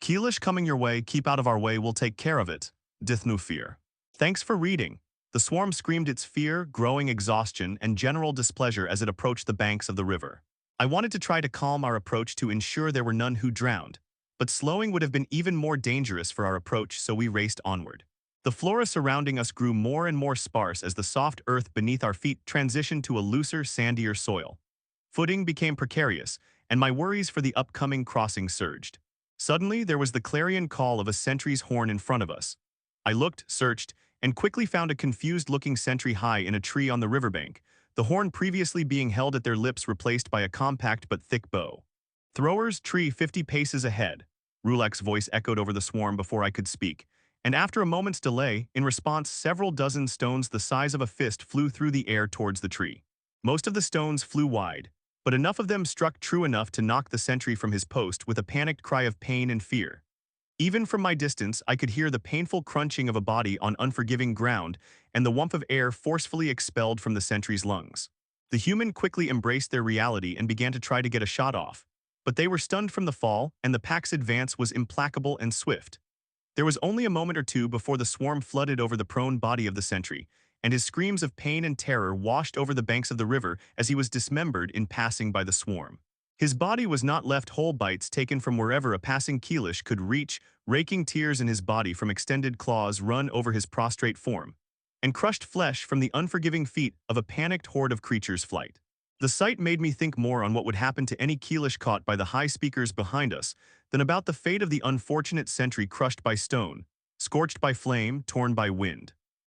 Keelish coming your way, keep out of our way, we'll take care of it. Dithnu fear. Thanks for reading. The swarm screamed its fear, growing exhaustion, and general displeasure as it approached the banks of the river. I wanted to try to calm our approach to ensure there were none who drowned, but slowing would have been even more dangerous for our approach, so we raced onward. The flora surrounding us grew more and more sparse as the soft earth beneath our feet transitioned to a looser, sandier soil. Footing became precarious, and my worries for the upcoming crossing surged. Suddenly, there was the clarion call of a sentry's horn in front of us. I looked, searched, and quickly found a confused-looking sentry high in a tree on the riverbank, the horn previously being held at their lips replaced by a compact but thick bow. Throwers, tree 50 paces ahead. Rulek's voice echoed over the swarm before I could speak, and after a moment's delay, in response, several dozen stones the size of a fist flew through the air towards the tree. Most of the stones flew wide, but enough of them struck true enough to knock the sentry from his post with a panicked cry of pain and fear. Even from my distance, I could hear the painful crunching of a body on unforgiving ground and the whump of air forcefully expelled from the sentry's lungs. The human quickly embraced their reality and began to try to get a shot off, but they were stunned from the fall, and the pack's advance was implacable and swift. There was only a moment or two before the swarm flooded over the prone body of the sentry, and his screams of pain and terror washed over the banks of the river as he was dismembered in passing by the swarm. His body was not left whole, bites taken from wherever a passing Keelish could reach, raking tears in his body from extended claws run over his prostrate form, and crushed flesh from the unforgiving feet of a panicked horde of creatures flight. The sight made me think more on what would happen to any Keelish caught by the high speakers behind us than about the fate of the unfortunate sentry crushed by stone, scorched by flame, torn by wind.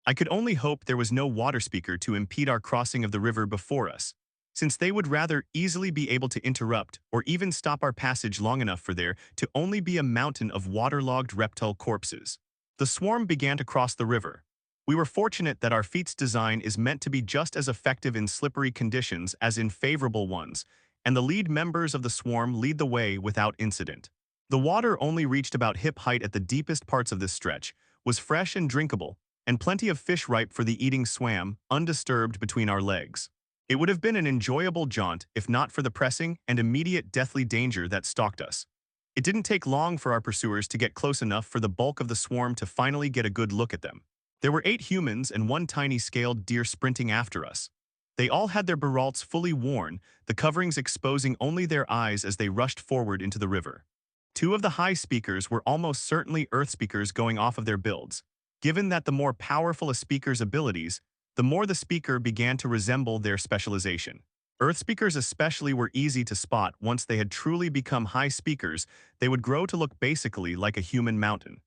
I could only hope there was no water speaker to impede our crossing of the river before us, since they would rather easily be able to interrupt or even stop our passage long enough for there to only be a mountain of waterlogged reptile corpses. The swarm began to cross the river. We were fortunate that our feat's design is meant to be just as effective in slippery conditions as in favorable ones, and the lead members of the swarm lead the way without incident. The water only reached about hip height at the deepest parts of this stretch, was fresh and drinkable, and plenty of fish ripe for the eating swam, undisturbed between our legs. It would have been an enjoyable jaunt if not for the pressing and immediate deathly danger that stalked us. It didn't take long for our pursuers to get close enough for the bulk of the swarm to finally get a good look at them. There were 8 humans and 1 tiny scaled deer sprinting after us. They all had their baralts fully worn, the coverings exposing only their eyes as they rushed forward into the river. 2 of the high speakers were almost certainly earth speakers going off of their builds. Given that the more powerful a speaker's abilities, the more the speaker began to resemble their specialization. Earth speakers especially were easy to spot. Once they had truly become high speakers, they would grow to look basically like a human mountain.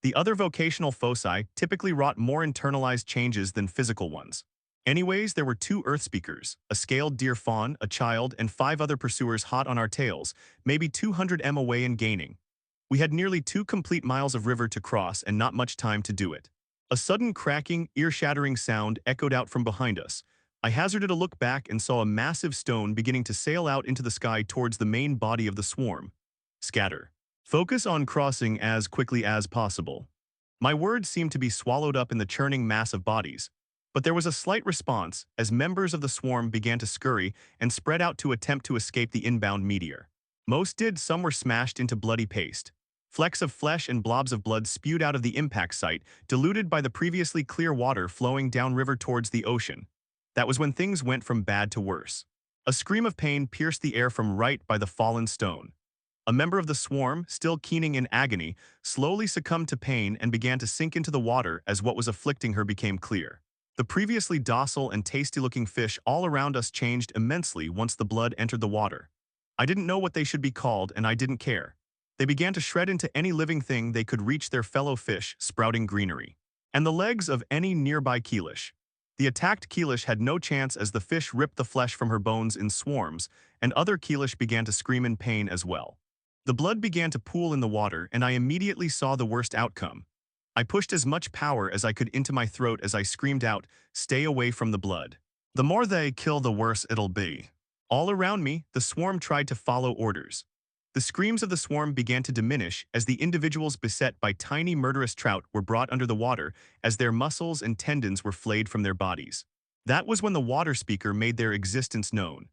The other vocational foci typically wrought more internalized changes than physical ones. Anyways, there were 2 earth speakers, a scaled deer fawn, a child, and 5 other pursuers hot on our tails, maybe 200 m away and gaining. We had nearly 2 complete miles of river to cross and not much time to do it. A sudden cracking, ear-shattering sound echoed out from behind us. I hazarded a look back and saw a massive stone beginning to sail out into the sky towards the main body of the swarm. Scatter. Focus on crossing as quickly as possible. My words seemed to be swallowed up in the churning mass of bodies, but there was a slight response as members of the swarm began to scurry and spread out to attempt to escape the inbound meteor. Most did, some were smashed into bloody paste. Flecks of flesh and blobs of blood spewed out of the impact site, diluted by the previously clear water flowing downriver towards the ocean. That was when things went from bad to worse. A scream of pain pierced the air from right by the fallen stone. A member of the swarm, still keening in agony, slowly succumbed to pain and began to sink into the water as what was afflicting her became clear. The previously docile and tasty-looking fish all around us changed immensely once the blood entered the water. I didn't know what they should be called, and I didn't care. They began to shred into any living thing they could reach their fellow fish, sprouting greenery. And the legs of any nearby Keelish. The attacked Keelish had no chance as the fish ripped the flesh from her bones in swarms, and other Keelish began to scream in pain as well. The blood began to pool in the water, and I immediately saw the worst outcome. I pushed as much power as I could into my throat as I screamed out, "Stay away from the blood. The more they kill, the worse it'll be." All around me, the swarm tried to follow orders. The screams of the swarm began to diminish as the individuals beset by tiny murderous trout were brought under the water as their muscles and tendons were flayed from their bodies. That was when the water speaker made their existence known.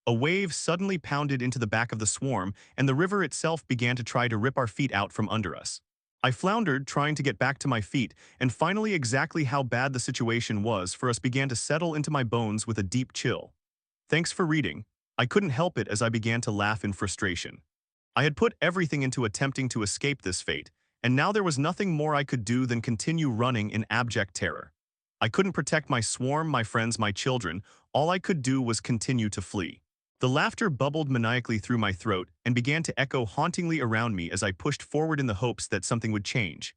A wave suddenly pounded into the back of the swarm, and the river itself began to try to rip our feet out from under us. I floundered, trying to get back to my feet, and finally exactly how bad the situation was for us began to settle into my bones with a deep chill. Thanks for reading. I couldn't help it as I began to laugh in frustration. I had put everything into attempting to escape this fate, and now there was nothing more I could do than continue running in abject terror. I couldn't protect my swarm, my friends, my children. All I could do was continue to flee. The laughter bubbled maniacally through my throat and began to echo hauntingly around me as I pushed forward in the hopes that something would change.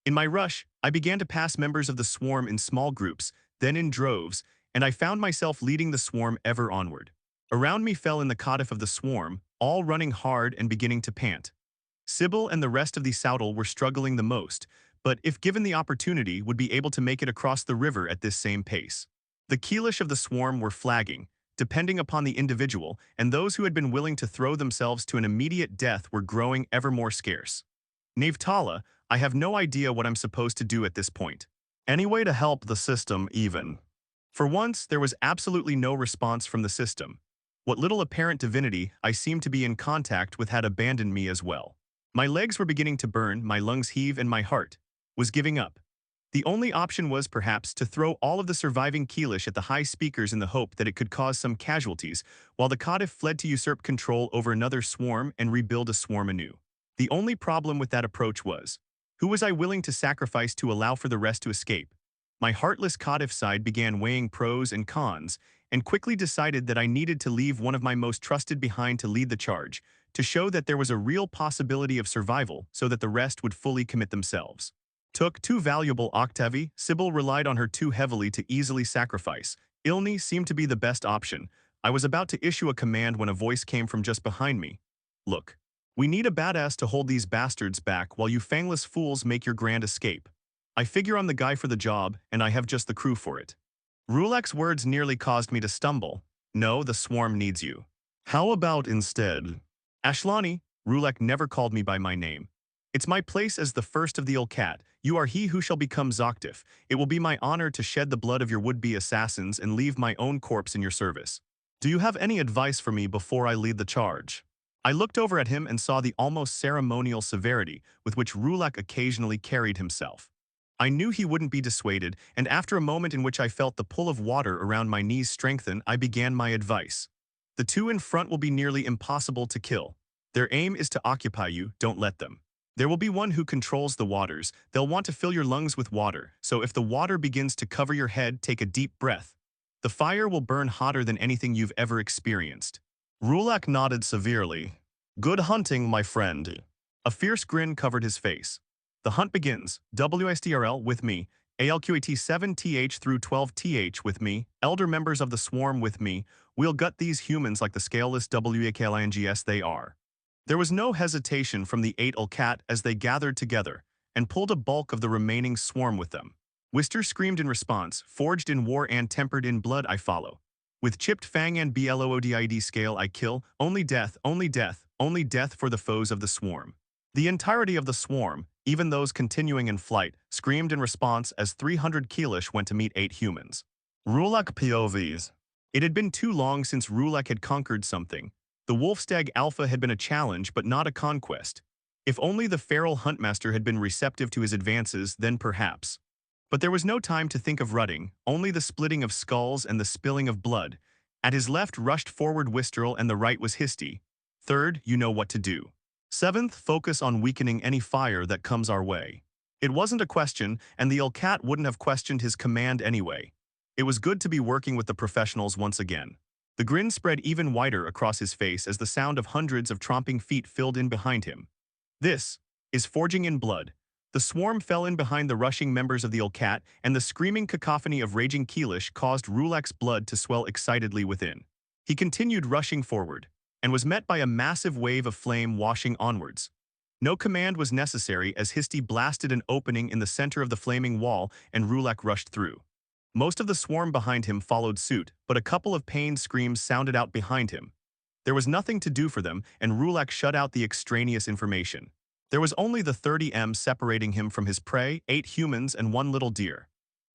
In my rush, I began to pass members of the swarm in small groups, then in droves, and I found myself leading the swarm ever onward. Around me fell in the codif of the swarm, all running hard and beginning to pant. Sybil and the rest of the Saudal were struggling the most, but if given the opportunity would be able to make it across the river at this same pace. The Keelish of the swarm were flagging, depending upon the individual, and those who had been willing to throw themselves to an immediate death were growing ever more scarce. Navetala, I have no idea what I'm supposed to do at this point. Any way to help the system even. For once, there was absolutely no response from the system. What little apparent divinity I seemed to be in contact with had abandoned me as well. My legs were beginning to burn, my lungs heave, and my heart was giving up. The only option was, perhaps, to throw all of the surviving Keelish at the high speakers in the hope that it could cause some casualties, while the Codif fled to usurp control over another swarm and rebuild a swarm anew. The only problem with that approach was, who was I willing to sacrifice to allow for the rest to escape? My heartless Codif side began weighing pros and cons, and quickly decided that I needed to leave one of my most trusted behind to lead the charge, to show that there was a real possibility of survival so that the rest would fully commit themselves. Took too valuable Octavi, Sybil relied on her too heavily to easily sacrifice. Ilni seemed to be the best option. I was about to issue a command when a voice came from just behind me. Look, we need a badass to hold these bastards back while you fangless fools make your grand escape. I figure I'm the guy for the job, and I have just the crew for it. Rulak's words nearly caused me to stumble. No, the swarm needs you. How about instead? Ashlani, Rulak never called me by my name. It's my place as the first of the Ilkat. You are he who shall become Zoktif. It will be my honor to shed the blood of your would-be assassins and leave my own corpse in your service. Do you have any advice for me before I lead the charge? I looked over at him and saw the almost ceremonial severity with which Rulak occasionally carried himself. I knew he wouldn't be dissuaded, and after a moment in which I felt the pull of water around my knees strengthen, I began my advice. The two in front will be nearly impossible to kill. Their aim is to occupy you, don't let them. There will be one who controls the waters. They'll want to fill your lungs with water, so if the water begins to cover your head, take a deep breath. The fire will burn hotter than anything you've ever experienced. Rulak nodded severely. Good hunting, my friend. A fierce grin covered his face. The hunt begins. WSDRL with me. ALQAT 7TH through 12TH with me. Elder members of the swarm with me. We'll gut these humans like the scaleless WAKLINGS they are. There was no hesitation from the 8 Ilkat as they gathered together and pulled a bulk of the remaining swarm with them. Wister screamed in response, forged in war and tempered in blood I follow. With chipped fang and BLOODID scale I kill, only death, only death, only death for the foes of the swarm. The entirety of the swarm, even those continuing in flight, screamed in response as 300 Keelish went to meet 8 humans. Rulak POVs. It had been too long since Rulak had conquered something. The Wolfstag Alpha had been a challenge but not a conquest. If only the feral huntmaster had been receptive to his advances, then perhaps. But there was no time to think of rutting, only the splitting of skulls and the spilling of blood. At his left rushed forward Wistrel and the right was Histy. Third, you know what to do. Seventh, focus on weakening any fire that comes our way. It wasn't a question, and the Ilkat wouldn't have questioned his command anyway. It was good to be working with the professionals once again. The grin spread even wider across his face as the sound of hundreds of tromping feet filled in behind him. This is forging in blood. The swarm fell in behind the rushing members of the Ilkat, and the screaming cacophony of raging Keelish caused Rulak's blood to swell excitedly within. He continued rushing forward, and was met by a massive wave of flame washing onwards. No command was necessary as Histy blasted an opening in the center of the flaming wall and Rulak rushed through. Most of the swarm behind him followed suit, but a couple of pained screams sounded out behind him. There was nothing to do for them, and Rulak shut out the extraneous information. There was only the 30 separating him from his prey, 8 humans and 1 little deer.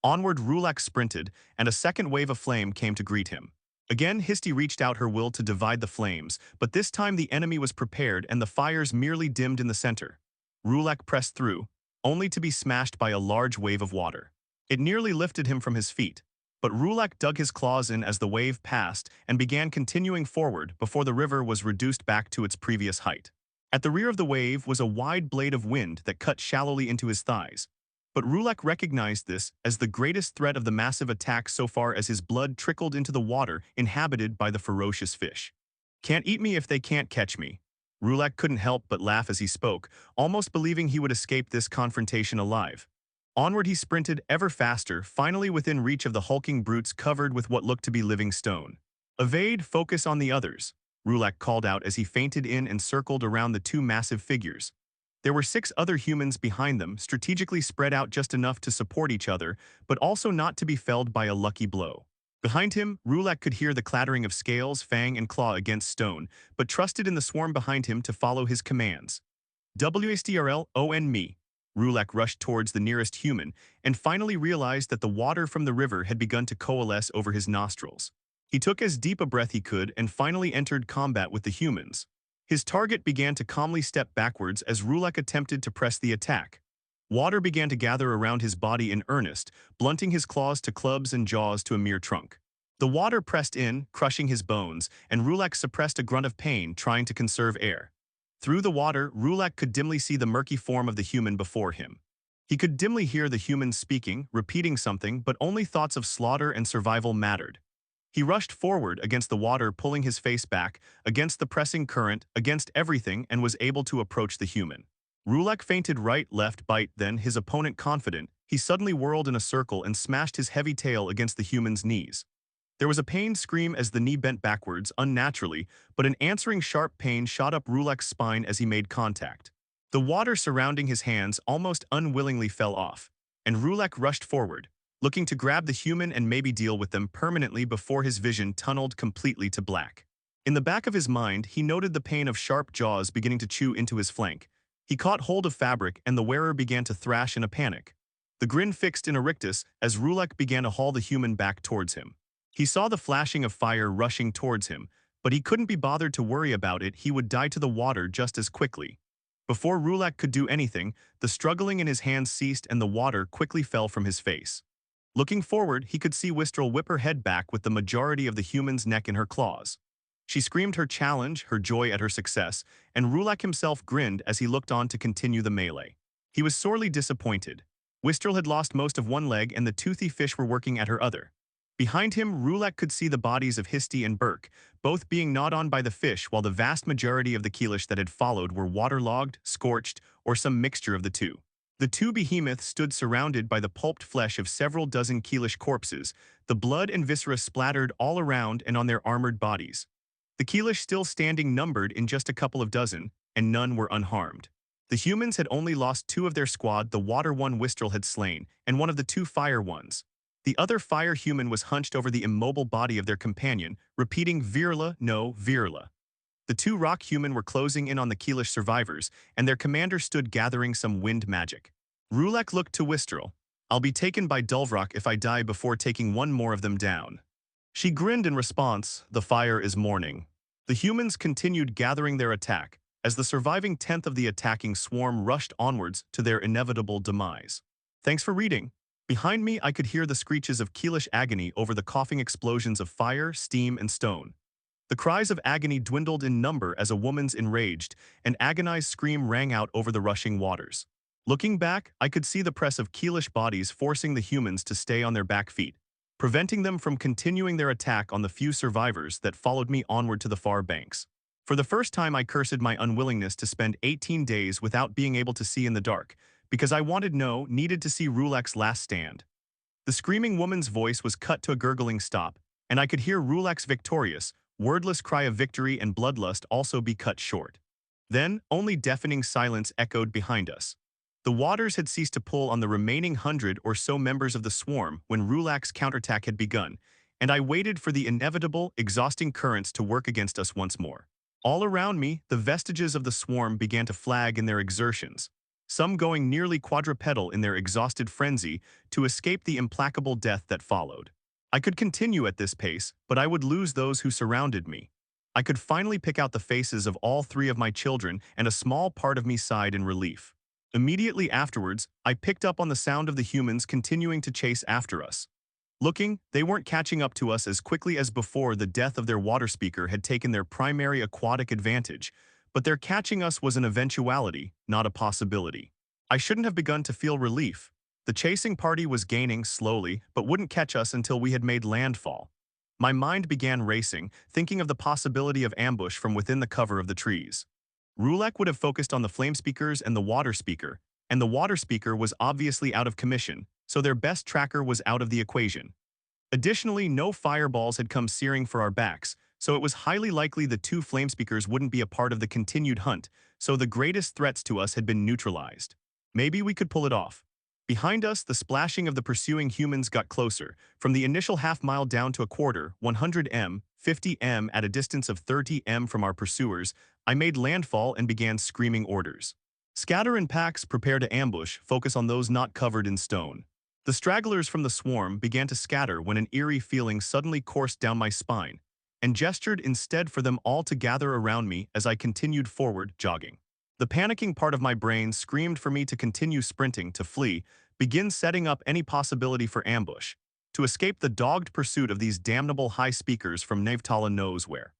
Onward Rulak sprinted, and a second wave of flame came to greet him. Again Histy reached out her will to divide the flames, but this time the enemy was prepared and the fires merely dimmed in the center. Rulak pressed through, only to be smashed by a large wave of water. It nearly lifted him from his feet, but Rulak dug his claws in as the wave passed and began continuing forward before the river was reduced back to its previous height. At the rear of the wave was a wide blade of wind that cut shallowly into his thighs. But Rulak recognized this as the greatest threat of the massive attack so far as his blood trickled into the water inhabited by the ferocious fish. "Can't eat me if they can't catch me." Rulak couldn't help but laugh as he spoke, almost believing he would escape this confrontation alive. Onward he sprinted ever faster, finally within reach of the hulking brutes covered with what looked to be living stone. "Evade, focus on the others," Rulak called out as he feinted in and circled around the 2 massive figures. There were 6 other humans behind them, strategically spread out just enough to support each other, but also not to be felled by a lucky blow. Behind him, Rulak could hear the clattering of scales, fang, and claw against stone, but trusted in the swarm behind him to follow his commands. "WSTRL-ON me." Rulak rushed towards the nearest human and finally realized that the water from the river had begun to coalesce over his nostrils. He took as deep a breath he could and finally entered combat with the humans. His target began to calmly step backwards as Rulak attempted to press the attack. Water began to gather around his body in earnest, blunting his claws to clubs and jaws to a mere trunk. The water pressed in, crushing his bones, and Rulak suppressed a grunt of pain, trying to conserve air. Through the water, Rulak could dimly see the murky form of the human before him. He could dimly hear the humans speaking, repeating something, but only thoughts of slaughter and survival mattered. He rushed forward against the water, pulling his face back, against the pressing current, against everything, and was able to approach the human. Rulak feinted right, left, bite, then, his opponent confident, he suddenly whirled in a circle and smashed his heavy tail against the human's knees. There was a pained scream as the knee bent backwards, unnaturally, but an answering sharp pain shot up Rulak's spine as he made contact. The water surrounding his hands almost unwillingly fell off, and Rulak rushed forward, looking to grab the human and maybe deal with them permanently before his vision tunneled completely to black. In the back of his mind, he noted the pain of sharp jaws beginning to chew into his flank. He caught hold of fabric and the wearer began to thrash in a panic. The grin fixed in a rictus as Rulak began to haul the human back towards him. He saw the flashing of fire rushing towards him, but he couldn't be bothered to worry about it. He would die to the water just as quickly. Before Rulak could do anything, the struggling in his hands ceased and the water quickly fell from his face. Looking forward, he could see Wistrel whip her head back with the majority of the human's neck in her claws. She screamed her challenge, her joy at her success, and Rulak himself grinned as he looked on to continue the melee. He was sorely disappointed. Wistrel had lost most of one leg and the toothy fish were working at her other. Behind him, Rulak could see the bodies of Histy and Burke, both being gnawed on by the fish, while the vast majority of the Keelish that had followed were waterlogged, scorched, or some mixture of the two. The 2 behemoths stood surrounded by the pulped flesh of several dozen Keelish corpses, the blood and viscera splattered all around and on their armored bodies. The Keelish still standing numbered in just a couple of dozen, and none were unharmed. The humans had only lost 2 of their squad. The water one Wistrel had slain, and one of the 2 fire ones. The other fire human was hunched over the immobile body of their companion, repeating "Virla, no, Virla." The 2 rock human were closing in on the Keelish survivors, and their commander stood gathering some wind magic. Rulak looked to Wistrel. "I'll be taken by Dulvrok if I die before taking one more of them down." She grinned in response. "The fire is morning." The humans continued gathering their attack, as the surviving 10th of the attacking swarm rushed onwards to their inevitable demise. Thanks for reading. Behind me, I could hear the screeches of Keelish agony over the coughing explosions of fire, steam, and stone. The cries of agony dwindled in number as a woman's enraged and agonized scream rang out over the rushing waters. Looking back, I could see the press of Keelish bodies forcing the humans to stay on their back feet, preventing them from continuing their attack on the few survivors that followed me onward to the far banks. For the first time, I cursed my unwillingness to spend 18 days without being able to see in the dark, because I needed to see Rulak's last stand. The screaming woman's voice was cut to a gurgling stop, and I could hear Rulak's victorious, wordless cry of victory and bloodlust also be cut short. Then, only deafening silence echoed behind us. The waters had ceased to pull on the remaining 100 or so members of the swarm when Rulak's counterattack had begun, and I waited for the inevitable, exhausting currents to work against us once more. All around me, the vestiges of the swarm began to flag in their exertions, some going nearly quadrupedal in their exhausted frenzy to escape the implacable death that followed. I could continue at this pace, but I would lose those who surrounded me. I could finally pick out the faces of all three of my children, and a small part of me sighed in relief. Immediately afterwards, I picked up on the sound of the humans continuing to chase after us. Looking, they weren't catching up to us as quickly as before the death of their water speaker had taken their primary aquatic advantage, but their catching us was an eventuality, not a possibility. I shouldn't have begun to feel relief. The chasing party was gaining slowly, but wouldn't catch us until we had made landfall. My mind began racing, thinking of the possibility of ambush from within the cover of the trees. Rulek would have focused on the flame speakers and the water speaker was obviously out of commission, so their best tracker was out of the equation. Additionally, no fireballs had come searing for our backs, so it was highly likely the two flame speakers wouldn't be a part of the continued hunt, so the greatest threats to us had been neutralized. Maybe we could pull it off. Behind us, the splashing of the pursuing humans got closer, from the initial half-mile down to a quarter, 100 m, 50 m at a distance of 30 m from our pursuers. I made landfall and began screaming orders. Scatter in packs, prepare to ambush, focus on those not covered in stone. The stragglers from the swarm began to scatter when an eerie feeling suddenly coursed down my spine, and gestured instead for them all to gather around me as I continued forward, jogging. The panicking part of my brain screamed for me to continue sprinting, to flee, begin setting up any possibility for ambush, to escape the dogged pursuit of these damnable high speakers from Navtala knows where.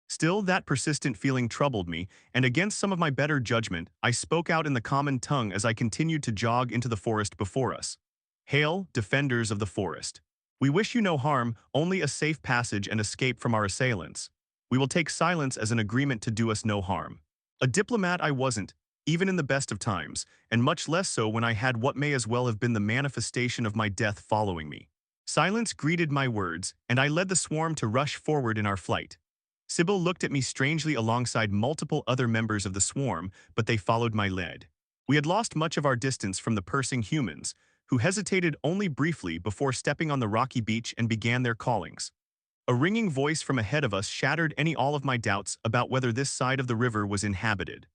Still, that persistent feeling troubled me, and against some of my better judgment, I spoke out in the common tongue as I continued to jog into the forest before us. Hail, defenders of the forest. We wish you no harm, only a safe passage and escape from our assailants. We will take silence as an agreement to do us no harm. A diplomat I wasn't, even in the best of times, and much less so when I had what may as well have been the manifestation of my death following me. Silence greeted my words, and I led the swarm to rush forward in our flight. Sybil looked at me strangely alongside multiple other members of the swarm, but they followed my lead. We had lost much of our distance from the pursuing humans, who hesitated only briefly before stepping on the rocky beach and began their callings. A ringing voice from ahead of us shattered all of my doubts about whether this side of the river was inhabited.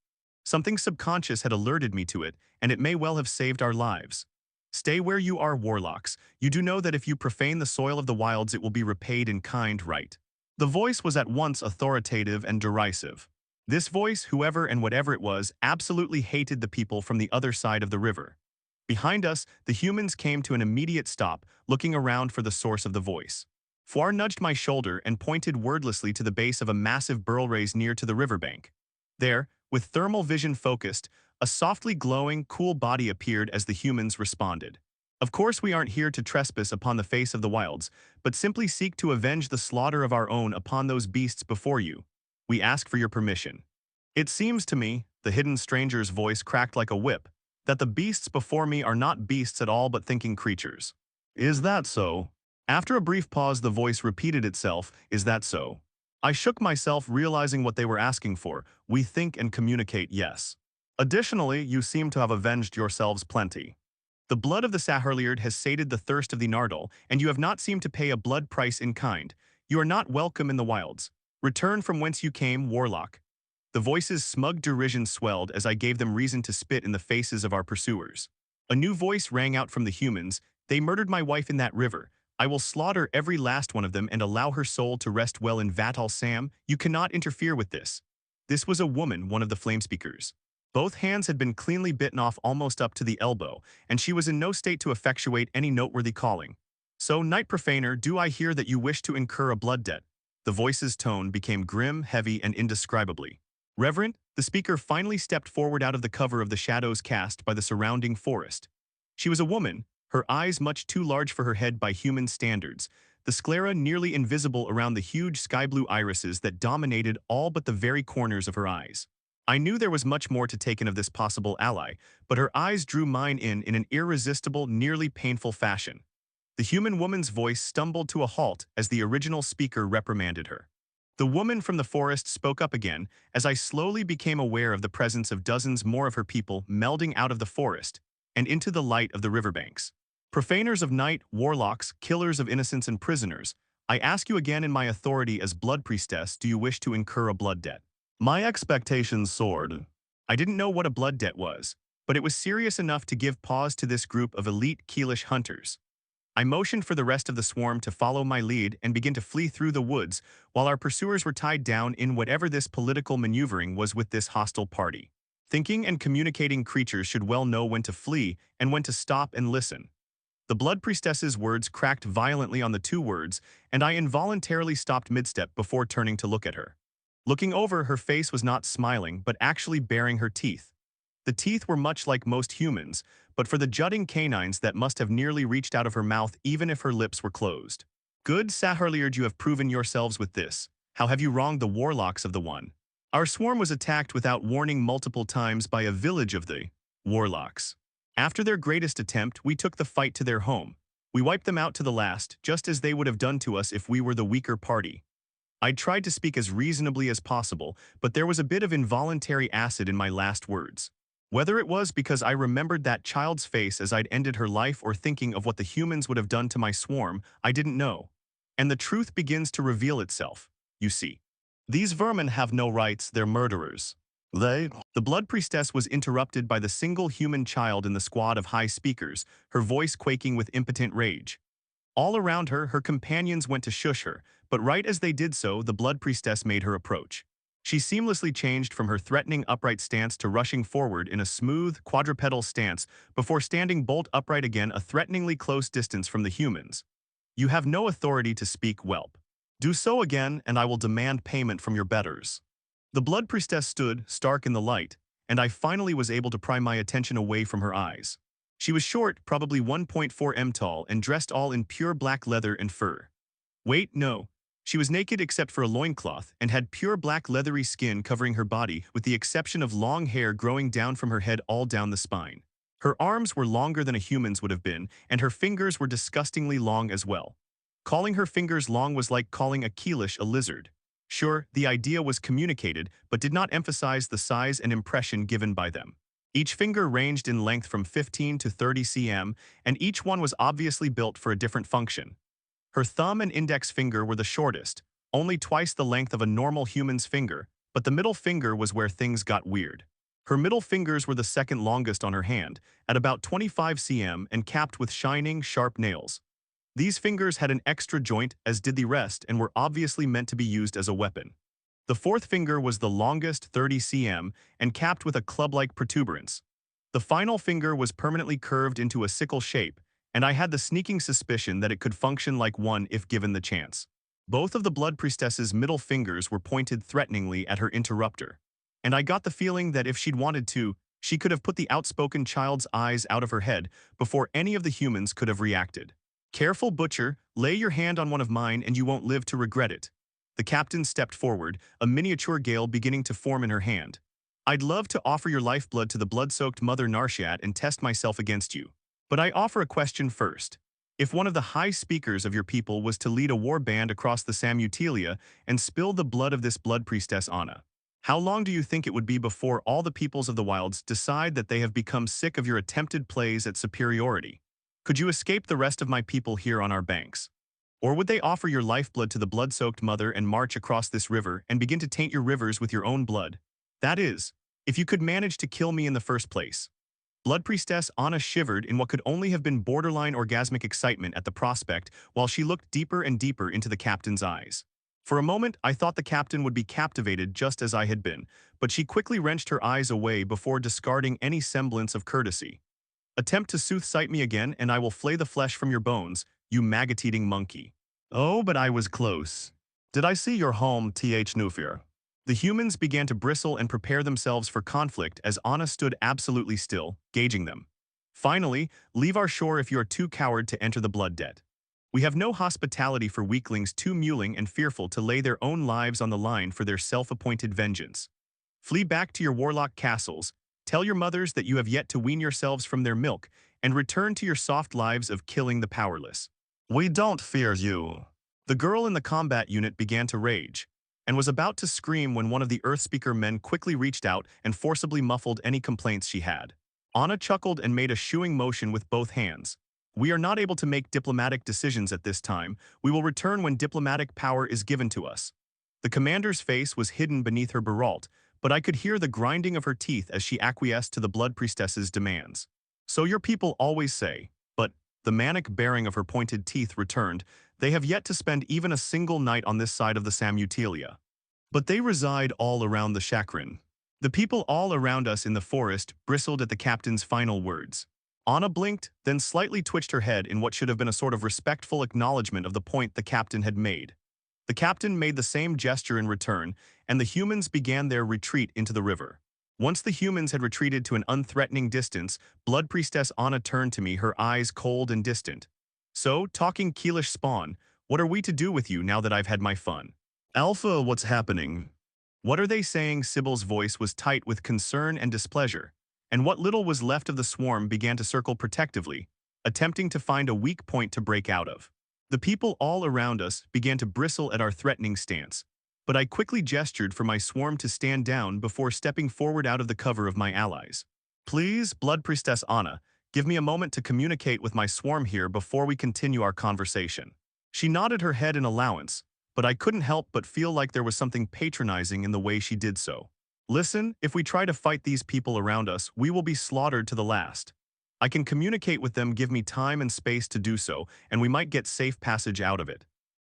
Something subconscious had alerted me to it, and it may well have saved our lives. Stay where you are, warlocks. You do know that if you profane the soil of the wilds, it will be repaid in kind, right? The voice was at once authoritative and derisive. This voice, whoever and whatever it was, absolutely hated the people from the other side of the river. Behind us, the humans came to an immediate stop, looking around for the source of the voice. Fuar nudged my shoulder and pointed wordlessly to the base of a massive burl raise near to the riverbank. There, with thermal vision focused, a softly glowing, cool body appeared as the humans responded. Of course, we aren't here to trespass upon the face of the wilds, but simply seek to avenge the slaughter of our own upon those beasts before you. We ask for your permission. It seems to me, the hidden stranger's voice cracked like a whip, that the beasts before me are not beasts at all but thinking creatures. Is that so? After a brief pause, the voice repeated itself, is that so? I shook myself, realizing what they were asking for. We think and communicate, yes. Additionally, you seem to have avenged yourselves plenty. The blood of the Saharliard has sated the thirst of the Nardal, and you have not seemed to pay a blood price in kind. You are not welcome in the wilds. Return from whence you came, warlock. The voice's smug derision swelled as I gave them reason to spit in the faces of our pursuers. A new voice rang out from the humans. They murdered my wife in that river. I will slaughter every last one of them and allow her soul to rest well in Vatal Sam. You cannot interfere with this. This was a woman, one of the flame speakers. Both hands had been cleanly bitten off almost up to the elbow, and she was in no state to effectuate any noteworthy calling. So, Knight Profaner, do I hear that you wish to incur a blood debt? The voice's tone became grim, heavy, and indescribably. Reverend, the speaker finally stepped forward out of the cover of the shadows cast by the surrounding forest. She was a woman, her eyes much too large for her head by human standards, the sclera nearly invisible around the huge sky-blue irises that dominated all but the very corners of her eyes. I knew there was much more to take in of this possible ally, but her eyes drew mine in an irresistible, nearly painful fashion. The human woman's voice stumbled to a halt as the original speaker reprimanded her. The woman from the forest spoke up again as I slowly became aware of the presence of dozens more of her people melding out of the forest and into the light of the riverbanks. Profaners of night, warlocks, killers of innocents and prisoners, I ask you again in my authority as Blood Priestess, do you wish to incur a blood debt? My expectations soared. I didn't know what a blood debt was, but it was serious enough to give pause to this group of elite Keelish hunters. I motioned for the rest of the swarm to follow my lead and begin to flee through the woods while our pursuers were tied down in whatever this political maneuvering was with this hostile party. Thinking and communicating creatures should well know when to flee and when to stop and listen. The Blood Priestess's words cracked violently on the two words, and I involuntarily stopped mid-step before turning to look at her. Looking over, her face was not smiling, but actually baring her teeth. The teeth were much like most humans, but for the jutting canines that must have nearly reached out of her mouth even if her lips were closed. Good Saharliard, you have proven yourselves with this. How have you wronged the warlocks of the One? Our swarm was attacked without warning multiple times by a village of the warlocks. After their greatest attempt, we took the fight to their home. We wiped them out to the last, just as they would have done to us if we were the weaker party. I tried to speak as reasonably as possible, but there was a bit of involuntary acid in my last words. Whether it was because I remembered that child's face as I'd ended her life or thinking of what the humans would have done to my swarm, I didn't know. And the truth begins to reveal itself, you see. These vermin have no rights, they're murderers. The Blood Priestess was interrupted by the single human child in the squad of high speakers, her voice quaking with impotent rage. All around her, her companions went to shush her, but right as they did so, the Blood Priestess made her approach. She seamlessly changed from her threatening upright stance to rushing forward in a smooth, quadrupedal stance before standing bolt upright again a threateningly close distance from the humans. You have no authority to speak, whelp. Do so again, and I will demand payment from your betters. The Blood Priestess stood, stark in the light, and I finally was able to pry my attention away from her eyes. She was short, probably 1.4 m tall, and dressed all in pure black leather and fur. Wait, no. She was naked except for a loincloth and had pure black leathery skin covering her body with the exception of long hair growing down from her head all down the spine. Her arms were longer than a human's would have been, and her fingers were disgustingly long as well. Calling her fingers long was like calling a Keelish a lizard. Sure, the idea was communicated, but did not emphasize the size and impression given by them. Each finger ranged in length from 15 to 30 cm, and each one was obviously built for a different function. Her thumb and index finger were the shortest, only twice the length of a normal human's finger, but the middle finger was where things got weird. Her middle fingers were the second longest on her hand, at about 25 cm and capped with shining, sharp nails. These fingers had an extra joint, as did the rest, and were obviously meant to be used as a weapon. The fourth finger was the longest, 30 cm, and capped with a club-like protuberance. The final finger was permanently curved into a sickle shape, and I had the sneaking suspicion that it could function like one if given the chance. Both of the Blood Priestess's middle fingers were pointed threateningly at her interrupter, and I got the feeling that if she'd wanted to, she could have put the outspoken child's eyes out of her head before any of the humans could have reacted. Careful, Butcher, lay your hand on one of mine and you won't live to regret it. The captain stepped forward, a miniature gale beginning to form in her hand. I'd love to offer your lifeblood to the blood-soaked Mother Narshat and test myself against you. But I offer a question first. If one of the high speakers of your people was to lead a war band across the Samutilia and spill the blood of this Blood Priestess Anna, how long do you think it would be before all the peoples of the wilds decide that they have become sick of your attempted plays at superiority? Could you escape the rest of my people here on our banks? Or would they offer your lifeblood to the blood-soaked mother and march across this river and begin to taint your rivers with your own blood? That is, if you could manage to kill me in the first place. Blood Priestess Anna shivered in what could only have been borderline orgasmic excitement at the prospect while she looked deeper and deeper into the captain's eyes. For a moment, I thought the captain would be captivated just as I had been, but she quickly wrenched her eyes away before discarding any semblance of courtesy. Attempt to soothsight me again, and I will flay the flesh from your bones, you maggot-eating monkey. Oh, but I was close. Did I see your home, Th Nufir? The humans began to bristle and prepare themselves for conflict as Anna stood absolutely still, gauging them. Finally, leave our shore if you are too coward to enter the blood debt. We have no hospitality for weaklings too mewling and fearful to lay their own lives on the line for their self-appointed vengeance. Flee back to your warlock castles, tell your mothers that you have yet to wean yourselves from their milk, and return to your soft lives of killing the powerless. We don't fear you. The girl in the combat unit began to rage, and was about to scream when one of the Earthspeaker men quickly reached out and forcibly muffled any complaints she had. Anna chuckled and made a shooing motion with both hands. We are not able to make diplomatic decisions at this time. We will return when diplomatic power is given to us. The commander's face was hidden beneath her berault, but I could hear the grinding of her teeth as she acquiesced to the blood priestess's demands. So your people always say, but the manic baring of her pointed teeth returned, they have yet to spend even a single night on this side of the Samutelia. But they reside all around the chakran. The people all around us in the forest bristled at the captain's final words. Anna blinked, then slightly twitched her head in what should have been a sort of respectful acknowledgement of the point the captain had made. The captain made the same gesture in return, and the humans began their retreat into the river. Once the humans had retreated to an unthreatening distance, Blood Priestess Anna turned to me, her eyes cold and distant. So, talking Keelish spawn, what are we to do with you now that I've had my fun? Alpha, what's happening? What are they saying? Sybil's voice was tight with concern and displeasure, and what little was left of the swarm began to circle protectively, attempting to find a weak point to break out of. The people all around us began to bristle at our threatening stance, but I quickly gestured for my swarm to stand down before stepping forward out of the cover of my allies. Please, Blood Priestess Anna, give me a moment to communicate with my swarm here before we continue our conversation. She nodded her head in allowance, but I couldn't help but feel like there was something patronizing in the way she did so. Listen, if we try to fight these people around us, we will be slaughtered to the last. I can communicate with them, give me time and space to do so, and we might get safe passage out of it.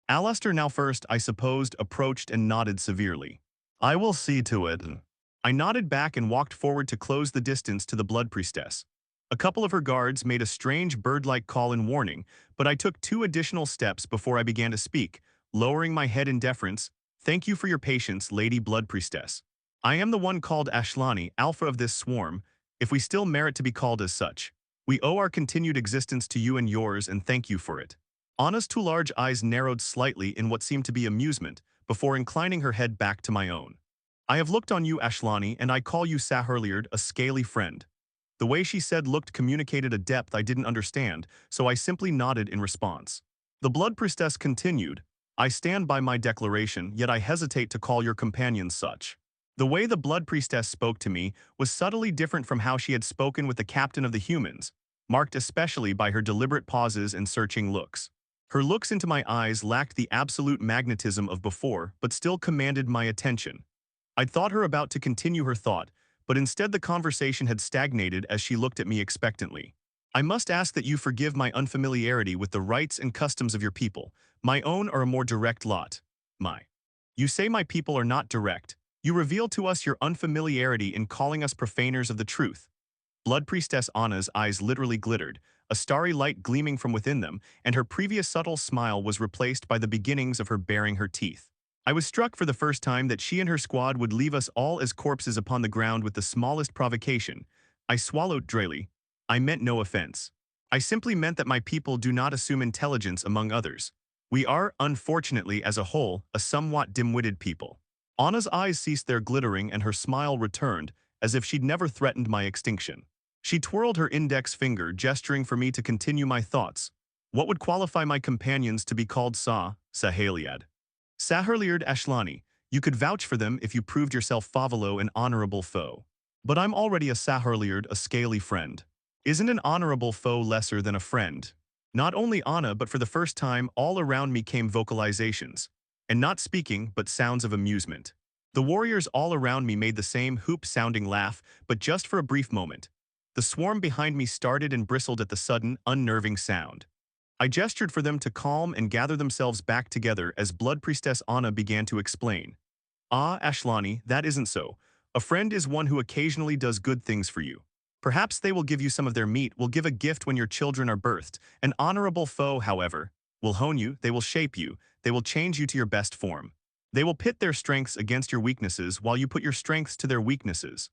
Alistair now first, I supposed, approached and nodded severely. I will see to it. I nodded back and walked forward to close the distance to the Blood Priestess. A couple of her guards made a strange bird-like call in warning, but I took 2 additional steps before I began to speak, lowering my head in deference. Thank you for your patience, Lady Blood Priestess. I am the one called Ashlani, alpha of this swarm, if we still merit to be called as such. We owe our continued existence to you and yours, and thank you for it. Anna's 2 large eyes narrowed slightly in what seemed to be amusement, before inclining her head back to my own. I have looked on you, Ashlani, and I call you Sahurliard, a scaly friend. The way she said looked communicated a depth I didn't understand, so I simply nodded in response. The Blood Priestess continued, I stand by my declaration, yet I hesitate to call your companions such. The way the Blood Priestess spoke to me was subtly different from how she had spoken with the captain of the humans, marked especially by her deliberate pauses and searching looks. Her looks into my eyes lacked the absolute magnetism of before, but still commanded my attention. I'd thought her about to continue her thought, but instead the conversation had stagnated as she looked at me expectantly. I must ask that you forgive my unfamiliarity with the rites and customs of your people. My own are a more direct lot. You say my people are not direct. You reveal to us your unfamiliarity in calling us profaners of the truth. Blood Priestess Anna's eyes literally glittered, a starry light gleaming from within them, and her previous subtle smile was replaced by the beginnings of her baring her teeth. I was struck for the first time that she and her squad would leave us all as corpses upon the ground with the smallest provocation. I swallowed drily. I meant no offense. I simply meant that my people do not assume intelligence among others. We are, unfortunately, as a whole, a somewhat dim-witted people. Anna's eyes ceased their glittering and her smile returned, as if she'd never threatened my extinction. She twirled her index finger, gesturing for me to continue my thoughts. What would qualify my companions to be called Sahaliad? Sahurliard Ashlani, you could vouch for them if you proved yourself Favalo an honorable foe. But I'm already a Sahurliard, a scaly friend. Isn't an honorable foe lesser than a friend? Not only Anna, but for the first time, all around me came vocalizations. And not speaking, but sounds of amusement. The warriors all around me made the same hoop-sounding laugh, but just for a brief moment. The swarm behind me started and bristled at the sudden, unnerving sound. I gestured for them to calm and gather themselves back together as Blood Priestess Anna began to explain. Ah, Ashlani, that isn't so. A friend is one who occasionally does good things for you. Perhaps they will give you some of their meat, will give a gift when your children are birthed. An honorable foe, however, will hone you, they will shape you, they will change you to your best form. They will pit their strengths against your weaknesses while you put your strengths to their weaknesses.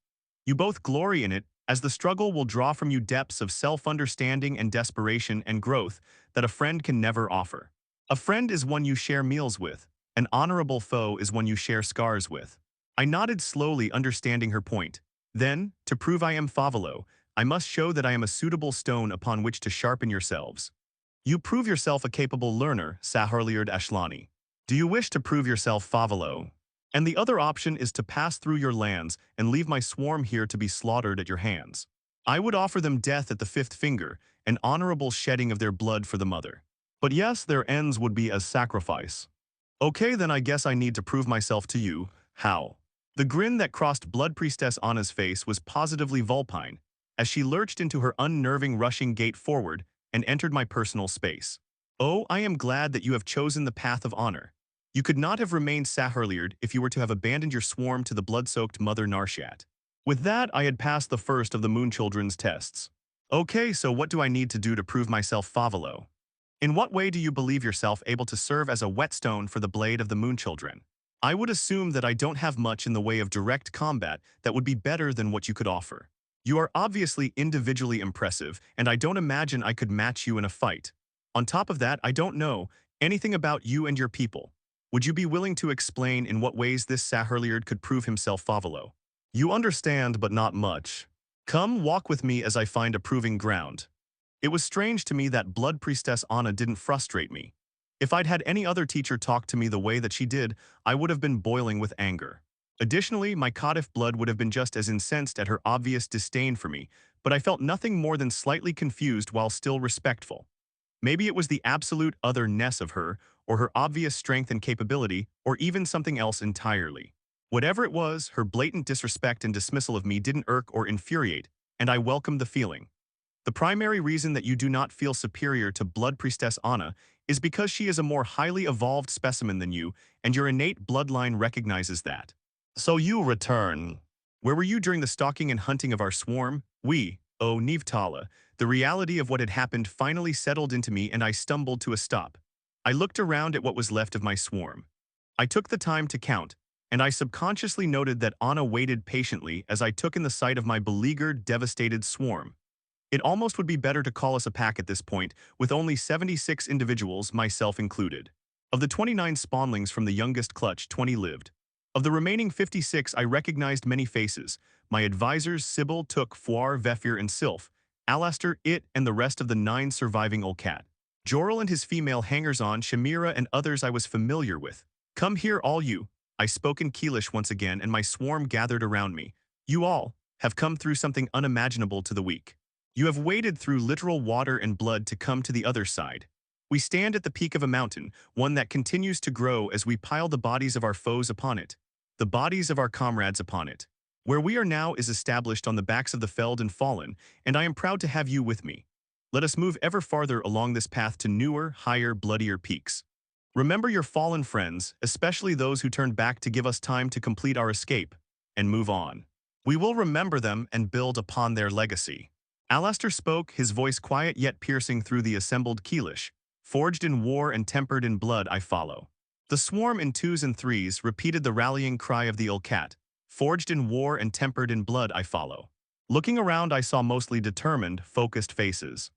You both glory in it, as the struggle will draw from you depths of self-understanding and desperation and growth that a friend can never offer. A friend is one you share meals with. An honorable foe is one you share scars with. I nodded slowly, understanding her point. Then, to prove I am Favalo, I must show that I am a suitable stone upon which to sharpen yourselves. You prove yourself a capable learner, Sahurliard Ashlani. Do you wish to prove yourself Favalo? And the other option is to pass through your lands and leave my swarm here to be slaughtered at your hands. I would offer them death at the 5th finger, an honorable shedding of their blood for the mother. But yes, their ends would be as sacrifice. Okay, then I guess I need to prove myself to you. How? The grin that crossed Blood Priestess Anna's face was positively vulpine, as she lurched into her unnerving rushing gait forward and entered my personal space. Oh, I am glad that you have chosen the path of honor. You could not have remained Sahurliard if you were to have abandoned your swarm to the blood-soaked Mother Narshat. With that, I had passed the first of the Moon Children's tests. Okay, so what do I need to do to prove myself Favalo? In what way do you believe yourself able to serve as a whetstone for the blade of the Moon Children? I would assume that I don't have much in the way of direct combat that would be better than what you could offer. You are obviously individually impressive, and I don't imagine I could match you in a fight. On top of that, I don't know anything about you and your people. Would you be willing to explain in what ways this Sahurliard could prove himself Favalo? You understand, but not much. Come, walk with me as I find a proving ground. It was strange to me that Blood Priestess Anna didn't frustrate me. If I'd had any other teacher talk to me the way that she did, I would have been boiling with anger. Additionally, my Kadif blood would have been just as incensed at her obvious disdain for me, but I felt nothing more than slightly confused while still respectful. Maybe it was the absolute otherness of her, or her obvious strength and capability, or even something else entirely. Whatever it was, her blatant disrespect and dismissal of me didn't irk or infuriate, and I welcomed the feeling. The primary reason that you do not feel superior to Blood Priestess Anna is because she is a more highly evolved specimen than you, and your innate bloodline recognizes that. So you return. Where were you during the stalking and hunting of our swarm? Oh Nivtala, the reality of what had happened finally settled into me and I stumbled to a stop. I looked around at what was left of my swarm. I took the time to count, and I subconsciously noted that Anna waited patiently as I took in the sight of my beleaguered, devastated swarm. It almost would be better to call us a pack at this point, with only 76 individuals, myself included. Of the 29 spawnlings from the youngest clutch, 20 lived. Of the remaining 56, I recognized many faces. My advisors, Sybil, Took, Fuar, Vefir, and Sylph, Alastair, It, and the rest of the 9 surviving Olcat. Jorel and his female hangers-on, Shamira, and others I was familiar with. Come here, all you. I spoke in Keelish once again, and my swarm gathered around me. You all have come through something unimaginable to the weak. You have waded through literal water and blood to come to the other side. We stand at the peak of a mountain, one that continues to grow as we pile the bodies of our foes upon it, the bodies of our comrades upon it. Where we are now is established on the backs of the felled and fallen, and I am proud to have you with me. Let us move ever farther along this path to newer, higher, bloodier peaks. Remember your fallen friends, especially those who turned back to give us time to complete our escape, and move on. We will remember them and build upon their legacy. Alastair spoke, his voice quiet yet piercing through the assembled Keelish. Forged in war and tempered in blood, I follow. The swarm in 2s and 3s repeated the rallying cry of the Ilkat. Forged in war and tempered in blood, I follow. Looking around, I saw mostly determined, focused faces.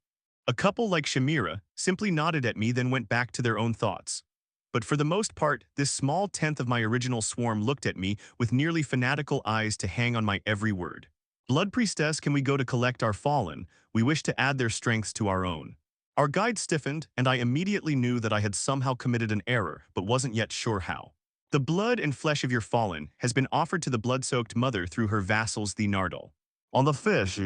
A couple like Shamira simply nodded at me, then went back to their own thoughts. But for the most part, this small tenth of my original swarm looked at me with nearly fanatical eyes to hang on my every word. Blood Priestess, can we go to collect our fallen? We wish to add their strengths to our own. Our guide stiffened, and I immediately knew that I had somehow committed an error, but wasn't yet sure how. The blood and flesh of your fallen has been offered to the blood-soaked mother through her vassals, the Nardal. On the fish,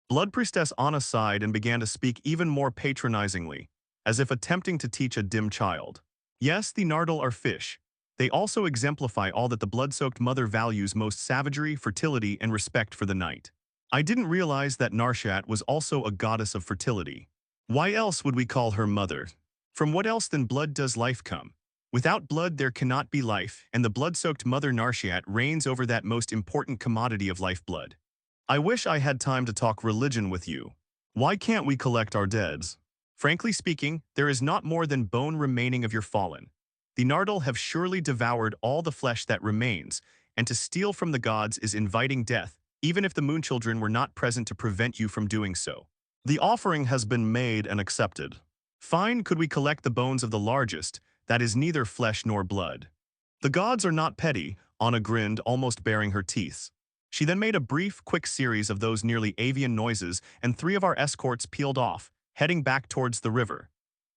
Blood Priestess Anna sighed and began to speak even more patronizingly, as if attempting to teach a dim child. Yes, the Nardal are fish. They also exemplify all that the blood-soaked mother values most: savagery, fertility, and respect for the night. I didn't realize that Narshat was also a goddess of fertility. Why else would we call her mother? From what else than blood does life come? Without blood there cannot be life, and the blood-soaked mother Narshat reigns over that most important commodity of lifeblood. I wish I had time to talk religion with you. Why can't we collect our deads? Frankly speaking, there is not more than bone remaining of your fallen. The Nardal have surely devoured all the flesh that remains, and to steal from the gods is inviting death, even if the Moon Children were not present to prevent you from doing so. The offering has been made and accepted. Fine, could we collect the bones of the largest, that is neither flesh nor blood? The gods are not petty, Anna grinned, almost baring her teeth. She then made a brief, quick series of those nearly avian noises, and 3 of our escorts peeled off, heading back towards the river.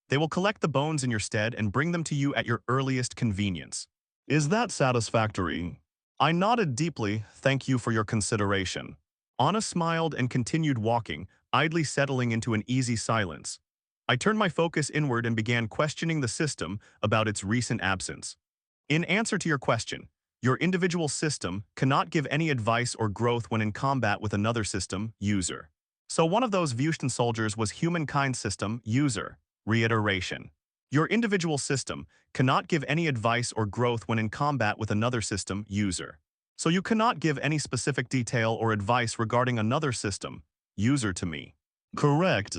They will collect the bones in your stead and bring them to you at your earliest convenience. Is that satisfactory? I nodded deeply, thank you for your consideration. Anna smiled and continued walking, idly settling into an easy silence. I turned my focus inward and began questioning the system about its recent absence. In answer to your question, your individual system cannot give any advice or growth when in combat with another system, user. So one of those Vushtan soldiers was humankind system, user. Reiteration. Your individual system cannot give any advice or growth when in combat with another system, user. So you cannot give any specific detail or advice regarding another system, user to me. Correct.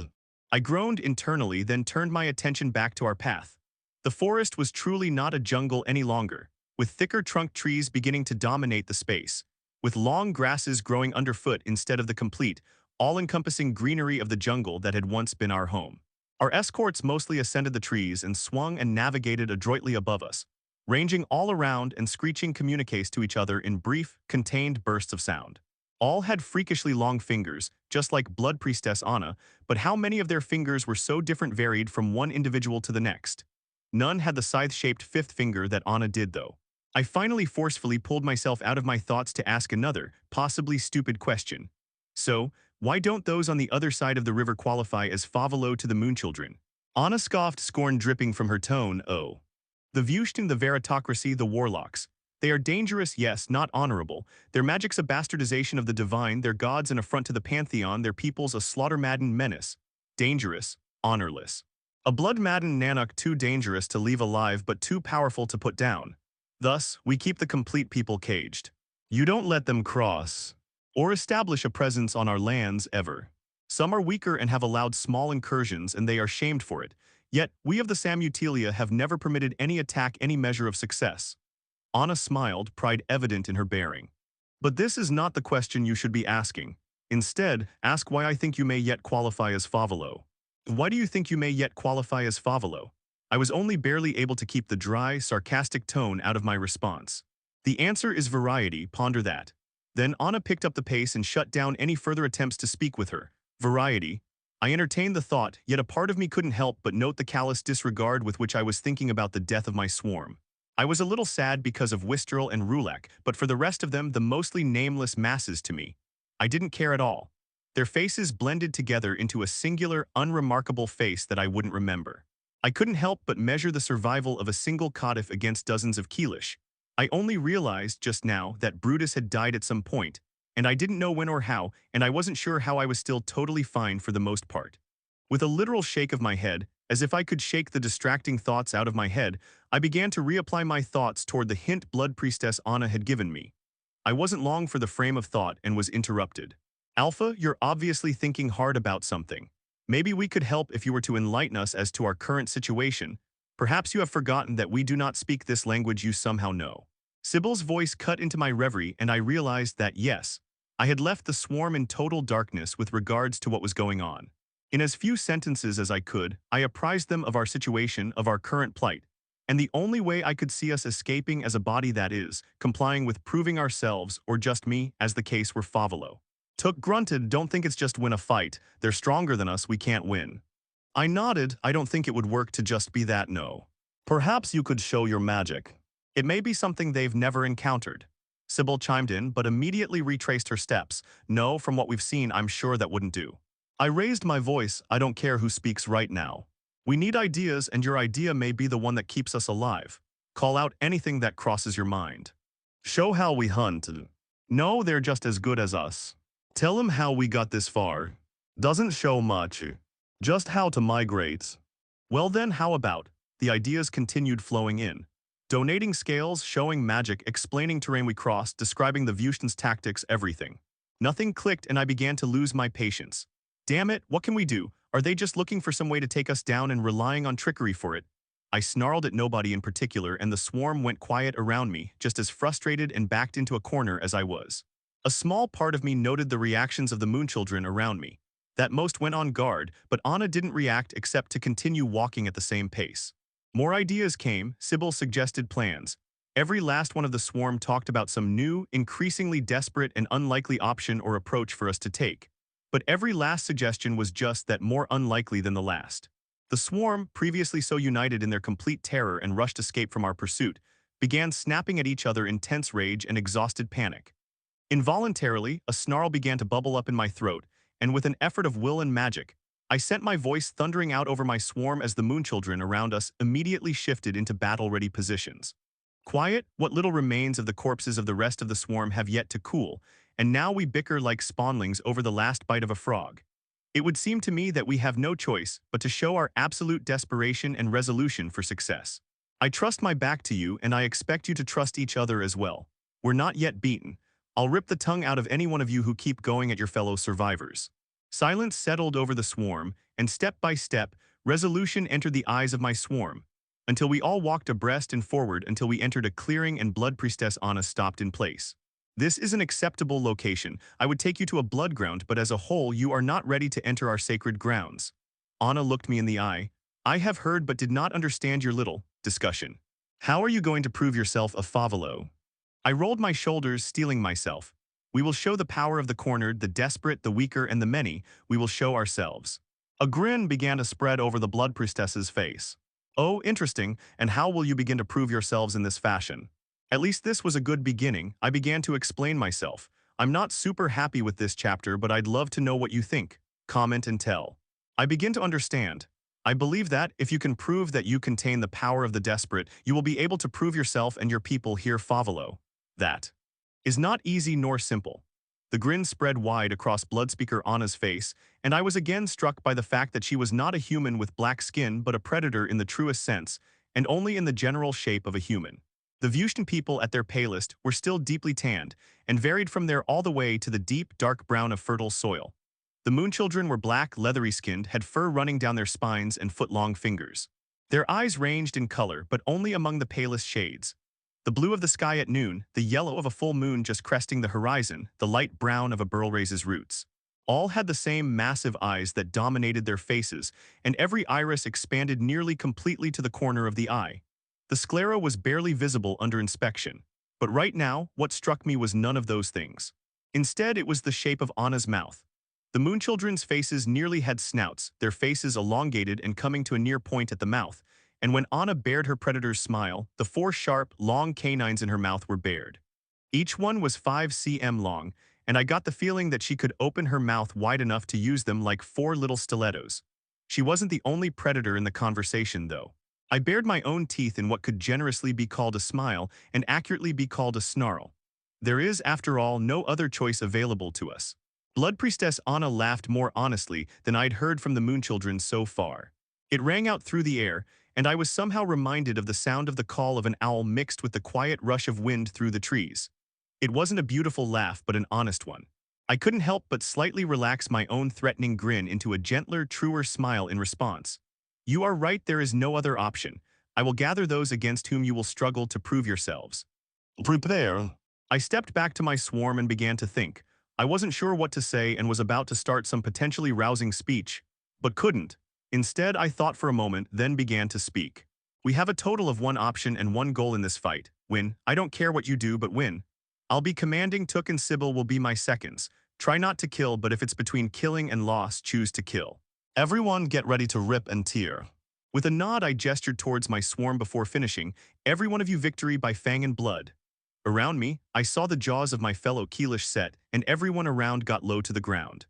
I groaned internally, then turned my attention back to our path. The forest was truly not a jungle any longer, with thicker trunk trees beginning to dominate the space, with long grasses growing underfoot instead of the complete, all-encompassing greenery of the jungle that had once been our home. Our escorts mostly ascended the trees and swung and navigated adroitly above us, ranging all around and screeching communiques to each other in brief, contained bursts of sound. All had freakishly long fingers, just like Blood Priestess Anna, but how many of their fingers were so different varied from one individual to the next? None had the scythe-shaped fifth finger that Anna did, though. I finally forcefully pulled myself out of my thoughts to ask another, possibly stupid question. So, why don't those on the other side of the river qualify as Favolo to the Moonchildren? Anna scoffed, scorn dripping from her tone. Oh. The Vushtan, the Veritocracy, the Warlocks. They are dangerous, yes, not honorable. Their magic's a bastardization of the divine, their gods an affront to the pantheon, their people's a slaughter-maddened menace. Dangerous, honorless. A blood-maddened Nanuk too dangerous to leave alive but too powerful to put down. Thus, we keep the complete people caged. You don't let them cross or establish a presence on our lands ever. Some are weaker and have allowed small incursions, and they are shamed for it. Yet, we of the Samutilia have never permitted any attack any measure of success. Anna smiled, pride evident in her bearing. But this is not the question you should be asking. Instead, ask why I think you may yet qualify as Favolo. Why do you think you may yet qualify as Favolo? I was only barely able to keep the dry, sarcastic tone out of my response. The answer is variety, ponder that. Then Anna picked up the pace and shut down any further attempts to speak with her. Variety. I entertained the thought, yet a part of me couldn't help but note the callous disregard with which I was thinking about the death of my swarm. I was a little sad because of Wistrel and Rulak, but for the rest of them, the mostly nameless masses to me, I didn't care at all. Their faces blended together into a singular, unremarkable face that I wouldn't remember. I couldn't help but measure the survival of a single Qatif against dozens of Keelish. I only realized just now that Brutus had died at some point, and I didn't know when or how, and I wasn't sure how I was still totally fine for the most part. With a literal shake of my head, as if I could shake the distracting thoughts out of my head, I began to reapply my thoughts toward the hint Blood Priestess Anna had given me. I wasn't long for the frame of thought and was interrupted. Alpha, you're obviously thinking hard about something. Maybe we could help if you were to enlighten us as to our current situation. Perhaps you have forgotten that we do not speak this language you somehow know. Sybil's voice cut into my reverie, and I realized that, yes, I had left the swarm in total darkness with regards to what was going on. In as few sentences as I could, I apprised them of our situation, of our current plight, and the only way I could see us escaping as a body, that is, complying with proving ourselves, or just me, as the case were Favolo. Took grunted, don't think it's just win a fight, they're stronger than us, we can't win. I nodded, I don't think it would work to just be that, no. Perhaps you could show your magic. It may be something they've never encountered. Sybil chimed in, but immediately retraced her steps. No, from what we've seen, I'm sure that wouldn't do. I raised my voice, I don't care who speaks right now. We need ideas, and your idea may be the one that keeps us alive. Call out anything that crosses your mind. Show how we hunt. No, they're just as good as us. Tell them how we got this far. Doesn't show much. Just how to migrate. Well then, how about? The ideas continued flowing in. Donating scales, showing magic, explaining terrain we crossed, describing the Vushtan's tactics, everything. Nothing clicked, and I began to lose my patience. Damn it, what can we do? Are they just looking for some way to take us down and relying on trickery for it? I snarled at nobody in particular, and the swarm went quiet around me, just as frustrated and backed into a corner as I was. A small part of me noted the reactions of the Moonchildren around me. That most went on guard, but Anna didn't react except to continue walking at the same pace. More ideas came, Sybil suggested plans. Every last one of the swarm talked about some new, increasingly desperate and unlikely option or approach for us to take. But every last suggestion was just that more unlikely than the last. The swarm, previously so united in their complete terror and rushed escape from our pursuit, began snapping at each other in tense rage and exhausted panic. Involuntarily, a snarl began to bubble up in my throat, and with an effort of will and magic, I sent my voice thundering out over my swarm as the moon children around us immediately shifted into battle-ready positions. Quiet, what little remains of the corpses of the rest of the swarm have yet to cool, and now we bicker like spawnlings over the last bite of a frog. It would seem to me that we have no choice but to show our absolute desperation and resolution for success. I trust my back to you, and I expect you to trust each other as well. We're not yet beaten. I'll rip the tongue out of any one of you who keep going at your fellow survivors. Silence settled over the swarm, and step by step, resolution entered the eyes of my swarm, until we all walked abreast and forward until we entered a clearing and Blood Priestess Anna stopped in place. This is an acceptable location. I would take you to a blood ground, but as a whole, you are not ready to enter our sacred grounds. Anna looked me in the eye. I have heard but did not understand your little discussion. How are you going to prove yourself a Favolo? I rolled my shoulders, steeling myself. We will show the power of the cornered, the desperate, the weaker, and the many. We will show ourselves. A grin began to spread over the Blood Priestess's face. Oh, interesting, and how will you begin to prove yourselves in this fashion? At least this was a good beginning. I began to explain myself. I'm not super happy with this chapter, but I'd love to know what you think. Comment and tell. I begin to understand. I believe that, if you can prove that you contain the power of the desperate, you will be able to prove yourself and your people here Favolo. That is not easy nor simple. The grin spread wide across Bloodspeaker Anna's face, and I was again struck by the fact that she was not a human with black skin but a predator in the truest sense, and only in the general shape of a human. The Vushtan people at their palest were still deeply tanned, and varied from there all the way to the deep, dark brown of fertile soil. The moon children were black, leathery-skinned, had fur running down their spines and foot-long fingers. Their eyes ranged in color, but only among the palest shades. The blue of the sky at noon, the yellow of a full moon just cresting the horizon, the light brown of a burlraise's roots. All had the same massive eyes that dominated their faces, and every iris expanded nearly completely to the corner of the eye. The sclera was barely visible under inspection, but right now, what struck me was none of those things. Instead, it was the shape of Anna's mouth. The moon children's faces nearly had snouts, their faces elongated and coming to a near point at the mouth, and when Anna bared her predator's smile, the 4 sharp, long canines in her mouth were bared. Each one was 5 cm long, and I got the feeling that she could open her mouth wide enough to use them like 4 little stilettos. She wasn't the only predator in the conversation, though. I bared my own teeth in what could generously be called a smile and accurately be called a snarl. There is, after all, no other choice available to us. Blood Priestess Anna laughed more honestly than I'd heard from the moon children so far. It rang out through the air, and I was somehow reminded of the sound of the call of an owl mixed with the quiet rush of wind through the trees. It wasn't a beautiful laugh, but an honest one. I couldn't help but slightly relax my own threatening grin into a gentler, truer smile in response. You are right, there is no other option. I will gather those against whom you will struggle to prove yourselves. Prepare. I stepped back to my swarm and began to think. I wasn't sure what to say and was about to start some potentially rousing speech, but couldn't. Instead, I thought for a moment, then began to speak. We have a total of 1 option and 1 goal in this fight. Win. I don't care what you do, but win. I'll be commanding. Took and Sybil will be my seconds. Try not to kill, but if it's between killing and loss, choose to kill. Everyone get ready to rip and tear. With a nod, I gestured towards my swarm before finishing, every one of you victory by fang and blood. Around me, I saw the jaws of my fellow Keelish set, and everyone around got low to the ground.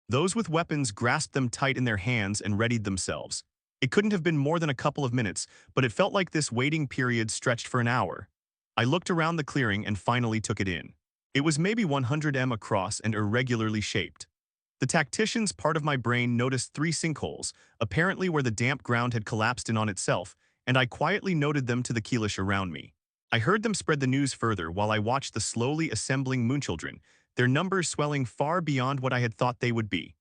Those with weapons grasped them tight in their hands and readied themselves. It couldn't have been more than a couple of minutes, but it felt like this waiting period stretched for an hour. I looked around the clearing and finally took it in. It was maybe 100 m across and irregularly shaped. The tactician's part of my brain noticed 3 sinkholes, apparently where the damp ground had collapsed in on itself, and I quietly noted them to the Keelish around me. I heard them spread the news further while I watched the slowly assembling moonchildren, their numbers swelling far beyond what I had thought they would be.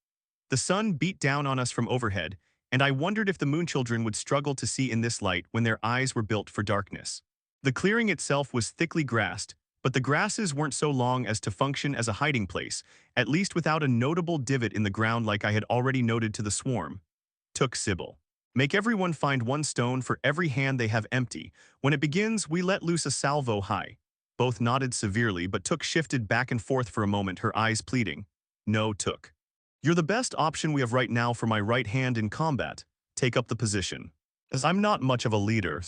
The sun beat down on us from overhead, and I wondered if the moonchildren would struggle to see in this light when their eyes were built for darkness. The clearing itself was thickly grassed, but the grasses weren't so long as to function as a hiding place, at least without a notable divot in the ground like I had already noted to the swarm. Took Sybil. Make everyone find 1 stone for every hand they have empty. When it begins, we let loose a salvo high. Both nodded severely, but Took shifted back and forth for a moment, her eyes pleading. No, Took. You're the best option we have right now for my right hand in combat. Take up the position. As I'm not much of a leader.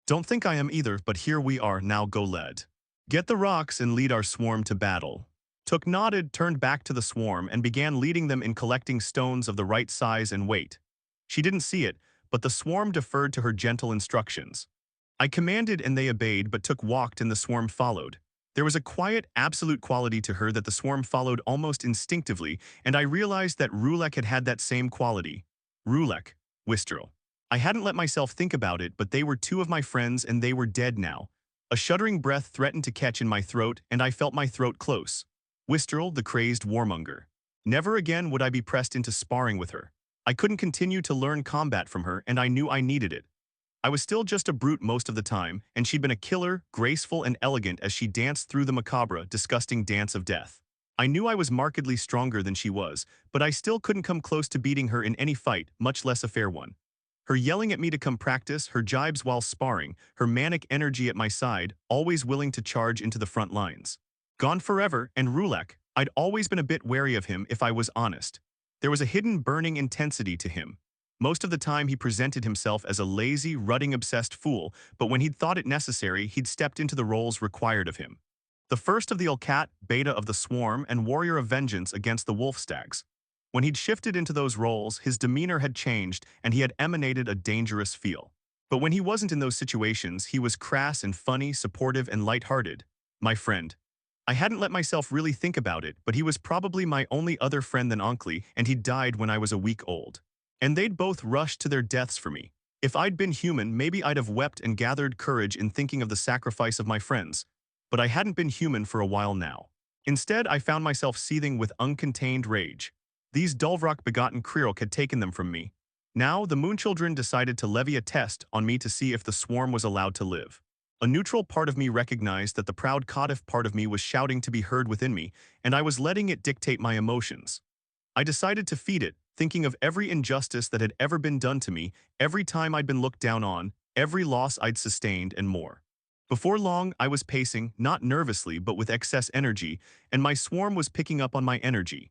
Don't think I am either, but here we are, now go lead. Get the rocks and lead our swarm to battle. Took nodded, turned back to the swarm, and began leading them in collecting stones of the right size and weight. She didn't see it, but the swarm deferred to her gentle instructions. I commanded and they obeyed, but Took walked and the swarm followed. There was a quiet, absolute quality to her that the swarm followed almost instinctively, and I realized that Rulek had that same quality. Rulek, Wistrel. I hadn't let myself think about it, but they were two of my friends and they were dead now. A shuddering breath threatened to catch in my throat, and I felt my throat close. Wistrel, the crazed warmonger. Never again would I be pressed into sparring with her. I couldn't continue to learn combat from her, and I knew I needed it. I was still just a brute most of the time, and she'd been a killer, graceful and elegant as she danced through the macabre, disgusting dance of death. I knew I was markedly stronger than she was, but I still couldn't come close to beating her in any fight, much less a fair one. Her yelling at me to come practice, her jibes while sparring, her manic energy at my side, always willing to charge into the front lines. Gone forever, and Rulek, I'd always been a bit wary of him if I was honest. There was a hidden burning intensity to him. Most of the time he presented himself as a lazy, rutting-obsessed fool, but when he'd thought it necessary, he'd stepped into the roles required of him. The first of the Olcat, Beta of the Swarm, and Warrior of Vengeance against the Wolf Stags. When he'd shifted into those roles, his demeanor had changed and he had emanated a dangerous feel. But when he wasn't in those situations, he was crass and funny, supportive and lighthearted. My friend. I hadn't let myself really think about it, but he was probably my only other friend than Onkli, and he died when I was a week old. And they'd both rushed to their deaths for me. If I'd been human, maybe I'd have wept and gathered courage in thinking of the sacrifice of my friends. But I hadn't been human for a while now. Instead, I found myself seething with uncontained rage. These Dulvrak-begotten Kriork had taken them from me. Now, the Moonchildren decided to levy a test on me to see if the swarm was allowed to live. A neutral part of me recognized that the proud Kadif part of me was shouting to be heard within me, and I was letting it dictate my emotions. I decided to feed it, thinking of every injustice that had ever been done to me, every time I'd been looked down on, every loss I'd sustained, and more. Before long, I was pacing, not nervously but with excess energy, and my swarm was picking up on my energy.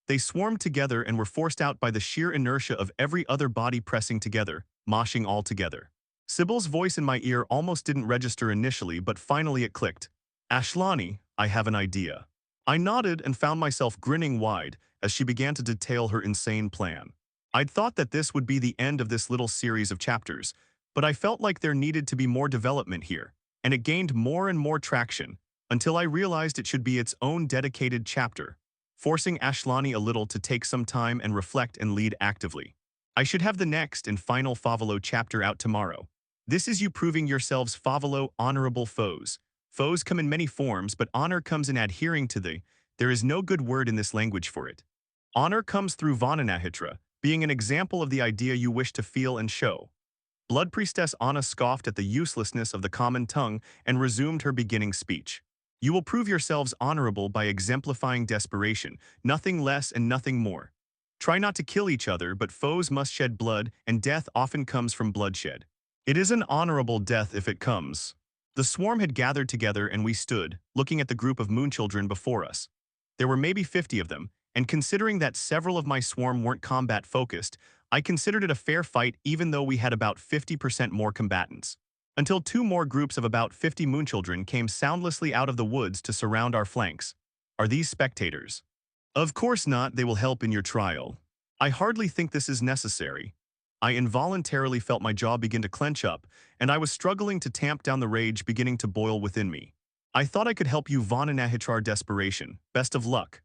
They swarmed together and were forced out by the sheer inertia of every other body pressing together, moshing all together. Sybil's voice in my ear almost didn't register initially, but finally it clicked. Ashlani, I have an idea. I nodded and found myself grinning wide as she began to detail her insane plan. I'd thought that this would be the end of this little series of chapters, but I felt like there needed to be more development here, and it gained more and more traction, until I realized it should be its own dedicated chapter, forcing Ashlani a little to take some time and reflect and lead actively. I should have the next and final Favolo chapter out tomorrow. This is you proving yourselves Favolo honorable foes. Foes come in many forms, but honor comes in adhering to there is no good word in this language for it. Honor comes through Vananahitra, being an example of the idea you wish to feel and show. Blood Priestess Anna scoffed at the uselessness of the common tongue and resumed her beginning speech. You will prove yourselves honorable by exemplifying desperation, nothing less and nothing more. Try not to kill each other, but foes must shed blood, and death often comes from bloodshed. It is an honorable death if it comes. The swarm had gathered together and we stood, looking at the group of Moonchildren before us. There were maybe 50 of them, and considering that several of my swarm weren't combat-focused, I considered it a fair fight even though we had about 50% more combatants. Until two more groups of about 50 Moonchildren came soundlessly out of the woods to surround our flanks. Are these spectators? Of course not, they will help in your trial. I hardly think this is necessary. I involuntarily felt my jaw begin to clench up, and I was struggling to tamp down the rage beginning to boil within me. I thought I could help you Vananahitrar desperation. Best of luck.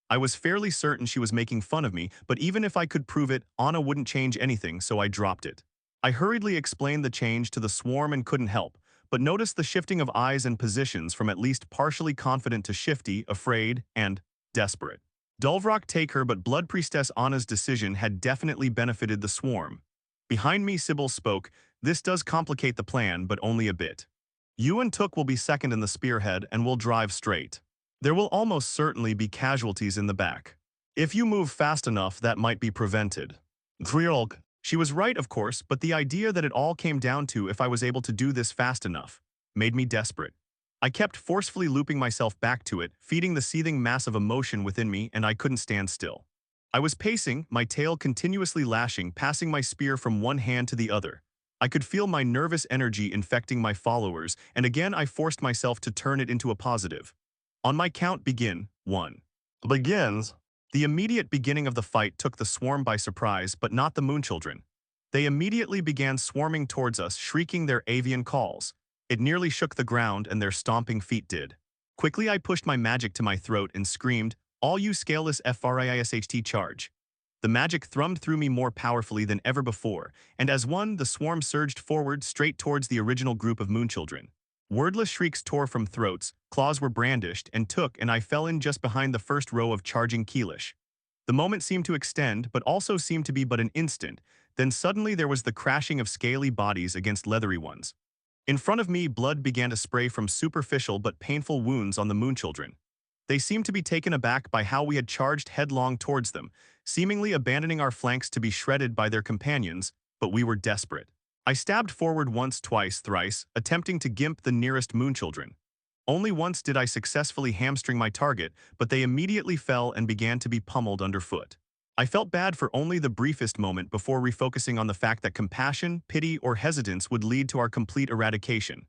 I was fairly certain she was making fun of me, but even if I could prove it, Anna wouldn't change anything, so I dropped it. I hurriedly explained the change to the swarm and couldn't help, but noticed the shifting of eyes and positions from at least partially confident to shifty, afraid, and desperate. Dulvrak take her, but Blood Priestess Anna's decision had definitely benefited the swarm. Behind me, Sybil spoke. This does complicate the plan, but only a bit. You and Took will be second in the spearhead and will drive straight. There will almost certainly be casualties in the back. If you move fast enough, that might be prevented. Thriolg. She was right, of course, but the idea that it all came down to if I was able to do this fast enough made me desperate. I kept forcefully looping myself back to it, feeding the seething mass of emotion within me, and I couldn't stand still. I was pacing, my tail continuously lashing, passing my spear from one hand to the other. I could feel my nervous energy infecting my followers, and again I forced myself to turn it into a positive. On my count, begin. 1. Begins. The immediate beginning of the fight took the swarm by surprise, but not the Moonchildren. They immediately began swarming towards us, shrieking their avian calls. It nearly shook the ground, and their stomping feet did. Quickly I pushed my magic to my throat and screamed, "All you scaleless FRISHT charge." The magic thrummed through me more powerfully than ever before, and as one, the swarm surged forward straight towards the original group of Moonchildren. Wordless shrieks tore from throats, claws were brandished, and I fell in just behind the first row of charging Keelish. The moment seemed to extend, but also seemed to be but an instant. Then suddenly there was the crashing of scaly bodies against leathery ones. In front of me, blood began to spray from superficial but painful wounds on the Moonchildren. They seemed to be taken aback by how we had charged headlong towards them, seemingly abandoning our flanks to be shredded by their companions, but we were desperate. I stabbed forward once, twice, thrice, attempting to gimp the nearest Moonchildren. Only once did I successfully hamstring my target, but they immediately fell and began to be pummeled underfoot. I felt bad for only the briefest moment before refocusing on the fact that compassion, pity, or hesitance would lead to our complete eradication.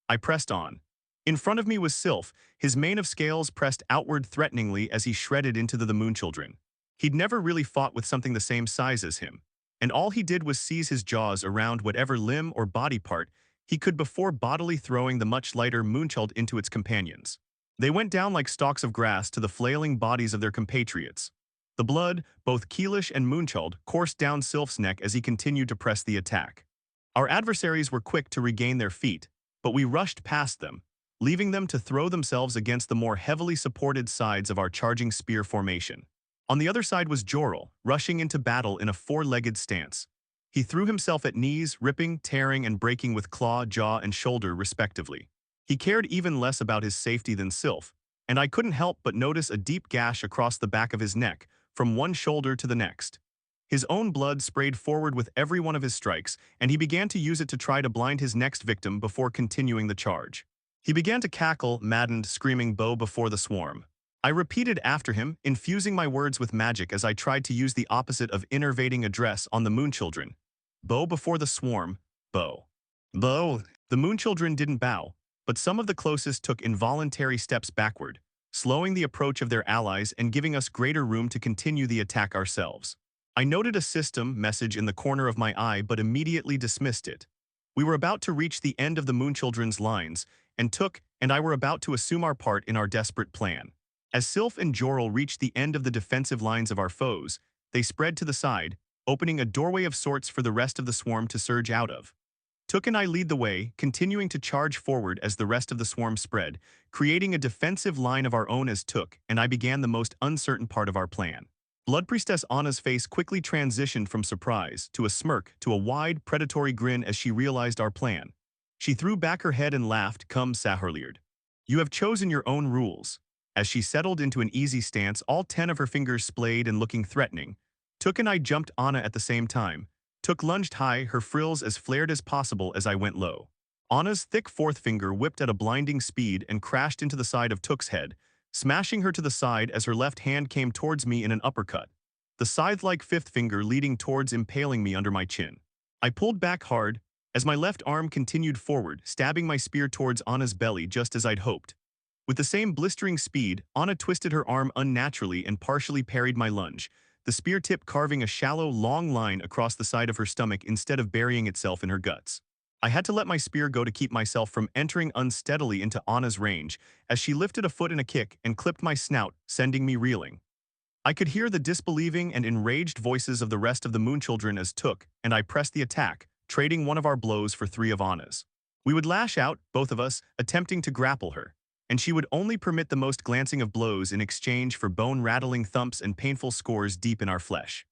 I pressed on. In front of me was Sylph, his mane of scales pressed outward threateningly as he shredded into the Moonchildren. He'd never really fought with something the same size as him, and all he did was seize his jaws around whatever limb or body part he could before bodily throwing the much lighter Moonchild into its companions. They went down like stalks of grass to the flailing bodies of their compatriots. The blood, both Keelish and Moonchild, coursed down Sylph's neck as he continued to press the attack. Our adversaries were quick to regain their feet, but we rushed past them, leaving them to throw themselves against the more heavily supported sides of our charging spear formation. On the other side was Jorel, rushing into battle in a four-legged stance. He threw himself at knees, ripping, tearing, and breaking with claw, jaw, and shoulder respectively. He cared even less about his safety than Sylph, and I couldn't help but notice a deep gash across the back of his neck, from one shoulder to the next. His own blood sprayed forward with every one of his strikes, and he began to use it to try to blind his next victim before continuing the charge. He began to cackle, maddened, screaming "Bow before the swarm." I repeated after him, infusing my words with magic as I tried to use the opposite of innervating address on the Moonchildren. Bow before the swarm, bow. Bow. The Moonchildren didn't bow, but some of the closest took involuntary steps backward, slowing the approach of their allies and giving us greater room to continue the attack ourselves. I noted a system message in the corner of my eye but immediately dismissed it. We were about to reach the end of the Moonchildren's lines, and I were about to assume our part in our desperate plan. As Sylph and Jorel reached the end of the defensive lines of our foes, they spread to the side, opening a doorway of sorts for the rest of the swarm to surge out of. Took and I lead the way, continuing to charge forward as the rest of the swarm spread, creating a defensive line of our own as Took and I began the most uncertain part of our plan. Blood Priestess Anna's face quickly transitioned from surprise to a smirk to a wide, predatory grin as she realized our plan. She threw back her head and laughed, "Come, Sahurliard. You have chosen your own rules." As she settled into an easy stance, all 10 of her fingers splayed and looking threatening. Took and I jumped Anna at the same time. Took lunged high, her frills as flared as possible as I went low. Anna's thick fourth finger whipped at a blinding speed and crashed into the side of Took's head, smashing her to the side as her left hand came towards me in an uppercut, the scythe-like fifth finger leading towards impaling me under my chin. I pulled back hard, as my left arm continued forward, stabbing my spear towards Anna's belly just as I'd hoped. With the same blistering speed, Anna twisted her arm unnaturally and partially parried my lunge, the spear tip carving a shallow, long line across the side of her stomach instead of burying itself in her guts. I had to let my spear go to keep myself from entering unsteadily into Anna's range, as she lifted a foot in a kick and clipped my snout, sending me reeling. I could hear the disbelieving and enraged voices of the rest of the Moonchildren as Took and I pressed the attack, trading one of our blows for 3 of Anna's. We would lash out, both of us, attempting to grapple her, and she would only permit the most glancing of blows in exchange for bone-rattling thumps and painful scores deep in our flesh.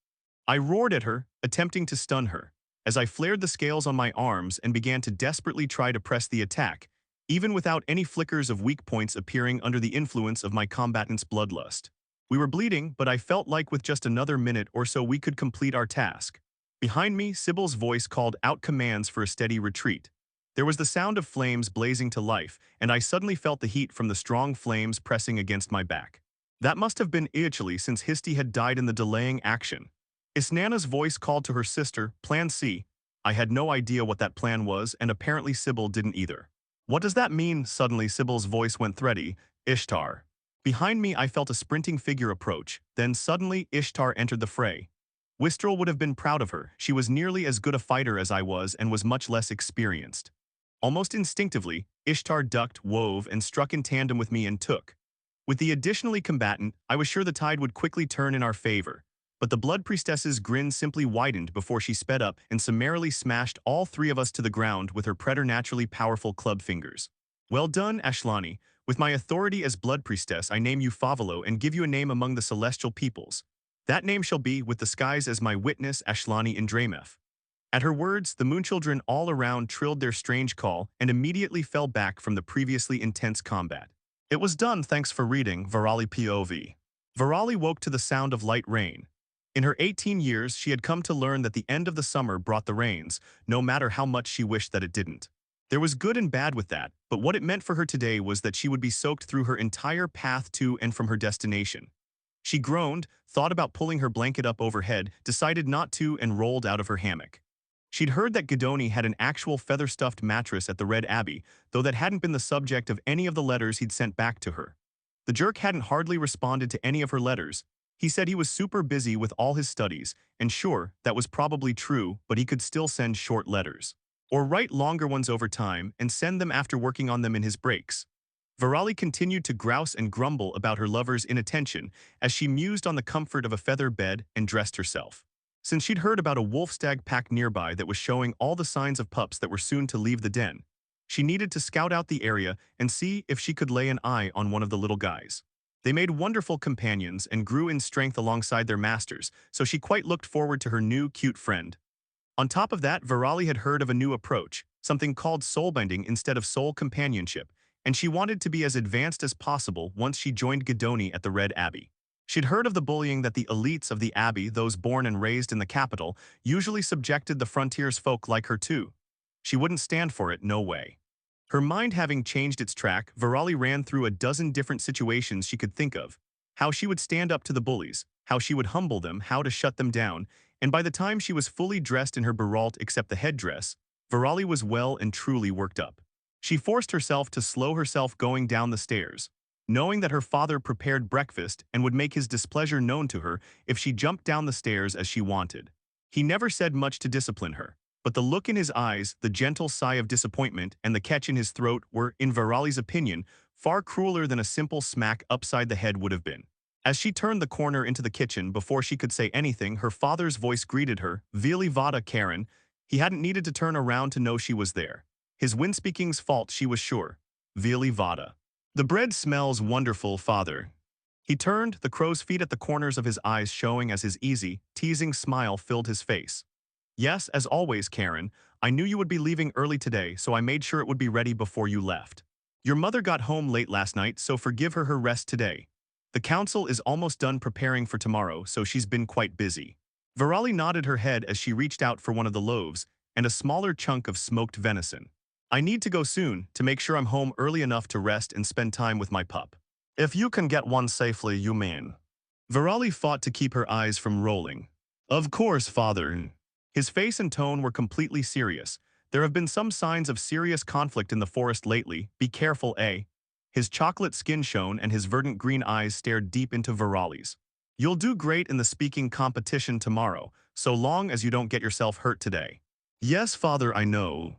I roared at her, attempting to stun her, as I flared the scales on my arms and began to desperately try to press the attack, even without any flickers of weak points appearing under the influence of my combatant's bloodlust. We were bleeding, but I felt like with just another minute or so we could complete our task. Behind me, Sybil's voice called out commands for a steady retreat. There was the sound of flames blazing to life, and I suddenly felt the heat from the strong flames pressing against my back. That must have been Iachli since Histy had died in the delaying action. Isnana's voice called to her sister, Plan C. I had no idea what that plan was, and apparently Sybil didn't either. What does that mean? Suddenly Sybil's voice went thready. Ishtar. Behind me, I felt a sprinting figure approach. Then suddenly, Ishtar entered the fray. Wistrel would have been proud of her. She was nearly as good a fighter as I was and was much less experienced. Almost instinctively, Ishtar ducked, wove, and struck in tandem with me and took. With the additionally combatant, I was sure the tide would quickly turn in our favor. But the Blood Priestess's grin simply widened before she sped up and summarily smashed all three of us to the ground with her preternaturally powerful club fingers. Well done, Ashlani. With my authority as Blood Priestess, I name you Favalo and give you a name among the celestial peoples. That name shall be, with the skies as my witness, Ashlani Indrameth. At her words, the moonchildren all around trilled their strange call and immediately fell back from the previously intense combat. It was done, thanks for reading, Virali POV. Virali woke to the sound of light rain. In her 18 years, she had come to learn that the end of the summer brought the rains, no matter how much she wished that it didn't. There was good and bad with that, but what it meant for her today was that she would be soaked through her entire path to and from her destination. She groaned, thought about pulling her blanket up overhead, decided not to, and rolled out of her hammock. She'd heard that Guidoni had an actual feather-stuffed mattress at the Red Abbey, though that hadn't been the subject of any of the letters he'd sent back to her. The jerk hadn't hardly responded to any of her letters. He said he was super busy with all his studies, and sure, that was probably true, but he could still send short letters. Or write longer ones over time and send them after working on them in his breaks. Virali continued to grouse and grumble about her lover's inattention as she mused on the comfort of a feather bed and dressed herself. Since she'd heard about a wolf-stag pack nearby that was showing all the signs of pups that were soon to leave the den, she needed to scout out the area and see if she could lay an eye on one of the little guys. They made wonderful companions and grew in strength alongside their masters, so she quite looked forward to her new cute friend. On top of that, Virali had heard of a new approach, something called soulbinding instead of soul companionship, and she wanted to be as advanced as possible once she joined Guidoni at the Red Abbey. She'd heard of the bullying that the elites of the Abbey, those born and raised in the capital, usually subjected the frontiers folk like her to. She wouldn't stand for it, no way. Her mind having changed its track, Virali ran through a dozen different situations she could think of. How she would stand up to the bullies, how she would humble them, how to shut them down, and by the time she was fully dressed in her Beralt except the headdress, Virali was well and truly worked up. She forced herself to slow herself going down the stairs, knowing that her father prepared breakfast and would make his displeasure known to her if she jumped down the stairs as she wanted. He never said much to discipline her, but the look in his eyes, the gentle sigh of disappointment, and the catch in his throat were, in Virali's opinion, far crueler than a simple smack upside the head would have been. As she turned the corner into the kitchen, before she could say anything, her father's voice greeted her, Vili Vada Karen. He hadn't needed to turn around to know she was there. His wind-speaking's fault, she was sure. Vili Vada. The bread smells wonderful, father. He turned, the crow's feet at the corners of his eyes showing as his easy, teasing smile filled his face. Yes, as always, Karen. I knew you would be leaving early today, so I made sure it would be ready before you left. Your mother got home late last night, so forgive her rest today. The council is almost done preparing for tomorrow, so she's been quite busy. Virali nodded her head as she reached out for one of the loaves and a smaller chunk of smoked venison. I need to go soon to make sure I'm home early enough to rest and spend time with my pup. If you can get one safely, you mean. Virali fought to keep her eyes from rolling. Of course, father. His face and tone were completely serious. There have been some signs of serious conflict in the forest lately. Be careful, eh? His chocolate skin shone and his verdant green eyes stared deep into Virali's. You'll do great in the speaking competition tomorrow, so long as you don't get yourself hurt today. Yes, father, I know.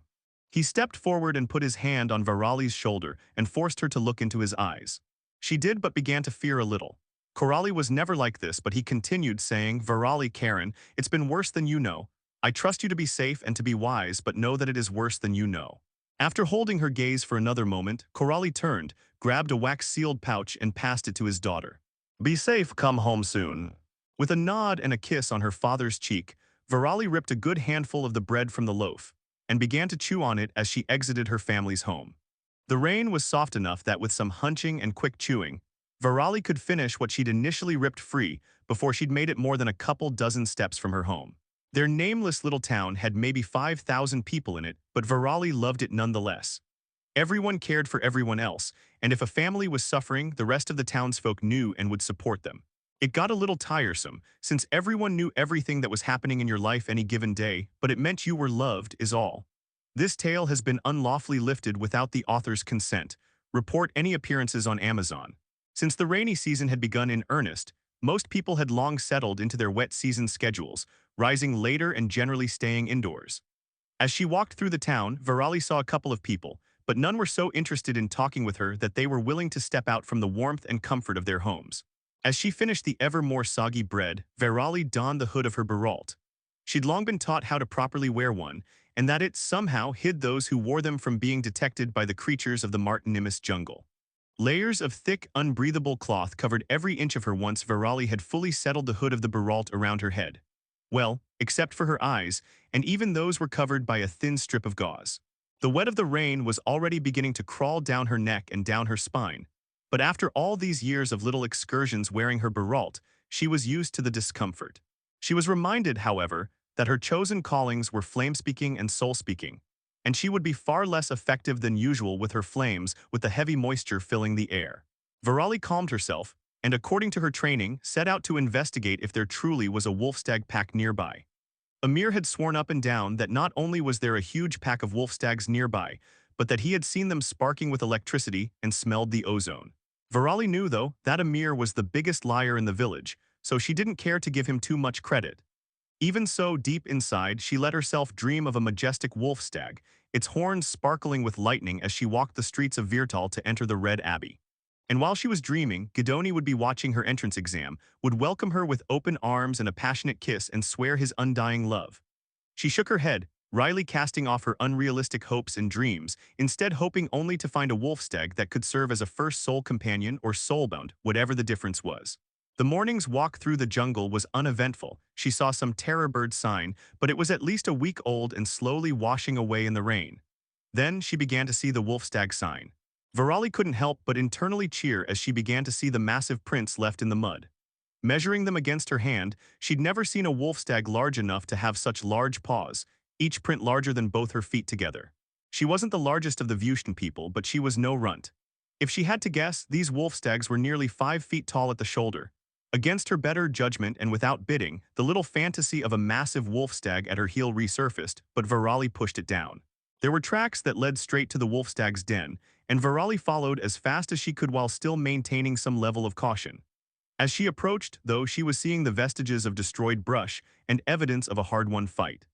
He stepped forward and put his hand on Virali's shoulder and forced her to look into his eyes. She did, but began to fear a little. Corali was never like this, but he continued saying, Virali, Karen, it's been worse than you know. I trust you to be safe and to be wise, but know that it is worse than you know. After holding her gaze for another moment, Corali turned, grabbed a wax-sealed pouch and passed it to his daughter. Be safe, come home soon. With a nod and a kiss on her father's cheek, Virali ripped a good handful of the bread from the loaf and began to chew on it as she exited her family's home. The rain was soft enough that with some hunching and quick chewing, Virali could finish what she'd initially ripped free before she'd made it more than a couple dozen steps from her home. Their nameless little town had maybe 5,000 people in it, but Virali loved it nonetheless. Everyone cared for everyone else, and if a family was suffering, the rest of the townsfolk knew and would support them. It got a little tiresome, since everyone knew everything that was happening in your life any given day, but it meant you were loved, is all. This tale has been unlawfully lifted without the author's consent. Report any appearances on Amazon. Since the rainy season had begun in earnest, most people had long settled into their wet season schedules, rising later and generally staying indoors. As she walked through the town, Virali saw a couple of people, but none were so interested in talking with her that they were willing to step out from the warmth and comfort of their homes. As she finished the ever more soggy bread, Virali donned the hood of her baralt. She'd long been taught how to properly wear one, and that it somehow hid those who wore them from being detected by the creatures of the Martinimus jungle. Layers of thick, unbreathable cloth covered every inch of her once Virali had fully settled the hood of the baralt around her head. Well, except for her eyes, and even those were covered by a thin strip of gauze. The wet of the rain was already beginning to crawl down her neck and down her spine, but after all these years of little excursions wearing her baralt, she was used to the discomfort. She was reminded, however, that her chosen callings were flame-speaking and soul-speaking, and she would be far less effective than usual with her flames with the heavy moisture filling the air. Virali calmed herself, and according to her training, set out to investigate if there truly was a wolf-stag pack nearby. Amir had sworn up and down that not only was there a huge pack of wolf-stags nearby, but that he had seen them sparking with electricity and smelled the ozone. Virali knew, though, that Amir was the biggest liar in the village, so she didn't care to give him too much credit. Even so, deep inside, she let herself dream of a majestic wolf-stag, its horns sparkling with lightning as she walked the streets of Virtal to enter the Red Abbey. And while she was dreaming, Guidoni would be watching her entrance exam, would welcome her with open arms and a passionate kiss and swear his undying love. She shook her head, wryly casting off her unrealistic hopes and dreams, instead hoping only to find a wolf-stag that could serve as a first soul companion or soulbound, whatever the difference was. The morning's walk through the jungle was uneventful. She saw some terror bird sign, but it was at least a week old and slowly washing away in the rain. Then she began to see the wolf-stag sign. Virali couldn't help but internally cheer as she began to see the massive prints left in the mud. Measuring them against her hand, she'd never seen a wolf-stag large enough to have such large paws, each print larger than both her feet together. She wasn't the largest of the Vushtan people, but she was no runt. If she had to guess, these wolf-stags were nearly 5 feet tall at the shoulder. Against her better judgment and without bidding, the little fantasy of a massive wolf-stag at her heel resurfaced, but Virali pushed it down. There were tracks that led straight to the wolf-stag's den, and Virali followed as fast as she could while still maintaining some level of caution. As she approached, though, she was seeing the vestiges of destroyed brush and evidence of a hard-won fight.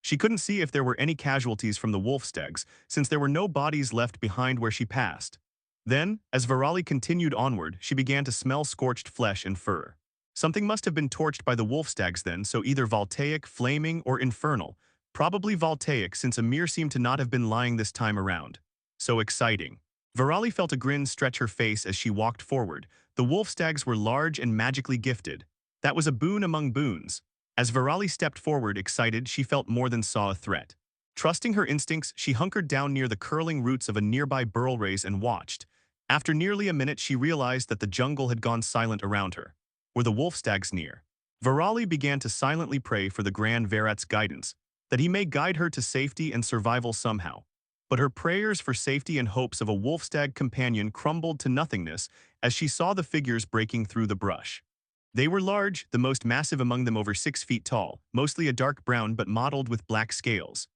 She couldn't see if there were any casualties from the wolf-stags, since there were no bodies left behind where she passed. Then, as Virali continued onward, she began to smell scorched flesh and fur. Something must have been torched by the wolf-stags then, so either voltaic, flaming, or infernal. Probably voltaic, since Amir seemed to not have been lying this time around. So exciting. Virali felt a grin stretch her face as she walked forward. The wolf-stags were large and magically gifted. That was a boon among boons. As Virali stepped forward, excited, she felt more than saw a threat. Trusting her instincts, she hunkered down near the curling roots of a nearby burl raise and watched. After nearly a minute, she realized that the jungle had gone silent around her. Were the wolf-stags near? Virali began to silently pray for the Grand Verat's guidance, that he may guide her to safety and survival somehow. But her prayers for safety and hopes of a wolf-stag companion crumbled to nothingness as she saw the figures breaking through the brush. They were large, the most massive among them over 6 feet tall, mostly a dark brown but mottled with black scales.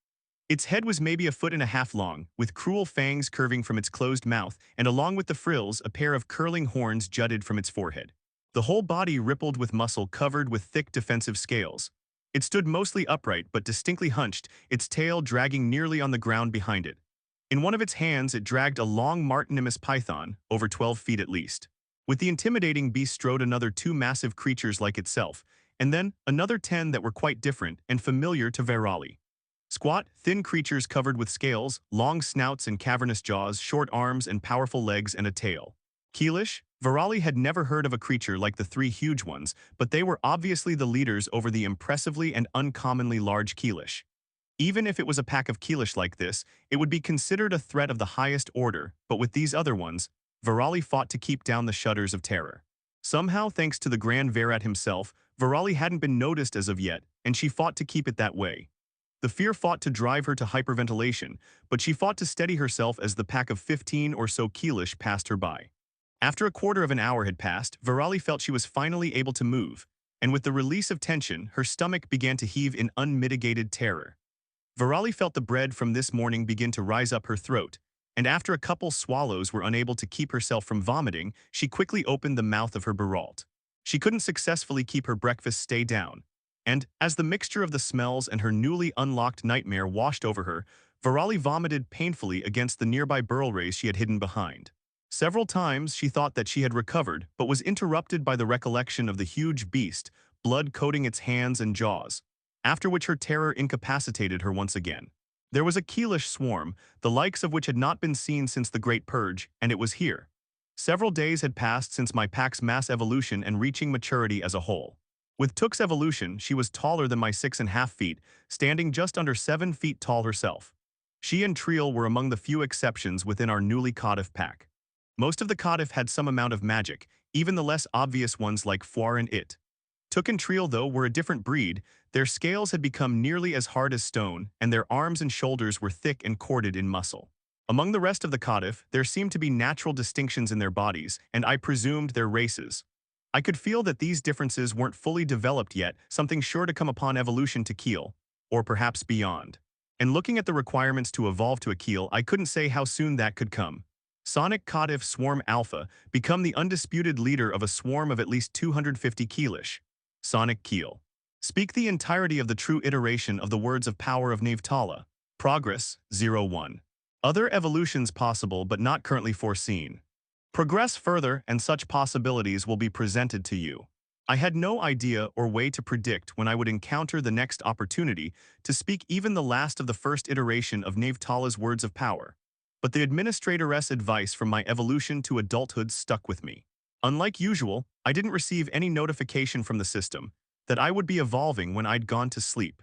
Its head was maybe 1.5 feet long, with cruel fangs curving from its closed mouth, and along with the frills, a pair of curling horns jutted from its forehead. The whole body rippled with muscle covered with thick defensive scales. It stood mostly upright but distinctly hunched, its tail dragging nearly on the ground behind it. In one of its hands, it dragged a long Martinimus python, over 12 feet at least. With the intimidating beast strode another 2 massive creatures like itself, and then another 10 that were quite different and familiar to Virali. Squat, thin creatures covered with scales, long snouts and cavernous jaws, short arms and powerful legs and a tail. Keelish, Virali had never heard of a creature like the 3 huge ones, but they were obviously the leaders over the impressively and uncommonly large Keelish. Even if it was a pack of Keelish like this, it would be considered a threat of the highest order, but with these other ones, Virali fought to keep down the shudders of terror. Somehow, thanks to the Grand Verat himself, Virali hadn't been noticed as of yet, and she fought to keep it that way. The fear fought to drive her to hyperventilation, but she fought to steady herself as the pack of 15 or so Keelish passed her by. After a quarter of an hour had passed, Virali felt she was finally able to move, and with the release of tension, her stomach began to heave in unmitigated terror. Virali felt the bread from this morning begin to rise up her throat, and after a couple swallows were unable to keep herself from vomiting, she quickly opened the mouth of her Baralt. She couldn't successfully keep her breakfast stay down, and as the mixture of the smells and her newly unlocked nightmare washed over her, Virali vomited painfully against the nearby burlrays she had hidden behind. Several times she thought that she had recovered, but was interrupted by the recollection of the huge beast, blood coating its hands and jaws, after which her terror incapacitated her once again. There was a Keelish swarm, the likes of which had not been seen since the Great Purge, and it was here. Several days had passed since my pack's mass evolution and reaching maturity as a whole. With Took's evolution, she was taller than my 6.5 feet, standing just under 7 feet tall herself. She and Triel were among the few exceptions within our newly Cautif pack. Most of the Cautif had some amount of magic, even the less obvious ones like Foire and It. Took and Triel, though, were a different breed. Their scales had become nearly as hard as stone, and their arms and shoulders were thick and corded in muscle. Among the rest of the Cautif, there seemed to be natural distinctions in their bodies, and I presumed their races. I could feel that these differences weren't fully developed yet, something sure to come upon evolution to Keel, or perhaps beyond. And looking at the requirements to evolve to a Keel, I couldn't say how soon that could come. Sonic Cautif Swarm Alpha, become the undisputed leader of a swarm of at least 250 Keelish. Sonic Keel. Speak the entirety of the true iteration of the words of power of Navtala. Progress, 01. Other evolutions possible but not currently foreseen. Progress further and such possibilities will be presented to you. I had no idea or way to predict when I would encounter the next opportunity to speak even the last of the first iteration of Navtala's words of power. But the administrator's advice from my evolution to adulthood stuck with me. Unlike usual, I didn't receive any notification from the system that I would be evolving when I'd gone to sleep.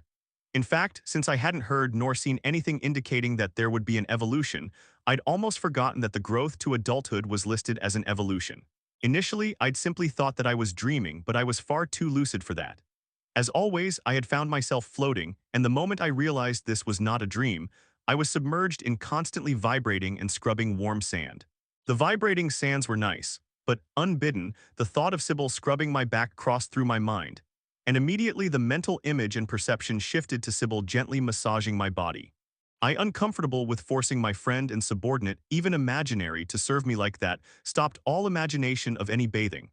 In fact, since I hadn't heard nor seen anything indicating that there would be an evolution, I'd almost forgotten that the growth to adulthood was listed as an evolution. Initially, I'd simply thought that I was dreaming, but I was far too lucid for that. As always, I had found myself floating, and the moment I realized this was not a dream, I was submerged in constantly vibrating and scrubbing warm sand. The vibrating sands were nice, but unbidden, the thought of Sybil scrubbing my back crossed through my mind, and immediately the mental image and perception shifted to Sybil gently massaging my body. I, uncomfortable with forcing my friend and subordinate, even imaginary, to serve me like that, stopped all imagination of any bathing.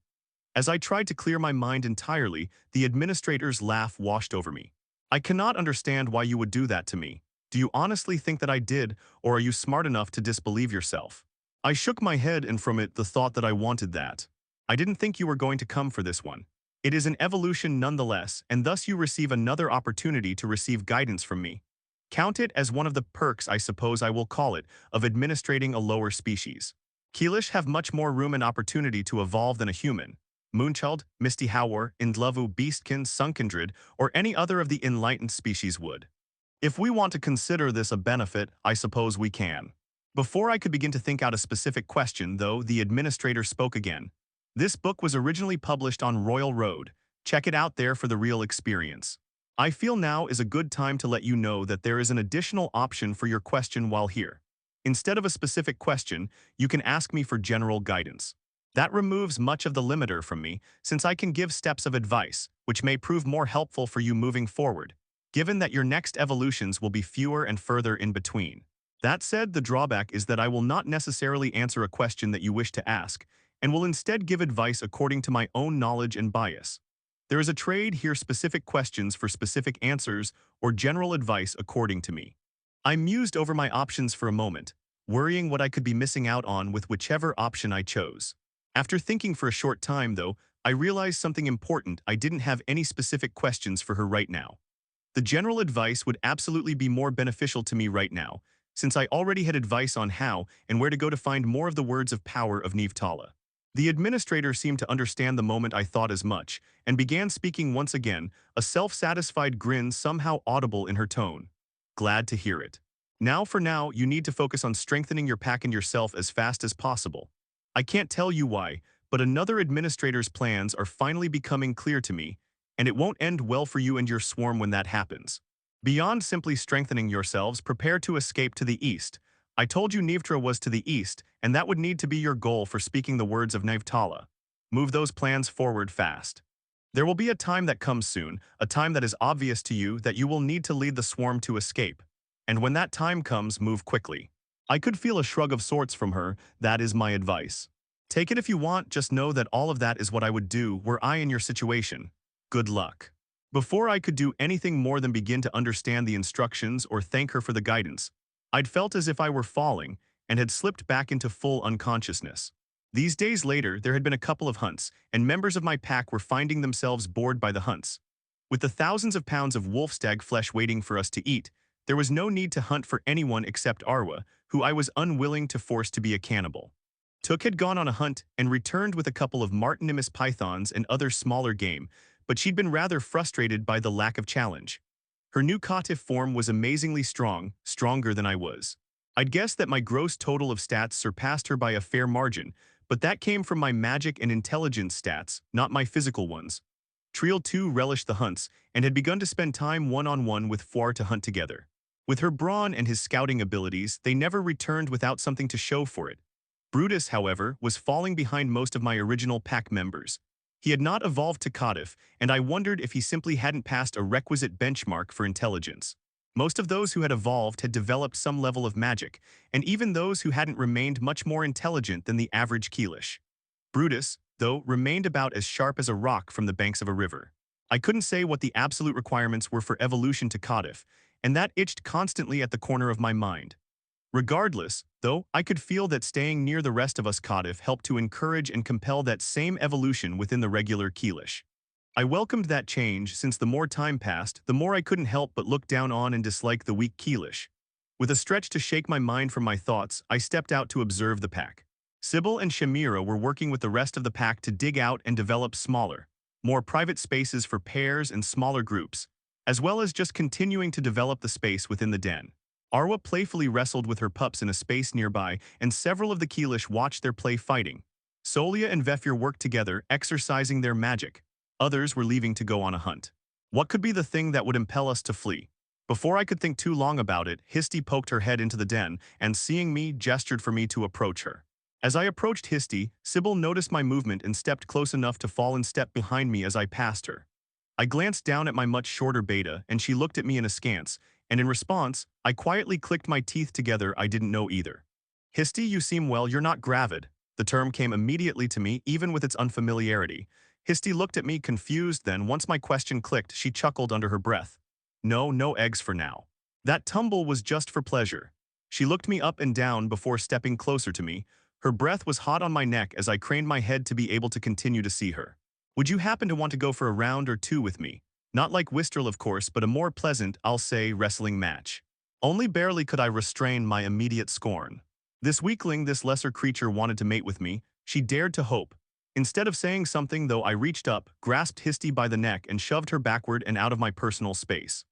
As I tried to clear my mind entirely, the administrator's laugh washed over me. I cannot understand why you would do that to me. Do you honestly think that I did, or are you smart enough to disbelieve yourself? I shook my head, and from it the thought that I wanted that. I didn't think you were going to come for this one. It is an evolution nonetheless, and thus you receive another opportunity to receive guidance from me. Count it as one of the perks, I suppose I will call it, of administrating a lower species. Keelish have much more room and opportunity to evolve than a human. Moonchild, Misty Howar, Indlovu, Beastkin, Sunkindred, or any other of the enlightened species would. If we want to consider this a benefit, I suppose we can. Before I could begin to think out a specific question, though, the administrator spoke again. This book was originally published on Royal Road. Check it out there for the real experience. I feel now is a good time to let you know that there is an additional option for your question while here. Instead of a specific question, you can ask me for general guidance. That removes much of the limiter from me, since I can give steps of advice, which may prove more helpful for you moving forward, given that your next evolutions will be fewer and further in between. That said, the drawback is that I will not necessarily answer a question that you wish to ask, and will instead give advice according to my own knowledge and bias. There is a trade here: specific questions for specific answers, or general advice according to me. I mused over my options for a moment, worrying what I could be missing out on with whichever option I chose. After thinking for a short time, though, I realized something important: I didn't have any specific questions for her right now. The general advice would absolutely be more beneficial to me right now, since I already had advice on how and where to go to find more of the words of power of Navtala. The administrator seemed to understand the moment I thought as much, and began speaking once again, a self-satisfied grin somehow audible in her tone. Glad to hear it. Now for now, you need to focus on strengthening your pack and yourself as fast as possible. I can't tell you why, but another administrator's plans are finally becoming clear to me, and it won't end well for you and your swarm when that happens. Beyond simply strengthening yourselves, prepare to escape to the east. I told you Nivtra was to the east, and that would need to be your goal for speaking the words of Navtala. Move those plans forward fast. There will be a time that comes soon, a time that is obvious to you that you will need to lead the swarm to escape. And when that time comes, move quickly. I could feel a shrug of sorts from her. That is my advice. Take it if you want, just know that all of that is what I would do were I in your situation. Good luck. Before I could do anything more than begin to understand the instructions or thank her for the guidance, I'd felt as if I were falling and had slipped back into full unconsciousness. These days later, there had been a couple of hunts, and members of my pack were finding themselves bored by the hunts. With the thousands of pounds of wolf stag flesh waiting for us to eat, there was no need to hunt for anyone except Arwa, who I was unwilling to force to be a cannibal. Took had gone on a hunt and returned with a couple of Martinimus pythons and other smaller game, but she'd been rather frustrated by the lack of challenge. Her new caitiff form was amazingly strong, stronger than I was. I'd guessed that my gross total of stats surpassed her by a fair margin, but that came from my magic and intelligence stats, not my physical ones. Triel too relished the hunts and had begun to spend time one-on-one with Foire to hunt together. With her brawn and his scouting abilities, they never returned without something to show for it. Brutus, however, was falling behind most of my original pack members. He had not evolved to caitiff, and I wondered if he simply hadn't passed a requisite benchmark for intelligence. Most of those who had evolved had developed some level of magic, and even those who hadn't remained much more intelligent than the average Keelish. Brutus, though, remained about as sharp as a rock from the banks of a river. I couldn't say what the absolute requirements were for evolution to caitiff, and that itched constantly at the corner of my mind. Regardless, though, I could feel that staying near the rest of us caitiff helped to encourage and compel that same evolution within the regular Keelish. I welcomed that change since the more time passed, the more I couldn't help but look down on and dislike the weak Keelish. With a stretch to shake my mind from my thoughts, I stepped out to observe the pack. Sybil and Shamira were working with the rest of the pack to dig out and develop smaller, more private spaces for pairs and smaller groups, as well as just continuing to develop the space within the den. Arwa playfully wrestled with her pups in a space nearby, and several of the Keelish watched their play fighting. Solia and Vefir worked together, exercising their magic. Others were leaving to go on a hunt. What could be the thing that would impel us to flee? Before I could think too long about it, Histy poked her head into the den, and seeing me, gestured for me to approach her. As I approached Histy, Sybil noticed my movement and stepped close enough to fall in step behind me as I passed her. I glanced down at my much shorter beta, and she looked at me in askance, and in response, I quietly clicked my teeth together. I didn't know either. Histy, you seem well, you're not gravid. The term came immediately to me, even with its unfamiliarity. Histy looked at me confused, then once my question clicked, she chuckled under her breath. No, no eggs for now. That tumble was just for pleasure. She looked me up and down before stepping closer to me. Her breath was hot on my neck as I craned my head to be able to continue to see her. Would you happen to want to go for a round or two with me? Not like Wistrel, of course, but a more pleasant, I'll say, wrestling match. Only barely could I restrain my immediate scorn. This weakling, this lesser creature wanted to mate with me. She dared to hope. Instead of saying something, though, I reached up, grasped Histy by the neck, and shoved her backward and out of my personal space.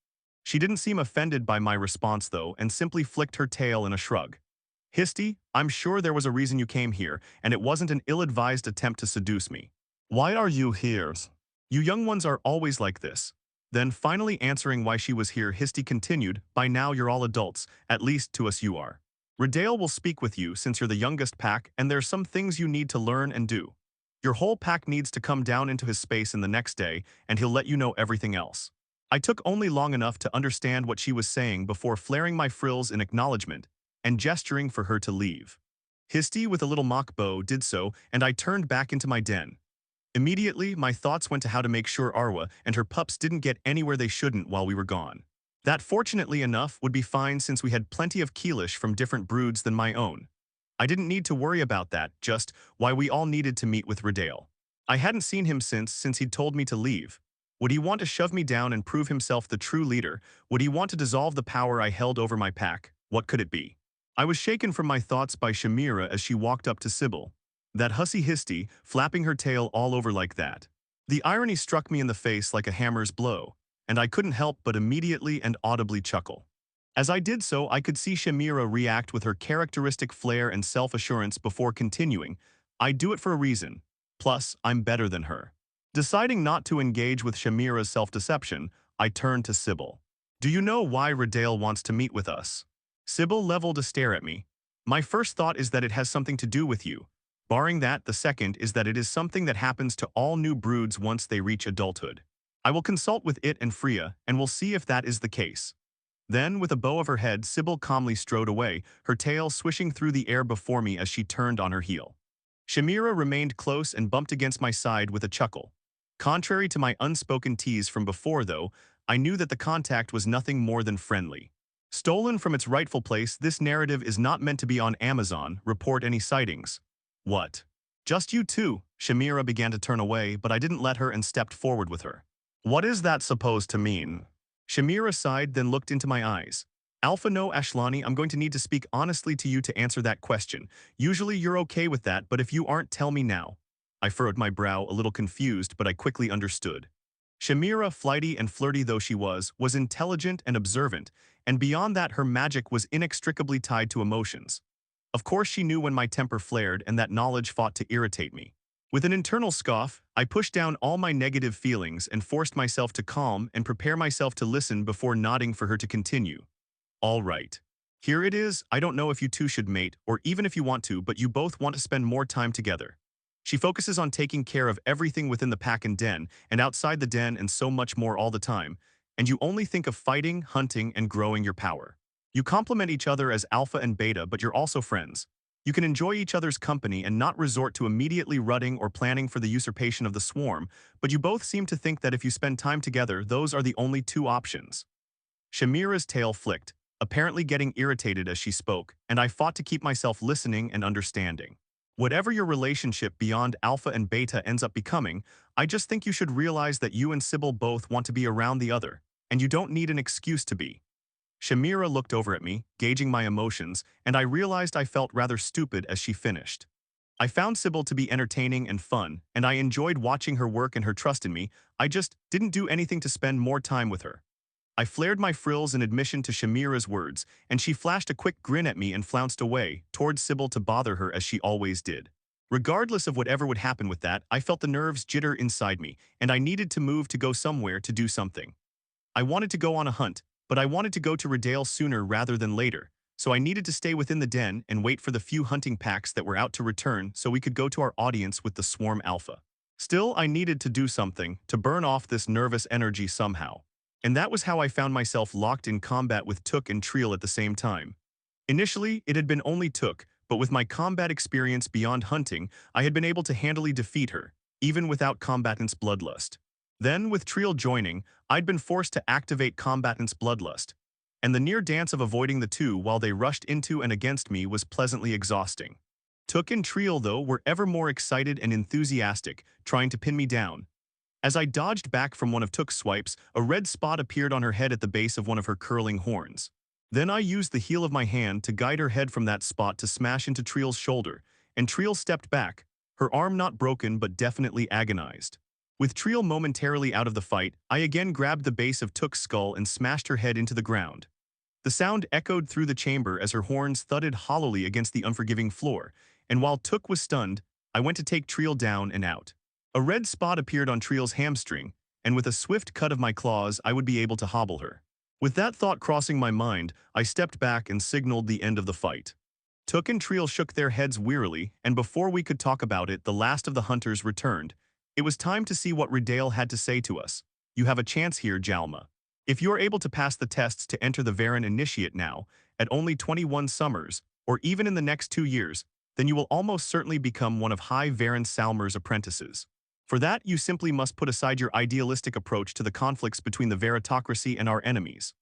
She didn't seem offended by my response, though, and simply flicked her tail in a shrug. Histy, I'm sure there was a reason you came here, and it wasn't an ill-advised attempt to seduce me. Why are you here? You young ones are always like this. Then, finally answering why she was here, Histy continued, by now you're all adults, at least to us you are. Redale will speak with you since you're the youngest pack, and there's some things you need to learn and do. Your whole pack needs to come down into his space in the next day, and he'll let you know everything else. I took only long enough to understand what she was saying before flaring my frills in acknowledgement and gesturing for her to leave. Histy, with a little mock bow, did so, and I turned back into my den. Immediately, my thoughts went to how to make sure Arwa and her pups didn't get anywhere they shouldn't while we were gone. That, fortunately enough, would be fine since we had plenty of Keelish from different broods than my own. I didn't need to worry about that, just why we all needed to meet with Redale. I hadn't seen him since he'd told me to leave. Would he want to shove me down and prove himself the true leader? Would he want to dissolve the power I held over my pack? What could it be? I was shaken from my thoughts by Shamira as she walked up to Sybil. That hussy Histy, flapping her tail all over like that. The irony struck me in the face like a hammer's blow, and I couldn't help but immediately and audibly chuckle. As I did so, I could see Shamira react with her characteristic flair and self-assurance before continuing. I do it for a reason. Plus, I'm better than her. Deciding not to engage with Shamira's self-deception, I turned to Sybil. Do you know why Redale wants to meet with us? Sybil leveled a stare at me. My first thought is that it has something to do with you. Barring that, the second is that it is something that happens to all new broods once they reach adulthood. I will consult with it and Freya, and we'll see if that is the case. Then, with a bow of her head, Sybil calmly strode away, her tail swishing through the air before me as she turned on her heel. Shamira remained close and bumped against my side with a chuckle. Contrary to my unspoken tease from before, though, I knew that the contact was nothing more than friendly. Stolen from its rightful place, this narrative is not meant to be on Amazon. Report any sightings. What? Just you two? Shamira began to turn away, but I didn't let her and stepped forward with her. What is that supposed to mean? Shamira sighed, then looked into my eyes. Alpha no Ashlani, I'm going to need to speak honestly to you to answer that question. Usually you're okay with that, but if you aren't, tell me now. I furrowed my brow, a little confused, but I quickly understood. Shamira, flighty and flirty though she was intelligent and observant, and beyond that her magic was inextricably tied to emotions. Of course she knew when my temper flared, and that knowledge fought to irritate me. With an internal scoff, I pushed down all my negative feelings and forced myself to calm and prepare myself to listen before nodding for her to continue. All right. Here it is. I don't know if you two should mate, or even if you want to, but you both want to spend more time together. She focuses on taking care of everything within the pack and den, and outside the den, and so much more all the time, and you only think of fighting, hunting, and growing your power. You complement each other as alpha and beta, but you're also friends. You can enjoy each other's company and not resort to immediately rutting or planning for the usurpation of the swarm, but you both seem to think that if you spend time together, those are the only two options. Shamira's tail flicked, apparently getting irritated as she spoke, and I fought to keep myself listening and understanding. Whatever your relationship beyond alpha and beta ends up becoming, I just think you should realize that you and Sybil both want to be around the other, and you don't need an excuse to be. Shamira looked over at me, gauging my emotions, and I realized I felt rather stupid as she finished. I found Sybil to be entertaining and fun, and I enjoyed watching her work and her trust in me. I just didn't do anything to spend more time with her. I flared my frills in admission to Shamira's words, and she flashed a quick grin at me and flounced away, towards Sybil to bother her as she always did. Regardless of whatever would happen with that, I felt the nerves jitter inside me, and I needed to move to go somewhere to do something. I wanted to go on a hunt, but I wanted to go to Redale sooner rather than later, so I needed to stay within the den and wait for the few hunting packs that were out to return so we could go to our audience with the Swarm Alpha. Still, I needed to do something, to burn off this nervous energy somehow. And that was how I found myself locked in combat with Took and Treel at the same time. Initially, it had been only Took, but with my combat experience beyond hunting, I had been able to handily defeat her, even without combatant's bloodlust. Then, with Treel joining, I'd been forced to activate combatant's bloodlust, and the near dance of avoiding the two while they rushed into and against me was pleasantly exhausting. Took and Treel, though, were ever more excited and enthusiastic, trying to pin me down. As I dodged back from one of Took's swipes, a red spot appeared on her head at the base of one of her curling horns. Then I used the heel of my hand to guide her head from that spot to smash into Treel's shoulder, and Treel stepped back, her arm not broken but definitely agonized. With Treel momentarily out of the fight, I again grabbed the base of Took's skull and smashed her head into the ground. The sound echoed through the chamber as her horns thudded hollowly against the unforgiving floor, and while Took was stunned, I went to take Treel down and out. A red spot appeared on Treel's hamstring, and with a swift cut of my claws, I would be able to hobble her. With that thought crossing my mind, I stepped back and signaled the end of the fight. Took and Treel shook their heads wearily, and before we could talk about it, the last of the hunters returned. It was time to see what Redale had to say to us. You have a chance here, Jalma. If you're able to pass the tests to enter the Varen Initiate now, at only 21 summers, or even in the next 2 years, then you will almost certainly become one of High Varen Salmer's apprentices. For that, you simply must put aside your idealistic approach to the conflicts between the Veritocracy and our enemies.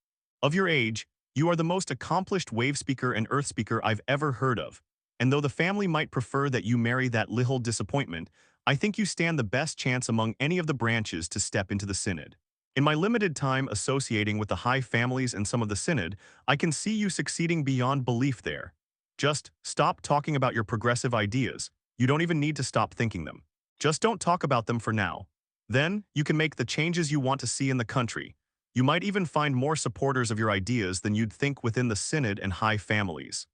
Of your age, you are the most accomplished wave speaker and earth speaker I've ever heard of, and though the family might prefer that you marry that little disappointment, I think you stand the best chance among any of the branches to step into the Synod. In my limited time associating with the high families and some of the Synod, I can see you succeeding beyond belief there. Just stop talking about your progressive ideas. You don't even need to stop thinking them. Just don't talk about them for now. Then, you can make the changes you want to see in the country. You might even find more supporters of your ideas than you'd think within the Synod and high families.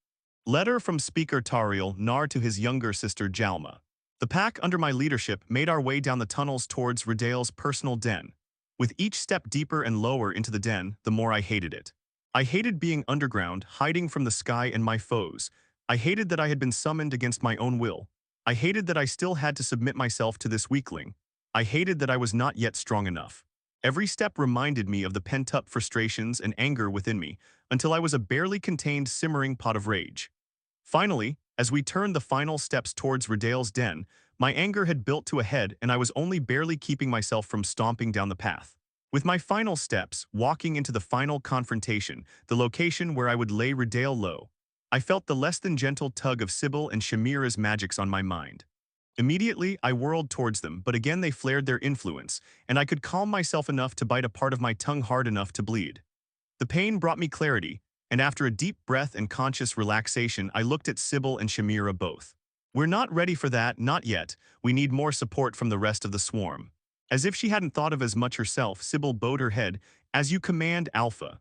Letter from Speaker Tariel Nar to his younger sister Jalma. The pack under my leadership made our way down the tunnels towards Redale's personal den. With each step deeper and lower into the den, the more I hated it. I hated being underground, hiding from the sky and my foes. I hated that I had been summoned against my own will. I hated that I still had to submit myself to this weakling. I hated that I was not yet strong enough. Every step reminded me of the pent-up frustrations and anger within me, until I was a barely contained simmering pot of rage. Finally, as we turned the final steps towards Redale's den, my anger had built to a head and I was only barely keeping myself from stomping down the path. With my final steps, walking into the final confrontation, the location where I would lay Redale low, I felt the less than gentle tug of Sybil and Shamira's magics on my mind. Immediately, I whirled towards them, but again they flared their influence, and I could calm myself enough to bite a part of my tongue hard enough to bleed. The pain brought me clarity, and after a deep breath and conscious relaxation, I looked at Sybil and Shamira both. We're not ready for that, not yet. We need more support from the rest of the swarm. As if she hadn't thought of as much herself, Sybil bowed her head, as you command, Alpha.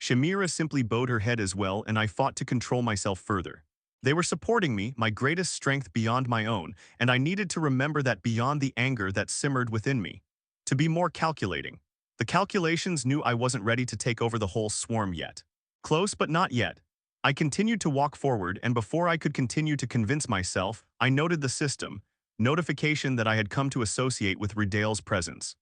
Shamira simply bowed her head as well, and I fought to control myself further. They were supporting me, my greatest strength beyond my own, and I needed to remember that beyond the anger that simmered within me. To be more calculating. The calculations knew I wasn't ready to take over the whole swarm yet. Close but not yet. I continued to walk forward, and before I could continue to convince myself, I noted the system, notification that I had come to associate with Redale's presence.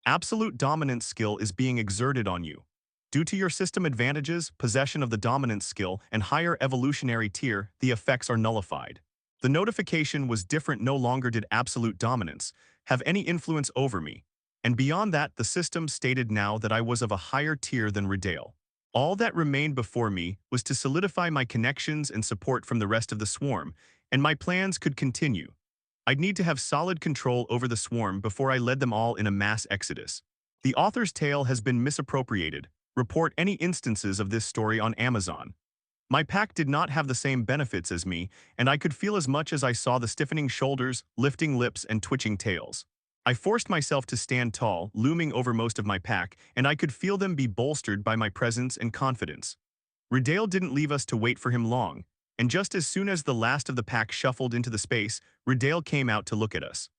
Absolute dominance skill is being exerted on you. Due to your system advantages, possession of the dominance skill, and higher evolutionary tier, the effects are nullified. The notification was different. No longer did absolute dominance have any influence over me, and beyond that the system stated now that I was of a higher tier than Redale. All that remained before me was to solidify my connections and support from the rest of the swarm, and my plans could continue. I'd need to have solid control over the swarm before I led them all in a mass exodus. The author's tale has been misappropriated. Report any instances of this story on Amazon. My pack did not have the same benefits as me, and I could feel as much as I saw the stiffening shoulders, lifting lips, and twitching tails. I forced myself to stand tall, looming over most of my pack, and I could feel them be bolstered by my presence and confidence. Redale didn't leave us to wait for him long, and just as soon as the last of the pack shuffled into the space, Redale came out to look at us.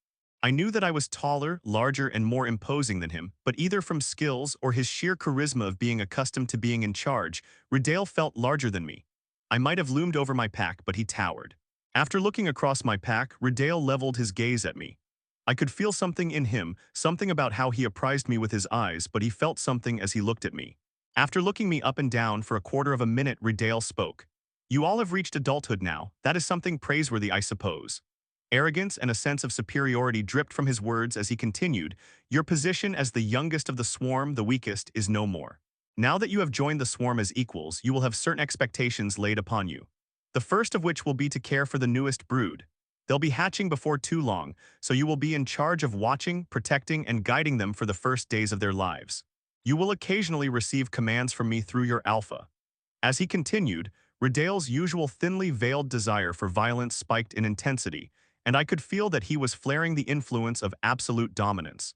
I knew that I was taller, larger, and more imposing than him, but either from skills or his sheer charisma of being accustomed to being in charge, Redale felt larger than me. I might have loomed over my pack, but he towered. After looking across my pack, Redale leveled his gaze at me. I could feel something in him, something about how he apprised me with his eyes, but he felt something as he looked at me. After looking me up and down for a quarter of a minute, Redale spoke. You all have reached adulthood now. That is something praiseworthy, I suppose. Arrogance and a sense of superiority dripped from his words as he continued, your position as the youngest of the swarm, the weakest, is no more. Now that you have joined the swarm as equals, you will have certain expectations laid upon you. The first of which will be to care for the newest brood. They'll be hatching before too long, so you will be in charge of watching, protecting, and guiding them for the first days of their lives. You will occasionally receive commands from me through your alpha. As he continued, Redale's usual thinly veiled desire for violence spiked in intensity, and I could feel that he was flaring the influence of absolute dominance.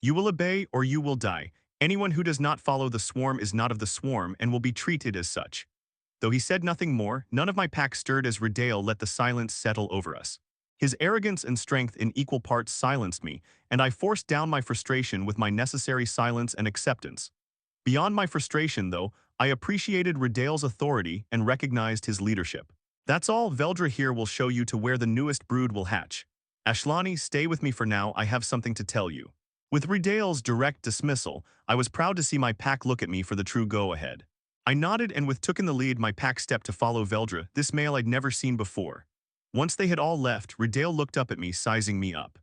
You will obey or you will die. Anyone who does not follow the swarm is not of the swarm and will be treated as such. Though he said nothing more, none of my pack stirred as Redale let the silence settle over us. His arrogance and strength in equal parts silenced me, and I forced down my frustration with my necessary silence and acceptance. Beyond my frustration, though, I appreciated Redale's authority and recognized his leadership. That's all. Veldra here will show you to where the newest brood will hatch. Ashlani, stay with me for now. I have something to tell you. With Redale's direct dismissal, I was proud to see my pack look at me for the true go-ahead. I nodded and with took in the lead my pack stepped to follow Veldra, this male I'd never seen before. Once they had all left, Redale looked up at me, sizing me up.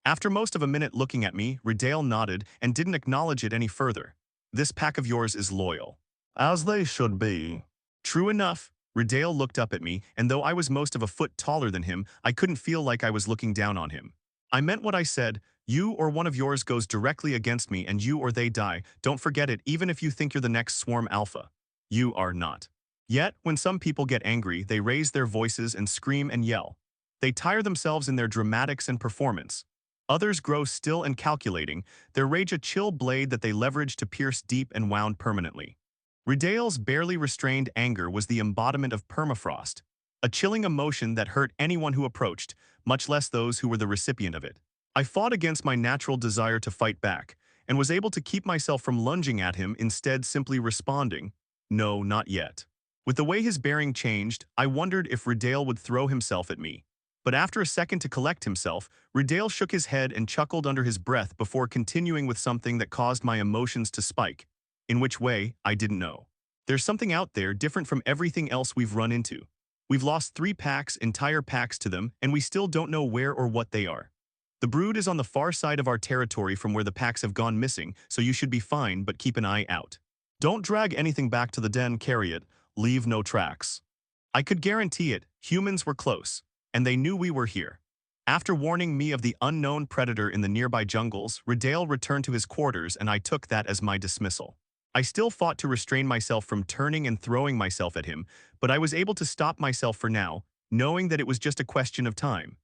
After most of a minute looking at me, Redale nodded and didn't acknowledge it any further. This pack of yours is loyal. As they should be. True enough. Redale looked up at me, and though I was most of a foot taller than him, I couldn't feel like I was looking down on him. I meant what I said. You or one of yours goes directly against me and you or they die. Don't forget it, even if you think you're the next swarm alpha. You are not. Yet, when some people get angry, they raise their voices and scream and yell. They tire themselves in their dramatics and performance. Others grow still and calculating, their rage a chill blade that they leverage to pierce deep and wound permanently. Redale's barely restrained anger was the embodiment of permafrost, a chilling emotion that hurt anyone who approached, much less those who were the recipient of it. I fought against my natural desire to fight back, and was able to keep myself from lunging at him, instead simply responding, no, not yet. With the way his bearing changed, I wondered if Redale would throw himself at me. But after a second to collect himself, Redale shook his head and chuckled under his breath before continuing with something that caused my emotions to spike. In which way, I didn't know. There's something out there different from everything else we've run into. We've lost 3 packs, entire packs to them, and we still don't know where or what they are. The brood is on the far side of our territory from where the packs have gone missing, so you should be fine, but keep an eye out. Don't drag anything back to the den, carry it, leave no tracks. I could guarantee it, humans were close, and they knew we were here. After warning me of the unknown predator in the nearby jungles, Redale returned to his quarters and I took that as my dismissal. I still fought to restrain myself from turning and throwing myself at him, but I was able to stop myself for now, knowing that it was just a question of time.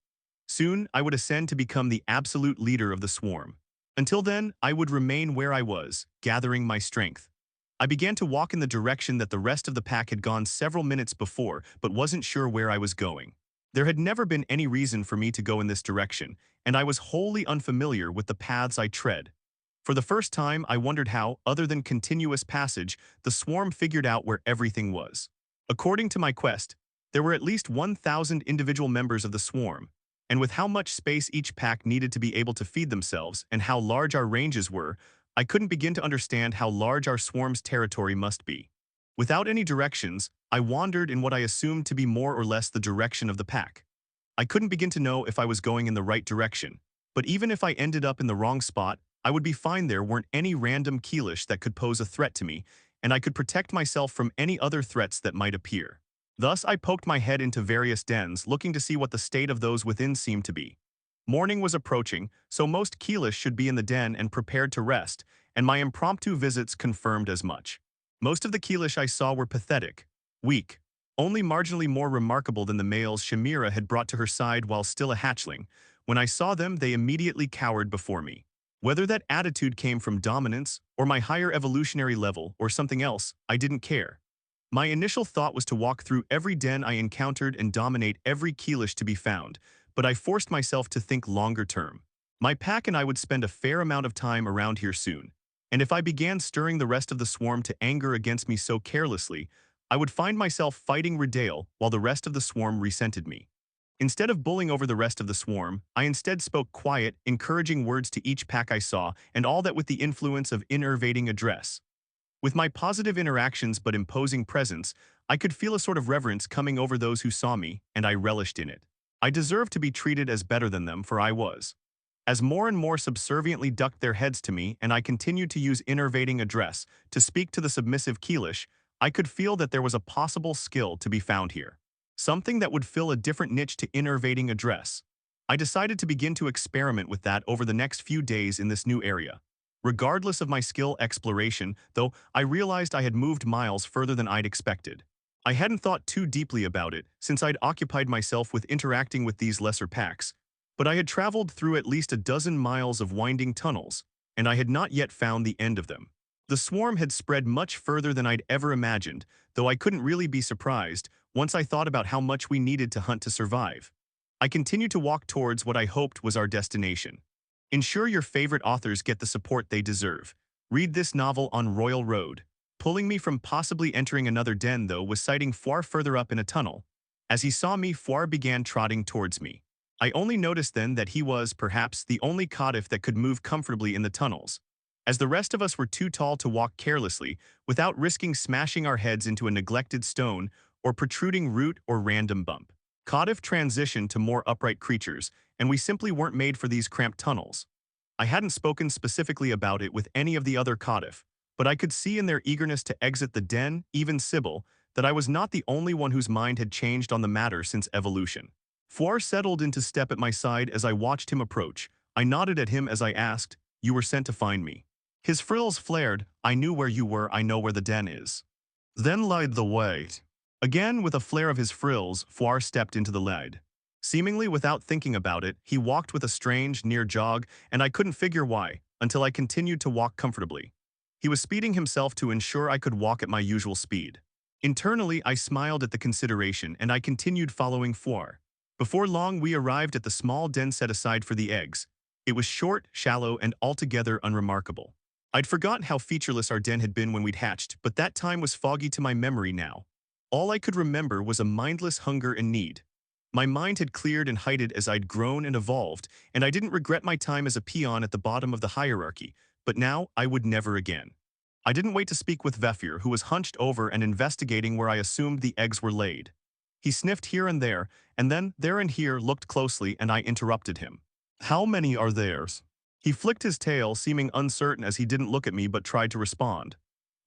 Soon, I would ascend to become the absolute leader of the swarm. Until then, I would remain where I was, gathering my strength. I began to walk in the direction that the rest of the pack had gone several minutes before, but wasn't sure where I was going. There had never been any reason for me to go in this direction, and I was wholly unfamiliar with the paths I tread. For the first time, I wondered how, other than continuous passage, the swarm figured out where everything was. According to my quest, there were at least 1,000 individual members of the swarm, and with how much space each pack needed to be able to feed themselves and how large our ranges were, I couldn't begin to understand how large our swarm's territory must be. Without any directions, I wandered in what I assumed to be more or less the direction of the pack. I couldn't begin to know if I was going in the right direction, but even if I ended up in the wrong spot, I would be fine. There weren't any random Keelish that could pose a threat to me, and I could protect myself from any other threats that might appear. Thus, I poked my head into various dens, looking to see what the state of those within seemed to be. Morning was approaching, so most Keelish should be in the den and prepared to rest, and my impromptu visits confirmed as much. Most of the Keelish I saw were pathetic, weak, only marginally more remarkable than the males Shamira had brought to her side while still a hatchling. When I saw them, they immediately cowered before me. Whether that attitude came from dominance, or my higher evolutionary level, or something else, I didn't care. My initial thought was to walk through every den I encountered and dominate every Keelish to be found, but I forced myself to think longer term. My pack and I would spend a fair amount of time around here soon, and if I began stirring the rest of the swarm to anger against me so carelessly, I would find myself fighting Redale while the rest of the swarm resented me. Instead of bullying over the rest of the swarm, I instead spoke quiet, encouraging words to each pack I saw, and all that with the influence of innervating address. With my positive interactions but imposing presence, I could feel a sort of reverence coming over those who saw me, and I relished in it. I deserved to be treated as better than them, for I was. As more and more subserviently ducked their heads to me and I continued to use innervating address to speak to the submissive Keelish, I could feel that there was a possible skill to be found here. Something that would fill a different niche to innervating address. I decided to begin to experiment with that over the next few days in this new area. Regardless of my skill exploration, though, I realized I had moved miles further than I'd expected. I hadn't thought too deeply about it, since I'd occupied myself with interacting with these lesser packs, but I had traveled through at least a dozen miles of winding tunnels, and I had not yet found the end of them. The swarm had spread much further than I'd ever imagined, though I couldn't really be surprised once I thought about how much we needed to hunt to survive. I continued to walk towards what I hoped was our destination. Ensure your favorite authors get the support they deserve. Read this novel on Royal Road. Pulling me from possibly entering another den, though, was sighting Foire further up in a tunnel. As he saw me, Foire began trotting towards me. I only noticed then that he was, perhaps, the only Codif that could move comfortably in the tunnels, as the rest of us were too tall to walk carelessly without risking smashing our heads into a neglected stone or protruding root or random bump. Codif transitioned to more upright creatures, and we simply weren't made for these cramped tunnels. I hadn't spoken specifically about it with any of the other Codif, but I could see in their eagerness to exit the den, even Sybil, that I was not the only one whose mind had changed on the matter since evolution. Foire settled into step at my side as I watched him approach. I nodded at him as I asked, "You were sent to find me." His frills flared. "I knew where you were, I know where the den is." "Then light the way." Again, with a flare of his frills, Foire stepped into the lead. Seemingly without thinking about it, he walked with a strange, near jog, and I couldn't figure why, until I continued to walk comfortably. He was speeding himself to ensure I could walk at my usual speed. Internally, I smiled at the consideration, and I continued following Foire. Before long, we arrived at the small den set aside for the eggs. It was short, shallow, and altogether unremarkable. I'd forgotten how featureless our den had been when we'd hatched, but that time was foggy to my memory now. All I could remember was a mindless hunger and need. My mind had cleared and heightened as I'd grown and evolved, and I didn't regret my time as a peon at the bottom of the hierarchy, but now I would never again. I didn't wait to speak with Vefir, who was hunched over and investigating where I assumed the eggs were laid. He sniffed here and then there and here looked closely, and I interrupted him. How many are theirs? He flicked his tail, seeming uncertain as he didn't look at me but tried to respond.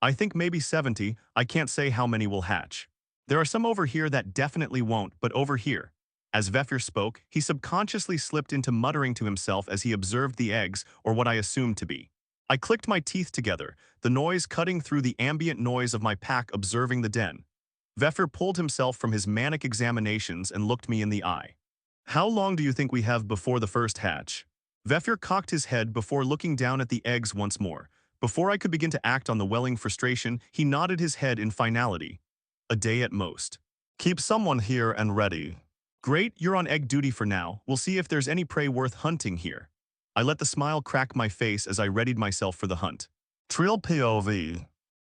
I think maybe 70, I can't say how many will hatch. There are some over here that definitely won't, but over here. As Vefir spoke, he subconsciously slipped into muttering to himself as he observed the eggs, or what I assumed to be. I clicked my teeth together, the noise cutting through the ambient noise of my pack observing the den. Vefir pulled himself from his manic examinations and looked me in the eye. How long do you think we have before the first hatch? Vefir cocked his head before looking down at the eggs once more. Before I could begin to act on the welling frustration, he nodded his head in finality. A day at most. Keep someone here and ready. Great, you're on egg duty for now. We'll see if there's any prey worth hunting here. I let the smile crack my face as I readied myself for the hunt. Trill POV.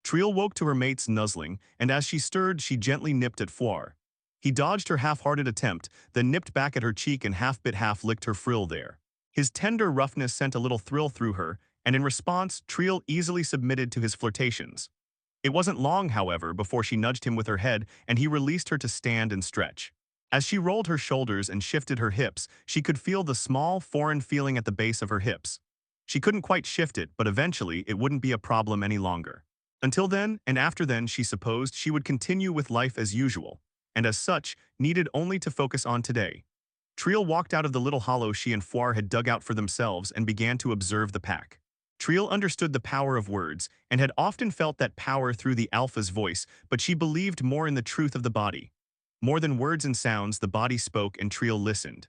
Trill woke to her mate's nuzzling, and as she stirred, she gently nipped at Foire. He dodged her half-hearted attempt, then nipped back at her cheek and half-bit half-licked her frill there. His tender roughness sent a little thrill through her, and in response, Trill easily submitted to his flirtations. It wasn't long, however, before she nudged him with her head, and he released her to stand and stretch. As she rolled her shoulders and shifted her hips, she could feel the small, foreign feeling at the base of her hips. She couldn't quite shift it, but eventually it wouldn't be a problem any longer. Until then, and after then, she supposed she would continue with life as usual, and as such, needed only to focus on today. Trill walked out of the little hollow she and Foire had dug out for themselves and began to observe the pack. Trill understood the power of words, and had often felt that power through the alpha's voice, but she believed more in the truth of the body. More than words and sounds, the body spoke and Trill listened.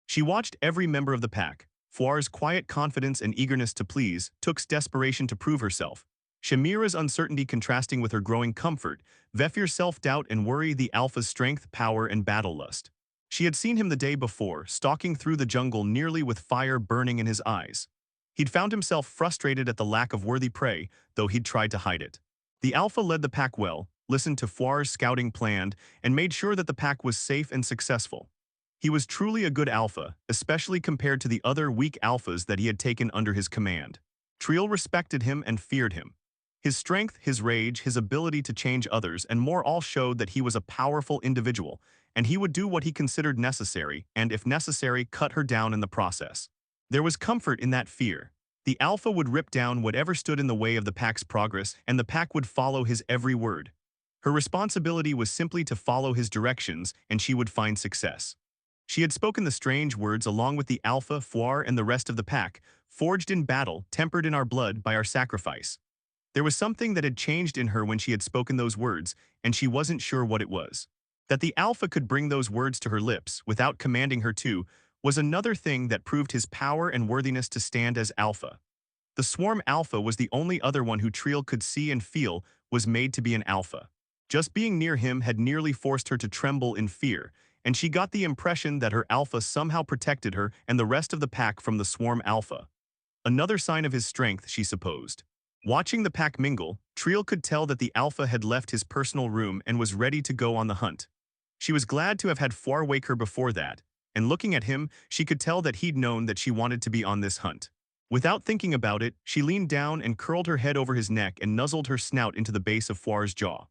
She watched every member of the pack. Foire's quiet confidence and eagerness to please, Took's desperation to prove herself, Shamira's uncertainty contrasting with her growing comfort, Vefir's self-doubt and worry, the alpha's strength, power, and battle lust. She had seen him the day before, stalking through the jungle nearly with fire burning in his eyes. He'd found himself frustrated at the lack of worthy prey, though he'd tried to hide it. The alpha led the pack well, listened to Foire's scouting plan, and made sure that the pack was safe and successful. He was truly a good alpha, especially compared to the other weak alphas that he had taken under his command. Trill respected him and feared him. His strength, his rage, his ability to change others, and more all showed that he was a powerful individual, and he would do what he considered necessary, and if necessary, cut her down in the process. There was comfort in that fear. The alpha would rip down whatever stood in the way of the pack's progress, and the pack would follow his every word. Her responsibility was simply to follow his directions, and she would find success. She had spoken the strange words along with the alpha, Foire, and the rest of the pack, forged in battle, tempered in our blood by our sacrifice. There was something that had changed in her when she had spoken those words, and she wasn't sure what it was. That the alpha could bring those words to her lips, without commanding her to, was another thing that proved his power and worthiness to stand as alpha. The swarm alpha was the only other one who Trill could see and feel was made to be an alpha. Just being near him had nearly forced her to tremble in fear, and she got the impression that her alpha somehow protected her and the rest of the pack from the swarm alpha. Another sign of his strength, she supposed. Watching the pack mingle, Trill could tell that the alpha had left his personal room and was ready to go on the hunt. She was glad to have had Foire wake her before that, and looking at him, she could tell that he'd known that she wanted to be on this hunt. Without thinking about it, she leaned down and curled her head over his neck and nuzzled her snout into the base of Foire's jaw.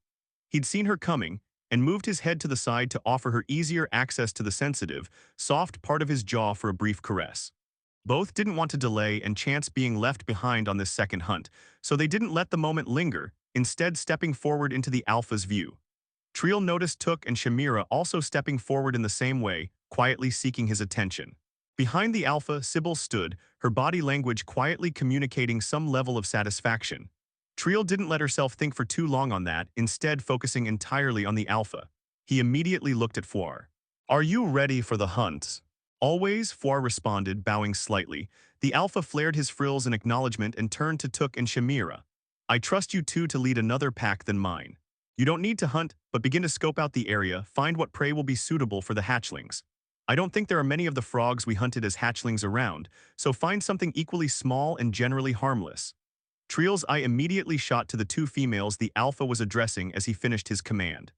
He'd seen her coming, and moved his head to the side to offer her easier access to the sensitive, soft part of his jaw for a brief caress. Both didn't want to delay and chance being left behind on this second hunt, so they didn't let the moment linger, instead stepping forward into the alpha's view. Trill noticed Took and Shamira also stepping forward in the same way, quietly seeking his attention. Behind the alpha, Sybil stood, her body language quietly communicating some level of satisfaction. Trill didn't let herself think for too long on that, instead focusing entirely on the alpha. He immediately looked at Foire. "Are you ready for the hunt?" "Always," Foire responded, bowing slightly. The alpha flared his frills in acknowledgement and turned to Took and Shamira. "I trust you two to lead another pack than mine. You don't need to hunt, but begin to scope out the area, find what prey will be suitable for the hatchlings. I don't think there are many of the frogs we hunted as hatchlings around, so find something equally small and generally harmless." Trill's eye immediately shot to the two females the alpha was addressing as he finished his command.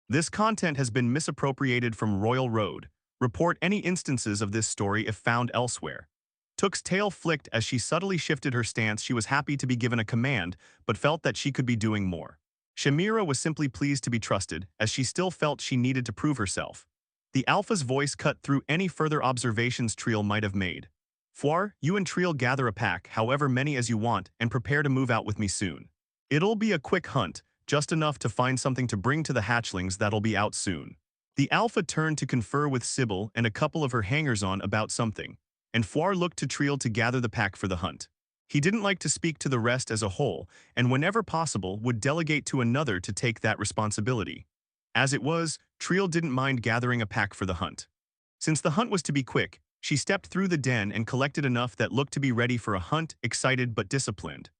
"This content has been misappropriated from Royal Road. Report any instances of this story if found elsewhere. Took's tail flicked as she subtly shifted her stance. She was happy to be given a command, but felt that she could be doing more. Shamira was simply pleased to be trusted, as she still felt she needed to prove herself. The Alpha's voice cut through any further observations Triel might have made. Foir, you and Triel gather a pack, however many as you want, and prepare to move out with me soon. It'll be a quick hunt, just enough to find something to bring to the hatchlings that'll be out soon. The Alpha turned to confer with Sybil and a couple of her hangers-on about something, and Foir looked to Triel to gather the pack for the hunt. He didn't like to speak to the rest as a whole, and whenever possible would delegate to another to take that responsibility. As it was, Triel didn't mind gathering a pack for the hunt. Since the hunt was to be quick, she stepped through the den and collected enough that looked to be ready for a hunt, excited but disciplined.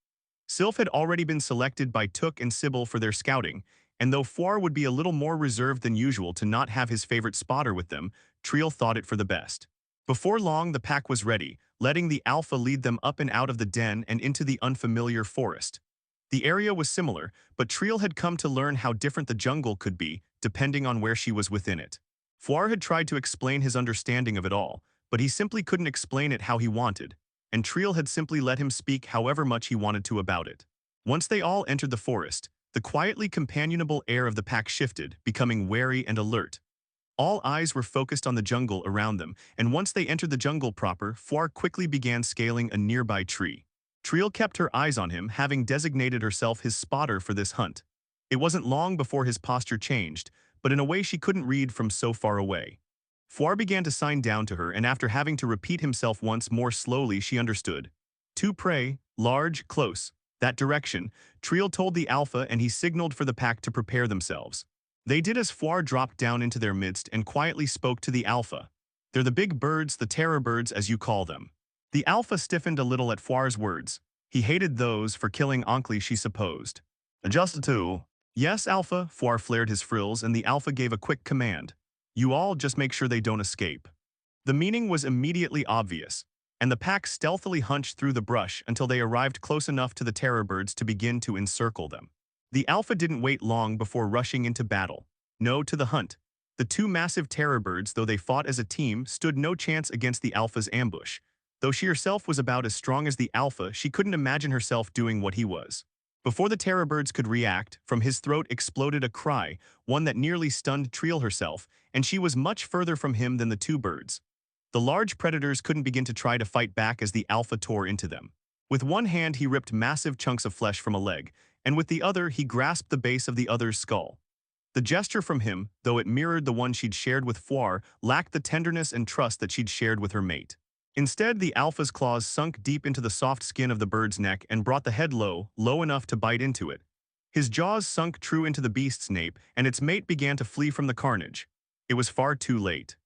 Sylph had already been selected by Took and Sybil for their scouting, and though Foir would be a little more reserved than usual to not have his favorite spotter with them, Triel thought it for the best. Before long, the pack was ready, letting the Alpha lead them up and out of the den and into the unfamiliar forest. The area was similar, but Triel had come to learn how different the jungle could be, depending on where she was within it. Foir had tried to explain his understanding of it all, but he simply couldn't explain it how he wanted, and Triel had simply let him speak however much he wanted to about it. Once they all entered the forest, the quietly companionable air of the pack shifted, becoming wary and alert. All eyes were focused on the jungle around them, and once they entered the jungle proper, Foir quickly began scaling a nearby tree. Triel kept her eyes on him, having designated herself his spotter for this hunt. It wasn't long before his posture changed, but in a way she couldn't read from so far away. Foir began to sign down to her, and after having to repeat himself once more slowly, she understood. To prey, large, close. That direction, Triel told the Alpha, and he signaled for the pack to prepare themselves. They did as Foir dropped down into their midst and quietly spoke to the Alpha. They're the big birds, the terror birds as you call them. The Alpha stiffened a little at Foir's words. He hated those for killing Ankli, she supposed. Just a two. Yes, Alpha, Foir flared his frills, and the Alpha gave a quick command. You all just make sure they don't escape. The meaning was immediately obvious, and the pack stealthily hunched through the brush until they arrived close enough to the terror birds to begin to encircle them. The Alpha didn't wait long before rushing into battle. No to the hunt. The two massive terror birds, though they fought as a team, stood no chance against the Alpha's ambush. Though she herself was about as strong as the Alpha, she couldn't imagine herself doing what he was. Before the terror birds could react, from his throat exploded a cry, one that nearly stunned Triel herself, and she was much further from him than the two birds. The large predators couldn't begin to try to fight back as the Alpha tore into them. With one hand he ripped massive chunks of flesh from a leg, and with the other he grasped the base of the other's skull. The gesture from him, though it mirrored the one she'd shared with Foir, lacked the tenderness and trust that she'd shared with her mate. Instead, the Alpha's claws sunk deep into the soft skin of the bird's neck and brought the head low, low enough to bite into it. His jaws sunk true into the beast's nape, and its mate began to flee from the carnage. It was far too late.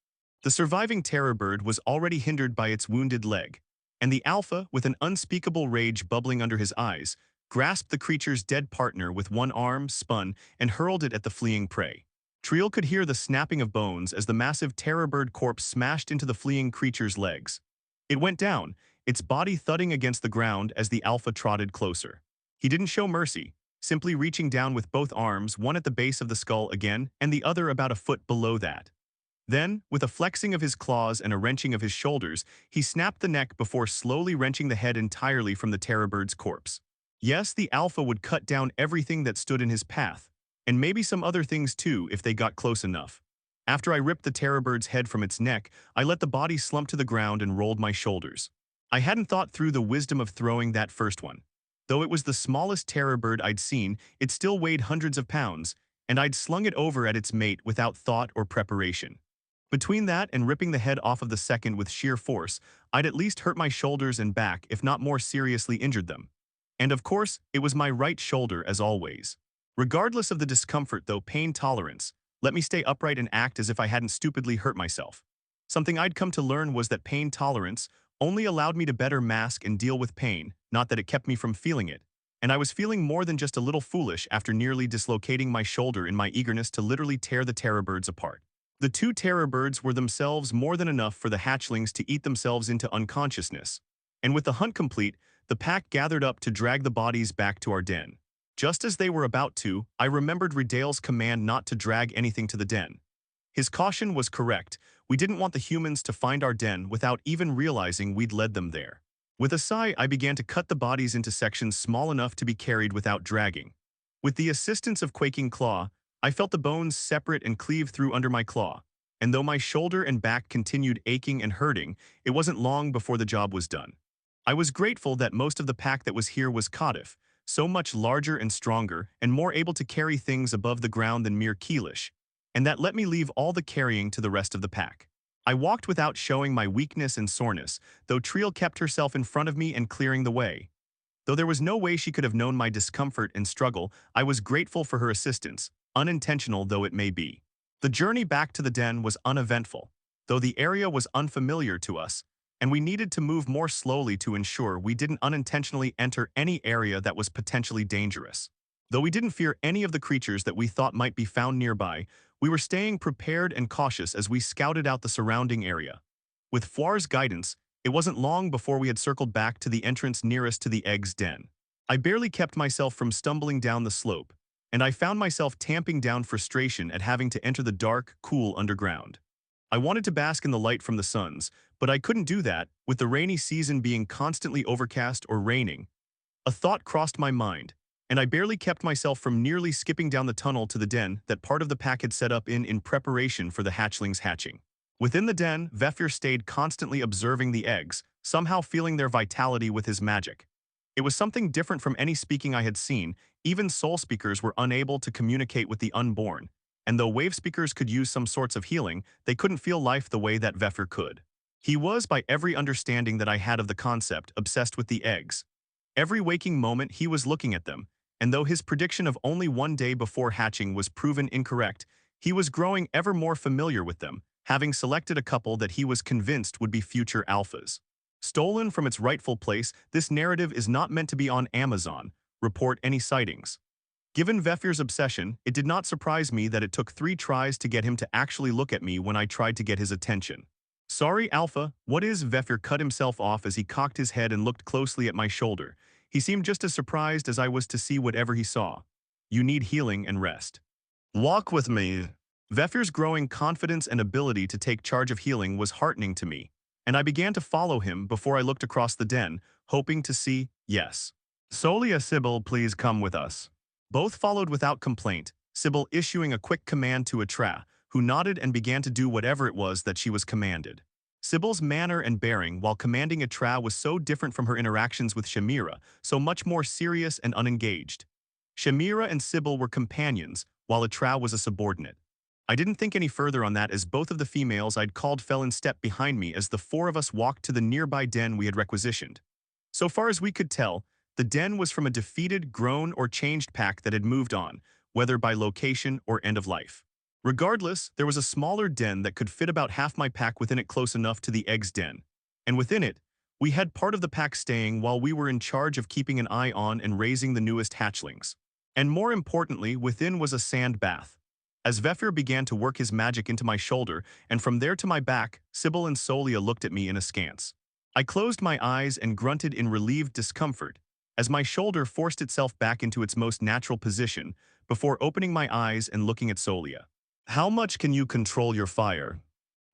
The surviving terror bird was already hindered by its wounded leg, and the Alpha, with an unspeakable rage bubbling under his eyes, grasped the creature's dead partner with one arm, spun, and hurled it at the fleeing prey. Triel could hear the snapping of bones as the massive terror bird corpse smashed into the fleeing creature's legs. It went down, its body thudding against the ground as the Alpha trotted closer. He didn't show mercy, simply reaching down with both arms, one at the base of the skull again, and the other about a foot below that. Then, with a flexing of his claws and a wrenching of his shoulders, he snapped the neck before slowly wrenching the head entirely from the terror bird's corpse. Yes, the Alpha would cut down everything that stood in his path, and maybe some other things too if they got close enough. After I ripped the terror bird's head from its neck, I let the body slump to the ground and rolled my shoulders. I hadn't thought through the wisdom of throwing that first one. Though it was the smallest terror bird I'd seen, it still weighed hundreds of pounds, and I'd slung it over at its mate without thought or preparation. Between that and ripping the head off of the second with sheer force, I'd at least hurt my shoulders and back, if not more seriously injured them. And of course, it was my right shoulder as always. Regardless of the discomfort, though, pain tolerance, let me stay upright and act as if I hadn't stupidly hurt myself. Something I'd come to learn was that pain tolerance only allowed me to better mask and deal with pain, not that it kept me from feeling it. And I was feeling more than just a little foolish after nearly dislocating my shoulder in my eagerness to literally tear the terror birds apart. The two terror birds were themselves more than enough for the hatchlings to eat themselves into unconsciousness. And with the hunt complete, the pack gathered up to drag the bodies back to our den. Just as they were about to, I remembered Redale's command not to drag anything to the den. His caution was correct. We didn't want the humans to find our den without even realizing we'd led them there. With a sigh, I began to cut the bodies into sections small enough to be carried without dragging. With the assistance of Quaking Claw, I felt the bones separate and cleave through under my claw, and though my shoulder and back continued aching and hurting, it wasn't long before the job was done. I was grateful that most of the pack that was here was Caudiff, so much larger and stronger and more able to carry things above the ground than mere Keelish, and that let me leave all the carrying to the rest of the pack. I walked without showing my weakness and soreness, though Treel kept herself in front of me and clearing the way. Though there was no way she could have known my discomfort and struggle, I was grateful for her assistance, unintentional though it may be. The journey back to the den was uneventful, though the area was unfamiliar to us, and we needed to move more slowly to ensure we didn't unintentionally enter any area that was potentially dangerous. Though we didn't fear any of the creatures that we thought might be found nearby, we were staying prepared and cautious as we scouted out the surrounding area. With Floir's guidance, it wasn't long before we had circled back to the entrance nearest to the egg's den. I barely kept myself from stumbling down the slope, and I found myself tamping down frustration at having to enter the dark, cool underground. I wanted to bask in the light from the suns, but I couldn't do that, with the rainy season being constantly overcast or raining. A thought crossed my mind, and I barely kept myself from nearly skipping down the tunnel to the den that part of the pack had set up in preparation for the hatchlings hatching. Within the den, Vefir stayed constantly observing the eggs, somehow feeling their vitality with his magic. It was something different from any speaking I had seen. Even soul speakers were unable to communicate with the unborn, and though wave speakers could use some sorts of healing, they couldn't feel life the way that Vefir could. He was, by every understanding that I had of the concept, obsessed with the eggs. Every waking moment he was looking at them, and though his prediction of only one day before hatching was proven incorrect, he was growing ever more familiar with them, having selected a couple that he was convinced would be future alphas. Stolen from its rightful place, this narrative is not meant to be on Amazon. Report any sightings. Given Vefir's obsession, it did not surprise me that it took 3 tries to get him to actually look at me when I tried to get his attention. Sorry, Alpha, what is? Vefir cut himself off as he cocked his head and looked closely at my shoulder. He seemed just as surprised as I was to see whatever he saw. You need healing and rest. Walk with me. Vefir's growing confidence and ability to take charge of healing was heartening to me, and I began to follow him before I looked across the den, hoping to see, yes. Solia, Sybil, please come with us. Both followed without complaint, Sybil issuing a quick command to Atra, who nodded and began to do whatever it was that she was commanded. Sybil's manner and bearing while commanding Atra was so different from her interactions with Shamira, so much more serious and unengaged. Shamira and Sybil were companions, while Atra was a subordinate. I didn't think any further on that as both of the females I'd called fell in step behind me as the 4 of us walked to the nearby den we had requisitioned. So far as we could tell, the den was from a defeated, grown, or changed pack that had moved on, whether by location or end of life. Regardless, there was a smaller den that could fit about half my pack within it, close enough to the egg's den. And within it, we had part of the pack staying while we were in charge of keeping an eye on and raising the newest hatchlings. And more importantly, within was a sand bath. As Vefir began to work his magic into my shoulder, and from there to my back, Sybil and Solia looked at me in askance. I closed my eyes and grunted in relieved discomfort, as my shoulder forced itself back into its most natural position, before opening my eyes and looking at Solia. How much can you control your fire?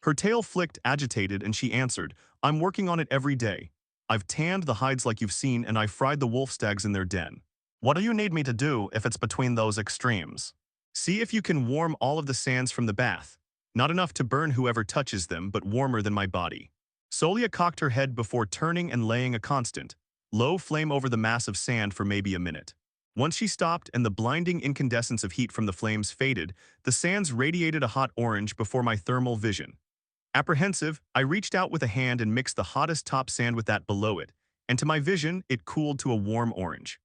Her tail flicked, agitated, and she answered, I'm working on it every day. I've tanned the hides like you've seen, and I've fried the wolf stags in their den. What do you need me to do if it's between those extremes? See if you can warm all of the sands from the bath. Not enough to burn whoever touches them, but warmer than my body. Solia cocked her head before turning and laying a constant, low flame over the mass of sand for maybe a minute. Once she stopped and the blinding incandescence of heat from the flames faded, the sands radiated a hot orange before my thermal vision. Apprehensive, I reached out with a hand and mixed the hottest top sand with that below it, and to my vision, it cooled to a warm orange.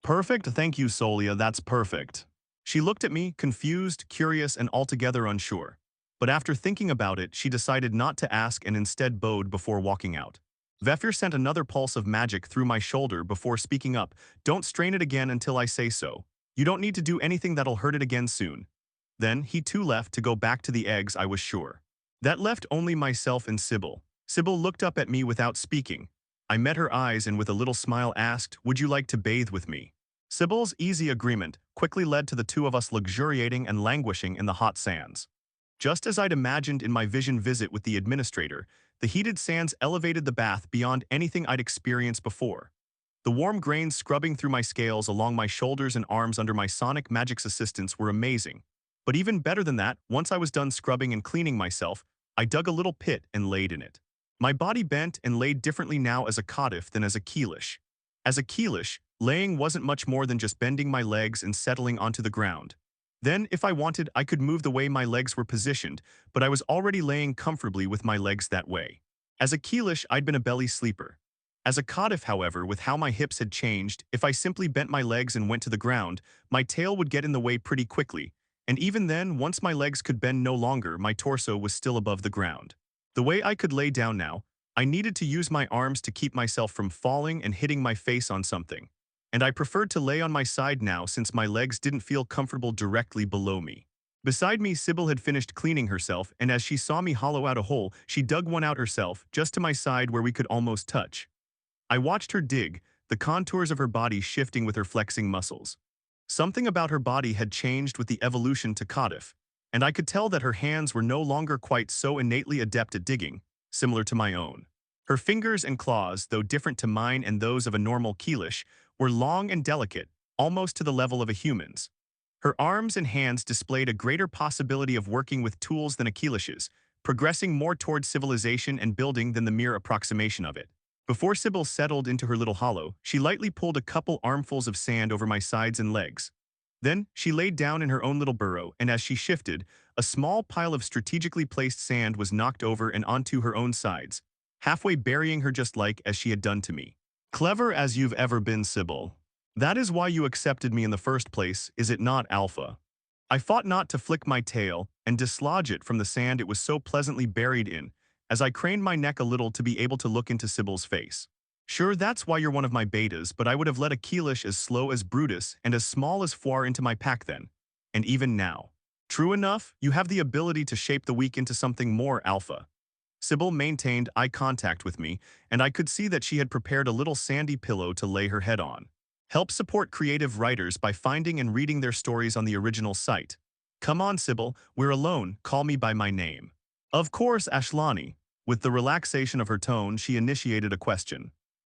Perfect, thank you, Solia, that's perfect. She looked at me, confused, curious, and altogether unsure. But after thinking about it, she decided not to ask and instead bowed before walking out. Vefir sent another pulse of magic through my shoulder before speaking up. Don't strain it again until I say so. You don't need to do anything that'll hurt it again soon. Then he too left to go back to the eggs, I was sure. That left only myself and Sybil. Sybil looked up at me without speaking. I met her eyes and with a little smile asked, would you like to bathe with me? Sybil's easy agreement quickly led to the 2 of us luxuriating and languishing in the hot sands. Just as I'd imagined in my vision visit with the administrator, the heated sands elevated the bath beyond anything I'd experienced before. The warm grains scrubbing through my scales along my shoulders and arms under my sonic magic's assistance were amazing. But even better than that, once I was done scrubbing and cleaning myself, I dug a little pit and laid in it. My body bent and laid differently now as a Kadif than as a Keelish. As a Keelish, laying wasn't much more than just bending my legs and settling onto the ground. Then, if I wanted, I could move the way my legs were positioned, but I was already laying comfortably with my legs that way. As a Keelish, I'd been a belly sleeper. As a Kadif, however, with how my hips had changed, if I simply bent my legs and went to the ground, my tail would get in the way pretty quickly, and even then, once my legs could bend no longer, my torso was still above the ground. The way I could lay down now, I needed to use my arms to keep myself from falling and hitting my face on something. And I preferred to lay on my side now since my legs didn't feel comfortable directly below me. Beside me, Sybil had finished cleaning herself, and as she saw me hollow out a hole, she dug one out herself, just to my side where we could almost touch. I watched her dig, the contours of her body shifting with her flexing muscles. Something about her body had changed with the evolution to Kadif, and I could tell that her hands were no longer quite so innately adept at digging, similar to my own. Her fingers and claws, though different to mine and those of a normal Keelish, were long and delicate, almost to the level of a human's. Her arms and hands displayed a greater possibility of working with tools than a Keelish's, progressing more toward civilization and building than the mere approximation of it. Before Sybil settled into her little hollow, she lightly pulled a couple armfuls of sand over my sides and legs. Then, she laid down in her own little burrow, and as she shifted, a small pile of strategically placed sand was knocked over and onto her own sides, halfway burying her just like as she had done to me. Clever as you've ever been, Sybil. That is why you accepted me in the first place, is it not, Alpha? I fought not to flick my tail and dislodge it from the sand it was so pleasantly buried in, as I craned my neck a little to be able to look into Sybil's face. Sure, that's why you're one of my betas, but I would have let a Keelish as slow as Brutus and as small as Foire into my pack then. And even now. True enough, you have the ability to shape the weak into something more, Alpha. Sybil maintained eye contact with me, and I could see that she had prepared a little sandy pillow to lay her head on. Help support creative writers by finding and reading their stories on the original site. Come on, Sybil, we're alone, call me by my name. Of course, Ashlani. With the relaxation of her tone, she initiated a question.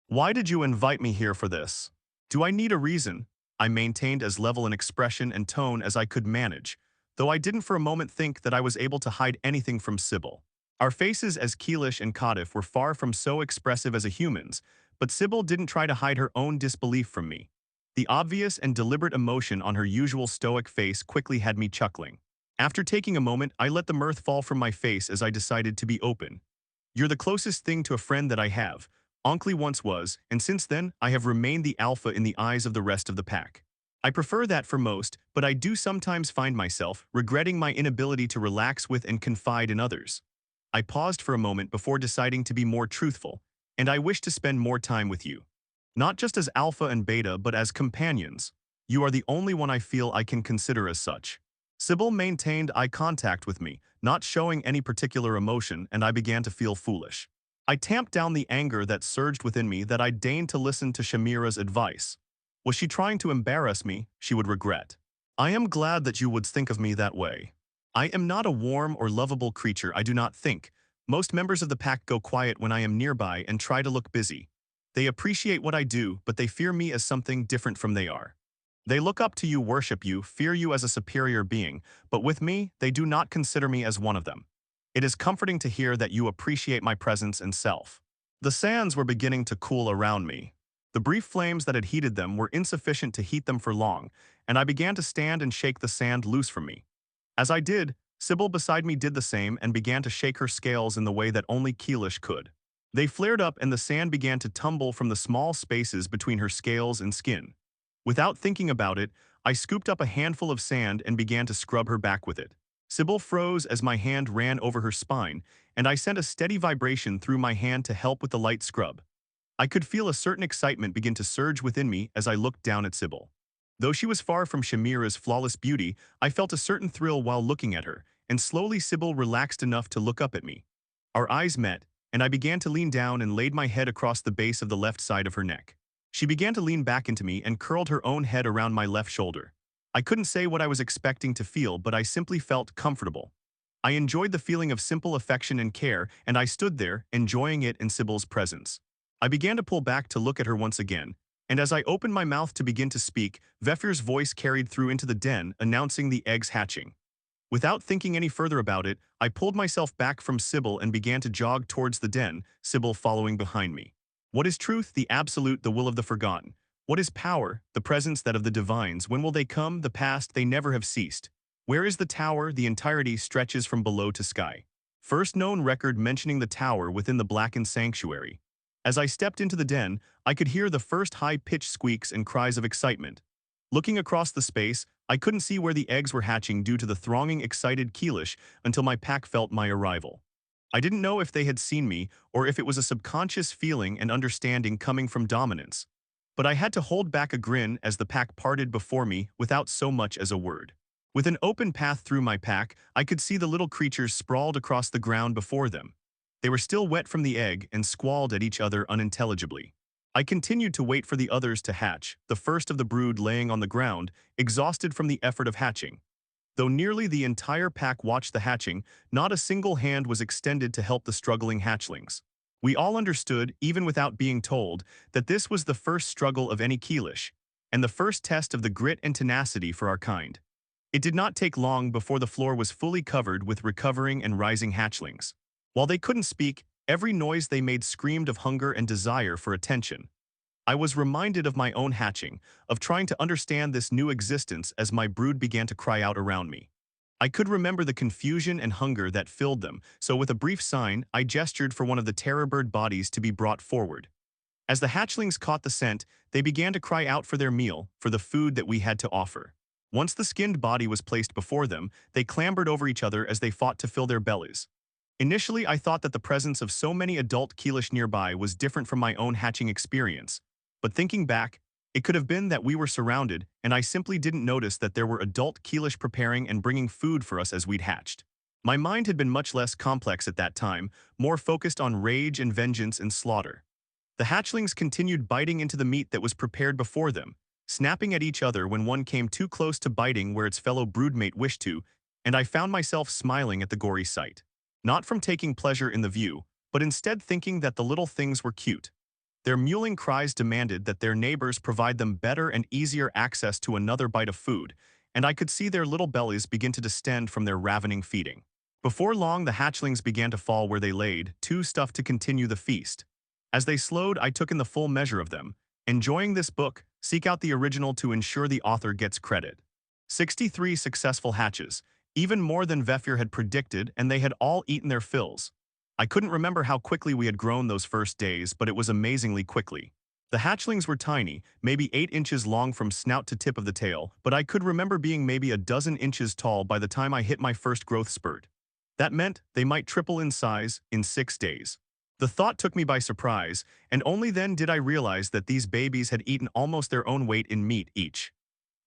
Why did you invite me here for this? Do I need a reason? I maintained as level an expression and tone as I could manage, though I didn't for a moment think that I was able to hide anything from Sybil. Our faces as Keelish and Kadif were far from so expressive as a human's, but Sybil didn't try to hide her own disbelief from me. The obvious and deliberate emotion on her usual stoic face quickly had me chuckling. After taking a moment, I let the mirth fall from my face as I decided to be open. You're the closest thing to a friend that I have. Onkley once was, and since then, I have remained the alpha in the eyes of the rest of the pack. I prefer that for most, but I do sometimes find myself regretting my inability to relax with and confide in others. I paused for a moment before deciding to be more truthful, and I wish to spend more time with you. Not just as alpha and beta, but as companions. You are the only one I feel I can consider as such. Sybil maintained eye contact with me, not showing any particular emotion, and I began to feel foolish. I tamped down the anger that surged within me that I deigned to listen to Shamira's advice. Was she trying to embarrass me? She would regret. I am glad that you would think of me that way. I am not a warm or lovable creature, I do not think. Most members of the pack go quiet when I am nearby and try to look busy. They appreciate what I do, but they fear me as something different from they are. They look up to you, worship you, fear you as a superior being, but with me, they do not consider me as one of them. It is comforting to hear that you appreciate my presence and self. The sands were beginning to cool around me. The brief flames that had heated them were insufficient to heat them for long, and I began to stand and shake the sand loose from me. As I did, Sybil beside me did the same and began to shake her scales in the way that only Keelish could. They flared up and the sand began to tumble from the small spaces between her scales and skin. Without thinking about it, I scooped up a handful of sand and began to scrub her back with it. Sybil froze as my hand ran over her spine, and I sent a steady vibration through my hand to help with the light scrub. I could feel a certain excitement begin to surge within me as I looked down at Sybil. Though she was far from Shamira's flawless beauty, I felt a certain thrill while looking at her, and slowly Sybil relaxed enough to look up at me. Our eyes met, and I began to lean down and laid my head across the base of the left side of her neck. She began to lean back into me and curled her own head around my left shoulder. I couldn't say what I was expecting to feel, but I simply felt comfortable. I enjoyed the feeling of simple affection and care, and I stood there, enjoying it in Sybil's presence. I began to pull back to look at her once again, and as I opened my mouth to begin to speak, Vefir's voice carried through into the den, announcing the eggs hatching. Without thinking any further about it, I pulled myself back from Sybil and began to jog towards the den, Sybil following behind me. What is truth, the absolute, the will of the forgotten? What is power, the presence that of the divines? When will they come, the past, they never have ceased? Where is the tower, the entirety stretches from below to sky? First known record mentioning the tower within the blackened sanctuary. As I stepped into the den, I could hear the first high-pitched squeaks and cries of excitement. Looking across the space, I couldn't see where the eggs were hatching due to the thronging, excited Keelish until my pack felt my arrival. I didn't know if they had seen me or if it was a subconscious feeling and understanding coming from dominance. But I had to hold back a grin as the pack parted before me without so much as a word. With an open path through my pack, I could see the little creatures sprawled across the ground before them. They were still wet from the egg and squalled at each other unintelligibly. I continued to wait for the others to hatch, the first of the brood laying on the ground, exhausted from the effort of hatching. Though nearly the entire pack watched the hatching, not a single hand was extended to help the struggling hatchlings. We all understood, even without being told, that this was the first struggle of any Keelish, and the first test of the grit and tenacity for our kind. It did not take long before the floor was fully covered with recovering and rising hatchlings. While they couldn't speak, every noise they made screamed of hunger and desire for attention. I was reminded of my own hatching, of trying to understand this new existence as my brood began to cry out around me. I could remember the confusion and hunger that filled them, so with a brief sign, I gestured for one of the terror bird bodies to be brought forward. As the hatchlings caught the scent, they began to cry out for their meal, for the food that we had to offer. Once the skinned body was placed before them, they clambered over each other as they fought to fill their bellies. Initially, I thought that the presence of so many adult Keelish nearby was different from my own hatching experience. But thinking back, it could have been that we were surrounded, and I simply didn't notice that there were adult Keelish preparing and bringing food for us as we'd hatched. My mind had been much less complex at that time, more focused on rage and vengeance and slaughter. The hatchlings continued biting into the meat that was prepared before them, snapping at each other when one came too close to biting where its fellow broodmate wished to, and I found myself smiling at the gory sight. Not from taking pleasure in the view, but instead thinking that the little things were cute. Their mewling cries demanded that their neighbors provide them better and easier access to another bite of food, and I could see their little bellies begin to distend from their ravening feeding. Before long, the hatchlings began to fall where they laid, too stuffed to continue the feast. As they slowed, I took in the full measure of them. Enjoying this book, seek out the original to ensure the author gets credit. 63 successful hatches, even more than Vefir had predicted, and they had all eaten their fills. I couldn't remember how quickly we had grown those first days, but it was amazingly quickly. The hatchlings were tiny, maybe 8 inches long from snout to tip of the tail, but I could remember being maybe a dozen inches tall by the time I hit my first growth spurt. That meant they might triple in size in 6 days. The thought took me by surprise, and only then did I realize that these babies had eaten almost their own weight in meat each.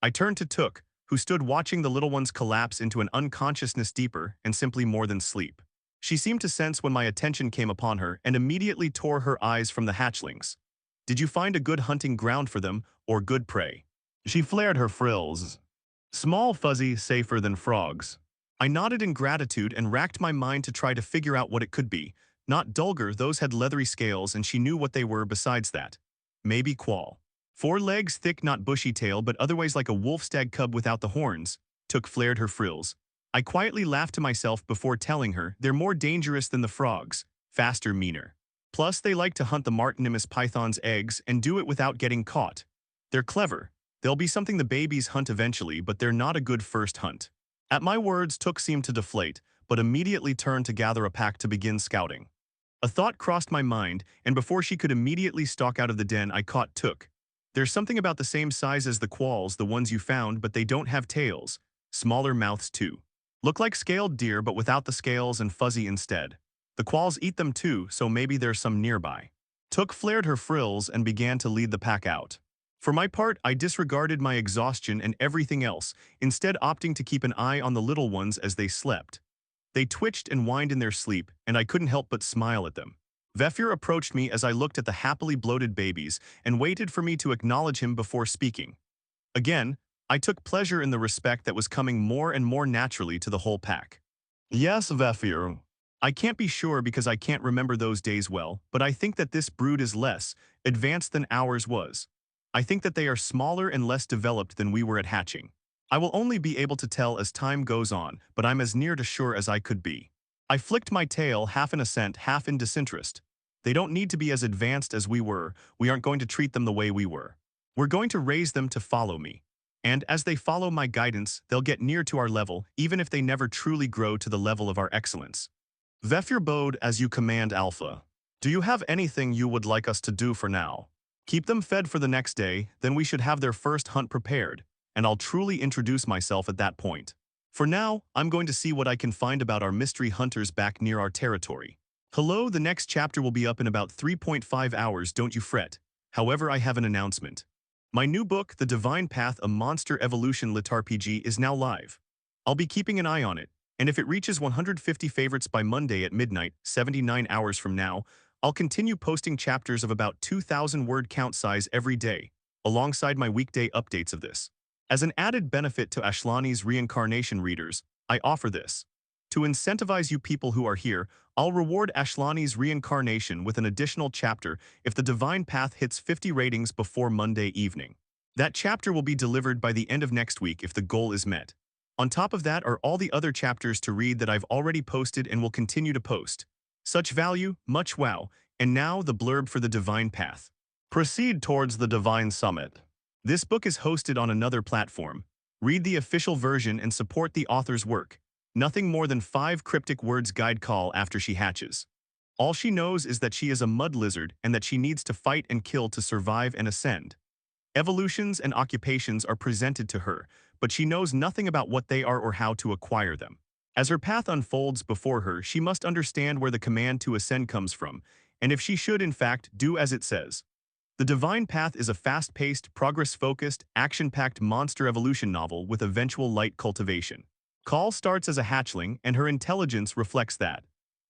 I turned to Took, who stood watching the little ones collapse into an unconsciousness deeper and simply more than sleep. She seemed to sense when my attention came upon her and immediately tore her eyes from the hatchlings. Did you find a good hunting ground for them, or good prey? She flared her frills. Small, fuzzy, safer than frogs. I nodded in gratitude and racked my mind to try to figure out what it could be. Not Dulgar, those had leathery scales and she knew what they were besides that. Maybe qual. 4 legs thick, not bushy tail, but otherwise like a wolf-stag cub without the horns. Took flared her frills. I quietly laughed to myself before telling her they're more dangerous than the frogs, faster, meaner. Plus, they like to hunt the Martinimus python's eggs and do it without getting caught. They're clever. They'll be something the babies hunt eventually, but they're not a good first hunt. At my words, Took seemed to deflate, but immediately turned to gather a pack to begin scouting. A thought crossed my mind, and before she could immediately stalk out of the den, I caught Took. There's something about the same size as the qualls, the ones you found, but they don't have tails. Smaller mouths too. Look like scaled deer, but without the scales and fuzzy instead. The qualls eat them too, so maybe there's some nearby. Took flared her frills and began to lead the pack out. For my part, I disregarded my exhaustion and everything else, instead opting to keep an eye on the little ones as they slept. They twitched and whined in their sleep, and I couldn't help but smile at them. Vefir approached me as I looked at the happily bloated babies and waited for me to acknowledge him before speaking. Again, I took pleasure in the respect that was coming more and more naturally to the whole pack. Yes, Vefir. I can't be sure because I can't remember those days well, but I think that this brood is less advanced than ours was. I think that they are smaller and less developed than we were at hatching. I will only be able to tell as time goes on, but I'm as near to sure as I could be. I flicked my tail half in assent, half in disinterest. They don't need to be as advanced as we aren't going to treat them the way we were. We're going to raise them to follow me. And as they follow my guidance, they'll get near to our level, even if they never truly grow to the level of our excellence. Vefir bode as you command, Alpha. Do you have anything you would like us to do for now? Keep them fed for the next day, then we should have their first hunt prepared, and I'll truly introduce myself at that point. For now, I'm going to see what I can find about our mystery hunters back near our territory. Hello, the next chapter will be up in about 3.5 hours, don't you fret. However, I have an announcement. My new book, The Divine Path, a Monster Evolution Lit RPG, is now live. I'll be keeping an eye on it, and if it reaches 150 favorites by Monday at midnight, 79 hours from now, I'll continue posting chapters of about 2,000 word count size every day, alongside my weekday updates of this. As an added benefit to Ashlani's reincarnation readers, I offer this. To incentivize you people who are here, I'll reward Ashlani's reincarnation with an additional chapter if the Divine Path hits 50 ratings before Monday evening. That chapter will be delivered by the end of next week if the goal is met. On top of that are all the other chapters to read that I've already posted and will continue to post. Such value, much wow, and now the blurb for the Divine Path. Proceed towards the Divine Summit. This book is hosted on another platform. Read the official version and support the author's work. Nothing more than 5 cryptic words guide call after she hatches. All she knows is that she is a mud lizard and that she needs to fight and kill to survive and ascend. Evolutions and occupations are presented to her, but she knows nothing about what they are or how to acquire them. As her path unfolds before her, she must understand where the command to ascend comes from, and if she should in fact do as it says. The Divine Path is a fast-paced, progress-focused, action-packed monster evolution novel with eventual light cultivation. Call starts as a hatchling, and her intelligence reflects that.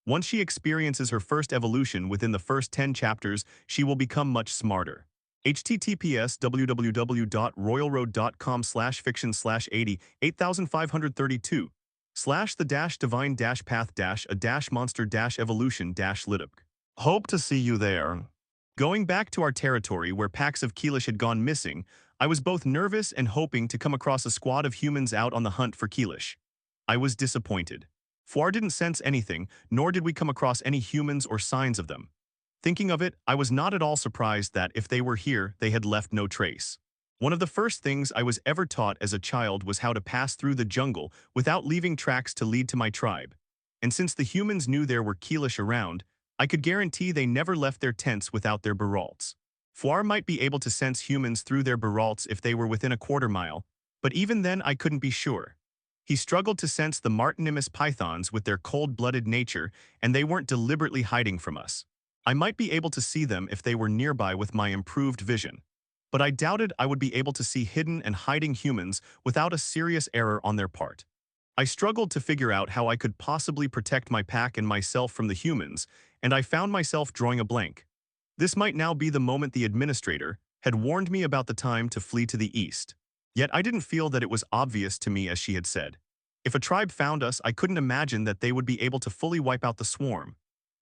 Once she experiences her first evolution within the first 10 chapters, she will become much smarter. https www.royalroad.com/fiction/80 8532 slash the dash divine dash path dash a dash monster dash evolution dash litub. Hope to see you there. Going back to our territory where packs of Keelish had gone missing, I was both nervous and hoping to come across a squad of humans out on the hunt for Keelish. I was disappointed. Fuar didn't sense anything, nor did we come across any humans or signs of them. Thinking of it, I was not at all surprised that, if they were here, they had left no trace. One of the first things I was ever taught as a child was how to pass through the jungle without leaving tracks to lead to my tribe. And since the humans knew there were Keelish around, I could guarantee they never left their tents without their baralts. Fuar might be able to sense humans through their baralts if they were within a quarter mile, but even then I couldn't be sure. He struggled to sense the Martinimus pythons with their cold-blooded nature, and they weren't deliberately hiding from us. I might be able to see them if they were nearby with my improved vision, but I doubted I would be able to see hidden and hiding humans without a serious error on their part. I struggled to figure out how I could possibly protect my pack and myself from the humans, and I found myself drawing a blank. This might now be the moment the administrator had warned me about the time to flee to the east. Yet I didn't feel that it was obvious to me as she had said. If a tribe found us, I couldn't imagine that they would be able to fully wipe out the swarm.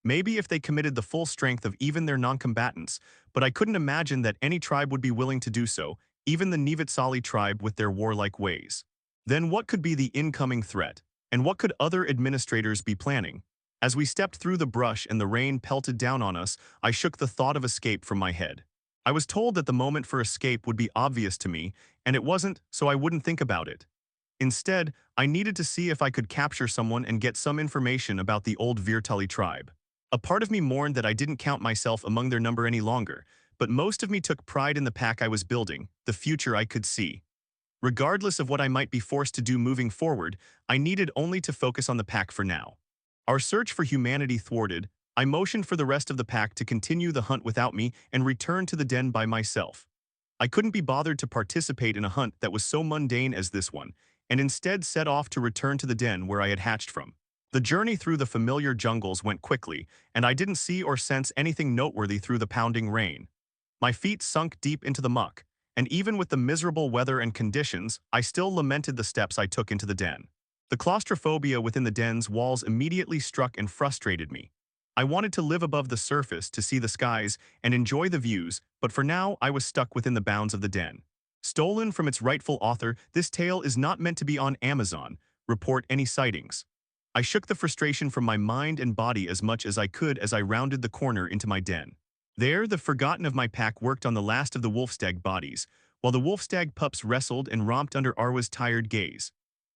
Maybe if they committed the full strength of even their non-combatants, but I couldn't imagine that any tribe would be willing to do so, even the Nivitsali tribe with their warlike ways. Then what could be the incoming threat, and what could other administrators be planning? As we stepped through the brush and the rain pelted down on us, I shook the thought of escape from my head. I was told that the moment for escape would be obvious to me, and it wasn't, so I wouldn't think about it. Instead, I needed to see if I could capture someone and get some information about the old Virtali tribe. A part of me mourned that I didn't count myself among their number any longer, but most of me took pride in the pack I was building, the future I could see. Regardless of what I might be forced to do moving forward, I needed only to focus on the pack for now. Our search for humanity thwarted, I motioned for the rest of the pack to continue the hunt without me and return to the den by myself. I couldn't be bothered to participate in a hunt that was so mundane as this one, and instead set off to return to the den where I had hatched from. The journey through the familiar jungles went quickly, and I didn't see or sense anything noteworthy through the pounding rain. My feet sunk deep into the muck, and even with the miserable weather and conditions, I still lamented the steps I took into the den. The claustrophobia within the den's walls immediately struck and frustrated me. I wanted to live above the surface to see the skies and enjoy the views, but for now I was stuck within the bounds of the den. Stolen from its rightful author, this tale is not meant to be on Amazon. Report any sightings. I shook the frustration from my mind and body as much as I could as I rounded the corner into my den. There, the forgotten of my pack worked on the last of the wolfstag bodies, while the wolfstag pups wrestled and romped under Arwa's tired gaze.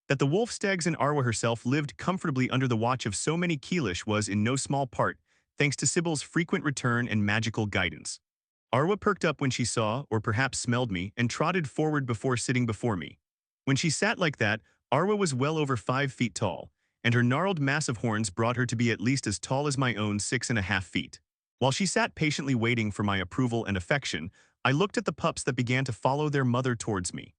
That the wolfstags and Arwa herself lived comfortably under the watch of so many Keelish was in no small part thanks to Sybil's frequent return and magical guidance. Arwa perked up when she saw, or perhaps smelled me, and trotted forward before sitting before me. When she sat like that, Arwa was well over 5 feet tall, and her gnarled mass of horns brought her to be at least as tall as my own 6.5 feet. While she sat patiently waiting for my approval and affection, I looked at the pups that began to follow their mother towards me.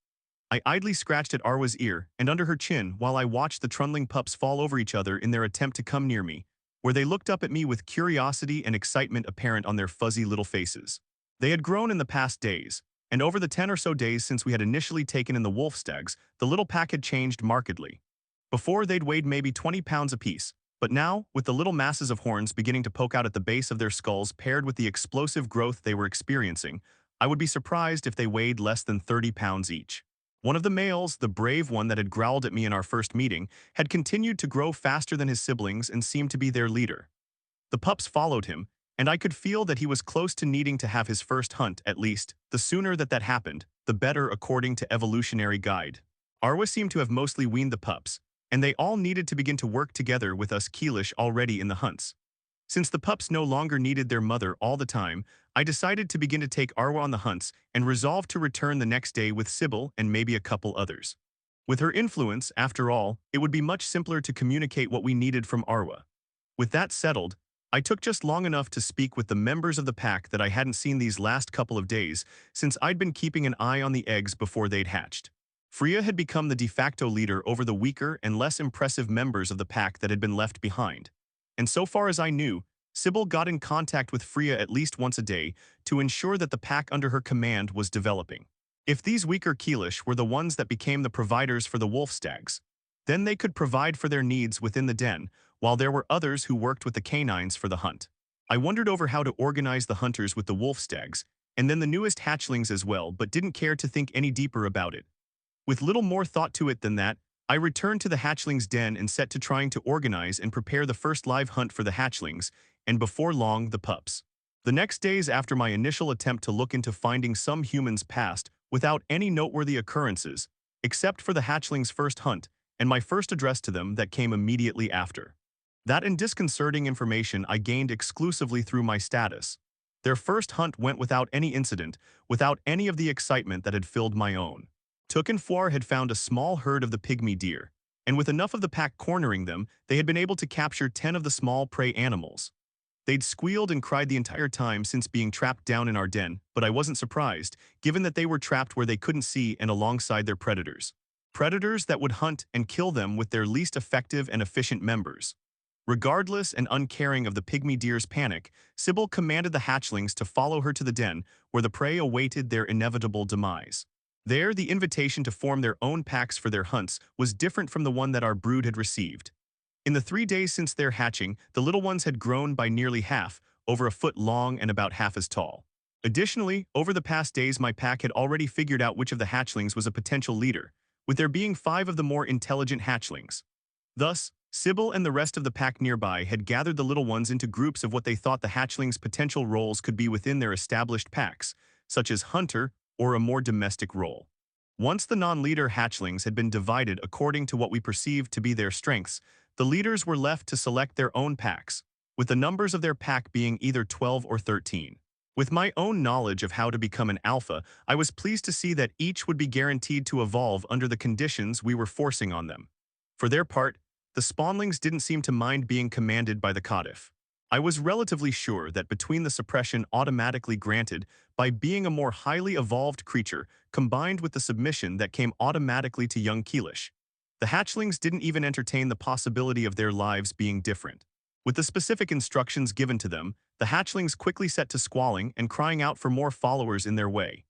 I idly scratched at Arwa's ear and under her chin while I watched the trundling pups fall over each other in their attempt to come near me, where they looked up at me with curiosity and excitement apparent on their fuzzy little faces. They had grown in the past days, and over the 10 or so days since we had initially taken in the wolf stags, the little pack had changed markedly. Before, they'd weighed maybe 20 pounds apiece, but now, with the little masses of horns beginning to poke out at the base of their skulls paired with the explosive growth they were experiencing, I would be surprised if they weighed less than 30 pounds each. One of the males, the brave one that had growled at me in our first meeting, had continued to grow faster than his siblings and seemed to be their leader. The pups followed him, and I could feel that he was close to needing to have his first hunt, at least. The sooner that happened, the better according to evolutionary guide. Arwa seemed to have mostly weaned the pups, and they all needed to begin to work together with us Keelish already in the hunts. Since the pups no longer needed their mother all the time, I decided to begin to take Arwa on the hunts and resolved to return the next day with Sybil and maybe a couple others. With her influence, after all, it would be much simpler to communicate what we needed from Arwa. With that settled, I took just long enough to speak with the members of the pack that I hadn't seen these last couple of days since I'd been keeping an eye on the eggs before they'd hatched. Freya had become the de facto leader over the weaker and less impressive members of the pack that had been left behind. And so far as I knew, Sybil got in contact with Freya at least once a day to ensure that the pack under her command was developing. If these weaker Keelish were the ones that became the providers for the wolf stags, then they could provide for their needs within the den, while there were others who worked with the canines for the hunt. I wondered over how to organize the hunters with the wolf stags, and then the newest hatchlings as well, but didn't care to think any deeper about it. With little more thought to it than that, I returned to the hatchlings' den and set to trying to organize and prepare the first live hunt for the hatchlings, and before long, the pups. The next days after my initial attempt to look into finding some humans passed without any noteworthy occurrences, except for the hatchlings' first hunt, and my first address to them that came immediately after. That and disconcerting information I gained exclusively through my status. Their first hunt went without any incident, without any of the excitement that had filled my own. Took and Foir had found a small herd of the pygmy deer, and with enough of the pack cornering them, they had been able to capture 10 of the small prey animals. They'd squealed and cried the entire time since being trapped down in our den, but I wasn't surprised, given that they were trapped where they couldn't see and alongside their predators. Predators that would hunt and kill them with their least effective and efficient members. Regardless and uncaring of the pygmy deer's panic, Sybil commanded the hatchlings to follow her to the den, where the prey awaited their inevitable demise. There, the invitation to form their own packs for their hunts was different from the one that our brood had received. In the 3 days since their hatching, the little ones had grown by nearly half, over a foot long and about half as tall. Additionally, over the past days my pack had already figured out which of the hatchlings was a potential leader, with there being 5 of the more intelligent hatchlings. Thus, Sybil and the rest of the pack nearby had gathered the little ones into groups of what they thought the hatchlings' potential roles could be within their established packs, such as hunter or a more domestic role. Once the non-leader hatchlings had been divided according to what we perceived to be their strengths, the leaders were left to select their own packs, with the numbers of their pack being either 12 or 13. With my own knowledge of how to become an alpha, I was pleased to see that each would be guaranteed to evolve under the conditions we were forcing on them. For their part, the spawnlings didn't seem to mind being commanded by the Cadiff. I was relatively sure that between the suppression automatically granted by being a more highly evolved creature combined with the submission that came automatically to young Keelish, the hatchlings didn't even entertain the possibility of their lives being different. With the specific instructions given to them, the hatchlings quickly set to squalling and crying out for more followers in their way.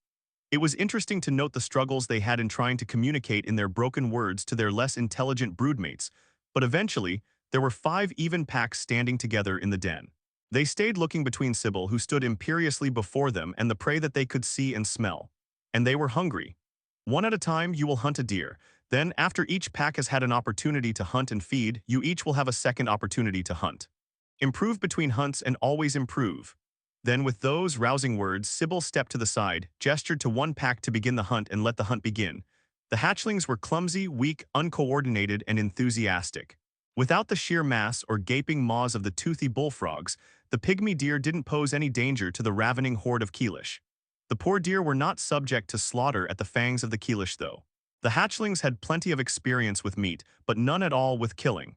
It was interesting to note the struggles they had in trying to communicate in their broken words to their less intelligent broodmates, but eventually, there were 5 even packs standing together in the den. They stayed looking between Sybil, who stood imperiously before them, and the prey that they could see and smell. And they were hungry. One at a time, you will hunt a deer. Then, after each pack has had an opportunity to hunt and feed, you each will have a second opportunity to hunt. Improve between hunts and always improve. Then, with those rousing words, Sybil stepped to the side, gestured to one pack to begin the hunt, and let the hunt begin. The hatchlings were clumsy, weak, uncoordinated, and enthusiastic. Without the sheer mass or gaping maws of the toothy bullfrogs, the pygmy deer didn't pose any danger to the ravening horde of Keelish. The poor deer were not subject to slaughter at the fangs of the Keelish, though. The hatchlings had plenty of experience with meat, but none at all with killing.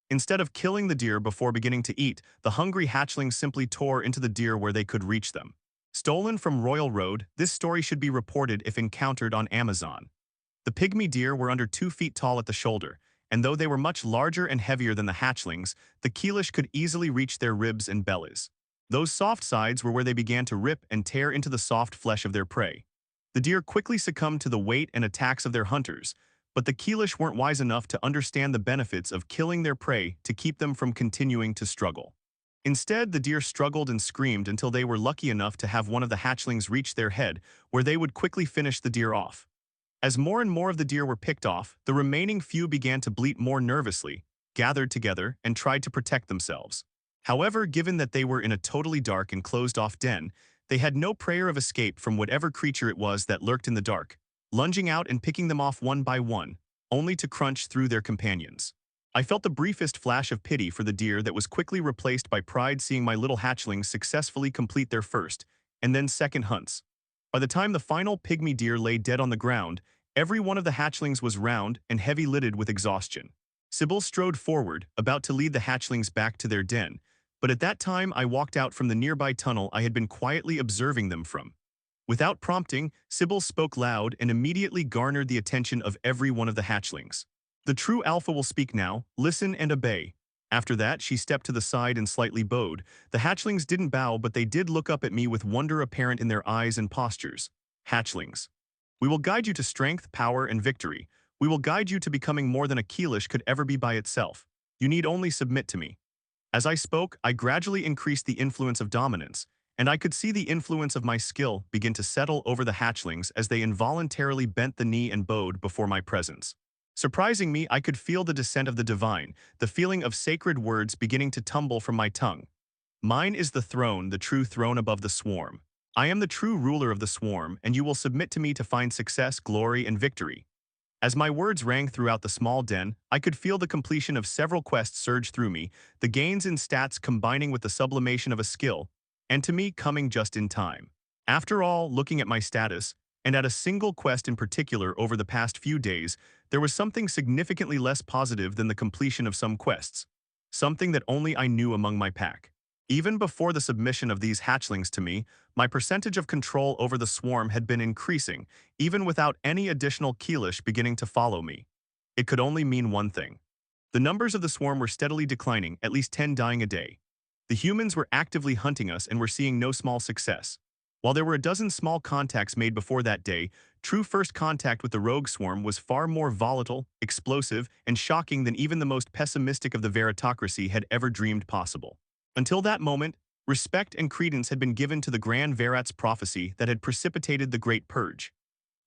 Instead of killing the deer before beginning to eat, the hungry hatchlings simply tore into the deer where they could reach them. Stolen from Royal Road, this story should be reported if encountered on Amazon. The pygmy deer were under 2 feet tall at the shoulder, and though they were much larger and heavier than the hatchlings, the Keelish could easily reach their ribs and bellies. Those soft sides were where they began to rip and tear into the soft flesh of their prey. The deer quickly succumbed to the weight and attacks of their hunters, but the Keelish weren't wise enough to understand the benefits of killing their prey to keep them from continuing to struggle. Instead, the deer struggled and screamed until they were lucky enough to have one of the hatchlings reach their head, where they would quickly finish the deer off. As more and more of the deer were picked off, the remaining few began to bleat more nervously, gathered together, and tried to protect themselves. However, given that they were in a totally dark and closed-off den, they had no prayer of escape from whatever creature it was that lurked in the dark, lunging out and picking them off one by one, only to crunch through their companions. I felt the briefest flash of pity for the deer that was quickly replaced by pride seeing my little hatchlings successfully complete their first, and then second hunts. By the time the final pygmy deer lay dead on the ground, every one of the hatchlings was round and heavy-lidded with exhaustion. Sybil strode forward, about to lead the hatchlings back to their den, but at that time I walked out from the nearby tunnel I had been quietly observing them from. Without prompting, Sybil spoke loud and immediately garnered the attention of every one of the hatchlings. The true alpha will speak now, listen and obey. After that, she stepped to the side and slightly bowed. The hatchlings didn't bow, but they did look up at me with wonder apparent in their eyes and postures. Hatchlings. We will guide you to strength, power, and victory. We will guide you to becoming more than a Keelish could ever be by itself. You need only submit to me. As I spoke, I gradually increased the influence of dominance, and I could see the influence of my skill begin to settle over the hatchlings as they involuntarily bent the knee and bowed before my presence. Surprising me, I could feel the descent of the divine, the feeling of sacred words beginning to tumble from my tongue. Mine is the true throne above the swarm. I am the true ruler of the swarm, and you will submit to me to find success, glory, and victory. As my words rang throughout the small den, I could feel the completion of several quests surge through me, the gains in stats combining with the sublimation of a skill, and to me coming just in time. After all, looking at my status, and at a single quest in particular over the past few days, there was something significantly less positive than the completion of some quests. Something that only I knew among my pack. Even before the submission of these hatchlings to me, my percentage of control over the swarm had been increasing, even without any additional Keelish beginning to follow me. It could only mean one thing. The numbers of the swarm were steadily declining, at least 10 dying a day. The humans were actively hunting us and were seeing no small success. While there were a dozen small contacts made before that day, true first contact with the rogue swarm was far more volatile, explosive, and shocking than even the most pessimistic of the veritocracy had ever dreamed possible. Until that moment, respect and credence had been given to the Grand Verat's prophecy that had precipitated the Great Purge.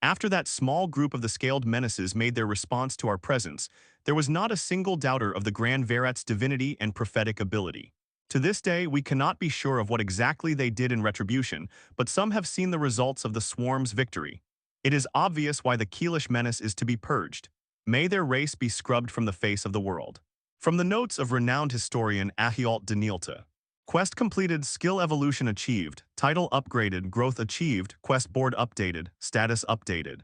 After that small group of the scaled menaces made their response to our presence, there was not a single doubter of the Grand Verat's divinity and prophetic ability. To this day, we cannot be sure of what exactly they did in retribution, but some have seen the results of the swarm's victory. It is obvious why the Keelish menace is to be purged. May their race be scrubbed from the face of the world. From the notes of renowned historian Ahialt Denilta. Quest completed, skill evolution achieved, title upgraded, growth achieved, quest board updated, status updated.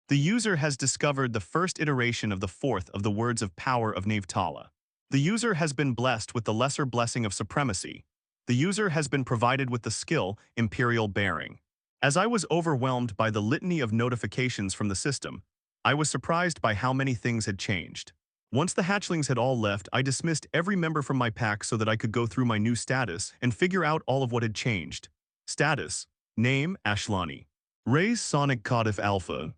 The user has discovered the first iteration of the fourth of the words of power of Navtala. The user has been blessed with the lesser blessing of supremacy. The user has been provided with the skill Imperial Bearing. As I was overwhelmed by the litany of notifications from the system, I was surprised by how many things had changed. Once the hatchlings had all left, I dismissed every member from my pack so that I could go through my new status and figure out all of what had changed. Status: Name, Ashlani. Raise Sonic Codif Alpha.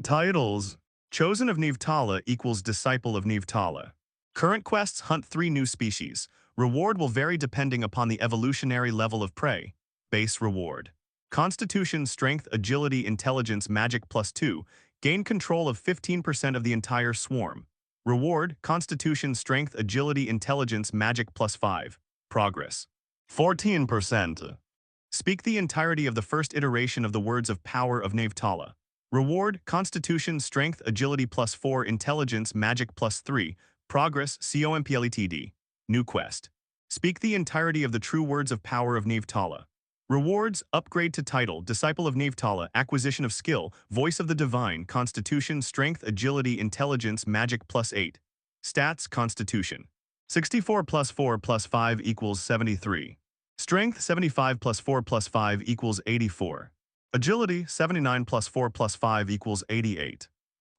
Titles. Chosen of Niv equals Disciple of Niv. Current quests hunt 3 new species. Reward will vary depending upon the evolutionary level of prey. Base reward. Constitution, Strength, Agility, Intelligence, Magic +2. Gain control of 15% of the entire swarm. Reward, Constitution, Strength, Agility, Intelligence, Magic +5. Progress. 14%. Speak the entirety of the first iteration of the words of power of Navtala. Reward, Constitution, Strength, Agility +4, Intelligence, Magic +3, Progress, COMPLETD. New quest. Speak the entirety of the true words of power of Navtala. Rewards, Upgrade to Title, Disciple of Navtala, Acquisition of Skill, Voice of the Divine, Constitution, Strength, Agility, Intelligence, Magic +8. Stats, Constitution. 64 + 4 + 5 equals 73. Strength, 75 + 4 + 5 equals 84. Agility, 79 + 4 + 5 equals 88.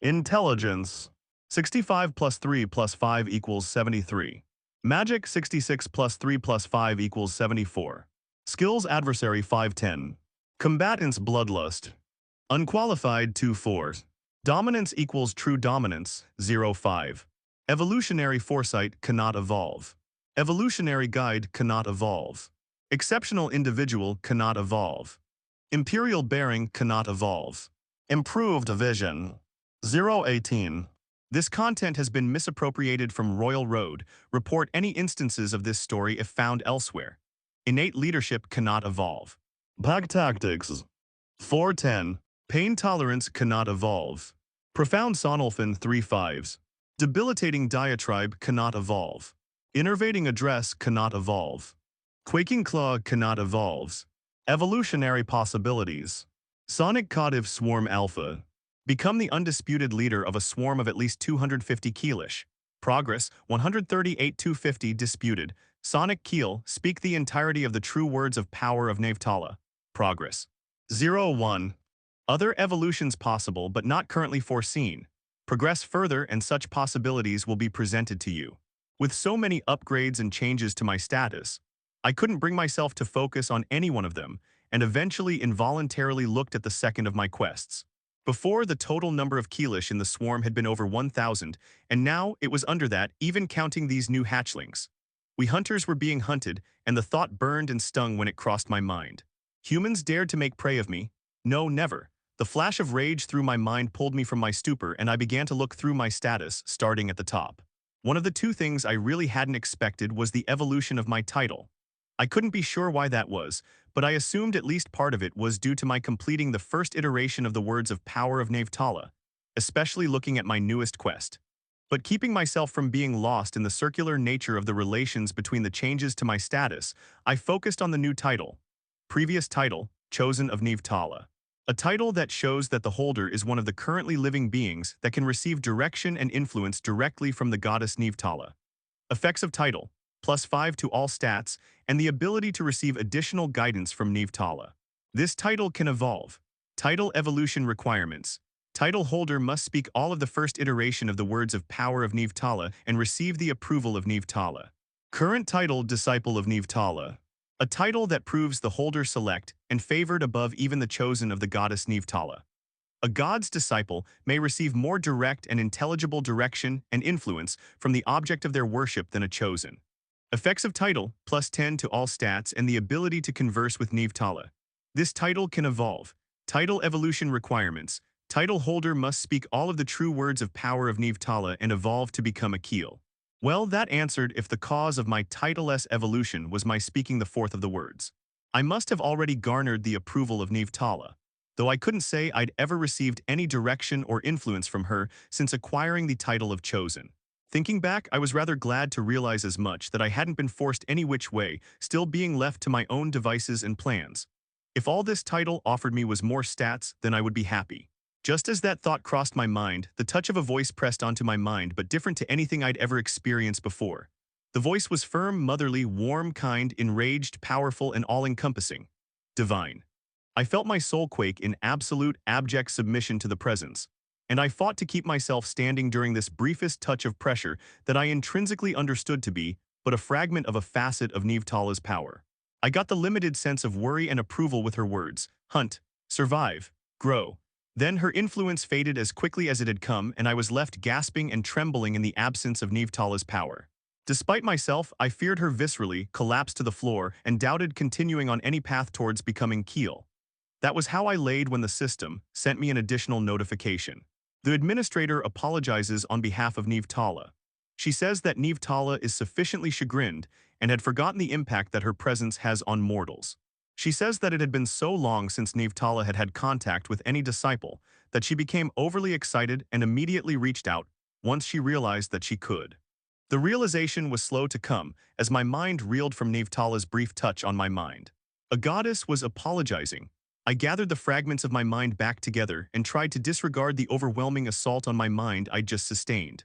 Intelligence, 65 + 3 + 5 equals 73. Magic, 66 + 3 + 5 equals 74. Skills, Adversary, 510. Combatants, Bloodlust. Unqualified, 2-4. Dominance equals True Dominance, 0-5. Evolutionary Foresight cannot evolve. Evolutionary Guide cannot evolve. Exceptional Individual cannot evolve. Imperial Bearing cannot evolve. Improved Vision, 018. This content has been misappropriated from Royal Road. Report any instances of this story if found elsewhere. Innate Leadership cannot evolve. Pack Tactics, 410. Pain Tolerance cannot evolve. Profound Sonolphin, 3-5s. Debilitating Diatribe cannot evolve. Enervating Address cannot evolve. Quaking Claw cannot evolve. Evolutionary Possibilities. Sonic Codif Swarm Alpha. Become the undisputed leader of a swarm of at least 250 Keelish. Progress, 138-250 disputed. Sonic Keel, speak the entirety of the true words of power of Navtala. Progress. 0-1. Other evolutions possible but not currently foreseen. Progress further and such possibilities will be presented to you. With so many upgrades and changes to my status, I couldn't bring myself to focus on any one of them, and eventually involuntarily looked at the second of my quests. Before, the total number of Keelish in the swarm had been over 1,000, and now it was under that, even counting these new hatchlings. We hunters were being hunted, and the thought burned and stung when it crossed my mind. Humans dared to make prey of me? No, never. The flash of rage through my mind pulled me from my stupor, and I began to look through my status, starting at the top. One of the 2 things I really hadn't expected was the evolution of my title. I couldn't be sure why that was, but I assumed at least part of it was due to my completing the first iteration of the words of power of Navtala, especially looking at my newest quest. But keeping myself from being lost in the circular nature of the relations between the changes to my status, I focused on the new title. Previous title, Chosen of Navtala. A title that shows that the holder is one of the currently living beings that can receive direction and influence directly from the goddess Navtala. Effects of title, +5 to all stats, and the ability to receive additional guidance from Navtala. This title can evolve. Title evolution requirements. Title holder must speak all of the first iteration of the words of power of Navtala and receive the approval of Navtala. Current title, Disciple of Navtala. A title that proves the holder select and favored above even the chosen of the goddess Navtala. A god's disciple may receive more direct and intelligible direction and influence from the object of their worship than a chosen. Effects of title, +10 to all stats and the ability to converse with Navtala. This title can evolve. Title evolution requirements. Title holder must speak all of the true words of power of Navtala and evolve to become a Keel. Well, that answered if the cause of my title-less evolution was my speaking the fourth of the words. I must have already garnered the approval of Navtala, though I couldn't say I'd ever received any direction or influence from her since acquiring the title of Chosen. Thinking back, I was rather glad to realize as much that I hadn't been forced any which way, still being left to my own devices and plans. If all this title offered me was more stats, then I would be happy. Just as that thought crossed my mind, the touch of a voice pressed onto my mind, but different to anything I'd ever experienced before. The voice was firm, motherly, warm, kind, enraged, powerful, and all-encompassing. Divine. I felt my soul quake in absolute, abject submission to the presence, and I fought to keep myself standing during this briefest touch of pressure that I intrinsically understood to be but a fragment of a facet of Navtala's power. I got the limited sense of worry and approval with her words: hunt, survive, grow. Then her influence faded as quickly as it had come, and I was left gasping and trembling in the absence of Nivtala's power. Despite myself, I feared her viscerally, collapsed to the floor, and doubted continuing on any path towards becoming Keel. That was how I laid when the system sent me an additional notification. The administrator apologizes on behalf of Nivtala. She says that Nivtala is sufficiently chagrined and had forgotten the impact that her presence has on mortals. She says that it had been so long since Nivtala had had contact with any disciple that she became overly excited and immediately reached out once she realized that she could. The realization was slow to come as my mind reeled from Nivtala's brief touch on my mind. A goddess was apologizing. I gathered the fragments of my mind back together and tried to disregard the overwhelming assault on my mind I'd just sustained.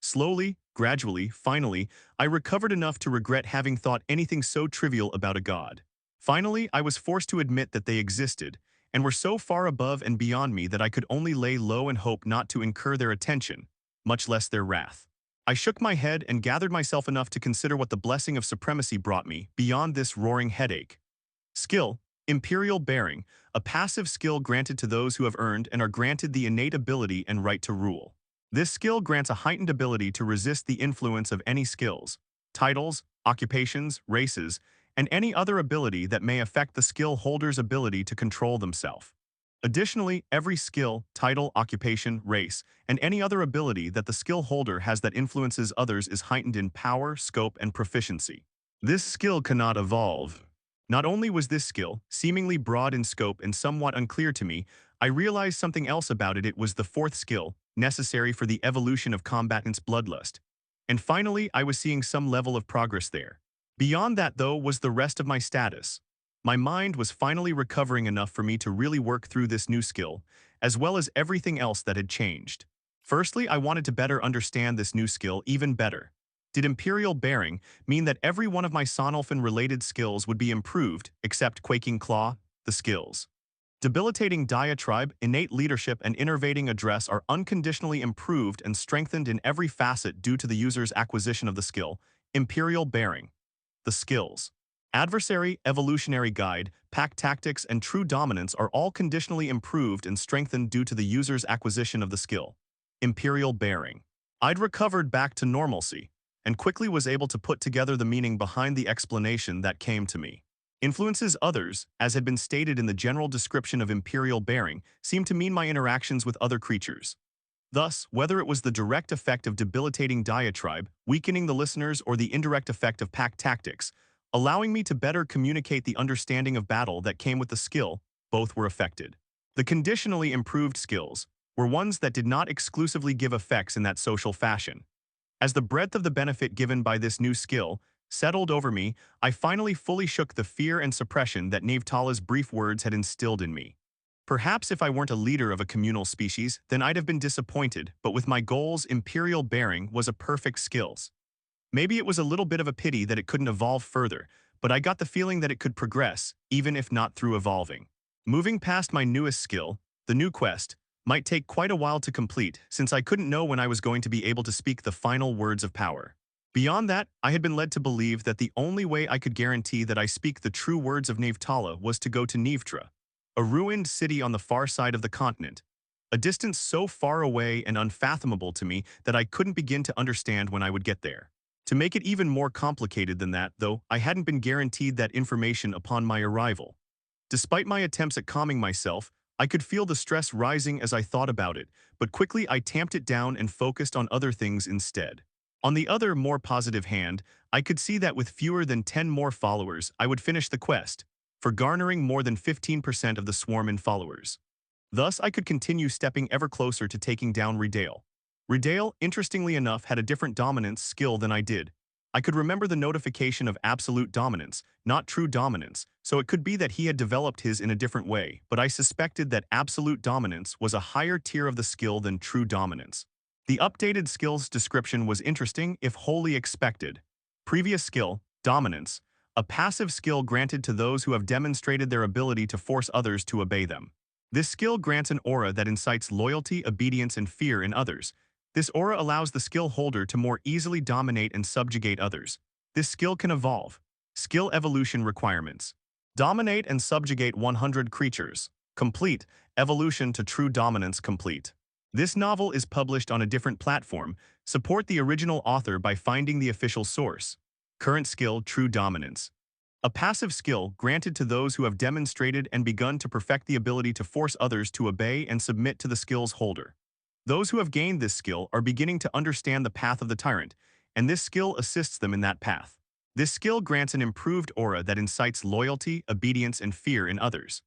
Slowly, gradually, finally, I recovered enough to regret having thought anything so trivial about a god. Finally, I was forced to admit that they existed, and were so far above and beyond me that I could only lay low and hope not to incur their attention, much less their wrath. I shook my head and gathered myself enough to consider what the blessing of supremacy brought me beyond this roaring headache. Skill, Imperial Bearing, a passive skill granted to those who have earned and are granted the innate ability and right to rule. This skill grants a heightened ability to resist the influence of any skills, titles, occupations, races, and any other ability that may affect the skill holder's ability to control themselves. Additionally, every skill, title, occupation, race, and any other ability that the skill holder has that influences others is heightened in power, scope, and proficiency. This skill cannot evolve. Not only was this skill seemingly broad in scope and somewhat unclear to me, I realized something else about it. It was the fourth skill, necessary for the evolution of combatant's bloodlust. And finally, I was seeing some level of progress there. Beyond that, though, was the rest of my status. My mind was finally recovering enough for me to really work through this new skill, as well as everything else that had changed. Firstly, I wanted to better understand this new skill even better. Did Imperial Bearing mean that every one of my Sonolphin-related skills would be improved, except Quaking Claw, the skills? Debilitating Diatribe, Innate Leadership, and Innervating Address are unconditionally improved and strengthened in every facet due to the user's acquisition of the skill, Imperial Bearing. The skills. Adversary, Evolutionary Guide, Pack Tactics, and True Dominance are all conditionally improved and strengthened due to the user's acquisition of the skill, Imperial Bearing. I'd recovered back to normalcy, and quickly was able to put together the meaning behind the explanation that came to me. Influences others, as had been stated in the general description of Imperial Bearing, seemed to mean my interactions with other creatures. Thus, whether it was the direct effect of debilitating Diatribe, weakening the listeners, or the indirect effect of Pack Tactics, allowing me to better communicate the understanding of battle that came with the skill, both were affected. The conditionally improved skills were ones that did not exclusively give effects in that social fashion. As the breadth of the benefit given by this new skill settled over me, I finally fully shook the fear and suppression that Navtala's brief words had instilled in me. Perhaps if I weren't a leader of a communal species, then I'd have been disappointed, but with my goals, Imperial Bearing was a perfect skills. Maybe it was a little bit of a pity that it couldn't evolve further, but I got the feeling that it could progress, even if not through evolving. Moving past my newest skill, the new quest, might take quite a while to complete, since I couldn't know when I was going to be able to speak the final words of power. Beyond that, I had been led to believe that the only way I could guarantee that I speak the true words of Navtala was to go to Nivtra, a ruined city on the far side of the continent, a distance so far away and unfathomable to me that I couldn't begin to understand when I would get there. To make it even more complicated than that, though, I hadn't been guaranteed that information upon my arrival. Despite my attempts at calming myself, I could feel the stress rising as I thought about it, but quickly I tamped it down and focused on other things instead. On the other, more positive hand, I could see that with fewer than 10 more followers, I would finish the quest, for garnering more than 15% of the swarm in followers. Thus, I could continue stepping ever closer to taking down Redale. Redale, interestingly enough, had a different dominance skill than I did. I could remember the notification of absolute dominance, not true dominance, so it could be that he had developed his in a different way, but I suspected that absolute dominance was a higher tier of the skill than true dominance. The updated skills description was interesting, if wholly expected. Previous skill, dominance, a passive skill granted to those who have demonstrated their ability to force others to obey them. This skill grants an aura that incites loyalty, obedience, and fear in others. This aura allows the skill holder to more easily dominate and subjugate others. This skill can evolve. Skill evolution requirements. Dominate and subjugate 100 creatures. Complete, Evolution to True Dominance Complete. This novel is published on a different platform. Support the original author by finding the official source. Current skill, True Dominance. A passive skill granted to those who have demonstrated and begun to perfect the ability to force others to obey and submit to the skill's holder. Those who have gained this skill are beginning to understand the path of the tyrant, and this skill assists them in that path. This skill grants an improved aura that incites loyalty, obedience, and fear in others.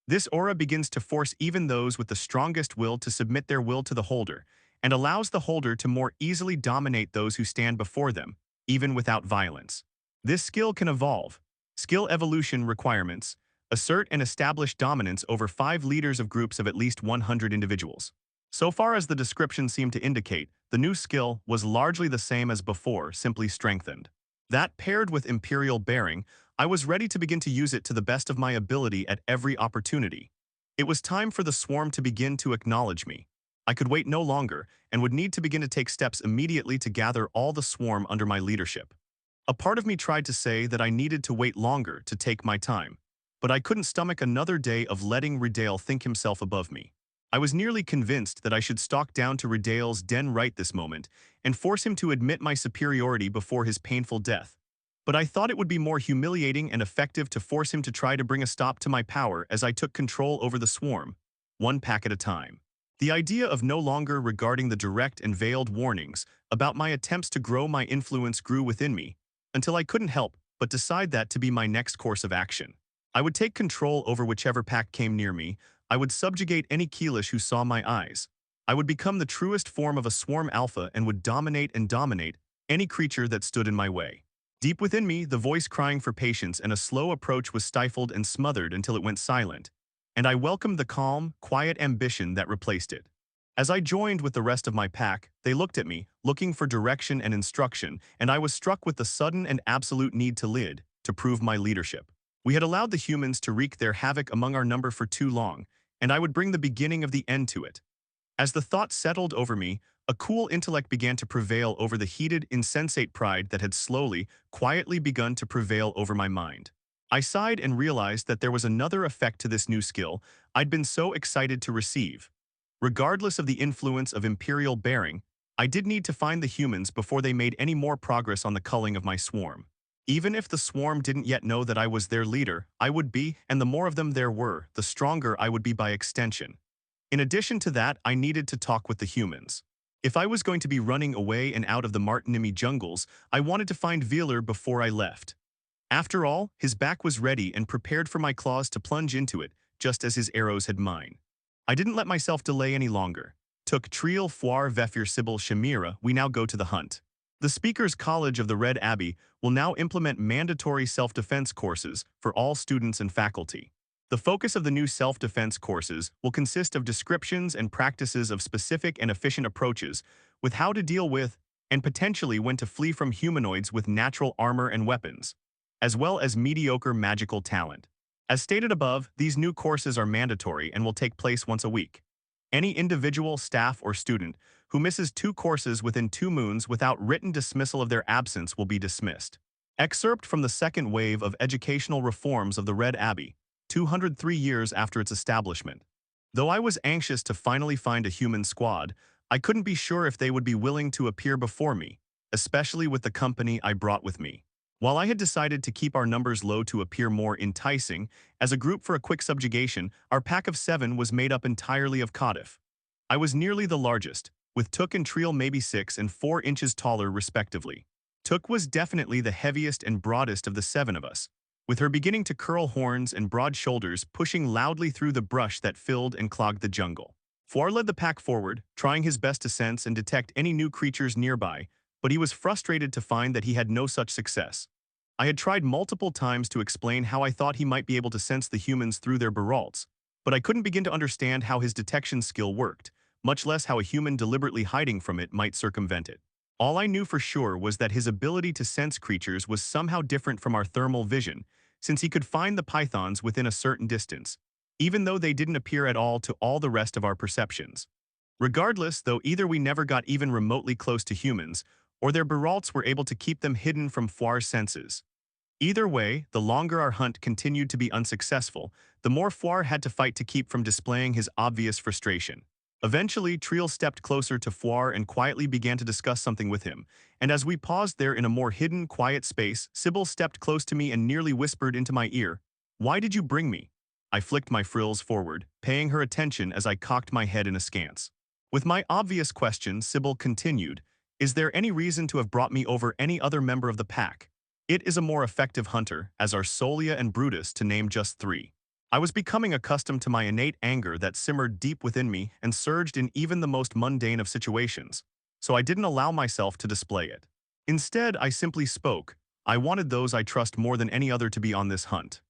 This aura begins to force even those with the strongest will to submit their will to the holder, and allows the holder to more easily dominate those who stand before them, even without violence. This skill can evolve. Skill evolution requirements: assert and establish dominance over 5 leaders of groups of at least 100 individuals. So far as the description seemed to indicate, the new skill was largely the same as before, simply strengthened. That paired with Imperial Bearing, I was ready to begin to use it to the best of my ability at every opportunity. It was time for the swarm to begin to acknowledge me. I could wait no longer and would need to begin to take steps immediately to gather all the swarm under my leadership. A part of me tried to say that I needed to wait longer to take my time, but I couldn't stomach another day of letting Redale think himself above me. I was nearly convinced that I should stalk down to Redale's den right this moment and force him to admit my superiority before his painful death. But I thought it would be more humiliating and effective to force him to try to bring a stop to my power as I took control over the swarm, one pack at a time. The idea of no longer regarding the direct and veiled warnings about my attempts to grow my influence grew within me, until I couldn't help but decide that to be my next course of action. I would take control over whichever pack came near me. I would subjugate any Keelish who saw my eyes. I would become the truest form of a swarm alpha and would dominate any creature that stood in my way. Deep within me, the voice crying for patience and a slow approach was stifled and smothered until it went silent, and I welcomed the calm, quiet ambition that replaced it. As I joined with the rest of my pack, they looked at me, looking for direction and instruction, and I was struck with the sudden and absolute need to lead, to prove my leadership. We had allowed the humans to wreak their havoc among our number for too long, and I would bring the beginning of the end to it. As the thought settled over me, a cool intellect began to prevail over the heated, insensate pride that had slowly, quietly begun to prevail over my mind. I sighed and realized that there was another effect to this new skill I'd been so excited to receive. Regardless of the influence of Imperial Bearing, I did need to find the humans before they made any more progress on the culling of my swarm. Even if the swarm didn't yet know that I was their leader, I would be, and the more of them there were, the stronger I would be by extension. In addition to that, I needed to talk with the humans. If I was going to be running away and out of the Martinimi jungles, I wanted to find Veeler before I left. After all, his back was ready and prepared for my claws to plunge into it, just as his arrows had mine. I didn't let myself delay any longer. Took Triel Foire Vefir Sybil Shamira, we now go to the hunt. The Speakers College of the Red Abbey will now implement mandatory self-defense courses for all students and faculty. The focus of the new self-defense courses will consist of descriptions and practices of specific and efficient approaches with how to deal with and potentially when to flee from humanoids with natural armor and weapons, as well as mediocre magical talent. As stated above, these new courses are mandatory and will take place once a week. Any individual, staff, or student who misses 2 courses within 2 moons without written dismissal of their absence will be dismissed. Excerpt from the second wave of educational reforms of the Red Abbey, 203 years after its establishment. Though I was anxious to finally find a human squad, I couldn't be sure if they would be willing to appear before me, especially with the company I brought with me. While I had decided to keep our numbers low to appear more enticing, as a group for a quick subjugation, our pack of 7 was made up entirely of Cardiff. I was nearly the largest, with Took and Triel maybe 6 and 4 inches taller respectively. Took was definitely the heaviest and broadest of the 7 of us, with her beginning to curl horns and broad shoulders pushing loudly through the brush that filled and clogged the jungle. Foire led the pack forward, trying his best to sense and detect any new creatures nearby, but he was frustrated to find that he had no such success. I had tried multiple times to explain how I thought he might be able to sense the humans through their baralts, but I couldn't begin to understand how his detection skill worked, much less how a human deliberately hiding from it might circumvent it. All I knew for sure was that his ability to sense creatures was somehow different from our thermal vision, since he could find the pythons within a certain distance, even though they didn't appear at all to all the rest of our perceptions. Regardless, though, either we never got even remotely close to humans, or their baralts were able to keep them hidden from Foire's senses. Either way, the longer our hunt continued to be unsuccessful, the more Foire had to fight to keep from displaying his obvious frustration. Eventually, Triel stepped closer to Foire and quietly began to discuss something with him, and as we paused there in a more hidden, quiet space, Sybil stepped close to me and nearly whispered into my ear, "Why did you bring me?" I flicked my frills forward, paying her attention as I cocked my head in askance. With my obvious question, Sybil continued, "Is there any reason to have brought me over any other member of the pack? It is a more effective hunter, as are Solia and Brutus, to name just three." I was becoming accustomed to my innate anger that simmered deep within me and surged in even the most mundane of situations, so I didn't allow myself to display it. Instead, I simply spoke. "I wanted those I trust more than any other to be on this hunt.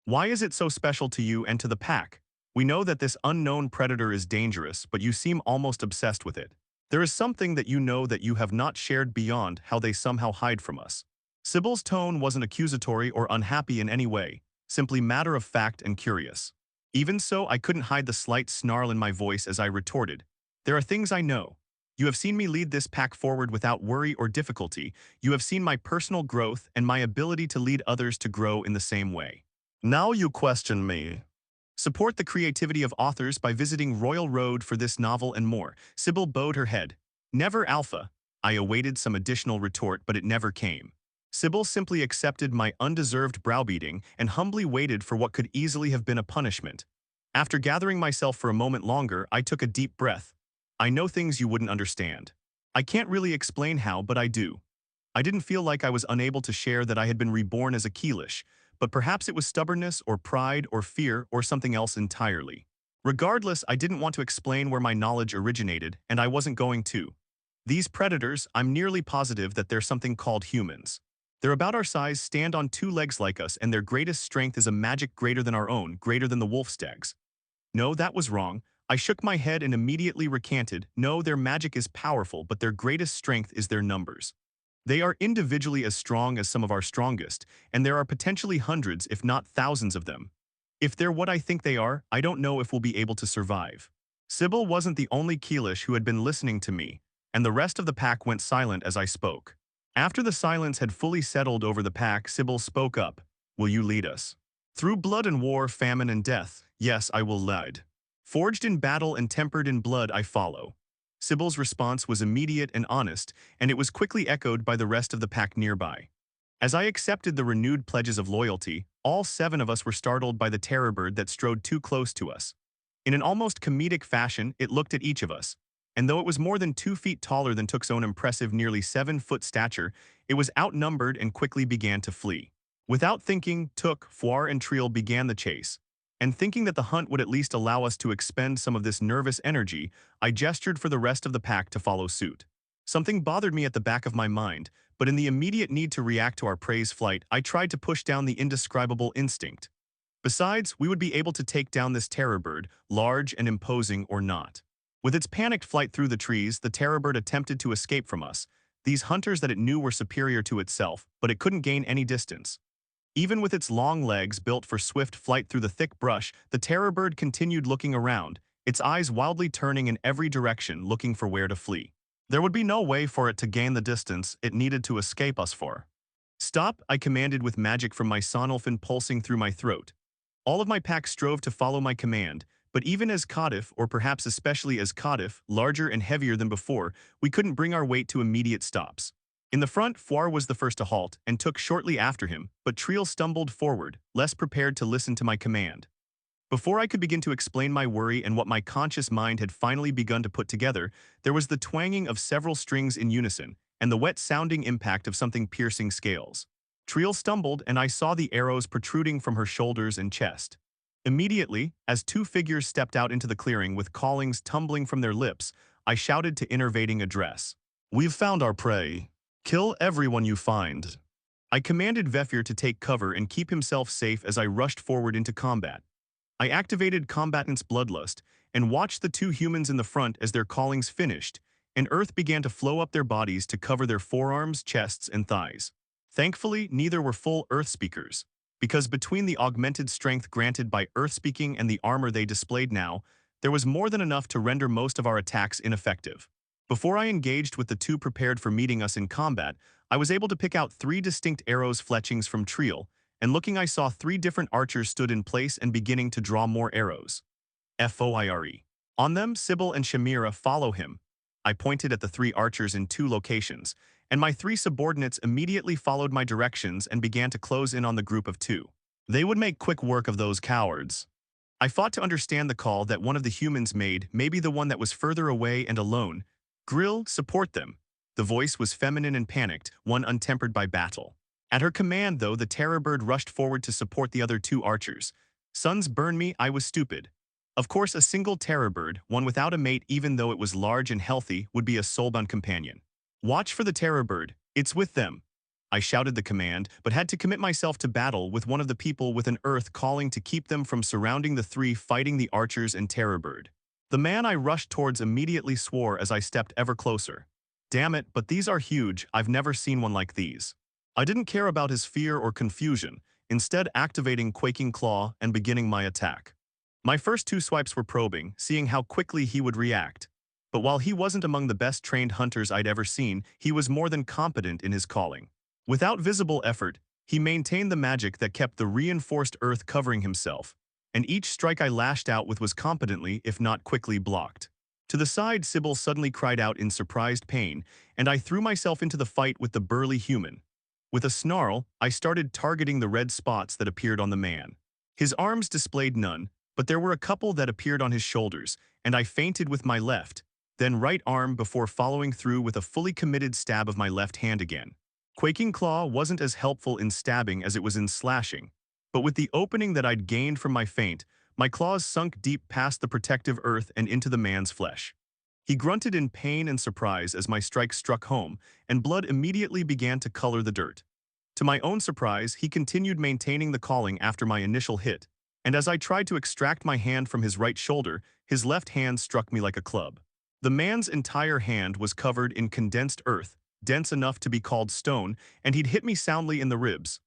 Why is it so special to you and to the pack? We know that this unknown predator is dangerous, but you seem almost obsessed with it. There is something that you know that you have not shared beyond how they somehow hide from us." Sybil's tone wasn't accusatory or unhappy in any way, simply matter of fact and curious. Even so, I couldn't hide the slight snarl in my voice as I retorted, "There are things I know. You have seen me lead this pack forward without worry or difficulty. You have seen my personal growth and my ability to lead others to grow in the same way. Now you question me." Support the creativity of authors by visiting Royal Road for this novel and more. Sybil bowed her head. "Never, Alpha." I awaited some additional retort, but it never came. Sybil simply accepted my undeserved browbeating and humbly waited for what could easily have been a punishment. After gathering myself for a moment longer, I took a deep breath. "I know things you wouldn't understand. I can't really explain how, but I do." I didn't feel like I was unable to share that I had been reborn as a Keelish, but perhaps it was stubbornness or pride or fear or something else entirely. Regardless, I didn't want to explain where my knowledge originated, and I wasn't going to. These predators, I'm nearly positive that they're something called humans. They're about our size, stand on two legs like us, and their greatest strength is a magic greater than our own, greater than the wolfstag's. No, that was wrong. I shook my head and immediately recanted. No, their magic is powerful, but their greatest strength is their numbers. They are individually as strong as some of our strongest, and there are potentially hundreds, if not thousands of them. If they're what I think they are, I don't know if we'll be able to survive. Sybil wasn't the only Keelish who had been listening to me, and the rest of the pack went silent as I spoke. After the silence had fully settled over the pack, Sybil spoke up. "Will you lead us? Through blood and war, famine and death, yes, I will lead. Forged in battle and tempered in blood, I follow." Sybil's response was immediate and honest, and it was quickly echoed by the rest of the pack nearby. As I accepted the renewed pledges of loyalty, all 7 of us were startled by the terror bird that strode too close to us. In an almost comedic fashion, it looked at each of us, and though it was more than 2 feet taller than Took's own impressive nearly 7-foot stature, it was outnumbered and quickly began to flee. Without thinking, Took, Foire, and Triel began the chase, and thinking that the hunt would at least allow us to expend some of this nervous energy, I gestured for the rest of the pack to follow suit. Something bothered me at the back of my mind, but in the immediate need to react to our prey's flight, I tried to push down the indescribable instinct. Besides, we would be able to take down this terror bird, large and imposing or not. With its panicked flight through the trees, the terror bird attempted to escape from us, these hunters that it knew were superior to itself, but it couldn't gain any distance. Even with its long legs built for swift flight through the thick brush, the terror bird continued looking around, its eyes wildly turning in every direction, looking for where to flee. There would be no way for it to gain the distance it needed to escape us for. "Stop," I commanded with magic from my sonolfin pulsing through my throat. All of my pack strove to follow my command, but even as Cardiff, or perhaps especially as Cardiff, larger and heavier than before, we couldn't bring our weight to immediate stops. In the front, Foire was the first to halt, and Took shortly after him, but Triel stumbled forward, less prepared to listen to my command. Before I could begin to explain my worry and what my conscious mind had finally begun to put together, there was the twanging of several strings in unison, and the wet-sounding impact of something piercing scales. Triel stumbled, and I saw the arrows protruding from her shoulders and chest. Immediately, as 2 figures stepped out into the clearing with callings tumbling from their lips, I shouted to enervating address. "We've found our prey. Kill everyone you find." I commanded Vefir to take cover and keep himself safe as I rushed forward into combat. I activated Combatant's Bloodlust and watched the 2 humans in the front as their callings finished, and earth began to flow up their bodies to cover their forearms, chests, and thighs. Thankfully, neither were full earth speakers, because between the augmented strength granted by earth-speaking and the armor they displayed now, there was more than enough to render most of our attacks ineffective. Before I engaged with the 2 prepared for meeting us in combat, I was able to pick out 3 distinct arrows fletchings from Triel, and looking I saw 3 different archers stood in place and beginning to draw more arrows. FOIRE. On them, Sybil and Shamira follow him. I pointed at the 3 archers in 2 locations, and my 3 subordinates immediately followed my directions and began to close in on the group of 2. They would make quick work of those cowards. I fought to understand the call that one of the humans made, maybe the one that was further away and alone. Grill, support them. The voice was feminine and panicked, one untempered by battle. At her command, though, the terror bird rushed forward to support the other 2 archers. Suns burn me, I was stupid. Of course, a single terror bird, one without a mate even though it was large and healthy, would be a soulbound companion. Watch for the terror bird, it's with them. I shouted the command, but had to commit myself to battle with one of the people with an earth calling to keep them from surrounding the 3 fighting the archers and terror bird. The man I rushed towards immediately swore as I stepped ever closer. Damn it, but these are huge, I've never seen one like these. I didn't care about his fear or confusion, instead activating Quaking Claw and beginning my attack. My first 2 swipes were probing, seeing how quickly he would react. But while he wasn't among the best trained hunters I'd ever seen, he was more than competent in his calling. Without visible effort, he maintained the magic that kept the reinforced earth covering himself, and each strike I lashed out with was competently, if not quickly, blocked. To the side, Sybil suddenly cried out in surprised pain, and I threw myself into the fight with the burly human. With a snarl, I started targeting the red spots that appeared on the man. His arms displayed none, but there were a couple that appeared on his shoulders, and I feinted with my left, then right arm before following through with a fully committed stab of my left hand again. Quaking Claw wasn't as helpful in stabbing as it was in slashing, but with the opening that I'd gained from my feint, my claws sunk deep past the protective earth and into the man's flesh. He grunted in pain and surprise as my strike struck home, and blood immediately began to color the dirt. To my own surprise, he continued maintaining the calling after my initial hit, and as I tried to extract my hand from his right shoulder, his left hand struck me like a club. The man's entire hand was covered in condensed earth, dense enough to be called stone, and he'd hit me soundly in the ribs.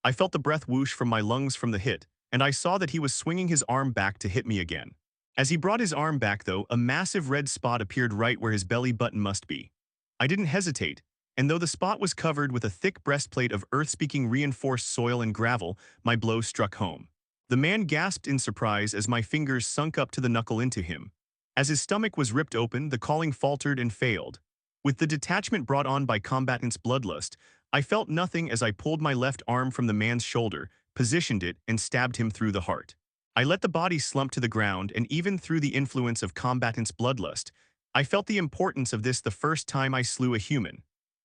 I felt the breath whoosh from my lungs from the hit, and I saw that he was swinging his arm back to hit me again. As he brought his arm back, though, a massive red spot appeared right where his belly button must be. I didn't hesitate, and though the spot was covered with a thick breastplate of earth-speaking reinforced soil and gravel, my blow struck home. The man gasped in surprise as my fingers sunk up to the knuckle into him. As his stomach was ripped open, the calling faltered and failed. With the detachment brought on by combatant's bloodlust, I felt nothing as I pulled my left arm from the man's shoulder, positioned it, and stabbed him through the heart. I let the body slump to the ground, and even through the influence of combatant's bloodlust, I felt the importance of this the first time I slew a human.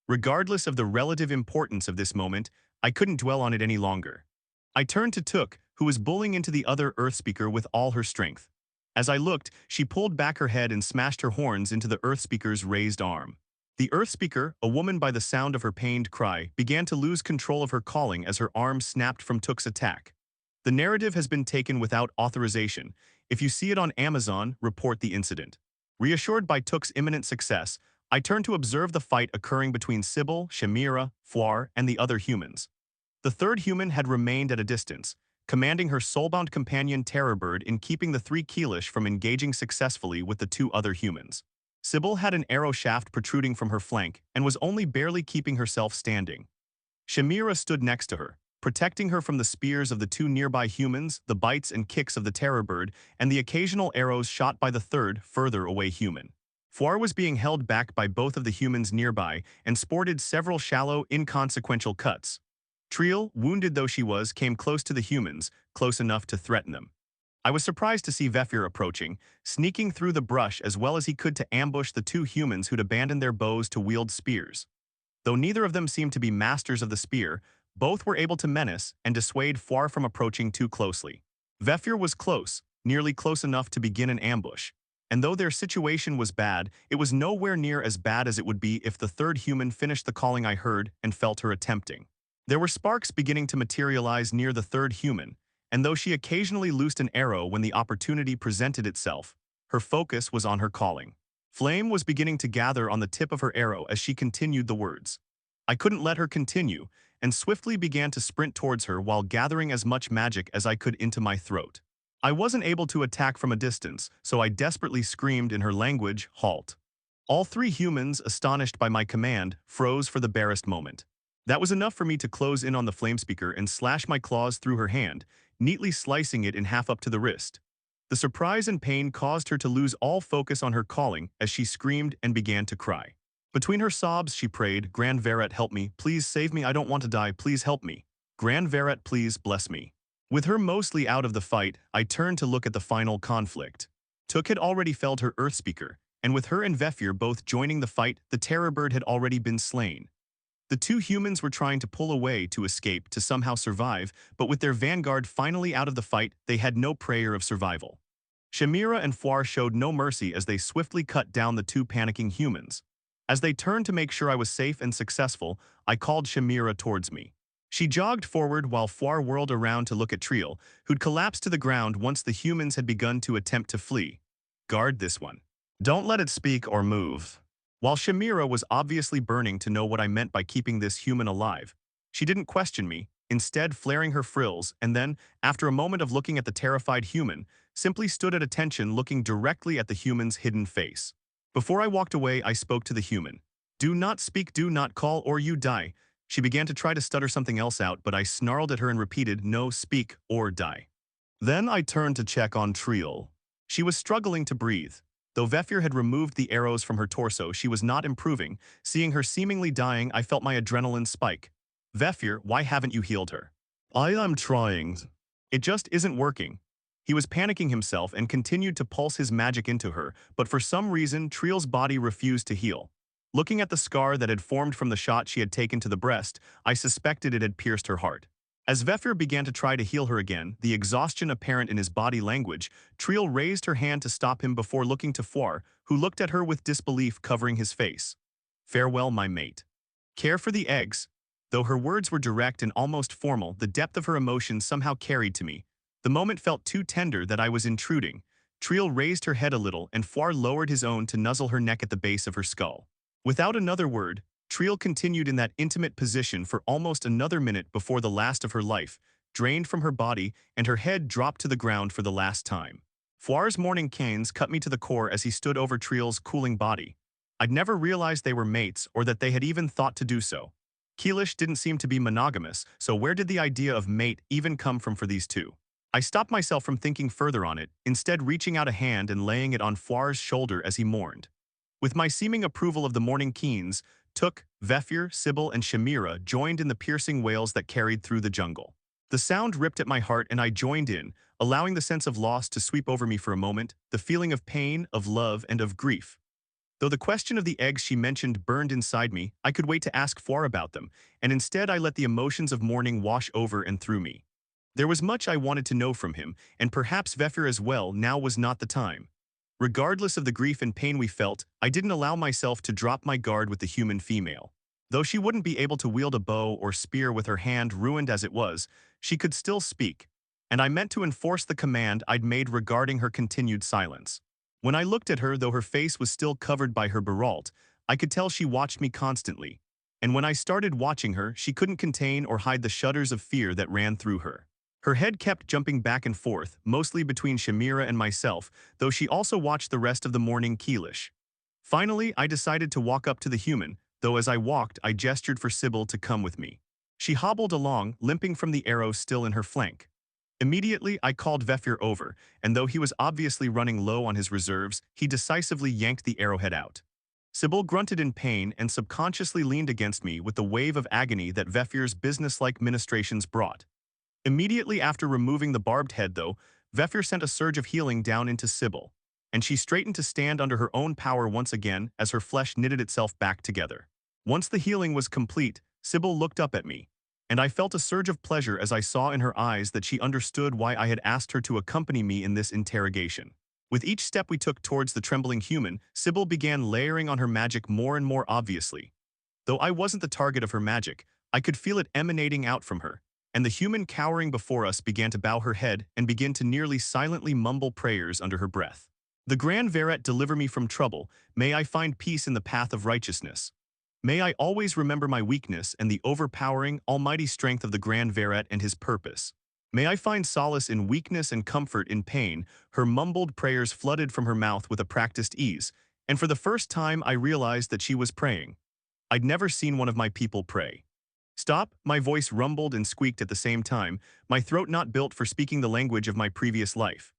Regardless of the relative importance of this moment, I couldn't dwell on it any longer. I turned to Took, who was bullying into the other Earthspeaker with all her strength. As I looked, she pulled back her head and smashed her horns into the Earthspeaker's raised arm. The Earthspeaker, a woman by the sound of her pained cry, began to lose control of her calling as her arm snapped from Took's attack. The narrative has been taken without authorization. If you see it on Amazon, report the incident. Reassured by Took's imminent success, I turned to observe the fight occurring between Sybil, Shamira, Foire, and the other humans. The 3rd human had remained at a distance, commanding her soulbound companion Terrorbird in keeping the 3 Keelish from engaging successfully with the 2 other humans. Sybil had an arrow shaft protruding from her flank and was only barely keeping herself standing. Shamira stood next to her, protecting her from the spears of the 2 nearby humans, the bites and kicks of the Terrorbird, and the occasional arrows shot by the 3rd, further away human. Foire was being held back by both of the humans nearby and sported several shallow, inconsequential cuts. Triel, wounded though she was, came close to the humans, close enough to threaten them. I was surprised to see Vefir approaching, sneaking through the brush as well as he could to ambush the 2 humans who'd abandoned their bows to wield spears. Though neither of them seemed to be masters of the spear, both were able to menace and dissuade Foire from approaching too closely. Vefir was close, nearly close enough to begin an ambush, and though their situation was bad, it was nowhere near as bad as it would be if the 3rd human finished the calling I heard and felt her attempting. There were sparks beginning to materialize near the 3rd human, and though she occasionally loosed an arrow when the opportunity presented itself, her focus was on her calling. Flame was beginning to gather on the tip of her arrow as she continued the words. I couldn't let her continue, and swiftly began to sprint towards her while gathering as much magic as I could into my throat. I wasn't able to attack from a distance, so I desperately screamed in her language, "Halt." All 3 humans, astonished by my command, froze for the barest moment. That was enough for me to close in on the flame speaker and slash my claws through her hand, neatly slicing it in half up to the wrist. The surprise and pain caused her to lose all focus on her calling as she screamed and began to cry. Between her sobs, she prayed, "Grand Verret, help me, please save me, I don't want to die, please help me. Grand Verret, please bless me." With her mostly out of the fight, I turned to look at the final conflict. Took had already felled her earth speaker, and with her and Vefir both joining the fight, the terror bird had already been slain. The two humans were trying to pull away to escape to somehow survive, but with their vanguard finally out of the fight, they had no prayer of survival. Shamira and Foir showed no mercy as they swiftly cut down the two panicking humans. As they turned to make sure I was safe and successful, I called Shamira towards me. She jogged forward while Foir whirled around to look at Triel, who'd collapsed to the ground once the humans had begun to attempt to flee. "Guard this one. Don't let it speak or move." While Shamira was obviously burning to know what I meant by keeping this human alive, she didn't question me, instead flaring her frills, and then, after a moment of looking at the terrified human, simply stood at attention looking directly at the human's hidden face. Before I walked away, I spoke to the human. "Do not speak, do not call, or you die." She began to try to stutter something else out, but I snarled at her and repeated, "No, speak, or die." Then I turned to check on Triel. She was struggling to breathe. Though Vefir had removed the arrows from her torso, she was not improving. Seeing her seemingly dying, I felt my adrenaline spike. "Vefir, why haven't you healed her?" "I am trying. It just isn't working." He was panicking himself and continued to pulse his magic into her, but for some reason, Triel's body refused to heal. Looking at the scar that had formed from the shot she had taken to the breast, I suspected it had pierced her heart. As Vefir began to try to heal her again, the exhaustion apparent in his body language, Triel raised her hand to stop him before looking to Foir, who looked at her with disbelief covering his face. "Farewell, my mate. Care for the eggs." Though her words were direct and almost formal, the depth of her emotion somehow carried to me. The moment felt too tender that I was intruding. Triel raised her head a little, and Foir lowered his own to nuzzle her neck at the base of her skull. Without another word, Triel continued in that intimate position for almost another minute before the last of her life, drained from her body, and her head dropped to the ground for the last time. Foir's morning canes cut me to the core as he stood over Triel's cooling body. I'd never realized they were mates or that they had even thought to do so. Keelish didn't seem to be monogamous, so where did the idea of mate even come from for these two? I stopped myself from thinking further on it, instead reaching out a hand and laying it on Foir's shoulder as he mourned. With my seeming approval of the morning keens, Took, Vefir, Sybil, and Shamira joined in the piercing wails that carried through the jungle. The sound ripped at my heart and I joined in, allowing the sense of loss to sweep over me for a moment, the feeling of pain, of love, and of grief. Though the question of the eggs she mentioned burned inside me, I could wait to ask Foir about them, and instead I let the emotions of mourning wash over and through me. There was much I wanted to know from him, and perhaps Vefir as well. Now was not the time. Regardless of the grief and pain we felt, I didn't allow myself to drop my guard with the human female. Though she wouldn't be able to wield a bow or spear with her hand ruined as it was, she could still speak, and I meant to enforce the command I'd made regarding her continued silence. When I looked at her, though her face was still covered by her berault, I could tell she watched me constantly. And when I started watching her, she couldn't contain or hide the shudders of fear that ran through her. Her head kept jumping back and forth, mostly between Shamira and myself, though she also watched the rest of the morning Keelish. Finally, I decided to walk up to the human, though as I walked, I gestured for Sybil to come with me. She hobbled along, limping from the arrow still in her flank. Immediately, I called Vefir over, and though he was obviously running low on his reserves, he decisively yanked the arrowhead out. Sybil grunted in pain and subconsciously leaned against me with the wave of agony that Vefir's businesslike ministrations brought. Immediately after removing the barbed head, though, Vefir sent a surge of healing down into Sybil, and she straightened to stand under her own power once again as her flesh knitted itself back together. Once the healing was complete, Sybil looked up at me, and I felt a surge of pleasure as I saw in her eyes that she understood why I had asked her to accompany me in this interrogation. With each step we took towards the trembling human, Sybil began layering on her magic more and more obviously. Though I wasn't the target of her magic, I could feel it emanating out from her, and the human cowering before us began to bow her head and begin to nearly silently mumble prayers under her breath. "The Grand Verret, deliver me from trouble. May I find peace in the path of righteousness. May I always remember my weakness and the overpowering, almighty strength of the Grand Verret and his purpose. May I find solace in weakness and comfort in pain." Her mumbled prayers flooded from her mouth with a practiced ease, and for the first time I realized that she was praying. I'd never seen one of my people pray. Stop, my voice rumbled and squeaked at the same time, my throat not built for speaking the language of my previous life.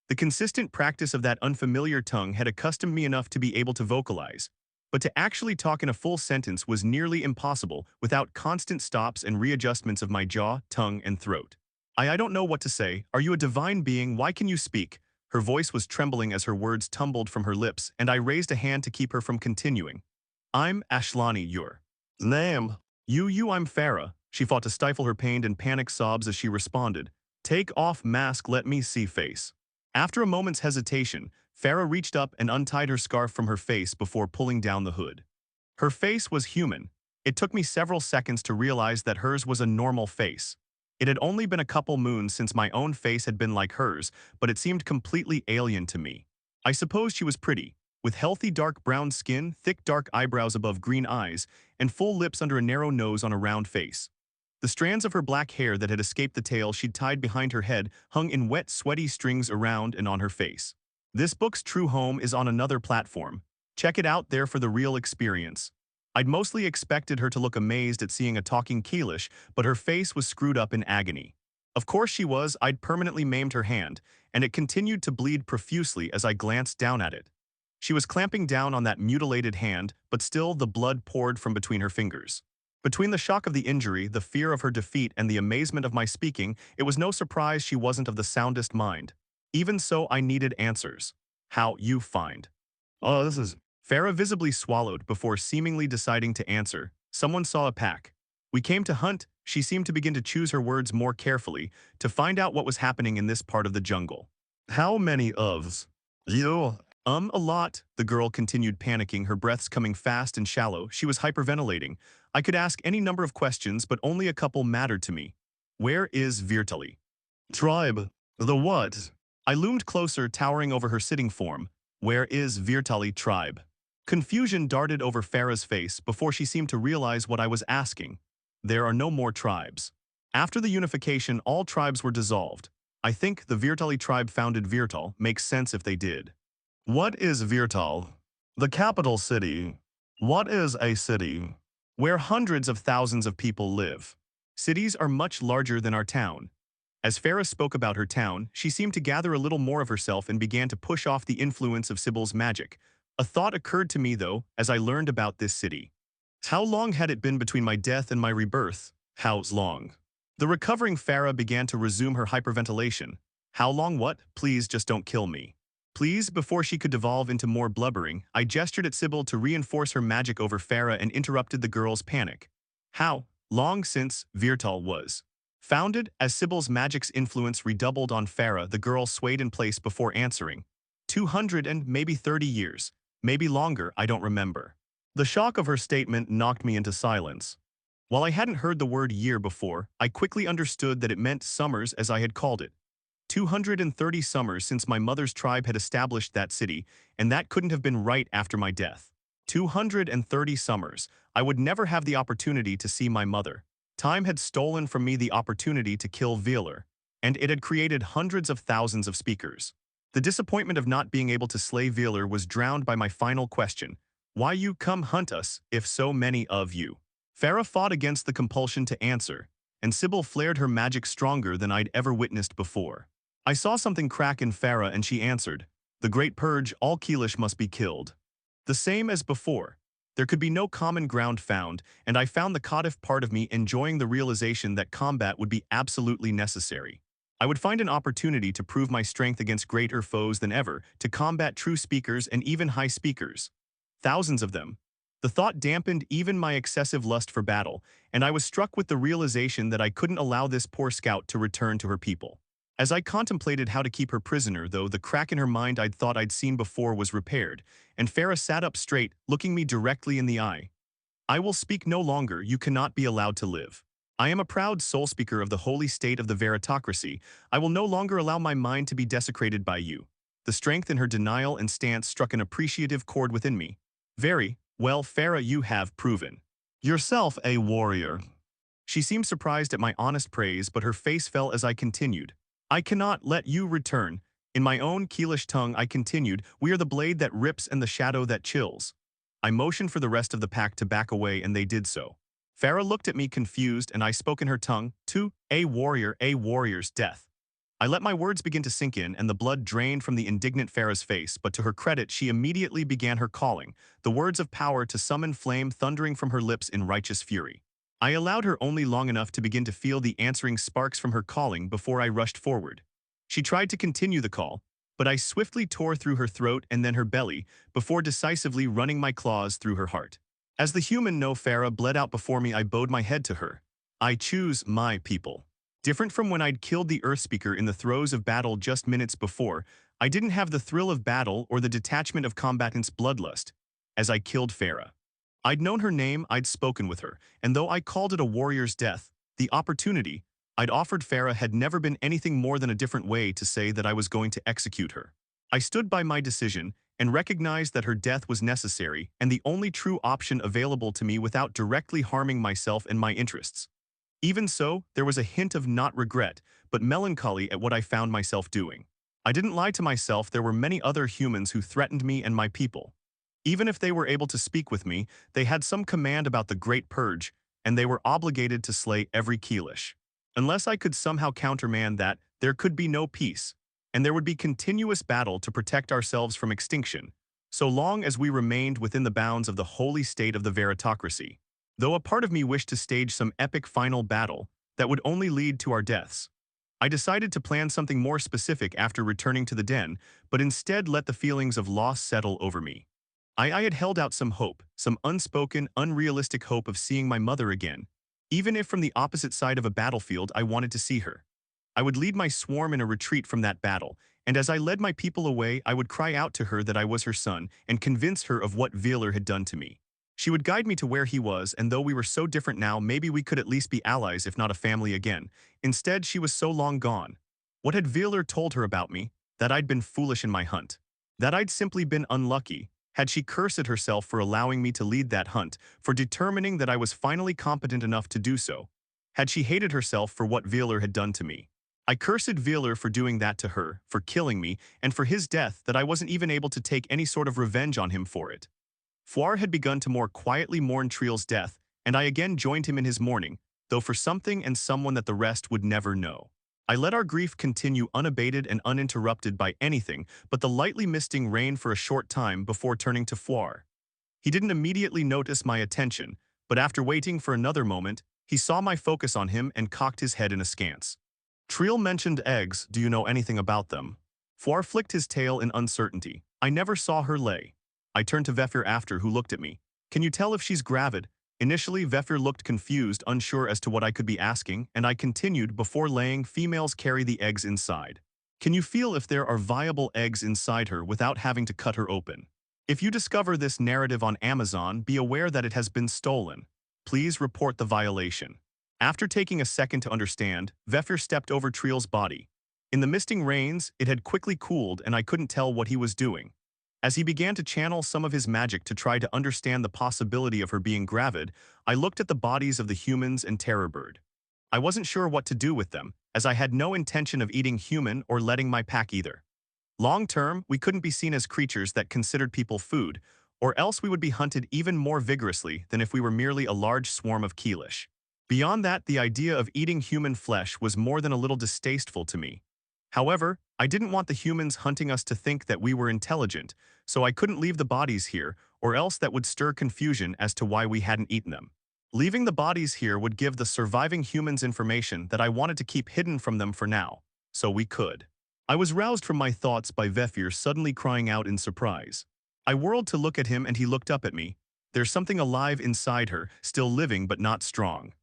The consistent practice of that unfamiliar tongue had accustomed me enough to be able to vocalize, but to actually talk in a full sentence was nearly impossible without constant stops and readjustments of my jaw, tongue, and throat. I don't know what to say. Are you a divine being? Why can you speak? Her voice was trembling as her words tumbled from her lips, and I raised a hand to keep her from continuing. I'm Ashlani, your name. I'm Farah. She fought to stifle her pain and panicked sobs as she responded. Take off mask, let me see face. After a moment's hesitation, Farah reached up and untied her scarf from her face before pulling down the hood. Her face was human. It took me several seconds to realize that hers was a normal face. It had only been a couple moons since my own face had been like hers, but it seemed completely alien to me. I suppose she was pretty, with healthy dark brown skin, thick dark eyebrows above green eyes, and full lips under a narrow nose on a round face. The strands of her black hair that had escaped the tail she'd tied behind her head hung in wet, sweaty strings around and on her face. This book's true home is on another platform. Check it out there for the real experience. I'd mostly expected her to look amazed at seeing a talking Keelish, but her face was screwed up in agony. Of course she was. I'd permanently maimed her hand, and it continued to bleed profusely as I glanced down at it. She was clamping down on that mutilated hand, but still the blood poured from between her fingers. Between the shock of the injury, the fear of her defeat, and the amazement of my speaking, it was no surprise she wasn't of the soundest mind. Even so, I needed answers. How you find? Oh, this is... Farah visibly swallowed before seemingly deciding to answer. Someone saw a pack. We came to hunt. She seemed to begin to choose her words more carefully, to find out what was happening in this part of the jungle. How many ofs? You? A lot, the girl continued panicking, her breaths coming fast and shallow. She was hyperventilating. I could ask any number of questions, but only a couple mattered to me. Where is Virtali? Tribe. The what? I loomed closer, towering over her sitting form. Where is Virtali tribe? Confusion darted over Farah's face before she seemed to realize what I was asking. There are no more tribes. After the unification, all tribes were dissolved. I think the Virtali tribe founded Virtal. Makes sense if they did. What is Virtal? The capital city. What is a city? Where hundreds of thousands of people live. Cities are much larger than our town. As Farah spoke about her town, she seemed to gather a little more of herself and began to push off the influence of Sybil's magic. A thought occurred to me, though, as I learned about this city. How long had it been between my death and my rebirth? How long? The recovering Farah began to resume her hyperventilation. How long what? Please just don't kill me. Please, before she could devolve into more blubbering, I gestured at Sybil to reinforce her magic over Farah and interrupted the girl's panic. How long since Virtal was founded? As Sybil's magic's influence redoubled on Farah, the girl swayed in place before answering. 200 and maybe 30 years. Maybe longer, I don't remember. The shock of her statement knocked me into silence. While I hadn't heard the word year before, I quickly understood that it meant summers as I had called it. 230 summers since my mother's tribe had established that city, and that couldn't have been right after my death. 230 summers. I would never have the opportunity to see my mother. Time had stolen from me the opportunity to kill Veeler, and it had created hundreds of thousands of speakers. The disappointment of not being able to slay Veeler was drowned by my final question. Why you come hunt us, if so many of you? Farah fought against the compulsion to answer, and Sybil flared her magic stronger than I'd ever witnessed before. I saw something crack in Farah and she answered, "The Great Purge, all Keelish must be killed." The same as before. There could be no common ground found, and I found the Kadif part of me enjoying the realization that combat would be absolutely necessary. I would find an opportunity to prove my strength against greater foes than ever, to combat true speakers and even high speakers. Thousands of them. The thought dampened even my excessive lust for battle, and I was struck with the realization that I couldn't allow this poor scout to return to her people. As I contemplated how to keep her prisoner, though, the crack in her mind I'd thought I'd seen before was repaired, and Farah sat up straight, looking me directly in the eye. I will speak no longer. You cannot be allowed to live. I am a proud soul speaker of the holy state of the veritocracy. I will no longer allow my mind to be desecrated by you. The strength in her denial and stance struck an appreciative chord within me. Very well, Farah, you have proven yourself a warrior. She seemed surprised at my honest praise, but her face fell as I continued. I cannot let you return. In my own Keelish tongue I continued, we are the blade that rips and the shadow that chills. I motioned for the rest of the pack to back away, and they did so. Farah looked at me confused and I spoke in her tongue, to a warrior's death. I let my words begin to sink in and the blood drained from the indignant Farah's face, but to her credit, she immediately began her calling, the words of power to summon flame thundering from her lips in righteous fury. I allowed her only long enough to begin to feel the answering sparks from her calling before I rushed forward. She tried to continue the call, but I swiftly tore through her throat and then her belly before decisively running my claws through her heart. As the human no Farah bled out before me, I bowed my head to her. I choose my people. Different from when I'd killed the Earthspeaker in the throes of battle just minutes before, I didn't have the thrill of battle or the detachment of combatants' bloodlust as I killed Farah. I'd known her name, I'd spoken with her, and though I called it a warrior's death, the opportunity I'd offered Farah had never been anything more than a different way to say that I was going to execute her. I stood by my decision and recognized that her death was necessary and the only true option available to me without directly harming myself and my interests. Even so, there was a hint of not regret, but melancholy at what I found myself doing. I didn't lie to myself, there were many other humans who threatened me and my people. Even if they were able to speak with me, they had some command about the Great Purge, and they were obligated to slay every Keelish. Unless I could somehow countermand that, there could be no peace, and there would be continuous battle to protect ourselves from extinction, so long as we remained within the bounds of the holy state of the veritocracy. Though a part of me wished to stage some epic final battle that would only lead to our deaths, I decided to plan something more specific after returning to the den, but instead let the feelings of loss settle over me. I had held out some hope, some unspoken, unrealistic hope of seeing my mother again. Even if from the opposite side of a battlefield I wanted to see her. I would lead my swarm in a retreat from that battle, and as I led my people away, I would cry out to her that I was her son and convince her of what Veeler had done to me. She would guide me to where he was, and though we were so different now, maybe we could at least be allies if not a family again. Instead, she was so long gone. What had Veeler told her about me? That I'd been foolish in my hunt. That I'd simply been unlucky. Had she cursed herself for allowing me to lead that hunt, for determining that I was finally competent enough to do so? Had she hated herself for what Veeler had done to me? I cursed Veeler for doing that to her, for killing me, and for his death that I wasn't even able to take any sort of revenge on him for it. Foire had begun to more quietly mourn Triel's death, and I again joined him in his mourning, though for something and someone that the rest would never know. I let our grief continue unabated and uninterrupted by anything but the lightly misting rain for a short time before turning to Foire. He didn't immediately notice my attention, but after waiting for another moment, he saw my focus on him and cocked his head in askance. Triel mentioned eggs, do you know anything about them? Foire flicked his tail in uncertainty. I never saw her lay. I turned to Vefir after, who looked at me. Can you tell if she's gravid? Initially, Vefir looked confused, unsure as to what I could be asking, and I continued, before laying, females carry the eggs inside. Can you feel if there are viable eggs inside her without having to cut her open? If you discover this narrative on Amazon, be aware that it has been stolen. Please report the violation. After taking a second to understand, Vefir stepped over Triel's body. In the misting rains, it had quickly cooled and I couldn't tell what he was doing. As he began to channel some of his magic to try to understand the possibility of her being gravid, I looked at the bodies of the humans and Terrorbird. I wasn't sure what to do with them, as I had no intention of eating human or letting my pack either. Long term, we couldn't be seen as creatures that considered people food, or else we would be hunted even more vigorously than if we were merely a large swarm of Keelish. Beyond that, the idea of eating human flesh was more than a little distasteful to me. However, I didn't want the humans hunting us to think that we were intelligent, so I couldn't leave the bodies here, or else that would stir confusion as to why we hadn't eaten them. Leaving the bodies here would give the surviving humans information that I wanted to keep hidden from them for now, so we could. I was roused from my thoughts by Vefir suddenly crying out in surprise. I whirled to look at him and he looked up at me. There's something alive inside her, still living but not strong.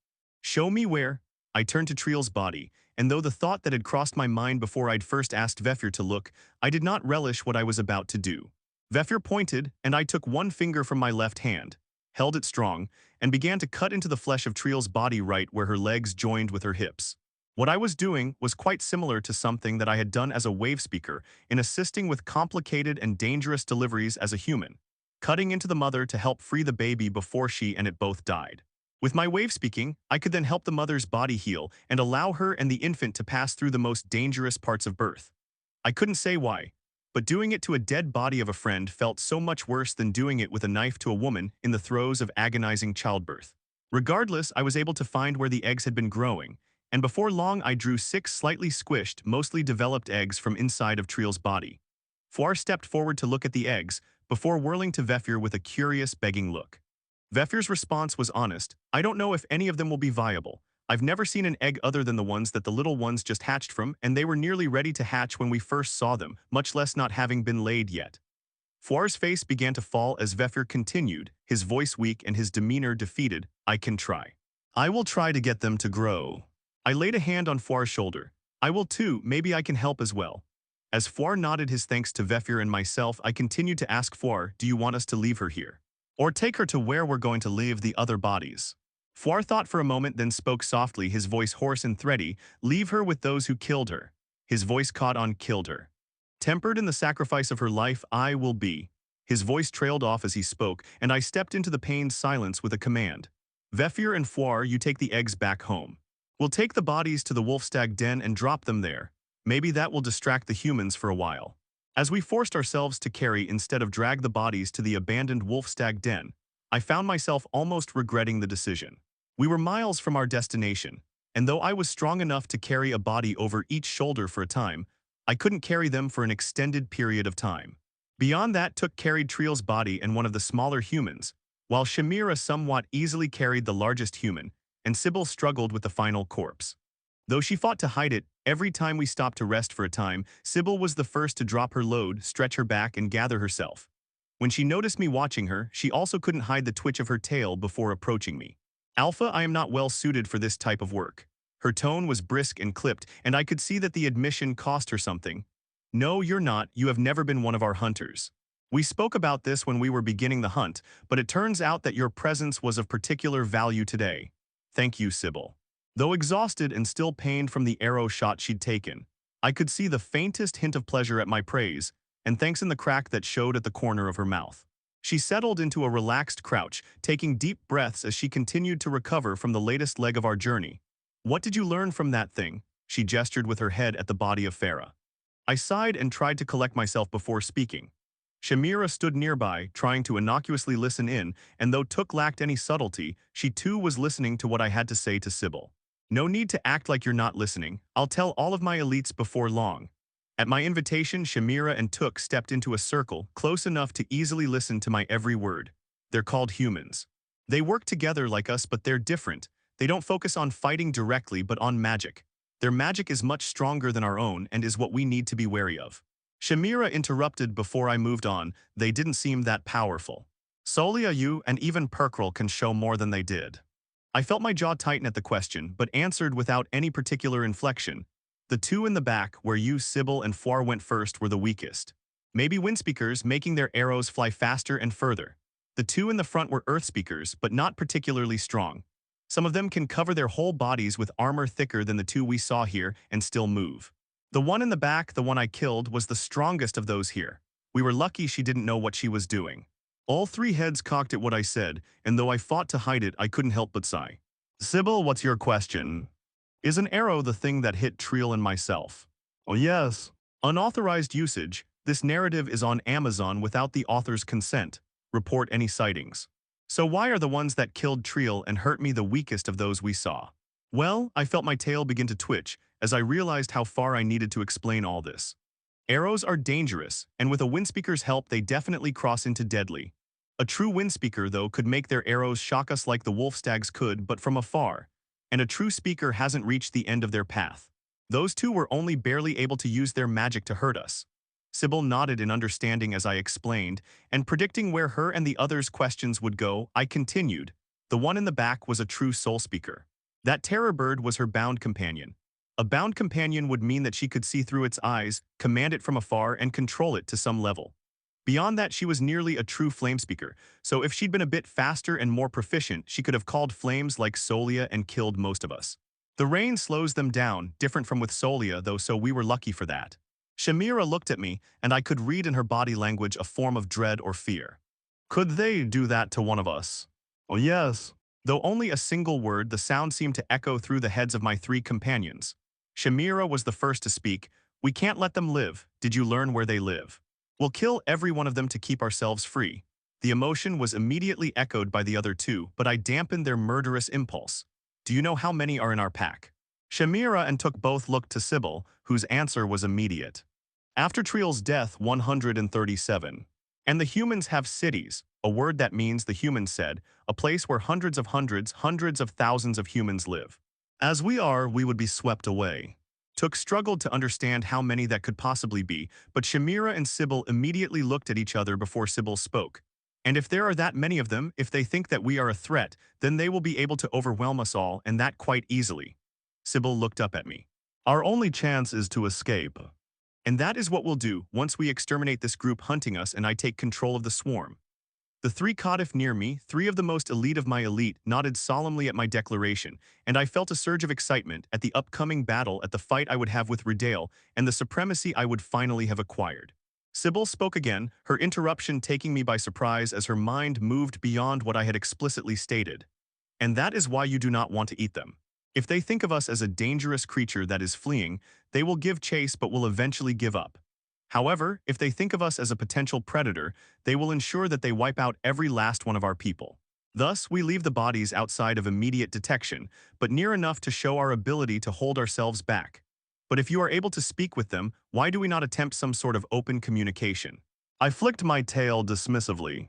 Show me where. I turned to Triel's body, and though the thought that had crossed my mind before I'd first asked Vefir to look, I did not relish what I was about to do. Vefir pointed, and I took one finger from my left hand, held it strong, and began to cut into the flesh of Triel's body right where her legs joined with her hips. What I was doing was quite similar to something that I had done as a wave speaker in assisting with complicated and dangerous deliveries as a human, cutting into the mother to help free the baby before she and it both died. With my wave speaking, I could then help the mother's body heal and allow her and the infant to pass through the most dangerous parts of birth. I couldn't say why, but doing it to a dead body of a friend felt so much worse than doing it with a knife to a woman in the throes of agonizing childbirth. Regardless, I was able to find where the eggs had been growing, and before long I drew 6 slightly squished, mostly developed eggs from inside of Triel's body. Foir stepped forward to look at the eggs, before whirling to Vefir with a curious, begging look. Vefir's response was honest. I don't know if any of them will be viable. I've never seen an egg other than the ones that the little ones just hatched from, and they were nearly ready to hatch when we first saw them, much less not having been laid yet. Foir's face began to fall as Vefir continued, his voice weak and his demeanor defeated. I can try. I will try to get them to grow. I laid a hand on Foir's shoulder. I will too, maybe I can help as well. As Foir nodded his thanks to Vefir and myself, I continued to ask Foir, do you want us to leave her here? Or take her to where we're going to leave the other bodies? Foir thought for a moment, then spoke softly, his voice hoarse and thready, leave her with those who killed her. His voice caught on killed her. Tempered in the sacrifice of her life, I will be. His voice trailed off as he spoke, and I stepped into the pained silence with a command. Vefir and Foir, you take the eggs back home. We'll take the bodies to the wolfstag den and drop them there. Maybe that will distract the humans for a while. As we forced ourselves to carry instead of drag the bodies to the abandoned wolfstag den, I found myself almost regretting the decision. We were miles from our destination, and though I was strong enough to carry a body over each shoulder for a time, I couldn't carry them for an extended period of time. Beyond that Took carried Triel's body and one of the smaller humans, while Shamira somewhat easily carried the largest human, and Sybil struggled with the final corpse. Though she fought to hide it, every time we stopped to rest for a time, Sybil was the first to drop her load, stretch her back, and gather herself. When she noticed me watching her, she also couldn't hide the twitch of her tail before approaching me. Alpha, I am not well suited for this type of work. Her tone was brisk and clipped, and I could see that the admission cost her something. No, you're not. You have never been one of our hunters. We spoke about this when we were beginning the hunt, but it turns out that your presence was of particular value today. Thank you, Sybil. Though exhausted and still pained from the arrow shot she'd taken, I could see the faintest hint of pleasure at my praise, and thanks in the crack that showed at the corner of her mouth. She settled into a relaxed crouch, taking deep breaths as she continued to recover from the latest leg of our journey. What did you learn from that thing? She gestured with her head at the body of Farah. I sighed and tried to collect myself before speaking. Shamira stood nearby, trying to innocuously listen in, and though Took lacked any subtlety, she too was listening to what I had to say to Sybil. No need to act like you're not listening. I'll tell all of my elites before long. At my invitation, Shamira and Took stepped into a circle, close enough to easily listen to my every word. They're called humans. They work together like us, but they're different. They don't focus on fighting directly, but on magic. Their magic is much stronger than our own and is what we need to be wary of. Shamira interrupted before I moved on. They didn't seem that powerful. Solia, you, and even Perkril can show more than they did. I felt my jaw tighten at the question, but answered without any particular inflection. The two in the back, where you, Sybil, and Foir went first, were the weakest. Maybe windspeakers, making their arrows fly faster and further. The two in the front were earthspeakers, but not particularly strong. Some of them can cover their whole bodies with armor thicker than the two we saw here and still move. The one in the back, the one I killed, was the strongest of those here. We were lucky she didn't know what she was doing. All three heads cocked at what I said, and though I fought to hide it, I couldn't help but sigh. Sybil, what's your question? Is an arrow the thing that hit Triel and myself? Oh yes. Unauthorized usage. This narrative is on Amazon without the author's consent. Report any sightings. So why are the ones that killed Triel and hurt me the weakest of those we saw? Well, I felt my tail begin to twitch as I realized how far I needed to explain all this. Arrows are dangerous, and with a windspeaker's help they definitely cross into deadly. A true windspeaker, though, could make their arrows shock us like the wolfstags could, but from afar. And a true speaker hasn't reached the end of their path. Those two were only barely able to use their magic to hurt us. Sybil nodded in understanding as I explained, and predicting where her and the others' questions would go, I continued. The one in the back was a true soul speaker. That terror bird was her bound companion. A bound companion would mean that she could see through its eyes, command it from afar, and control it to some level. Beyond that, she was nearly a true flame speaker, so if she'd been a bit faster and more proficient, she could have called flames like Solia and killed most of us. The rain slows them down, different from with Solia, though, so we were lucky for that. Shamira looked at me, and I could read in her body language a form of dread or fear. Could they do that to one of us? Oh yes. Though only a single word, the sound seemed to echo through the heads of my three companions. Shamira was the first to speak. We can't let them live. Did you learn where they live? We'll kill every one of them to keep ourselves free. The emotion was immediately echoed by the other two, but I dampened their murderous impulse. Do you know how many are in our pack? Shamira and Took both looked to Sybil, whose answer was immediate. After Triel's death, 137. And the humans have cities, a word that means, the humans said, a place where hundreds of thousands of humans live. As we are, we would be swept away. Took struggled to understand how many that could possibly be, but Shamira and Sybil immediately looked at each other before Sybil spoke. And if there are that many of them, if they think that we are a threat, then they will be able to overwhelm us all, and that quite easily. Sybil looked up at me. Our only chance is to escape. And that is what we'll do once we exterminate this group hunting us and I take control of the swarm. The three Kadif near me, three of the most elite of my elite, nodded solemnly at my declaration, and I felt a surge of excitement at the upcoming battle, at the fight I would have with Redale, and the supremacy I would finally have acquired. Sybil spoke again, her interruption taking me by surprise as her mind moved beyond what I had explicitly stated. And that is why you do not want to eat them. If they think of us as a dangerous creature that is fleeing, they will give chase but will eventually give up. However, if they think of us as a potential predator, they will ensure that they wipe out every last one of our people. Thus, we leave the bodies outside of immediate detection, but near enough to show our ability to hold ourselves back. But if you are able to speak with them, why do we not attempt some sort of open communication? I flicked my tail dismissively.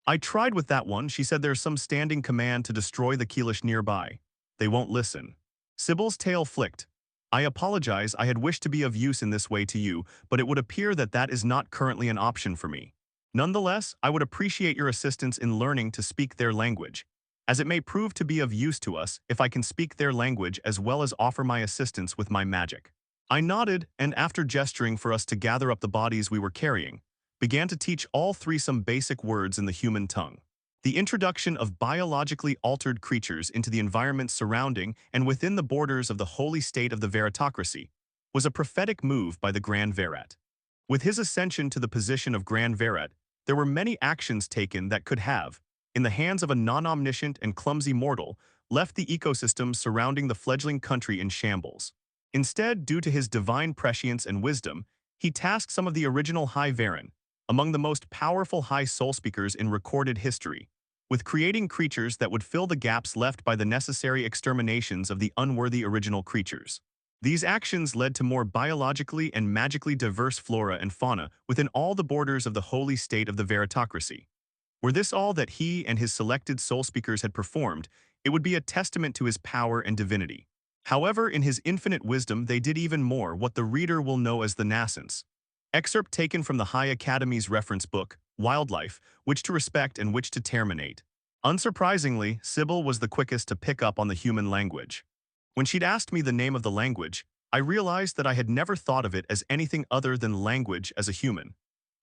I tried with that one. She said there's some standing command to destroy the Keelish nearby. They won't listen. Sybil's tail flicked. I apologize, I had wished to be of use in this way to you, but it would appear that that is not currently an option for me. Nonetheless, I would appreciate your assistance in learning to speak their language, as it may prove to be of use to us if I can speak their language as well as offer my assistance with my magic. I nodded, and after gesturing for us to gather up the bodies we were carrying, began to teach all three some basic words in the human tongue. The introduction of biologically altered creatures into the environment surrounding and within the borders of the holy state of the Veritocracy was a prophetic move by the Grand Verat. With his ascension to the position of Grand Verat, there were many actions taken that could have, in the hands of a non-omniscient and clumsy mortal, left the ecosystem surrounding the fledgling country in shambles. Instead, due to his divine prescience and wisdom, he tasked some of the original High Varan, among the most powerful High Soul Speakers in recorded history, with creating creatures that would fill the gaps left by the necessary exterminations of the unworthy original creatures. These actions led to more biologically and magically diverse flora and fauna within all the borders of the holy state of the Veritocracy. Were this all that he and his selected soul speakers had performed, it would be a testament to his power and divinity. However, in his infinite wisdom, they did even more, what the reader will know as the Nascence. Excerpt taken from the High Academy's reference book, Wildlife, Which to Respect and Which to Terminate. Unsurprisingly, Sybil was the quickest to pick up on the human language. When she'd asked me the name of the language, I realized that I had never thought of it as anything other than language as a human.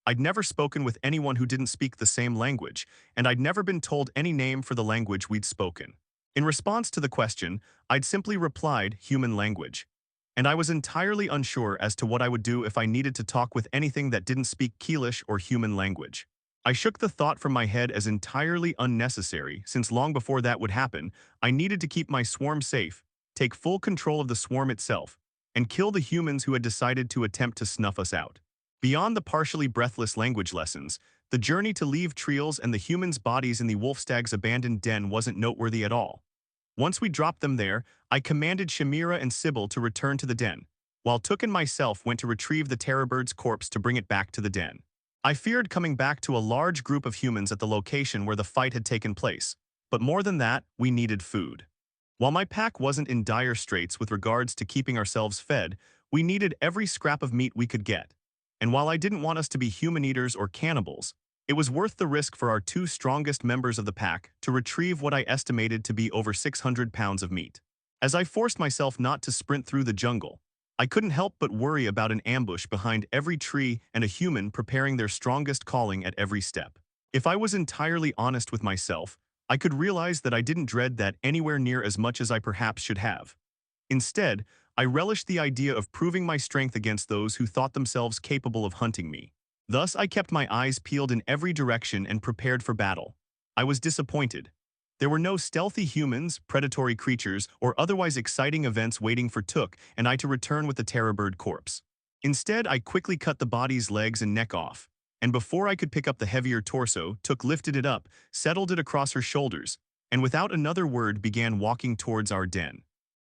I'd never spoken with anyone who didn't speak the same language, and I'd never been told any name for the language we'd spoken. In response to the question, I'd simply replied, human language. And I was entirely unsure as to what I would do if I needed to talk with anything that didn't speak Keelish or human language. I shook the thought from my head as entirely unnecessary, since long before that would happen, I needed to keep my swarm safe, take full control of the swarm itself, and kill the humans who had decided to attempt to snuff us out. Beyond the partially breathless language lessons, the journey to leave Triel's and the humans' bodies in the Wolfstag's abandoned den wasn't noteworthy at all. Once we dropped them there, I commanded Shamira and Sybil to return to the den, while Took and myself went to retrieve the Terrorbird's corpse to bring it back to the den. I feared coming back to a large group of humans at the location where the fight had taken place, but more than that, we needed food. While my pack wasn't in dire straits with regards to keeping ourselves fed, we needed every scrap of meat we could get. And while I didn't want us to be human eaters or cannibals, it was worth the risk for our two strongest members of the pack to retrieve what I estimated to be over 600 pounds of meat. As I forced myself not to sprint through the jungle, I couldn't help but worry about an ambush behind every tree and a human preparing their strongest calling at every step. If I was entirely honest with myself, I could realize that I didn't dread that anywhere near as much as I perhaps should have. Instead, I relished the idea of proving my strength against those who thought themselves capable of hunting me. Thus, I kept my eyes peeled in every direction and prepared for battle. I was disappointed. There were no stealthy humans, predatory creatures, or otherwise exciting events waiting for Took and I to return with the Terrorbird corpse. Instead, I quickly cut the body's legs and neck off, and before I could pick up the heavier torso, Took lifted it up, settled it across her shoulders, and without another word began walking towards our den.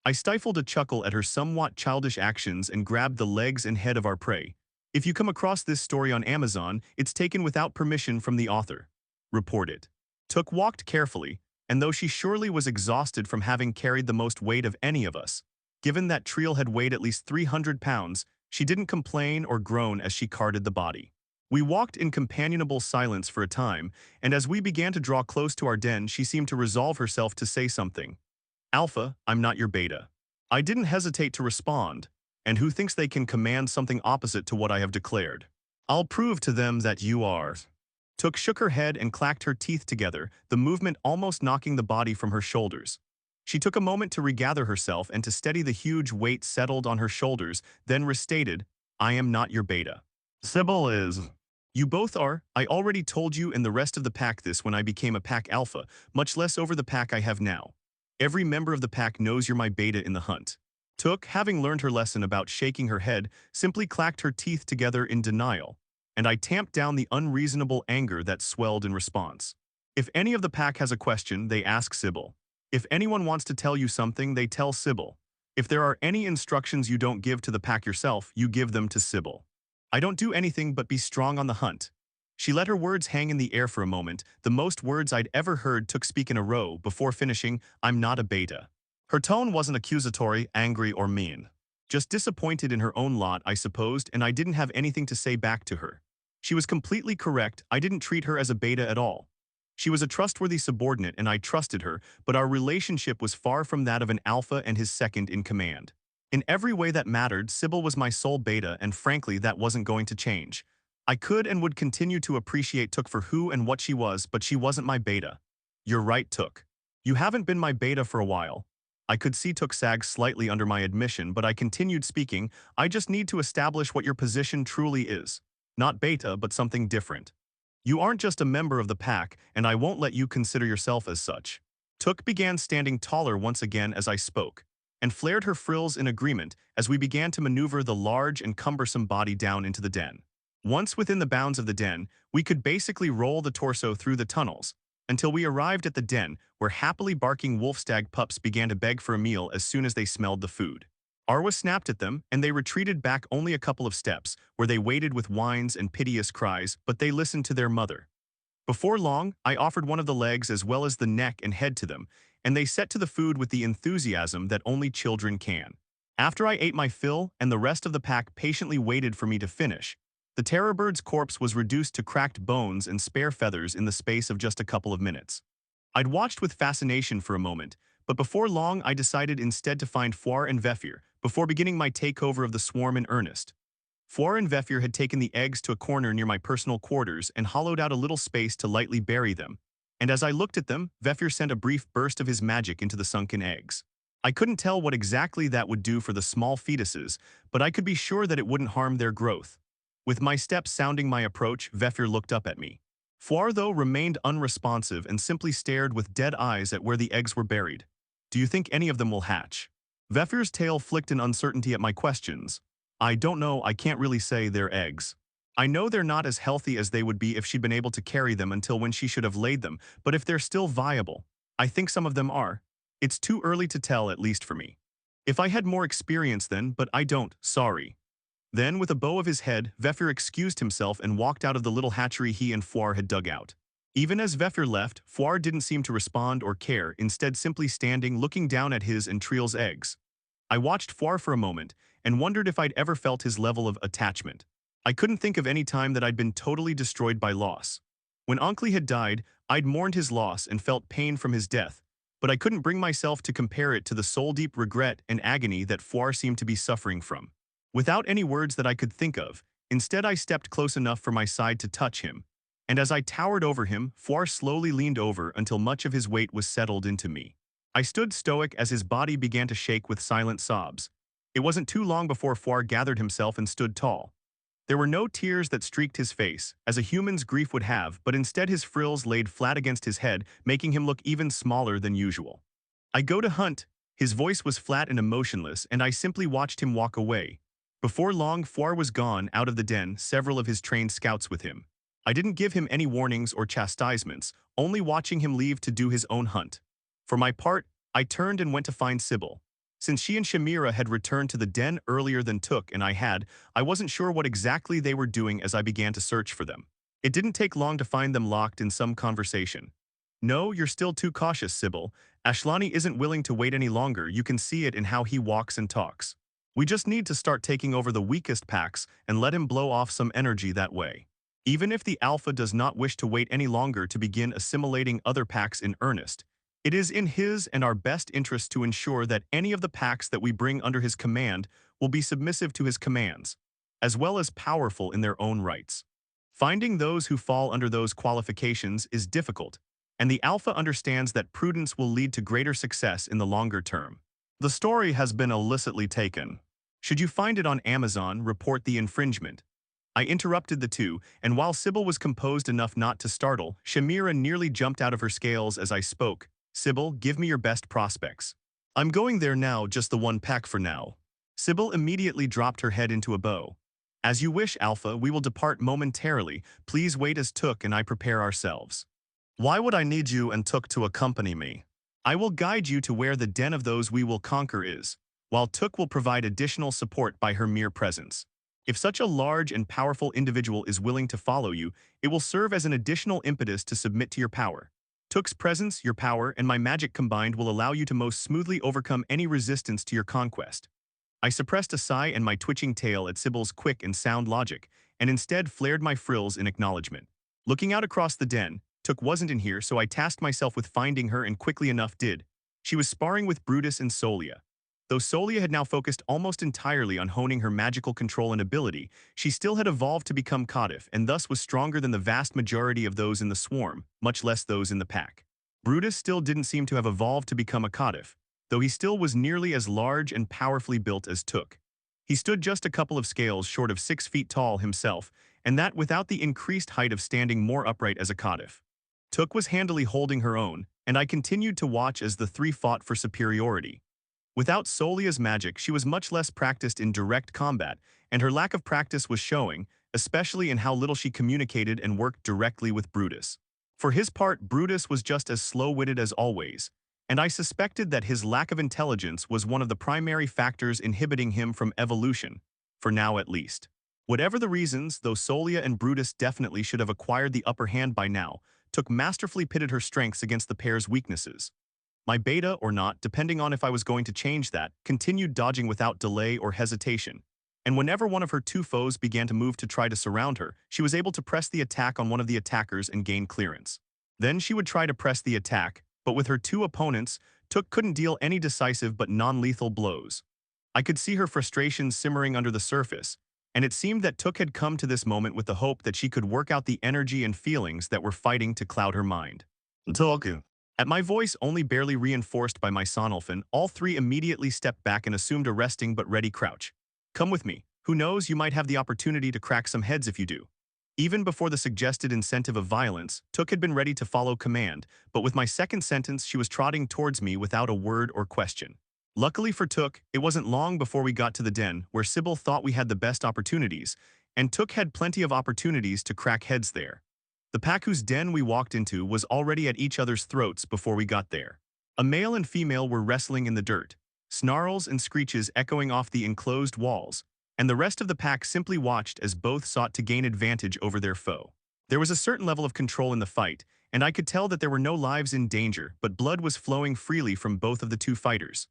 I stifled a chuckle at her somewhat childish actions and grabbed the legs and head of our prey. If you come across this story on Amazon, it's taken without permission from the author. Reported. Took walked carefully, and though she surely was exhausted from having carried the most weight of any of us, given that Treel had weighed at least 300 pounds, she didn't complain or groan as she carted the body. We walked in companionable silence for a time, and as we began to draw close to our den, she seemed to resolve herself to say something. Alpha, I'm not your beta. I didn't hesitate to respond, and who thinks they can command something opposite to what I have declared? I'll prove to them that you are. Took shook her head and clacked her teeth together, the movement almost knocking the body from her shoulders. She took a moment to regather herself and to steady the huge weight settled on her shoulders, then restated, I am not your beta. Sybil is. You both are. I already told you and the rest of the pack this when I became a pack alpha, much less over the pack I have now. Every member of the pack knows you're my beta in the hunt. Took, having learned her lesson about shaking her head, simply clacked her teeth together in denial, and I tamped down the unreasonable anger that swelled in response. If any of the pack has a question, they ask Sybil. If anyone wants to tell you something, they tell Sybil. If there are any instructions you don't give to the pack yourself, you give them to Sybil. I don't do anything but be strong on the hunt. She let her words hang in the air for a moment, the most words I'd ever heard Took speak in a row, before finishing, I'm not a beta. Her tone wasn't accusatory, angry, or mean. Just disappointed in her own lot, I supposed, and I didn't have anything to say back to her. She was completely correct. I didn't treat her as a beta at all. She was a trustworthy subordinate and I trusted her, but our relationship was far from that of an alpha and his second in command. In every way that mattered, Sybil was my sole beta, and frankly that wasn't going to change. I could and would continue to appreciate Took for who and what she was, but she wasn't my beta. You're right, Took. You haven't been my beta for a while. I could see Took sag slightly under my admission, but I continued speaking. I just need to establish what your position truly is. Not beta, but something different. You aren't just a member of the pack, and I won't let you consider yourself as such. Took began standing taller once again as I spoke, and flared her frills in agreement as we began to maneuver the large and cumbersome body down into the den. Once within the bounds of the den, we could basically roll the torso through the tunnels, until we arrived at the den where happily barking wolf-stag pups began to beg for a meal as soon as they smelled the food. Arwa snapped at them, and they retreated back only a couple of steps, where they waited with whines and piteous cries, but they listened to their mother. Before long, I offered one of the legs as well as the neck and head to them, and they set to the food with the enthusiasm that only children can. After I ate my fill and the rest of the pack patiently waited for me to finish, the terror bird's corpse was reduced to cracked bones and spare feathers in the space of just a couple of minutes. I'd watched with fascination for a moment, but before long I decided instead to find Foire and Vefir before beginning my takeover of the swarm in earnest. Foire and Vefir had taken the eggs to a corner near my personal quarters and hollowed out a little space to lightly bury them, and as I looked at them, Vefir sent a brief burst of his magic into the sunken eggs. I couldn't tell what exactly that would do for the small fetuses, but I could be sure that it wouldn't harm their growth. With my steps sounding my approach, Vefir looked up at me. Foire, though, remained unresponsive and simply stared with dead eyes at where the eggs were buried. Do you think any of them will hatch? Vefir's tail flicked in uncertainty at my questions. I don't know, I can't really say they're eggs. I know they're not as healthy as they would be if she'd been able to carry them until when she should have laid them, but if they're still viable, I think some of them are. It's too early to tell, at least for me. If I had more experience then, but I don't, sorry. Then, with a bow of his head, Vefir excused himself and walked out of the little hatchery he and Foire had dug out. Even as Vefir left, Foire didn't seem to respond or care, instead simply standing looking down at his and Treel's eggs. I watched Foire for a moment and wondered if I'd ever felt his level of attachment. I couldn't think of any time that I'd been totally destroyed by loss. When Onkley had died, I'd mourned his loss and felt pain from his death, but I couldn't bring myself to compare it to the soul-deep regret and agony that Foire seemed to be suffering from. Without any words that I could think of, instead I stepped close enough for my side to touch him, and as I towered over him, Foire slowly leaned over until much of his weight was settled into me. I stood stoic as his body began to shake with silent sobs. It wasn't too long before Foire gathered himself and stood tall. There were no tears that streaked his face, as a human's grief would have, but instead his frills laid flat against his head, making him look even smaller than usual. I go to hunt. His voice was flat and emotionless, and I simply watched him walk away. Before long, Foire was gone, out of the den, several of his trained scouts with him. I didn't give him any warnings or chastisements, only watching him leave to do his own hunt. For my part, I turned and went to find Sybil. Since she and Shamira had returned to the den earlier than Took and I wasn't sure what exactly they were doing as I began to search for them. It didn't take long to find them locked in some conversation. No, you're still too cautious, Sybil. Ashlani isn't willing to wait any longer. You can see it in how he walks and talks. We just need to start taking over the weakest packs and let him blow off some energy that way. Even if the Alpha does not wish to wait any longer to begin assimilating other packs in earnest, it is in his and our best interest to ensure that any of the packs that we bring under his command will be submissive to his commands, as well as powerful in their own rights. Finding those who fall under those qualifications is difficult, and the Alpha understands that prudence will lead to greater success in the longer term. The story has been illicitly taken. Should you find it on Amazon, report the infringement. I interrupted the two, and while Sybil was composed enough not to startle, Shamira nearly jumped out of her scales as I spoke. Sybil, give me your best prospects. I'm going there now, just the one pack for now. Sybil immediately dropped her head into a bow. As you wish, Alpha, we will depart momentarily. Please wait as Took and I prepare ourselves. Why would I need you and Took to accompany me? I will guide you to where the den of those we will conquer is, while Took will provide additional support by her mere presence. If such a large and powerful individual is willing to follow you, it will serve as an additional impetus to submit to your power. Took's presence, your power, and my magic combined will allow you to most smoothly overcome any resistance to your conquest. I suppressed a sigh and my twitching tail at Sybil's quick and sound logic, and instead flared my frills in acknowledgement. Looking out across the den, Took wasn't in here, so I tasked myself with finding her and quickly enough did. She was sparring with Brutus and Solia. Though Solia had now focused almost entirely on honing her magical control and ability, she still had evolved to become Kadif and thus was stronger than the vast majority of those in the swarm, much less those in the pack. Brutus still didn't seem to have evolved to become a Kadif, though he still was nearly as large and powerfully built as Took. He stood just a couple of scales short of 6 feet tall himself, and that without the increased height of standing more upright as a Kadif. Took was handily holding her own, and I continued to watch as the three fought for superiority. Without Solia's magic, she was much less practiced in direct combat, and her lack of practice was showing, especially in how little she communicated and worked directly with Brutus. For his part, Brutus was just as slow-witted as always, and I suspected that his lack of intelligence was one of the primary factors inhibiting him from evolution, for now at least. Whatever the reasons, though Solia and Brutus definitely should have acquired the upper hand by now, Took masterfully pitted her strengths against the pair's weaknesses. My beta, or not, depending on if I was going to change that, continued dodging without delay or hesitation. And whenever one of her two foes began to move to try to surround her, she was able to press the attack on one of the attackers and gain clearance. Then she would try to press the attack, but with her two opponents, Took couldn't deal any decisive but non-lethal blows. I could see her frustration simmering under the surface, and it seemed that Took had come to this moment with the hope that she could work out the energy and feelings that were fighting to cloud her mind. Talking. At my voice only barely reinforced by my sonolphin, all three immediately stepped back and assumed a resting but ready crouch. Come with me. Who knows, you might have the opportunity to crack some heads if you do. Even before the suggested incentive of violence, Took had been ready to follow command, but with my second sentence she was trotting towards me without a word or question. Luckily for Took, it wasn't long before we got to the den, where Sybil thought we had the best opportunities, and Took had plenty of opportunities to crack heads there. The pack whose den we walked into was already at each other's throats before we got there. A male and female were wrestling in the dirt, snarls and screeches echoing off the enclosed walls, and the rest of the pack simply watched as both sought to gain advantage over their foe. There was a certain level of control in the fight, and I could tell that there were no lives in danger, but blood was flowing freely from both of the two fighters.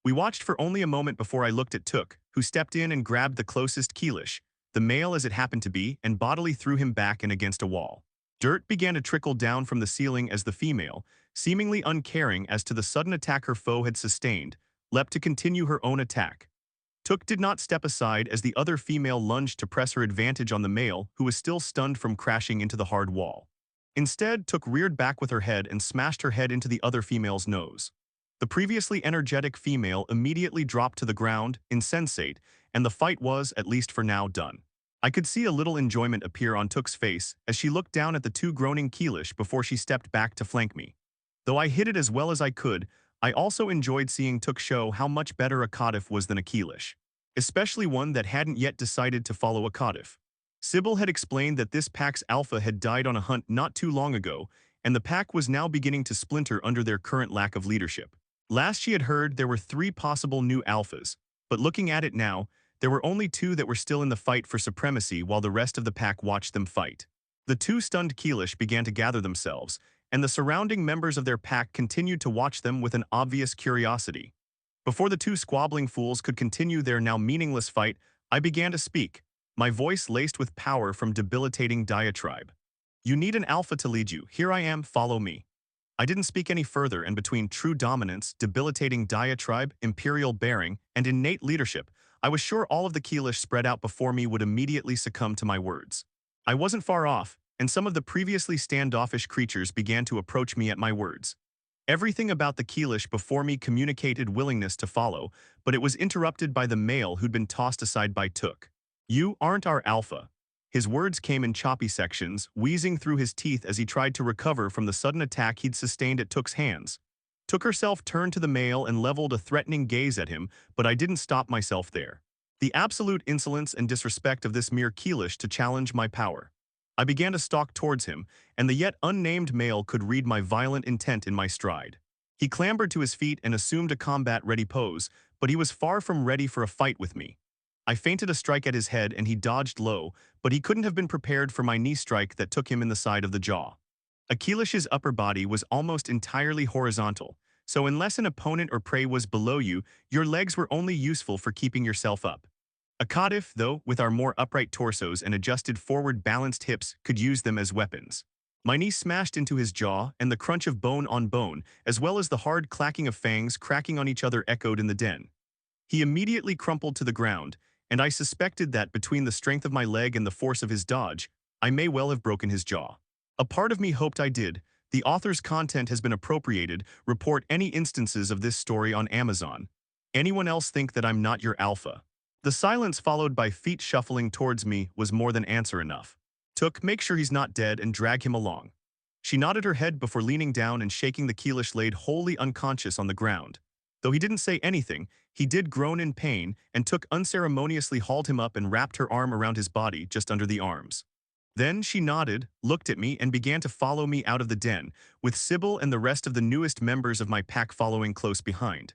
We watched for only a moment before I looked at Took, who stepped in and grabbed the closest Keelish, the male as it happened to be, and bodily threw him back and against a wall. Dirt began to trickle down from the ceiling as the female, seemingly uncaring as to the sudden attack her foe had sustained, leapt to continue her own attack. Took did not step aside as the other female lunged to press her advantage on the male, who was still stunned from crashing into the hard wall. Instead, Took reared back with her head and smashed her head into the other female's nose. The previously energetic female immediately dropped to the ground, insensate, and the fight was, at least for now, done. I could see a little enjoyment appear on Took's face as she looked down at the two groaning Keelish before she stepped back to flank me. Though I hid it as well as I could, I also enjoyed seeing Took show how much better a Kadif was than a Keelish, especially one that hadn't yet decided to follow a Kadif. Sybil had explained that this pack's alpha had died on a hunt not too long ago, and the pack was now beginning to splinter under their current lack of leadership. Last she had heard, there were 3 possible new alphas, but looking at it now, there were only 2 that were still in the fight for supremacy while the rest of the pack watched them fight. The 2 stunned Keelish began to gather themselves, and the surrounding members of their pack continued to watch them with an obvious curiosity. Before the 2 squabbling fools could continue their now meaningless fight, I began to speak, my voice laced with power from debilitating diatribe. You need an alpha to lead you. Here I am, follow me. I didn't speak any further, and between true dominance, debilitating diatribe, imperial bearing, and innate leadership, I was sure all of the Keelish spread out before me would immediately succumb to my words. I wasn't far off, and some of the previously standoffish creatures began to approach me at my words. Everything about the Keelish before me communicated willingness to follow, but it was interrupted by the male who'd been tossed aside by Took. You aren't our alpha. His words came in choppy sections, wheezing through his teeth as he tried to recover from the sudden attack he'd sustained at Took's hands. Took herself turned to the male and leveled a threatening gaze at him, but I didn't stop myself there. The absolute insolence and disrespect of this mere Keelish to challenge my power. I began to stalk towards him, and the yet unnamed male could read my violent intent in my stride. He clambered to his feet and assumed a combat-ready pose, but he was far from ready for a fight with me. I feinted a strike at his head and he dodged low, but he couldn't have been prepared for my knee strike that took him in the side of the jaw. Keelish's upper body was almost entirely horizontal, so unless an opponent or prey was below you, your legs were only useful for keeping yourself up. Akadif, though, with our more upright torsos and adjusted forward balanced hips, could use them as weapons. My knee smashed into his jaw, and the crunch of bone on bone, as well as the hard clacking of fangs cracking on each other echoed in the den. He immediately crumpled to the ground, and I suspected that between the strength of my leg and the force of his dodge, I may well have broken his jaw. A part of me hoped I did. The author's content has been appropriated. Report any instances of this story on Amazon. Anyone else think that I'm not your alpha? The silence followed by feet shuffling towards me was more than answer enough. Took, make sure he's not dead and drag him along. She nodded her head before leaning down and shaking the Keelish laid wholly unconscious on the ground. Though he didn't say anything, he did groan in pain, and Took unceremoniously hauled him up and wrapped her arm around his body just under the arms. Then she nodded, looked at me, and began to follow me out of the den, with Sybil and the rest of the newest members of my pack following close behind.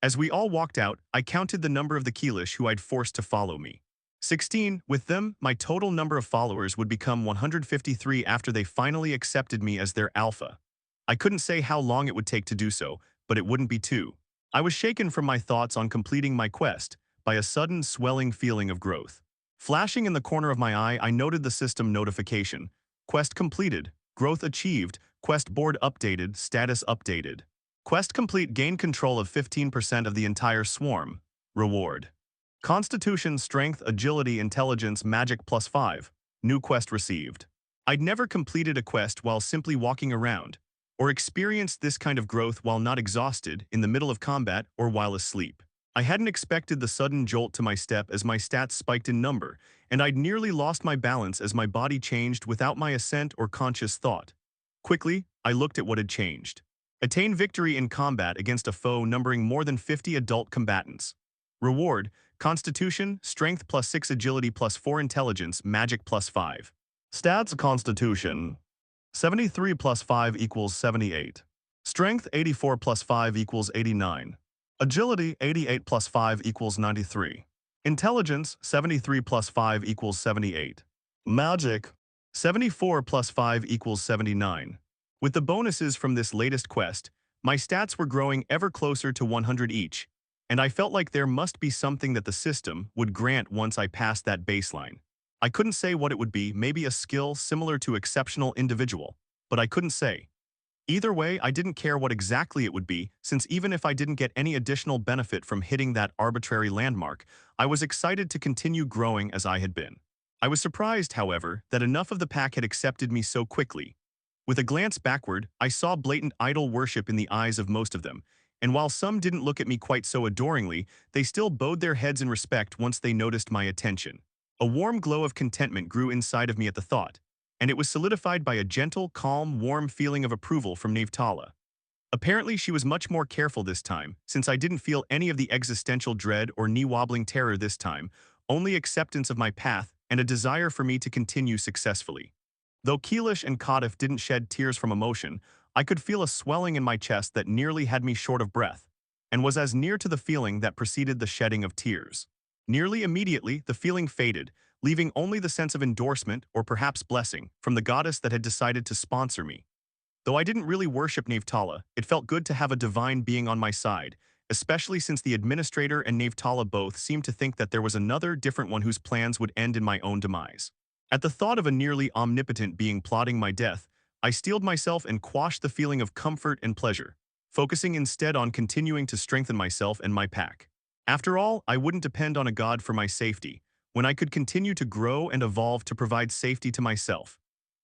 As we all walked out, I counted the number of the Keelish who I'd forced to follow me. 16. With them, my total number of followers would become 153 after they finally accepted me as their alpha. I couldn't say how long it would take to do so, but it wouldn't be 2. I was shaken from my thoughts on completing my quest by a sudden swelling feeling of growth. Flashing in the corner of my eye, I noted the system notification. Quest completed. Growth achieved. Quest board updated. Status updated. Quest complete. Gain control of 15% of the entire swarm. Reward. Constitution, Strength, Agility, Intelligence, Magic +5. New quest received. I'd never completed a quest while simply walking around, or experienced this kind of growth while not exhausted, in the middle of combat, or while asleep. I hadn't expected the sudden jolt to my step as my stats spiked in number, and I'd nearly lost my balance as my body changed without my assent or conscious thought. Quickly, I looked at what had changed. Attain victory in combat against a foe numbering more than 50 adult combatants. Reward, Constitution, Strength +6, Agility +4, Intelligence, Magic +5. Stats: Constitution 73 + 5 = 78. Strength 84 + 5 = 89. Agility 88 + 5 = 93. Intelligence 73 + 5 = 78. Magic 74 + 5 = 79. With the bonuses from this latest quest, my stats were growing ever closer to 100 each, and I felt like there must be something that the system would grant once I passed that baseline. I couldn't say what it would be, maybe a skill similar to exceptional individual, but I couldn't say. Either way, I didn't care what exactly it would be, since even if I didn't get any additional benefit from hitting that arbitrary landmark, I was excited to continue growing as I had been. I was surprised, however, that enough of the pack had accepted me so quickly. With a glance backward, I saw blatant idol worship in the eyes of most of them, and while some didn't look at me quite so adoringly, they still bowed their heads in respect once they noticed my attention. A warm glow of contentment grew inside of me at the thought, and it was solidified by a gentle, calm, warm feeling of approval from Navtala. Apparently, she was much more careful this time, since I didn't feel any of the existential dread or knee-wobbling terror this time, only acceptance of my path and a desire for me to continue successfully. Though Keelish and Cardiff didn't shed tears from emotion, I could feel a swelling in my chest that nearly had me short of breath, and was as near to the feeling that preceded the shedding of tears. Nearly immediately, the feeling faded, leaving only the sense of endorsement, or perhaps blessing, from the goddess that had decided to sponsor me. Though I didn't really worship Navetala, it felt good to have a divine being on my side, especially since the administrator and Navetala both seemed to think that there was another, different one whose plans would end in my own demise. At the thought of a nearly omnipotent being plotting my death, I steeled myself and quashed the feeling of comfort and pleasure, focusing instead on continuing to strengthen myself and my pack. After all, I wouldn't depend on a god for my safety, when I could continue to grow and evolve to provide safety to myself.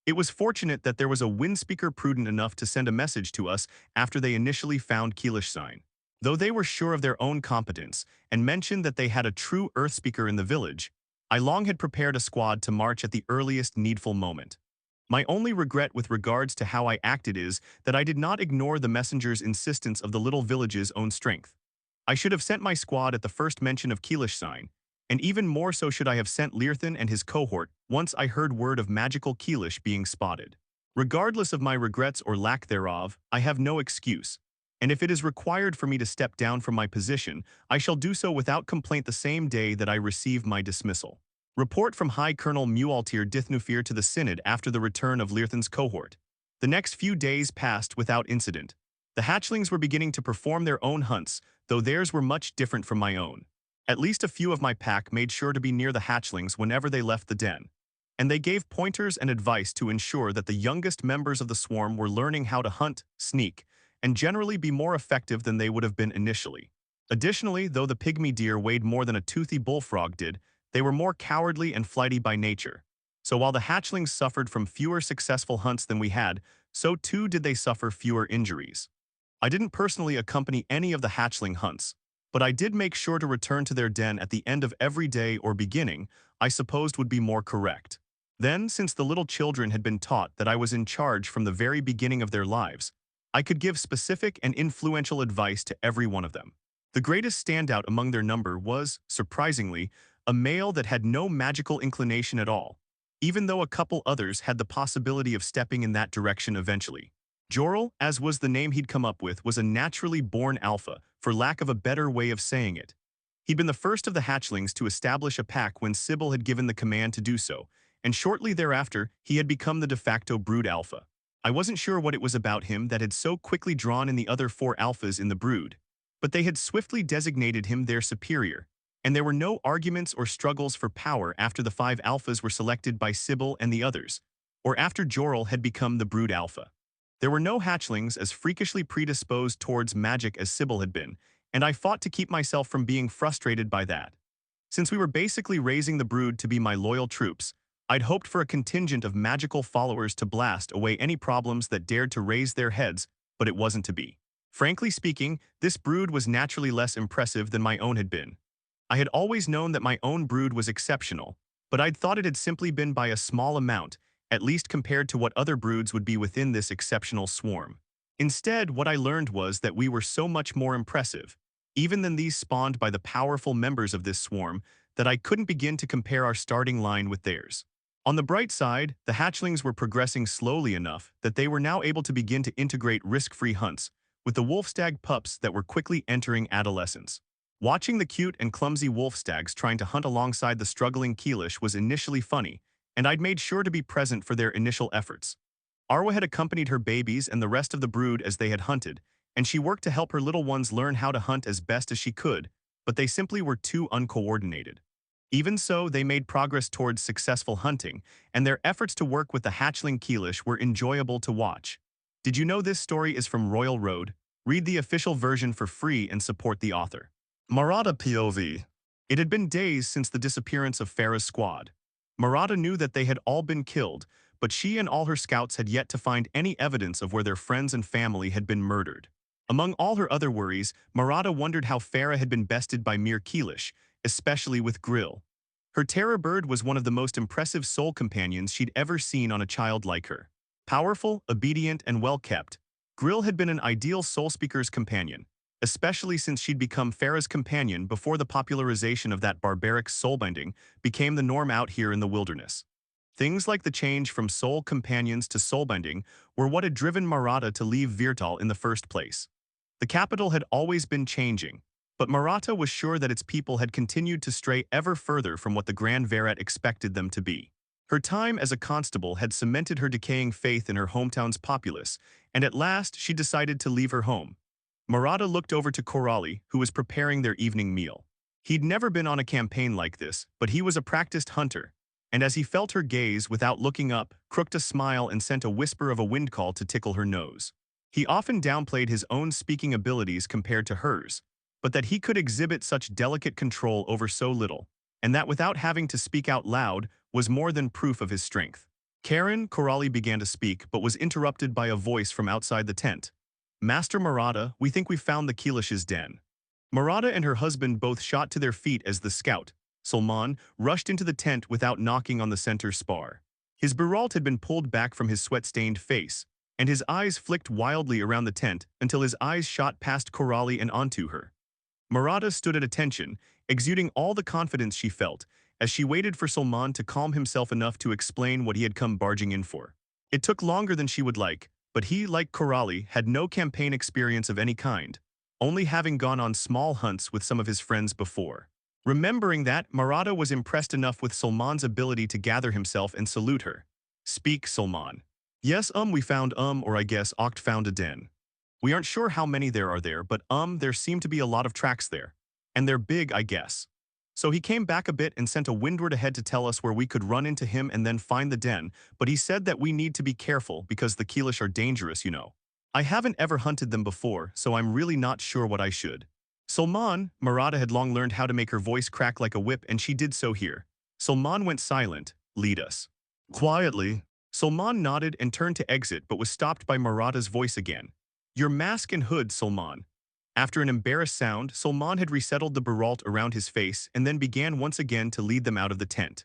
It was fortunate that there was a wind speaker prudent enough to send a message to us after they initially found Keelish sign. Though they were sure of their own competence and mentioned that they had a true earth speaker in the village, I long had prepared a squad to march at the earliest needful moment. My only regret with regards to how I acted is that I did not ignore the messenger's insistence of the little village's own strength. I should have sent my squad at the first mention of Keelish sign, and even more so should I have sent Learthan and his cohort once I heard word of magical Keelish being spotted. Regardless of my regrets or lack thereof, I have no excuse, and if it is required for me to step down from my position, I shall do so without complaint the same day that I receive my dismissal. Report from High Colonel Mualtir Dithnufir to the Synod after the return of Learthan's cohort. The next few days passed without incident. The hatchlings were beginning to perform their own hunts, though theirs were much different from my own. At least a few of my pack made sure to be near the hatchlings whenever they left the den, and they gave pointers and advice to ensure that the youngest members of the swarm were learning how to hunt, sneak, and generally be more effective than they would have been initially. Additionally, though the pygmy deer weighed more than a toothy bullfrog did, they were more cowardly and flighty by nature. So while the hatchlings suffered from fewer successful hunts than we had, so too did they suffer fewer injuries. I didn't personally accompany any of the hatchling hunts, but I did make sure to return to their den at the end of every day or beginning, I supposed would be more correct. Then, since the little children had been taught that I was in charge from the very beginning of their lives, I could give specific and influential advice to every one of them. The greatest standout among their number was, surprisingly, a male that had no magical inclination at all, even though a couple others had the possibility of stepping in that direction eventually. Jorel, as was the name he'd come up with, was a naturally born alpha, for lack of a better way of saying it. He'd been the first of the hatchlings to establish a pack when Sybil had given the command to do so, and shortly thereafter, he had become the de facto brood alpha. I wasn't sure what it was about him that had so quickly drawn in the other 4 alphas in the brood, but they had swiftly designated him their superior, and there were no arguments or struggles for power after the 5 alphas were selected by Sybil and the others, or after Jorel had become the brood alpha. There were no hatchlings as freakishly predisposed towards magic as Sybil had been, and I fought to keep myself from being frustrated by that. Since we were basically raising the brood to be my loyal troops, I'd hoped for a contingent of magical followers to blast away any problems that dared to raise their heads, but it wasn't to be. Frankly speaking, this brood was naturally less impressive than my own had been. I had always known that my own brood was exceptional, but I'd thought it had simply been by a small amount, at least compared to what other broods would be within this exceptional swarm. Instead, what I learned was that we were so much more impressive, even than these spawned by the powerful members of this swarm, that I couldn't begin to compare our starting line with theirs. On the bright side, the hatchlings were progressing slowly enough that they were now able to begin to integrate risk-free hunts with the wolf-stag pups that were quickly entering adolescence. Watching the cute and clumsy wolf-stags trying to hunt alongside the struggling Keelish was initially funny, and I'd made sure to be present for their initial efforts. Arwa had accompanied her babies and the rest of the brood as they had hunted, and she worked to help her little ones learn how to hunt as best as she could, but they simply were too uncoordinated. Even so, they made progress towards successful hunting, and their efforts to work with the hatchling Keelish were enjoyable to watch. Did you know this story is from Royal Road? Read the official version for free and support the author. Maratha POV. It had been days since the disappearance of Farah's squad. Maratha knew that they had all been killed, but she and all her scouts had yet to find any evidence of where their friends and family had been murdered. Among all her other worries, Maratha wondered how Farah had been bested by Mir Keelish, especially with Grill. Her terror bird was one of the most impressive soul companions she'd ever seen on a child like her. Powerful, obedient, and well-kept, Grill had been an ideal soul speaker's companion, especially since she'd become Farah's companion before the popularization of that barbaric soulbinding became the norm out here in the wilderness. Things like the change from soul companions to soulbinding were what had driven Maratha to leave Virtal in the first place. The capital had always been changing, but Maratha was sure that its people had continued to stray ever further from what the Grand Virat expected them to be. Her time as a constable had cemented her decaying faith in her hometown's populace, and at last she decided to leave her home. Maratha looked over to Korali, who was preparing their evening meal. He'd never been on a campaign like this, but he was a practiced hunter, and as he felt her gaze without looking up, crooked a smile and sent a whisper of a wind call to tickle her nose. He often downplayed his own speaking abilities compared to hers, but that he could exhibit such delicate control over so little, and that without having to speak out loud, was more than proof of his strength. Karen Korali began to speak, but was interrupted by a voice from outside the tent. Master Maratha, we think we've found the Keelish's den. Maratha and her husband both shot to their feet as the scout, Salman, rushed into the tent without knocking on the center spar. His buralt had been pulled back from his sweat-stained face, and his eyes flicked wildly around the tent until his eyes shot past Korali and onto her. Maratha stood at attention, exuding all the confidence she felt, as she waited for Salman to calm himself enough to explain what he had come barging in for. It took longer than she would like, but he, like Korali, had no campaign experience of any kind, only having gone on small hunts with some of his friends before. Remembering that, Maratha was impressed enough with Salman's ability to gather himself and salute her. Speak, Salman. Yes, we found or I guess Oct found a den. We aren't sure how many there are there, but there seem to be a lot of tracks there. And they're big, I guess. So he came back a bit and sent a windward ahead to tell us where we could run into him and then find the den, but he said that we need to be careful because the Keelish are dangerous, you know. I haven't ever hunted them before, so I'm really not sure what I should. Salman, Maratha had long learned how to make her voice crack like a whip, and she did so here. Salman went silent. Lead us. Quietly. Salman nodded and turned to exit, but was stopped by Maratha's voice again. Your mask and hood, Salman. After an embarrassed sound, Salman had resettled the buralt around his face and then began once again to lead them out of the tent.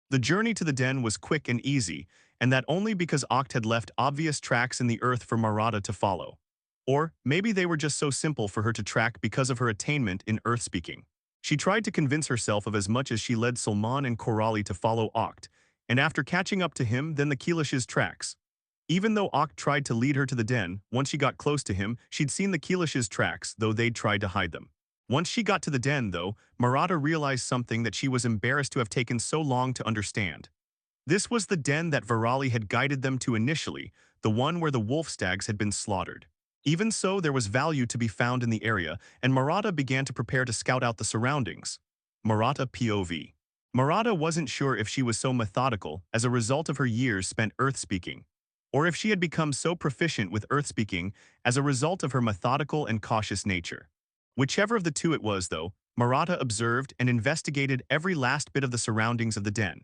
The journey to the den was quick and easy, and that only because Oct had left obvious tracks in the earth for Maratha to follow. Or maybe they were just so simple for her to track because of her attainment in earth-speaking. She tried to convince herself of as much as she led Salman and Korali to follow Oct, and after catching up to him, then the Keelish's tracks. Even though Oct tried to lead her to the den, once she got close to him, she'd seen the Keelish's tracks, though they'd tried to hide them. Once she got to the den, though, Maratha realized something that she was embarrassed to have taken so long to understand. This was the den that Virali had guided them to initially, the one where the wolf stags had been slaughtered. Even so, there was value to be found in the area, and Maratha began to prepare to scout out the surroundings. Maratha POV. Maratha wasn't sure if she was so methodical as a result of her years spent earth-speaking, or if she had become so proficient with earth-speaking as a result of her methodical and cautious nature. Whichever of the two it was, though, Maratha observed and investigated every last bit of the surroundings of the den.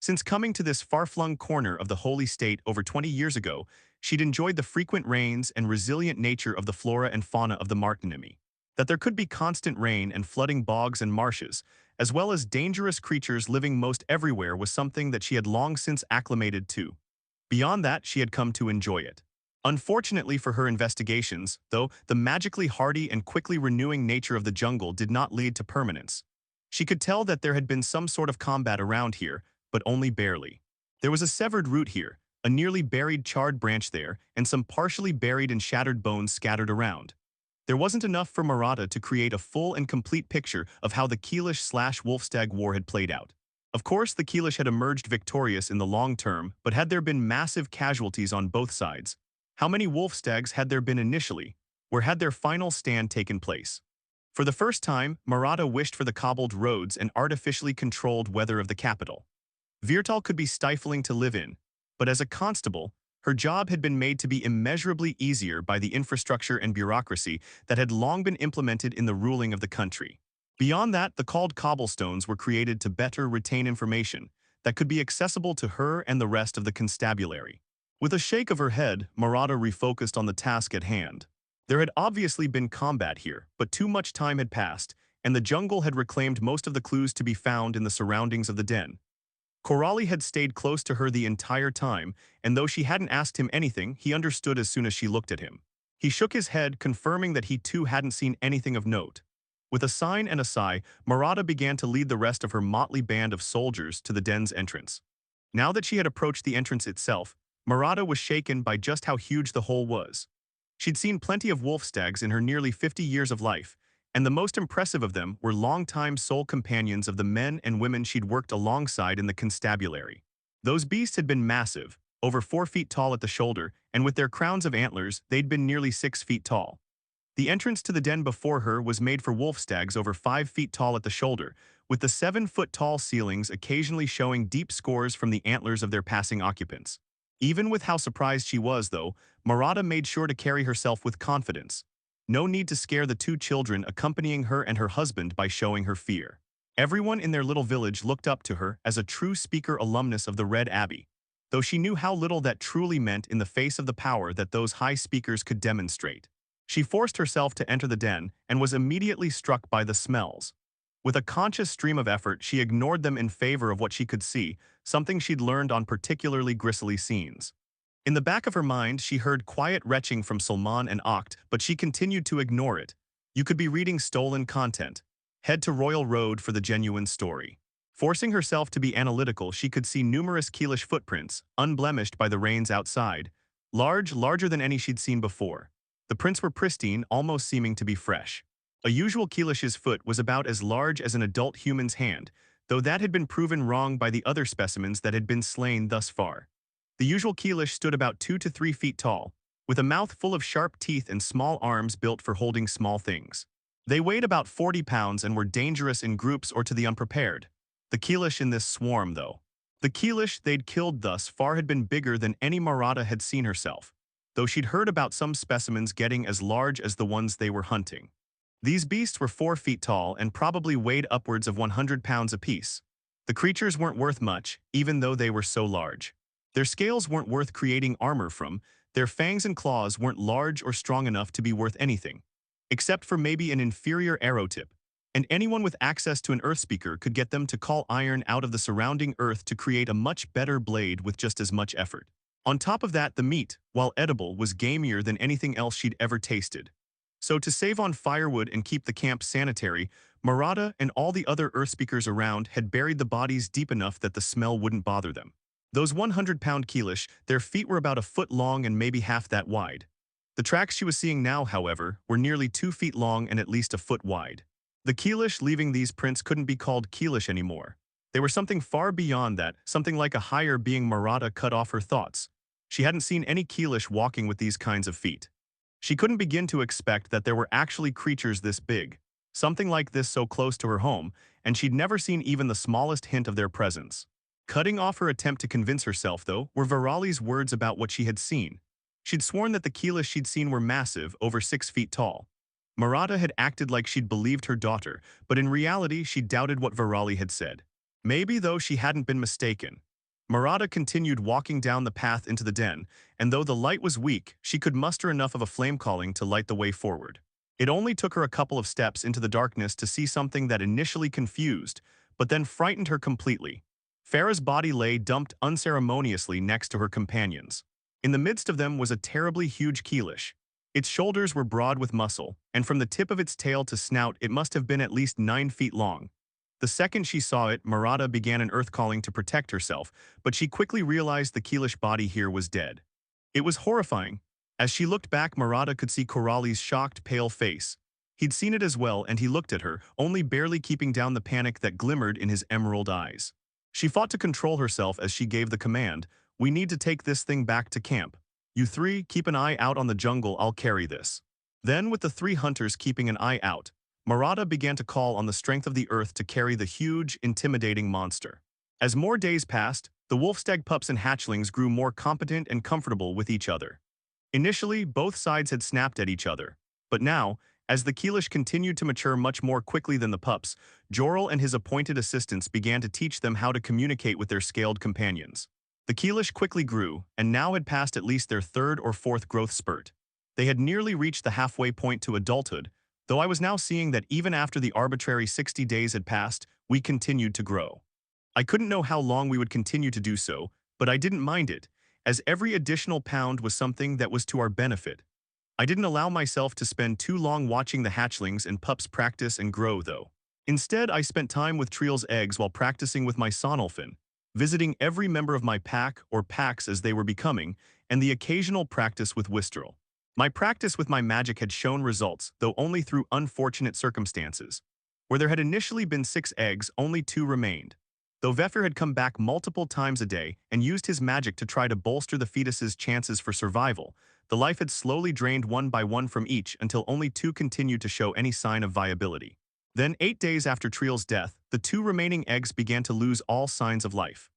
Since coming to this far-flung corner of the holy state over 20 years ago, she'd enjoyed the frequent rains and resilient nature of the flora and fauna of the Martinimi. That there could be constant rain and flooding bogs and marshes, as well as dangerous creatures living most everywhere, was something that she had long since acclimated to. Beyond that, she had come to enjoy it. Unfortunately for her investigations, though, the magically hardy and quickly renewing nature of the jungle did not lead to permanence. She could tell that there had been some sort of combat around here, but only barely. There was a severed root here, a nearly buried charred branch there, and some partially buried and shattered bones scattered around. There wasn't enough for Maratha to create a full and complete picture of how the Keelish/Wolfstag war had played out. Of course, the Keelish had emerged victorious in the long term, but had there been massive casualties on both sides? How many Wolfstags had there been initially? Where had their final stand taken place? For the first time, Maratha wished for the cobbled roads and artificially controlled weather of the capital. Virtal could be stifling to live in, but as a constable, her job had been made to be immeasurably easier by the infrastructure and bureaucracy that had long been implemented in the ruling of the country. Beyond that, the called cobblestones were created to better retain information that could be accessible to her and the rest of the constabulary. With a shake of her head, Maratha refocused on the task at hand. There had obviously been combat here, but too much time had passed, and the jungle had reclaimed most of the clues to be found in the surroundings of the den. Korali had stayed close to her the entire time, and though she hadn't asked him anything, he understood as soon as she looked at him. He shook his head, confirming that he too hadn't seen anything of note. With a sign and a sigh, Murata began to lead the rest of her motley band of soldiers to the den's entrance. Now that she had approached the entrance itself, Murata was shaken by just how huge the hole was. She'd seen plenty of wolf stags in her nearly 50 years of life, and the most impressive of them were longtime sole companions of the men and women she'd worked alongside in the constabulary. Those beasts had been massive, over 4 feet tall at the shoulder, and with their crowns of antlers, they'd been nearly 6 feet tall. The entrance to the den before her was made for wolf stags over 5 feet tall at the shoulder, with the 7-foot-tall ceilings occasionally showing deep scores from the antlers of their passing occupants. Even with how surprised she was, though, Murata made sure to carry herself with confidence. No need to scare the 2 children accompanying her and her husband by showing her fear. Everyone in their little village looked up to her as a true speaker alumnus of the Red Abbey, though she knew how little that truly meant in the face of the power that those high speakers could demonstrate. She forced herself to enter the den and was immediately struck by the smells. With a conscious stream of effort, she ignored them in favor of what she could see, something she'd learned on particularly grisly scenes. In the back of her mind, she heard quiet retching from Salman and Akht, but she continued to ignore it. You could be reading stolen content. Head to Royal Road for the genuine story. Forcing herself to be analytical, she could see numerous Keelish footprints, unblemished by the rains outside, larger than any she'd seen before. The prints were pristine, almost seeming to be fresh. A usual Keelish's foot was about as large as an adult human's hand, though that had been proven wrong by the other specimens that had been slain thus far. The usual Keelish stood about 2 to 3 feet tall, with a mouth full of sharp teeth and small arms built for holding small things. They weighed about 40 pounds and were dangerous in groups or to the unprepared. The Keelish in this swarm, though. The Keelish they'd killed thus far had been bigger than any Murata had seen herself, though she'd heard about some specimens getting as large as the ones they were hunting. These beasts were 4 feet tall and probably weighed upwards of 100 pounds apiece. The creatures weren't worth much, even though they were so large. Their scales weren't worth creating armor from, their fangs and claws weren't large or strong enough to be worth anything, except for maybe an inferior arrow tip, and anyone with access to an earth speaker could get them to call iron out of the surrounding earth to create a much better blade with just as much effort. On top of that, the meat, while edible, was gamier than anything else she'd ever tasted. So to save on firewood and keep the camp sanitary, Murata and all the other earth speakers around had buried the bodies deep enough that the smell wouldn't bother them. Those 100-pound Keelish, their feet were about a foot long and maybe half that wide. The tracks she was seeing now, however, were nearly 2 feet long and at least a foot wide. The Keelish leaving these prints couldn't be called Keelish anymore. They were something far beyond that, something like a higher being. Murata cut off her thoughts. She hadn't seen any Keelish walking with these kinds of feet. She couldn't begin to expect that there were actually creatures this big, something like this so close to her home, and she'd never seen even the smallest hint of their presence. Cutting off her attempt to convince herself, though, were Virali's words about what she had seen. She'd sworn that the Keelish she'd seen were massive, over 6 feet tall. Murata had acted like she'd believed her daughter, but in reality she doubted what Virali had said. Maybe, though, she hadn't been mistaken. Murata continued walking down the path into the den, and though the light was weak, she could muster enough of a flame calling to light the way forward. It only took her a couple of steps into the darkness to see something that initially confused, but then frightened her completely. Farah's body lay dumped unceremoniously next to her companions. In the midst of them was a terribly huge Keelish. Its shoulders were broad with muscle, and from the tip of its tail to snout it must have been at least 9 feet long. The second she saw it, Murata began an earth calling to protect herself, but she quickly realized the Keelish body here was dead. It was horrifying. As she looked back, Murata could see Corali's shocked, pale face. He'd seen it as well, and he looked at her, only barely keeping down the panic that glimmered in his emerald eyes. She fought to control herself as she gave the command, "We need to take this thing back to camp. You 3, keep an eye out on the jungle, I'll carry this." Then, with the 3 hunters keeping an eye out, Murata began to call on the strength of the earth to carry the huge, intimidating monster. As more days passed, the wolf-stag pups and hatchlings grew more competent and comfortable with each other. Initially, both sides had snapped at each other, but now, as the Keelish continued to mature much more quickly than the pups, Jorel and his appointed assistants began to teach them how to communicate with their scaled companions. The Keelish quickly grew, and now had passed at least their 3rd or 4th growth spurt. They had nearly reached the halfway point to adulthood, though I was now seeing that even after the arbitrary 60 days had passed, we continued to grow. I couldn't know how long we would continue to do so, but I didn't mind it, as every additional pound was something that was to our benefit. I didn't allow myself to spend too long watching the hatchlings and pups practice and grow, though. Instead, I spent time with Triel's eggs while practicing with my Sonolfin, visiting every member of my pack or packs as they were becoming, and the occasional practice with Wistrel. My practice with my magic had shown results, though only through unfortunate circumstances. Where there had initially been 6 eggs, only 2 remained. Though Vefir had come back multiple times a day and used his magic to try to bolster the fetus's chances for survival, the life had slowly drained one by one from each until only 2 continued to show any sign of viability. Then, 8 days after Triel's death, the 2 remaining eggs began to lose all signs of life.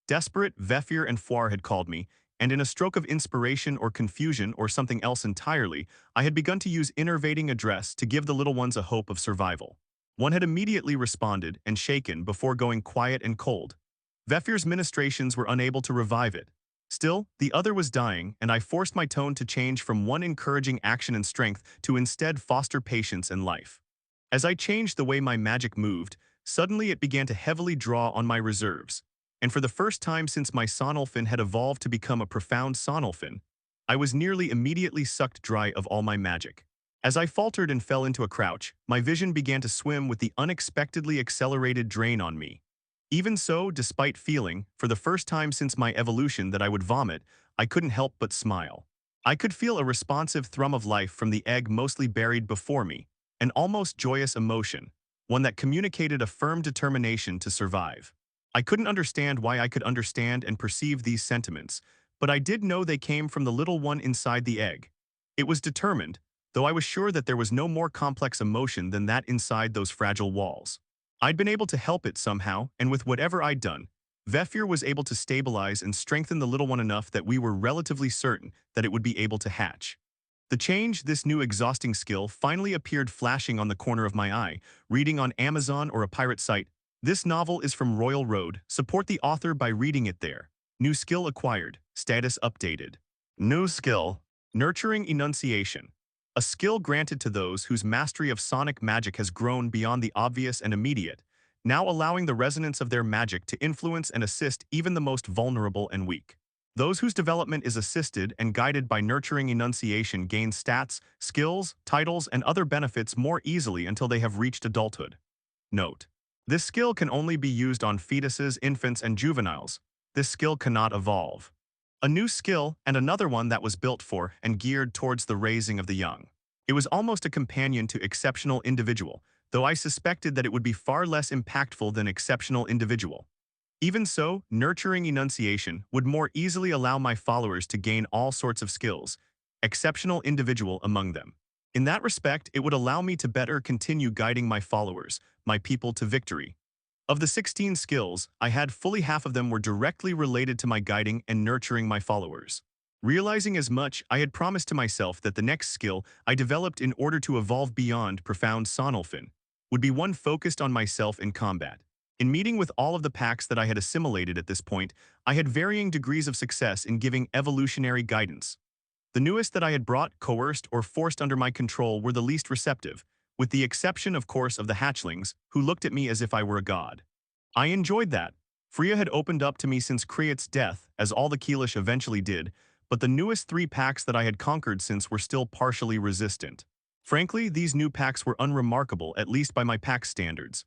Desperate, Vefir and Foire had called me, and in a stroke of inspiration or confusion or something else entirely, I had begun to use innervating address to give the little ones a hope of survival. One had immediately responded and shaken before going quiet and cold. Vefir's ministrations were unable to revive it. Still, the other was dying, and I forced my tone to change from one encouraging action and strength to instead foster patience and life. As I changed the way my magic moved, suddenly it began to heavily draw on my reserves. And for the first time since my Sonolfin had evolved to become a profound Sonolfin, I was nearly immediately sucked dry of all my magic. As I faltered and fell into a crouch, my vision began to swim with the unexpectedly accelerated drain on me. Even so, despite feeling, for the first time since my evolution, that I would vomit, I couldn't help but smile. I could feel a responsive thrum of life from the egg mostly buried before me, an almost joyous emotion, one that communicated a firm determination to survive. I couldn't understand why I could understand and perceive these sentiments, but I did know they came from the little one inside the egg. It was determined, though I was sure that there was no more complex emotion than that inside those fragile walls. I'd been able to help it somehow, and with whatever I'd done, Vefir was able to stabilize and strengthen the little one enough that we were relatively certain that it would be able to hatch. The change, this new exhausting skill, finally appeared flashing on the corner of my eye, reading on Amazon or a pirate site. This novel is from Royal Road. Support the author by reading it there. New skill acquired. Status updated. New skill. Nurturing enunciation. A skill granted to those whose mastery of sonic magic has grown beyond the obvious and immediate, now allowing the resonance of their magic to influence and assist even the most vulnerable and weak. Those whose development is assisted and guided by nurturing enunciation gain stats, skills, titles, and other benefits more easily until they have reached adulthood. Note: this skill can only be used on fetuses, infants, and juveniles. This skill cannot evolve. A new skill, and another one that was built for and geared towards the raising of the young. It was almost a companion to exceptional individual, though I suspected that it would be far less impactful than exceptional individual. Even so, nurturing enunciation would more easily allow my followers to gain all sorts of skills, exceptional individual among them. In that respect, it would allow me to better continue guiding my followers, my people, to victory. Of the 16 skills, I had fully half of them were directly related to my guiding and nurturing my followers. Realizing as much, I had promised to myself that the next skill I developed in order to evolve beyond profound Sonolfin would be one focused on myself in combat. In meeting with all of the packs that I had assimilated at this point, I had varying degrees of success in giving evolutionary guidance. The newest that I had brought, coerced, or forced under my control were the least receptive, with the exception, of course, of the hatchlings, who looked at me as if I were a god. I enjoyed that. Freya had opened up to me since Kriat's death, as all the Keelish eventually did, but the newest 3 packs that I had conquered since were still partially resistant. Frankly, these new packs were unremarkable, at least by my pack standards.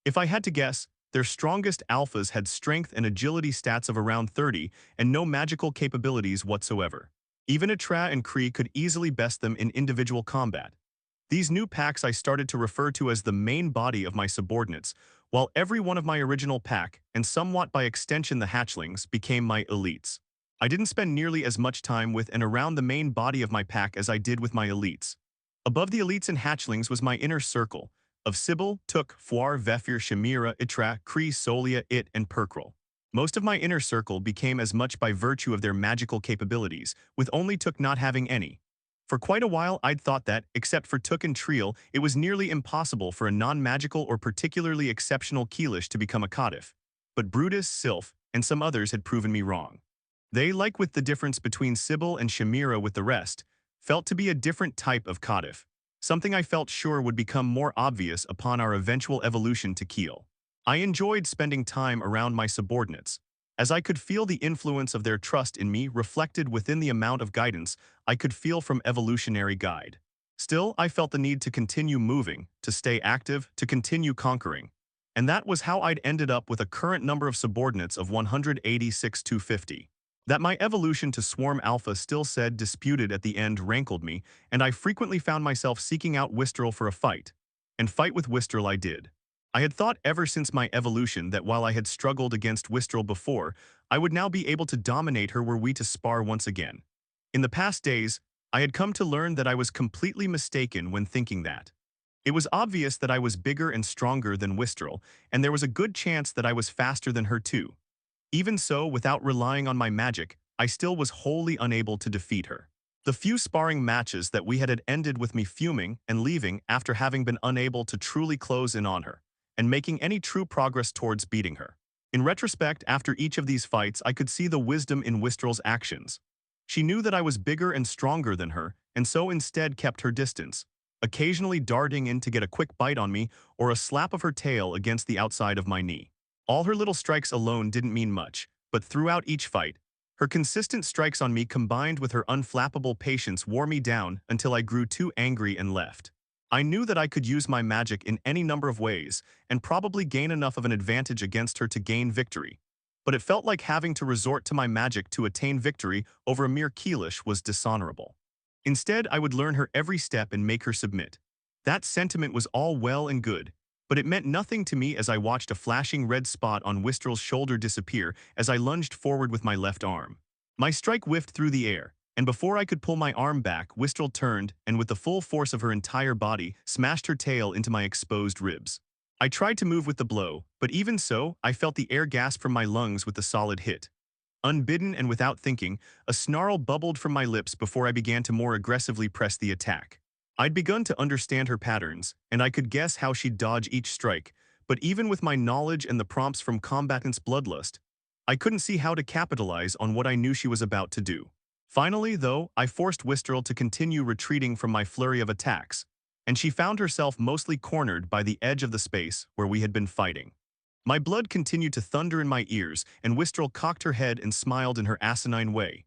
If I had to guess, their strongest alphas had strength and agility stats of around 30 and no magical capabilities whatsoever. Even Atra and Kree could easily best them in individual combat. These new packs I started to refer to as the main body of my subordinates, while every one of my original pack, and somewhat by extension the hatchlings, became my elites. I didn't spend nearly as much time with and around the main body of my pack as I did with my elites. Above the elites and hatchlings was my inner circle, of Sybil, Took, Foire, Vefir, Shamira, Itra, Kree, Solia, It, and Perkril. Most of my inner circle became as much by virtue of their magical capabilities, with only Took not having any. For quite a while I'd thought that, except for Took and Triel, it was nearly impossible for a non-magical or particularly exceptional Keelish to become a Codif. But Brutus, Sylph, and some others had proven me wrong. They, like with the difference between Sybil and Shamira with the rest, felt to be a different type of Codif, something I felt sure would become more obvious upon our eventual evolution to Keel. I enjoyed spending time around my subordinates. as I could feel the influence of their trust in me reflected within the amount of guidance I could feel from evolutionary guide. Still, I felt the need to continue moving, to stay active, to continue conquering. And that was how I'd ended up with a current number of subordinates of 186,250. That my evolution to Swarm Alpha still said disputed at the end rankled me, and I frequently found myself seeking out Wistrel for a fight. And fight with Wistrel I did. I had thought ever since my evolution that while I had struggled against Wistrel before, I would now be able to dominate her were we to spar once again. In the past days, I had come to learn that I was completely mistaken when thinking that. It was obvious that I was bigger and stronger than Wistrel, and there was a good chance that I was faster than her too. Even so, without relying on my magic, I still was wholly unable to defeat her. The few sparring matches that we had ended with me fuming and leaving after having been unable to truly close in on her, and making any true progress towards beating her. In retrospect, after each of these fights, I could see the wisdom in Wistrel's actions. She knew that I was bigger and stronger than her, and so instead kept her distance, occasionally darting in to get a quick bite on me or a slap of her tail against the outside of my knee. All her little strikes alone didn't mean much, but throughout each fight, her consistent strikes on me combined with her unflappable patience wore me down until I grew too angry and left. I knew that I could use my magic in any number of ways and probably gain enough of an advantage against her to gain victory. But it felt like having to resort to my magic to attain victory over a mere Keelish was dishonorable. Instead, I would learn her every step and make her submit. That sentiment was all well and good, but it meant nothing to me as I watched a flashing red spot on Wistrel's shoulder disappear as I lunged forward with my left arm. My strike whiffed through the air, and before I could pull my arm back, Wistrel turned and with the full force of her entire body, smashed her tail into my exposed ribs. I tried to move with the blow, but even so, I felt the air gasp from my lungs with the solid hit. Unbidden and without thinking, a snarl bubbled from my lips before I began to more aggressively press the attack. I'd begun to understand her patterns, and I could guess how she'd dodge each strike, but even with my knowledge and the prompts from combatants' bloodlust, I couldn't see how to capitalize on what I knew she was about to do. Finally, though, I forced Wistrel to continue retreating from my flurry of attacks, and she found herself mostly cornered by the edge of the space where we had been fighting. My blood continued to thunder in my ears, and Wistrel cocked her head and smiled in her asinine way.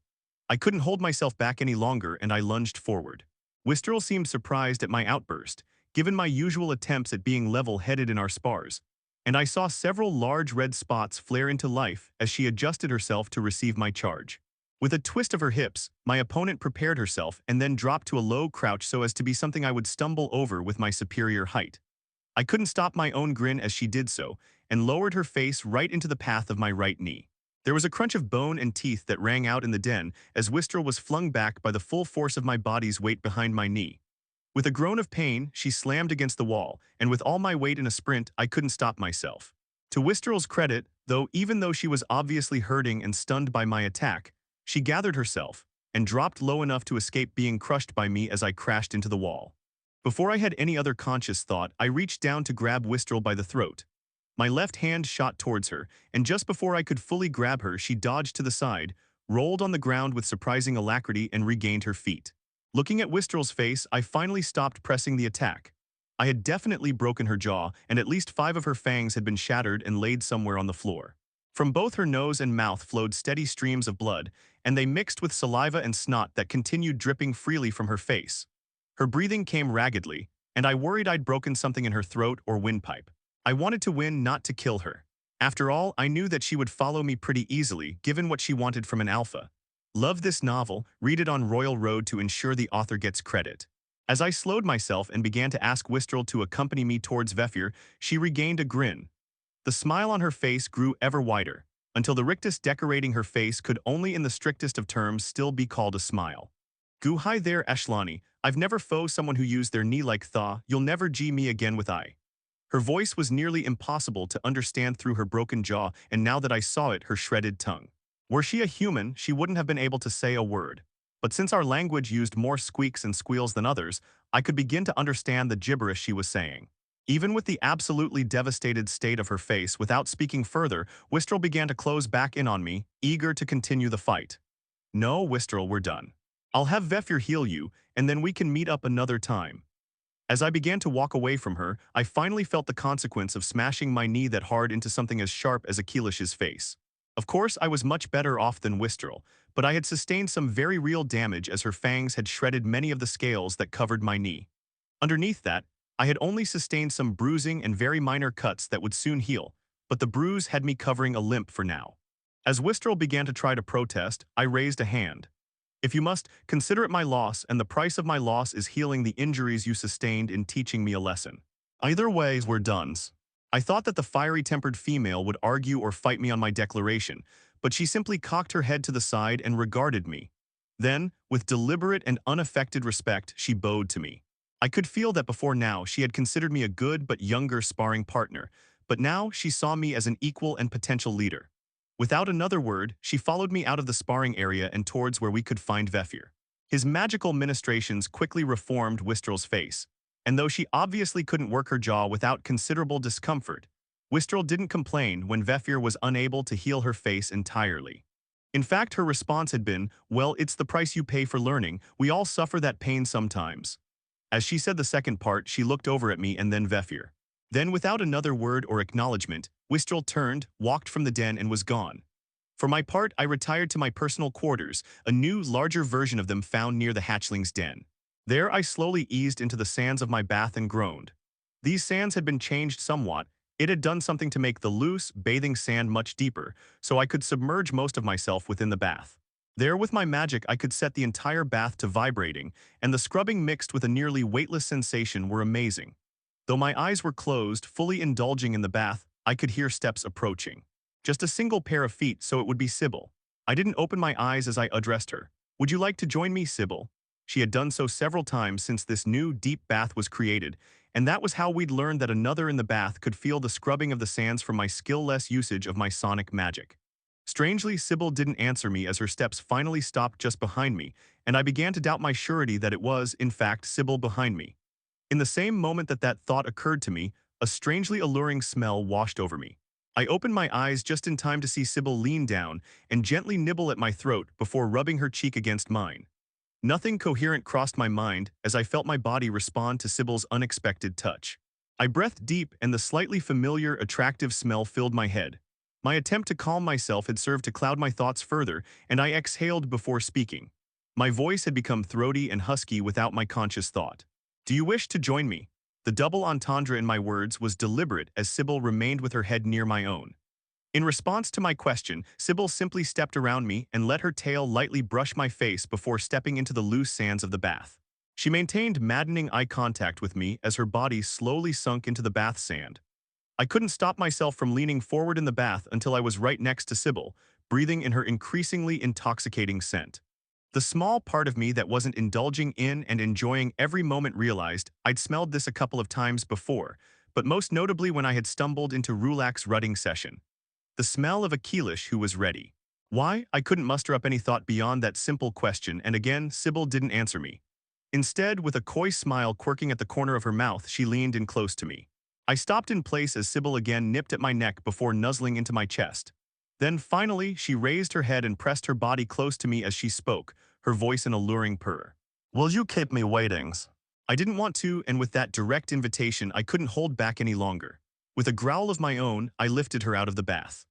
I couldn't hold myself back any longer, and I lunged forward. Wistrel seemed surprised at my outburst, given my usual attempts at being level-headed in our spars, and I saw several large red spots flare into life as she adjusted herself to receive my charge. With a twist of her hips, my opponent prepared herself and then dropped to a low crouch so as to be something I would stumble over with my superior height. I couldn't stop my own grin as she did so, and lowered her face right into the path of my right knee. There was a crunch of bone and teeth that rang out in the den as Wistrel was flung back by the full force of my body's weight behind my knee. With a groan of pain, she slammed against the wall, and with all my weight in a sprint, I couldn't stop myself. To Wistrel's credit, even though she was obviously hurting and stunned by my attack, she gathered herself and dropped low enough to escape being crushed by me as I crashed into the wall. Before I had any other conscious thought, I reached down to grab Wistrel by the throat. My left hand shot towards her, and just before I could fully grab her, she dodged to the side, rolled on the ground with surprising alacrity, and regained her feet. Looking at Wistrel's face, I finally stopped pressing the attack. I had definitely broken her jaw, and at least 5 of her fangs had been shattered and laid somewhere on the floor. From both her nose and mouth flowed steady streams of blood, and they mixed with saliva and snot that continued dripping freely from her face. Her breathing came raggedly, and I worried I'd broken something in her throat or windpipe. I wanted to win, not to kill her. After all, I knew that she would follow me pretty easily, given what she wanted from an alpha. Love this novel, read it on Royal Road to ensure the author gets credit. As I slowed myself and began to ask Wistrel to accompany me towards Vefir, she regained a grin. The smile on her face grew ever wider, until the rictus decorating her face could only in the strictest of terms still be called a smile. "Goo hi there, Ashlani, I've never foe someone who used their knee like thaw, you'll never gee me again with I." Her voice was nearly impossible to understand through her broken jaw, and now that I saw it, her shredded tongue. Were she a human, she wouldn't have been able to say a word. But since our language used more squeaks and squeals than others, I could begin to understand the gibberish she was saying. Even with the absolutely devastated state of her face, without speaking further, Wistrel began to close back in on me, eager to continue the fight. "No, Wistrel, we're done. I'll have Vefir heal you, and then we can meet up another time." As I began to walk away from her, I finally felt the consequence of smashing my knee that hard into something as sharp as a Keelish's face. Of course, I was much better off than Wistrel, but I had sustained some very real damage as her fangs had shredded many of the scales that covered my knee. Underneath that, I had only sustained some bruising and very minor cuts that would soon heal, but the bruise had me covering a limp for now. As Wistrel began to try to protest, I raised a hand. If you must, consider it my loss, and the price of my loss is healing the injuries you sustained in teaching me a lesson. Either way, we're done. I thought that the fiery-tempered female would argue or fight me on my declaration, but she simply cocked her head to the side and regarded me. Then, with deliberate and unaffected respect, she bowed to me. I could feel that before now she had considered me a good but younger sparring partner, but now she saw me as an equal and potential leader. Without another word, she followed me out of the sparring area and towards where we could find Vefir. His magical ministrations quickly reformed Wistrel's face, and though she obviously couldn't work her jaw without considerable discomfort, Wistrel didn't complain when Vefir was unable to heal her face entirely. In fact, her response had been, "Well, it's the price you pay for learning. We all suffer that pain sometimes." As she said the second part, she looked over at me and then Vefir. Then, without another word or acknowledgement, Wistrel turned, walked from the den, and was gone. For my part, I retired to my personal quarters, a new, larger version of them found near the hatchling's den. There I slowly eased into the sands of my bath and groaned. These sands had been changed somewhat. It had done something to make the loose, bathing sand much deeper, so I could submerge most of myself within the bath. There, with my magic, I could set the entire bath to vibrating, and the scrubbing mixed with a nearly weightless sensation were amazing. Though my eyes were closed, fully indulging in the bath, I could hear steps approaching. Just a single pair of feet, so it would be Sybil. I didn't open my eyes as I addressed her. "Would you like to join me, Sybil?" She had done so several times since this new, deep bath was created, and that was how we'd learned that another in the bath could feel the scrubbing of the sands from my skill-less usage of my sonic magic. Strangely, Sybil didn't answer me as her steps finally stopped just behind me, and I began to doubt my surety that it was, in fact, Sybil behind me. In the same moment that that thought occurred to me, a strangely alluring smell washed over me. I opened my eyes just in time to see Sybil lean down and gently nibble at my throat before rubbing her cheek against mine. Nothing coherent crossed my mind as I felt my body respond to Sybil's unexpected touch. I breathed deep and the slightly familiar, attractive smell filled my head. My attempt to calm myself had served to cloud my thoughts further, and I exhaled before speaking. My voice had become throaty and husky without my conscious thought. "Do you wish to join me?" The double entendre in my words was deliberate as Sybil remained with her head near my own. In response to my question, Sybil simply stepped around me and let her tail lightly brush my face before stepping into the loose sands of the bath. She maintained maddening eye contact with me as her body slowly sunk into the bath sand. I couldn't stop myself from leaning forward in the bath until I was right next to Sybil, breathing in her increasingly intoxicating scent. The small part of me that wasn't indulging in and enjoying every moment realized I'd smelled this a couple of times before, but most notably when I had stumbled into Rulak's rutting session. The smell of a Keelish who was ready. Why? I couldn't muster up any thought beyond that simple question, and again, Sybil didn't answer me. Instead, with a coy smile quirking at the corner of her mouth, she leaned in close to me. I stopped in place as Sybil again nipped at my neck before nuzzling into my chest. Then, finally, she raised her head and pressed her body close to me as she spoke, her voice an alluring purr. "Will you keep me waiting?" I didn't want to, and with that direct invitation, I couldn't hold back any longer. With a growl of my own, I lifted her out of the bath.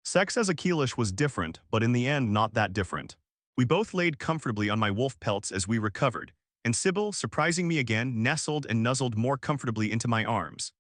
Sex as a Keelish was different, but in the end not that different. We both laid comfortably on my wolf pelts as we recovered, and Sybil, surprising me again, nestled and nuzzled more comfortably into my arms.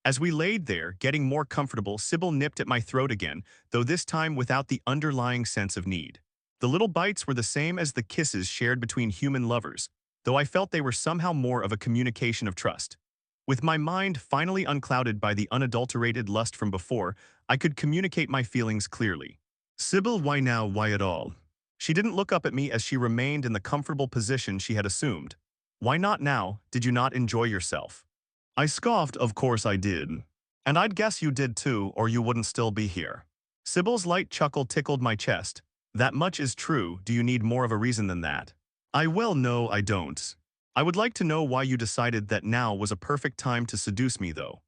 As we laid there, getting more comfortable, Sybil nipped at my throat again, though this time without the underlying sense of need. The little bites were the same as the kisses shared between human lovers, though I felt they were somehow more of a communication of trust. With my mind finally unclouded by the unadulterated lust from before, I could communicate my feelings clearly. "Sybil, why now, why at all?" She didn't look up at me as she remained in the comfortable position she had assumed. "Why not now? Did you not enjoy yourself?" I scoffed, "Of course I did. And I'd guess you did too, or you wouldn't still be here." Sybil's light chuckle tickled my chest. "That much is true. Do you need more of a reason than that?" Well, no, I don't. I would like to know why you decided that now was a perfect time to seduce me, though.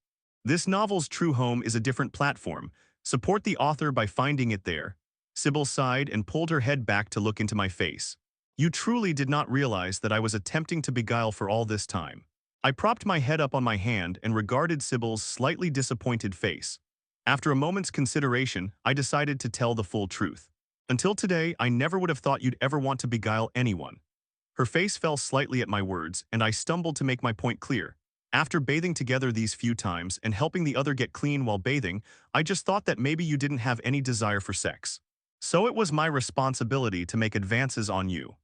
This novel's true home is a different platform. Support the author by finding it there." Sybil sighed and pulled her head back to look into my face. "You truly did not realize that I was attempting to beguile for all this time." I propped my head up on my hand and regarded Sybil's slightly disappointed face. After a moment's consideration, I decided to tell the full truth. Until today, I never would have thought you'd ever want to beguile anyone. Her face fell slightly at my words, and I stumbled to make my point clear. After bathing together these few times and helping the other get clean while bathing, I just thought that maybe you didn't have any desire for sex. So it was my responsibility to make advances on you.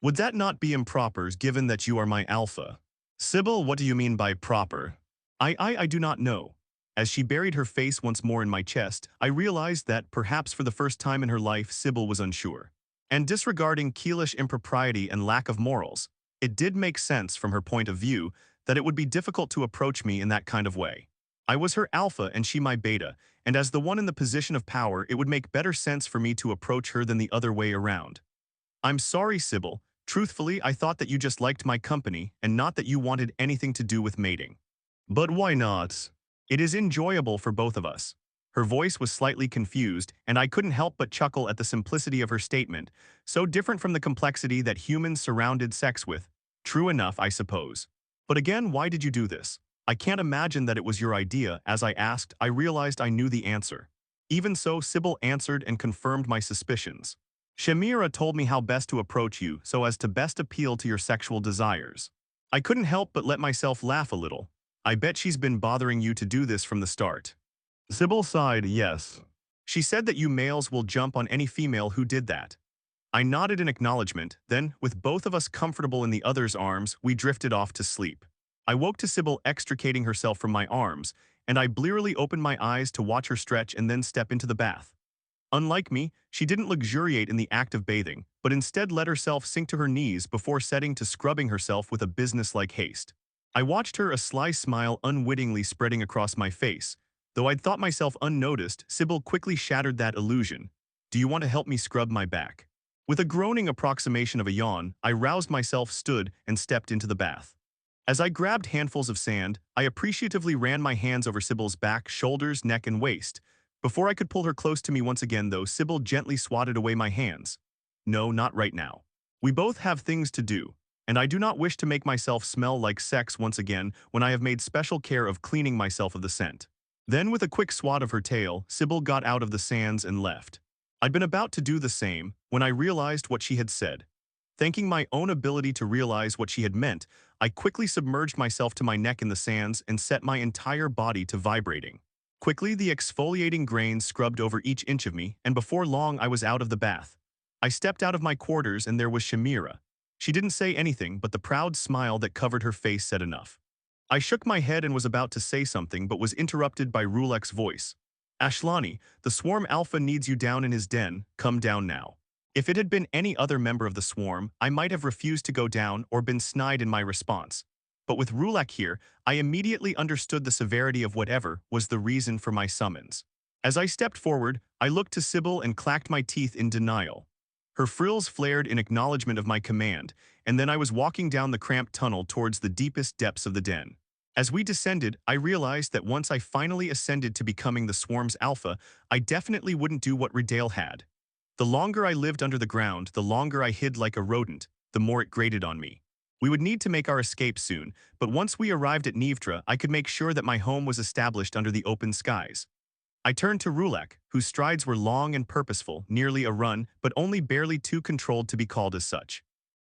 Would that not be improper given that you are my alpha? Sybil, what do you mean by proper? I do not know. As she buried her face once more in my chest, I realized that, perhaps for the first time in her life, Sybil was unsure. And disregarding Keelish impropriety and lack of morals, it did make sense from her point of view that it would be difficult to approach me in that kind of way. I was her alpha and she my beta, and as the one in the position of power, it would make better sense for me to approach her than the other way around. I'm sorry, Sybil. Truthfully, I thought that you just liked my company and not that you wanted anything to do with mating. But why not? It is enjoyable for both of us. Her voice was slightly confused, and I couldn't help but chuckle at the simplicity of her statement, so different from the complexity that humans surrounded sex with. True enough, I suppose. But again, why did you do this? I can't imagine that it was your idea. As I asked, I realized I knew the answer. Even so, Sybil answered and confirmed my suspicions. Shamira told me how best to approach you so as to best appeal to your sexual desires. I couldn't help but let myself laugh a little. I bet she's been bothering you to do this from the start. Sybil sighed, yes. She said that you males will jump on any female who did that. I nodded in acknowledgement, then, with both of us comfortable in the other's arms, we drifted off to sleep. I woke to Sybil extricating herself from my arms, and I blearily opened my eyes to watch her stretch and then step into the bath. Unlike me, she didn't luxuriate in the act of bathing, but instead let herself sink to her knees before setting to scrubbing herself with a businesslike haste. I watched her, a sly smile unwittingly spreading across my face. Though I'd thought myself unnoticed, Sybil quickly shattered that illusion. Do you want to help me scrub my back? With a groaning approximation of a yawn, I roused myself, stood, and stepped into the bath. As I grabbed handfuls of sand, I appreciatively ran my hands over Sybil's back, shoulders, neck, and waist. Before I could pull her close to me once again, though, Sybil gently swatted away my hands. No, not right now. We both have things to do, and I do not wish to make myself smell like sex once again when I have made special care of cleaning myself of the scent. Then, with a quick swat of her tail, Sybil got out of the sands and left. I'd been about to do the same when I realized what she had said. Thanking my own ability to realize what she had meant, I quickly submerged myself to my neck in the sands and set my entire body to vibrating. Quickly, the exfoliating grains scrubbed over each inch of me, and before long I was out of the bath. I stepped out of my quarters and there was Shamira. She didn't say anything, but the proud smile that covered her face said enough. I shook my head and was about to say something but was interrupted by Rulek's voice. Ashlani, the swarm alpha needs you down in his den, come down now. If it had been any other member of the swarm, I might have refused to go down or been snide in my response. But with Rulek here, I immediately understood the severity of whatever was the reason for my summons. As I stepped forward, I looked to Sybil and clacked my teeth in denial. Her frills flared in acknowledgement of my command, and then I was walking down the cramped tunnel towards the deepest depths of the den. As we descended, I realized that once I finally ascended to becoming the swarm's alpha, I definitely wouldn't do what Redale had. The longer I lived under the ground, the longer I hid like a rodent, the more it grated on me. We would need to make our escape soon, but once we arrived at Nivtra, I could make sure that my home was established under the open skies. I turned to Rulek, whose strides were long and purposeful, nearly a run, but only barely too controlled to be called as such.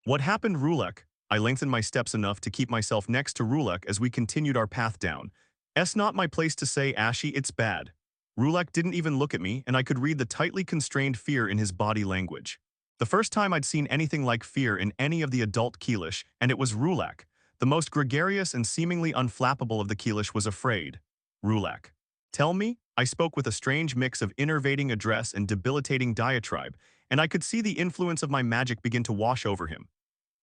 What happened, Rulek? I lengthened my steps enough to keep myself next to Rulek as we continued our path down. "It's not my place to say, Ashy, it's bad." Rulek didn't even look at me, and I could read the tightly constrained fear in his body language. The first time I'd seen anything like fear in any of the adult Keelish, and it was Rulek. The most gregarious and seemingly unflappable of the Keelish was afraid. Rulek. Tell me? I spoke with a strange mix of enervating address and debilitating diatribe, and I could see the influence of my magic begin to wash over him.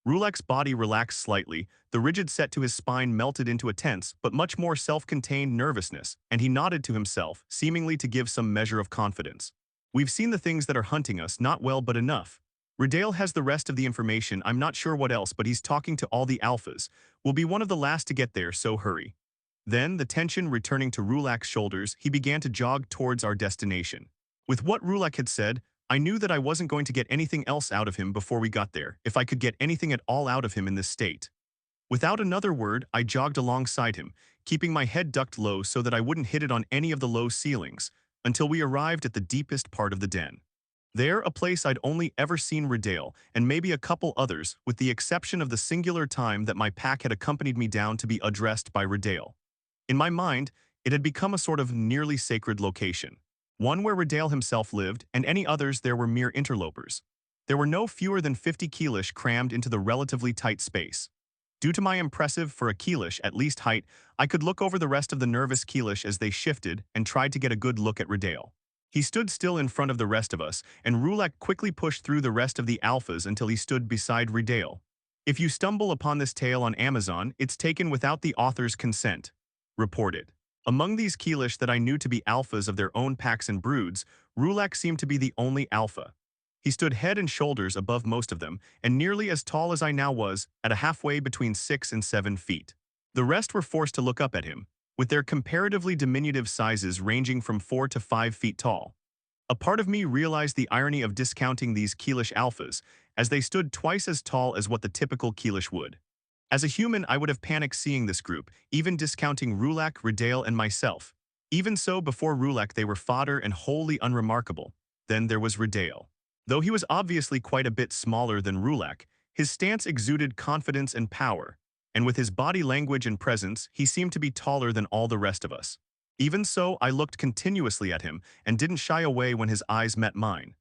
Rulek's body relaxed slightly, the rigid set to his spine melted into a tense but much more self-contained nervousness, and he nodded to himself, seemingly to give some measure of confidence. We've seen the things that are hunting us, not well but enough. Redale has the rest of the information, I'm not sure what else, but he's talking to all the alphas. We'll be one of the last to get there, so hurry. Then, the tension returning to Rulek's shoulders, he began to jog towards our destination. With what Rulek had said, I knew that I wasn't going to get anything else out of him before we got there, if I could get anything at all out of him in this state. Without another word, I jogged alongside him, keeping my head ducked low so that I wouldn't hit it on any of the low ceilings, until we arrived at the deepest part of the den. There, a place I'd only ever seen Redale, and maybe a couple others, with the exception of the singular time that my pack had accompanied me down to be addressed by Redale. In my mind, it had become a sort of nearly sacred location, one where Redale himself lived, and any others there were mere interlopers. There were no fewer than 50 Keelish crammed into the relatively tight space. Due to my impressive, for a Keelish, at least height, I could look over the rest of the nervous Keelish as they shifted and tried to get a good look at Redale. He stood still in front of the rest of us, and Rulak quickly pushed through the rest of the alphas until he stood beside Redale. If you stumble upon this tale on Amazon, it's taken without the author's consent. Reported. Among these Keelish that I knew to be alphas of their own packs and broods, Rulak seemed to be the only alpha. He stood head and shoulders above most of them, and nearly as tall as I now was, at a halfway between 6 and 7 feet. The rest were forced to look up at him, with their comparatively diminutive sizes ranging from 4 to 5 feet tall. A part of me realized the irony of discounting these Keelish alphas, as they stood twice as tall as what the typical Keelish would. As a human, I would have panicked seeing this group, even discounting Rulak, Redale, and myself. Even so, before Rulak they were fodder and wholly unremarkable. Then there was Redale. Though he was obviously quite a bit smaller than Rulak, his stance exuded confidence and power, and with his body language and presence, he seemed to be taller than all the rest of us. Even so, I looked continuously at him and didn't shy away when his eyes met mine.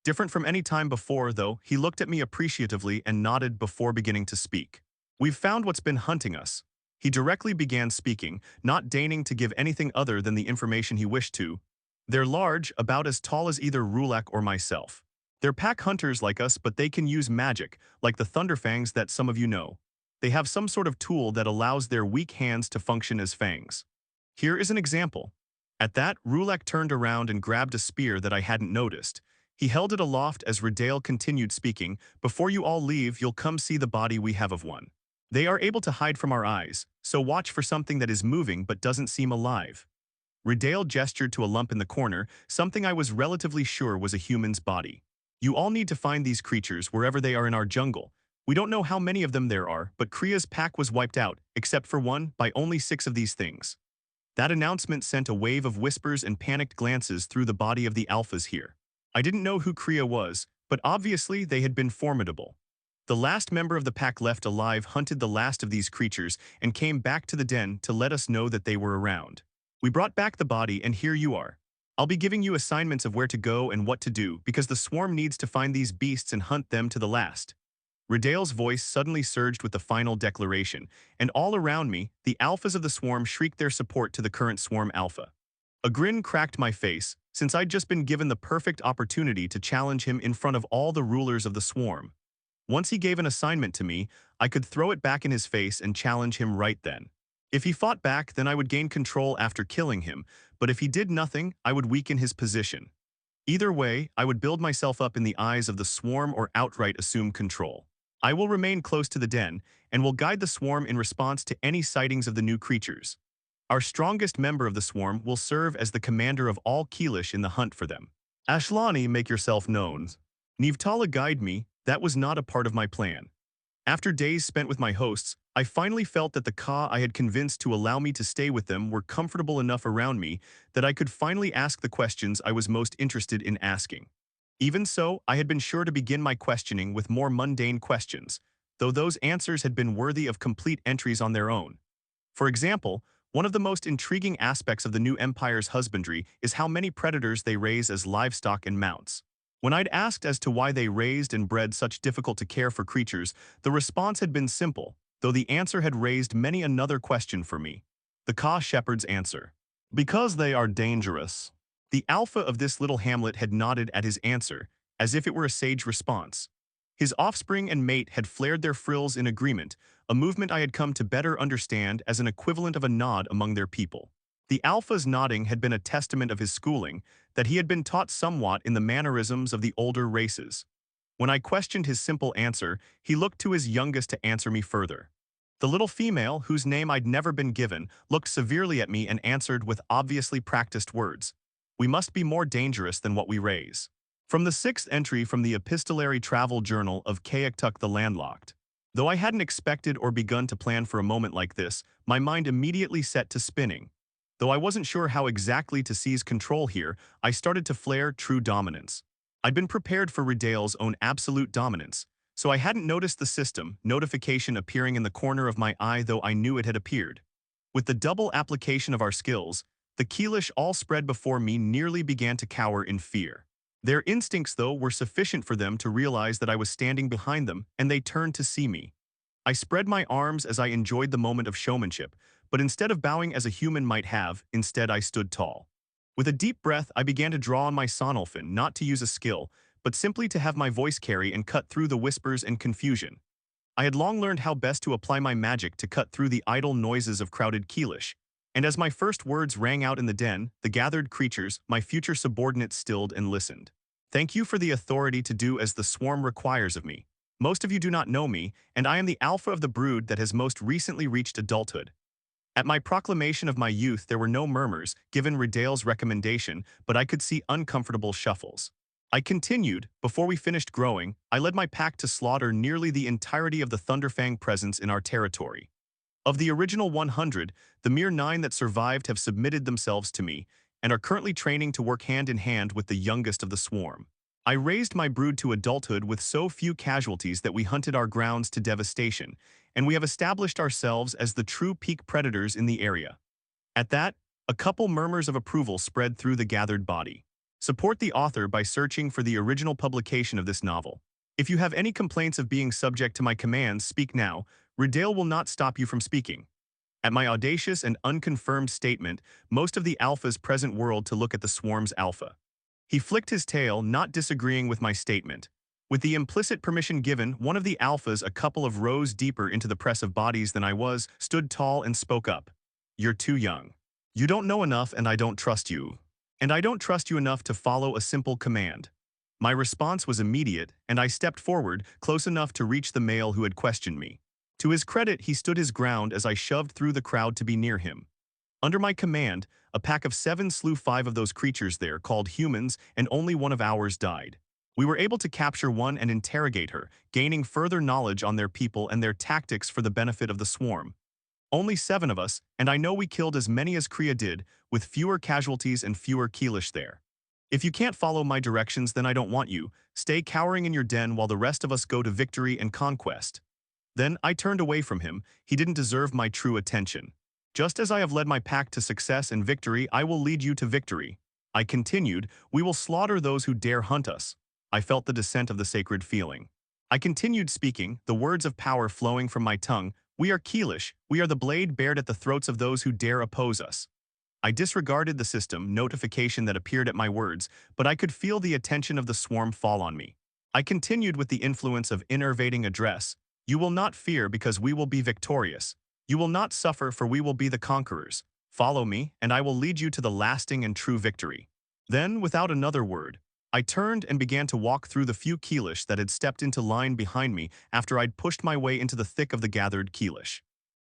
Different from any time before, though, he looked at me appreciatively and nodded before beginning to speak. "We've found what's been hunting us." He directly began speaking, not deigning to give anything other than the information he wished to. "They're large, about as tall as either Rulak or myself. They're pack hunters like us, but they can use magic, like the Thunderfangs that some of you know. They have some sort of tool that allows their weak hands to function as fangs. Here is an example." At that, Rulak turned around and grabbed a spear that I hadn't noticed. He held it aloft as Redale continued speaking, "Before you all leave, you'll come see the body we have of one. They are able to hide from our eyes, so watch for something that is moving but doesn't seem alive." Redale gestured to a lump in the corner, something I was relatively sure was a human's body. "You all need to find these creatures wherever they are in our jungle. We don't know how many of them there are, but Kriya's pack was wiped out, except for one, by only 6 of these things." That announcement sent a wave of whispers and panicked glances through the body of the alphas here. I didn't know who Kriya was, but obviously they had been formidable. The last member of the pack left alive hunted the last of these creatures and came back to the den to let us know that they were around. "We brought back the body, and here you are. I'll be giving you assignments of where to go and what to do, because the swarm needs to find these beasts and hunt them to the last." Redale's voice suddenly surged with the final declaration, and all around me, the alphas of the swarm shrieked their support to the current swarm alpha. A grin cracked my face, since I'd just been given the perfect opportunity to challenge him in front of all the rulers of the swarm. Once he gave an assignment to me, I could throw it back in his face and challenge him right then. If he fought back, then I would gain control after killing him, but if he did nothing, I would weaken his position. Either way, I would build myself up in the eyes of the swarm or outright assume control. I will remain close to the den, and will guide the swarm in response to any sightings of the new creatures. Our strongest member of the swarm will serve as the commander of all Keelish in the hunt for them. "Ashlani, make yourself known." Nivtala guide me, that was not a part of my plan. After days spent with my hosts, I finally felt that the Ka I had convinced to allow me to stay with them were comfortable enough around me that I could finally ask the questions I was most interested in asking. Even so, I had been sure to begin my questioning with more mundane questions, though those answers had been worthy of complete entries on their own. For example, one of the most intriguing aspects of the new empire's husbandry is how many predators they raise as livestock and mounts. When I'd asked as to why they raised and bred such difficult-to-care-for creatures, the response had been simple, though the answer had raised many another question for me. The Ka shepherd's answer: "Because they are dangerous." The alpha of this little hamlet had nodded at his answer, as if it were a sage response. His offspring and mate had flared their frills in agreement, a movement I had come to better understand as an equivalent of a nod among their people. The alpha's nodding had been a testament of his schooling, that he had been taught somewhat in the mannerisms of the older races. When I questioned his simple answer, he looked to his youngest to answer me further. The little female, whose name I'd never been given, looked severely at me and answered with obviously practiced words: "We must be more dangerous than what we raise." From the 6th entry from the Epistolary Travel Journal of Kayaktuk the Landlocked. Though I hadn't expected or begun to plan for a moment like this, my mind immediately set to spinning. Though I wasn't sure how exactly to seize control here, I started to flare true dominance. I'd been prepared for Redale's own absolute dominance, so I hadn't noticed the system notification appearing in the corner of my eye, though I knew it had appeared. With the double application of our skills, the Keelish all spread before me nearly began to cower in fear. Their instincts, though, were sufficient for them to realize that I was standing behind them, and they turned to see me. I spread my arms as I enjoyed the moment of showmanship, but instead of bowing as a human might have, instead I stood tall. With a deep breath, I began to draw on my sonolphin, not to use a skill, but simply to have my voice carry and cut through the whispers and confusion. I had long learned how best to apply my magic to cut through the idle noises of crowded Keelish, and as my first words rang out in the den, the gathered creatures, my future subordinates, stilled and listened. Thank you for the authority to do as the swarm requires of me. Most of you do not know me, and I am the alpha of the brood that has most recently reached adulthood. At my proclamation of my youth, there were no murmurs, given Redale's recommendation, but I could see uncomfortable shuffles. I continued, before we finished growing, I led my pack to slaughter nearly the entirety of the Thunderfang presence in our territory. Of the original 100, the mere 9 that survived have submitted themselves to me, and are currently training to work hand in hand with the youngest of the swarm. I raised my brood to adulthood with so few casualties that we hunted our grounds to devastation, and we have established ourselves as the true peak predators in the area. At that, a couple murmurs of approval spread through the gathered body. Support the author by searching for the original publication of this novel. If you have any complaints of being subject to my commands, speak now. Redale will not stop you from speaking. At my audacious and unconfirmed statement, most of the alphas present whirled to look at the swarm's alpha. He flicked his tail, not disagreeing with my statement. With the implicit permission given, one of the alphas, a couple of rows deeper into the press of bodies than I was, stood tall and spoke up. You're too young. You don't know enough, and I don't trust you. And I don't trust you enough to follow a simple command. My response was immediate, and I stepped forward, close enough to reach the male who had questioned me. To his credit, he stood his ground as I shoved through the crowd to be near him. Under my command, a pack of 7 slew 5 of those creatures there, called humans, and only one of ours died. We were able to capture one and interrogate her, gaining further knowledge on their people and their tactics for the benefit of the swarm. Only 7 of us, and I know we killed as many as Kriya did, with fewer casualties and fewer Keelish there. If you can't follow my directions, then I don't want you. Stay cowering in your den while the rest of us go to victory and conquest. Then I turned away from him. He didn't deserve my true attention. Just as I have led my pack to success and victory, I will lead you to victory. I continued, we will slaughter those who dare hunt us. I felt the descent of the sacred feeling. I continued speaking, the words of power flowing from my tongue. We are Keelish, we are the blade bared at the throats of those who dare oppose us. I disregarded the system notification that appeared at my words, but I could feel the attention of the swarm fall on me. I continued with the influence of innervating address. You will not fear because we will be victorious. You will not suffer for we will be the conquerors. Follow me, and I will lead you to the lasting and true victory. Then, without another word, I turned and began to walk through the few Keelish that had stepped into line behind me after I'd pushed my way into the thick of the gathered Keelish.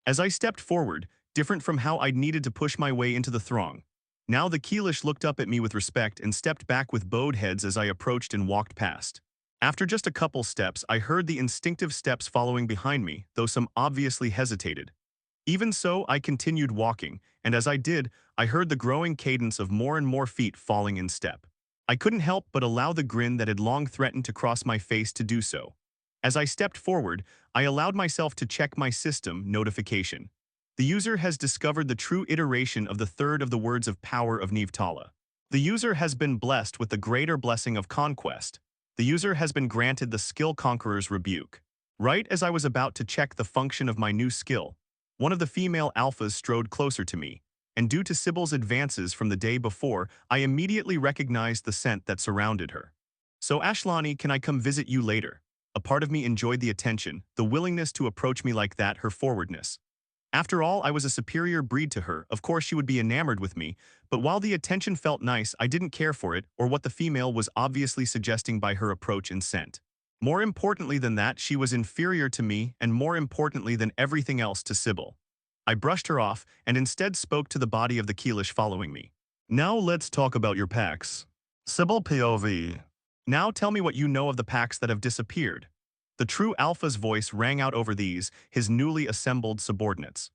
As I stepped forward, different from how I'd needed to push my way into the throng. Now the Keelish looked up at me with respect and stepped back with bowed heads as I approached and walked past. After just a couple steps, I heard the instinctive steps following behind me, though some obviously hesitated. Even so, I continued walking, and as I did, I heard the growing cadence of more and more feet falling in step. I couldn't help but allow the grin that had long threatened to cross my face to do so. As I stepped forward, I allowed myself to check my system notification. The user has discovered the true iteration of the third of the words of power of Nivtala. The user has been blessed with the greater blessing of conquest. The user has been granted the skill conqueror's rebuke. Right as I was about to check the function of my new skill, one of the female alphas strode closer to me, and due to Sybil's advances from the day before, I immediately recognized the scent that surrounded her. So Ashlani, can I come visit you later? A part of me enjoyed the attention, the willingness to approach me like that, her forwardness. After all, I was a superior breed to her, of course she would be enamored with me, but while the attention felt nice, I didn't care for it or what the female was obviously suggesting by her approach and scent. More importantly than that, she was inferior to me and more importantly than everything else to Sybil. I brushed her off and instead spoke to the body of the Keelish following me. Now let's talk about your packs. Sybil POV. Now tell me what you know of the packs that have disappeared. The true alpha's voice rang out over these, his newly assembled subordinates.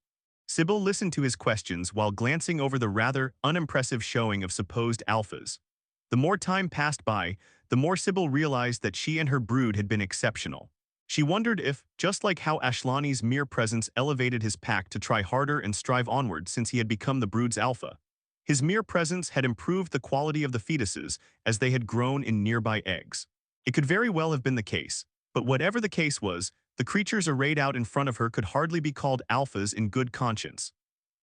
Sybil listened to his questions while glancing over the rather unimpressive showing of supposed alphas. The more time passed by, the more Sybil realized that she and her brood had been exceptional. She wondered if, just like how Ashlani's mere presence elevated his pack to try harder and strive onward since he had become the brood's alpha, his mere presence had improved the quality of the fetuses as they had grown in nearby eggs. It could very well have been the case, but whatever the case was, the creatures arrayed out in front of her could hardly be called alphas in good conscience.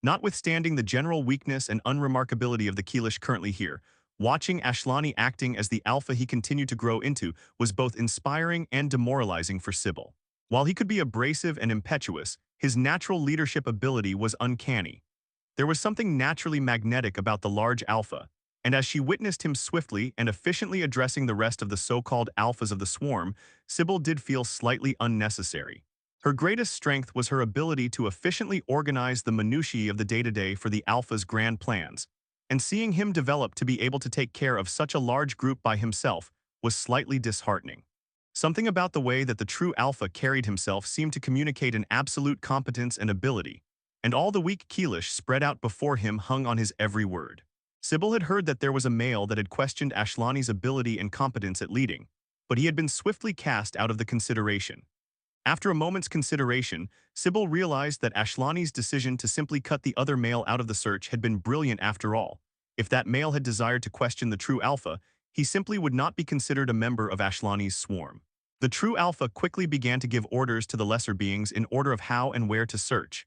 Notwithstanding the general weakness and unremarkability of the Keelish currently here, watching Ashlani acting as the alpha he continued to grow into was both inspiring and demoralizing for Sybil. While he could be abrasive and impetuous, his natural leadership ability was uncanny. There was something naturally magnetic about the large alpha, and as she witnessed him swiftly and efficiently addressing the rest of the so-called alphas of the swarm, Sybil did feel slightly unnecessary. Her greatest strength was her ability to efficiently organize the minutiae of the day-to-day for the alpha's grand plans, and seeing him develop to be able to take care of such a large group by himself was slightly disheartening. Something about the way that the true alpha carried himself seemed to communicate an absolute competence and ability, and all the weak Keelish spread out before him hung on his every word. Sybil had heard that there was a male that had questioned Ashlani's ability and competence at leading, but he had been swiftly cast out of the consideration. After a moment's consideration, Sybil realized that Ashlani's decision to simply cut the other male out of the search had been brilliant after all. If that male had desired to question the true alpha, he simply would not be considered a member of Ashlani's swarm. The true alpha quickly began to give orders to the lesser beings in order of how and where to search.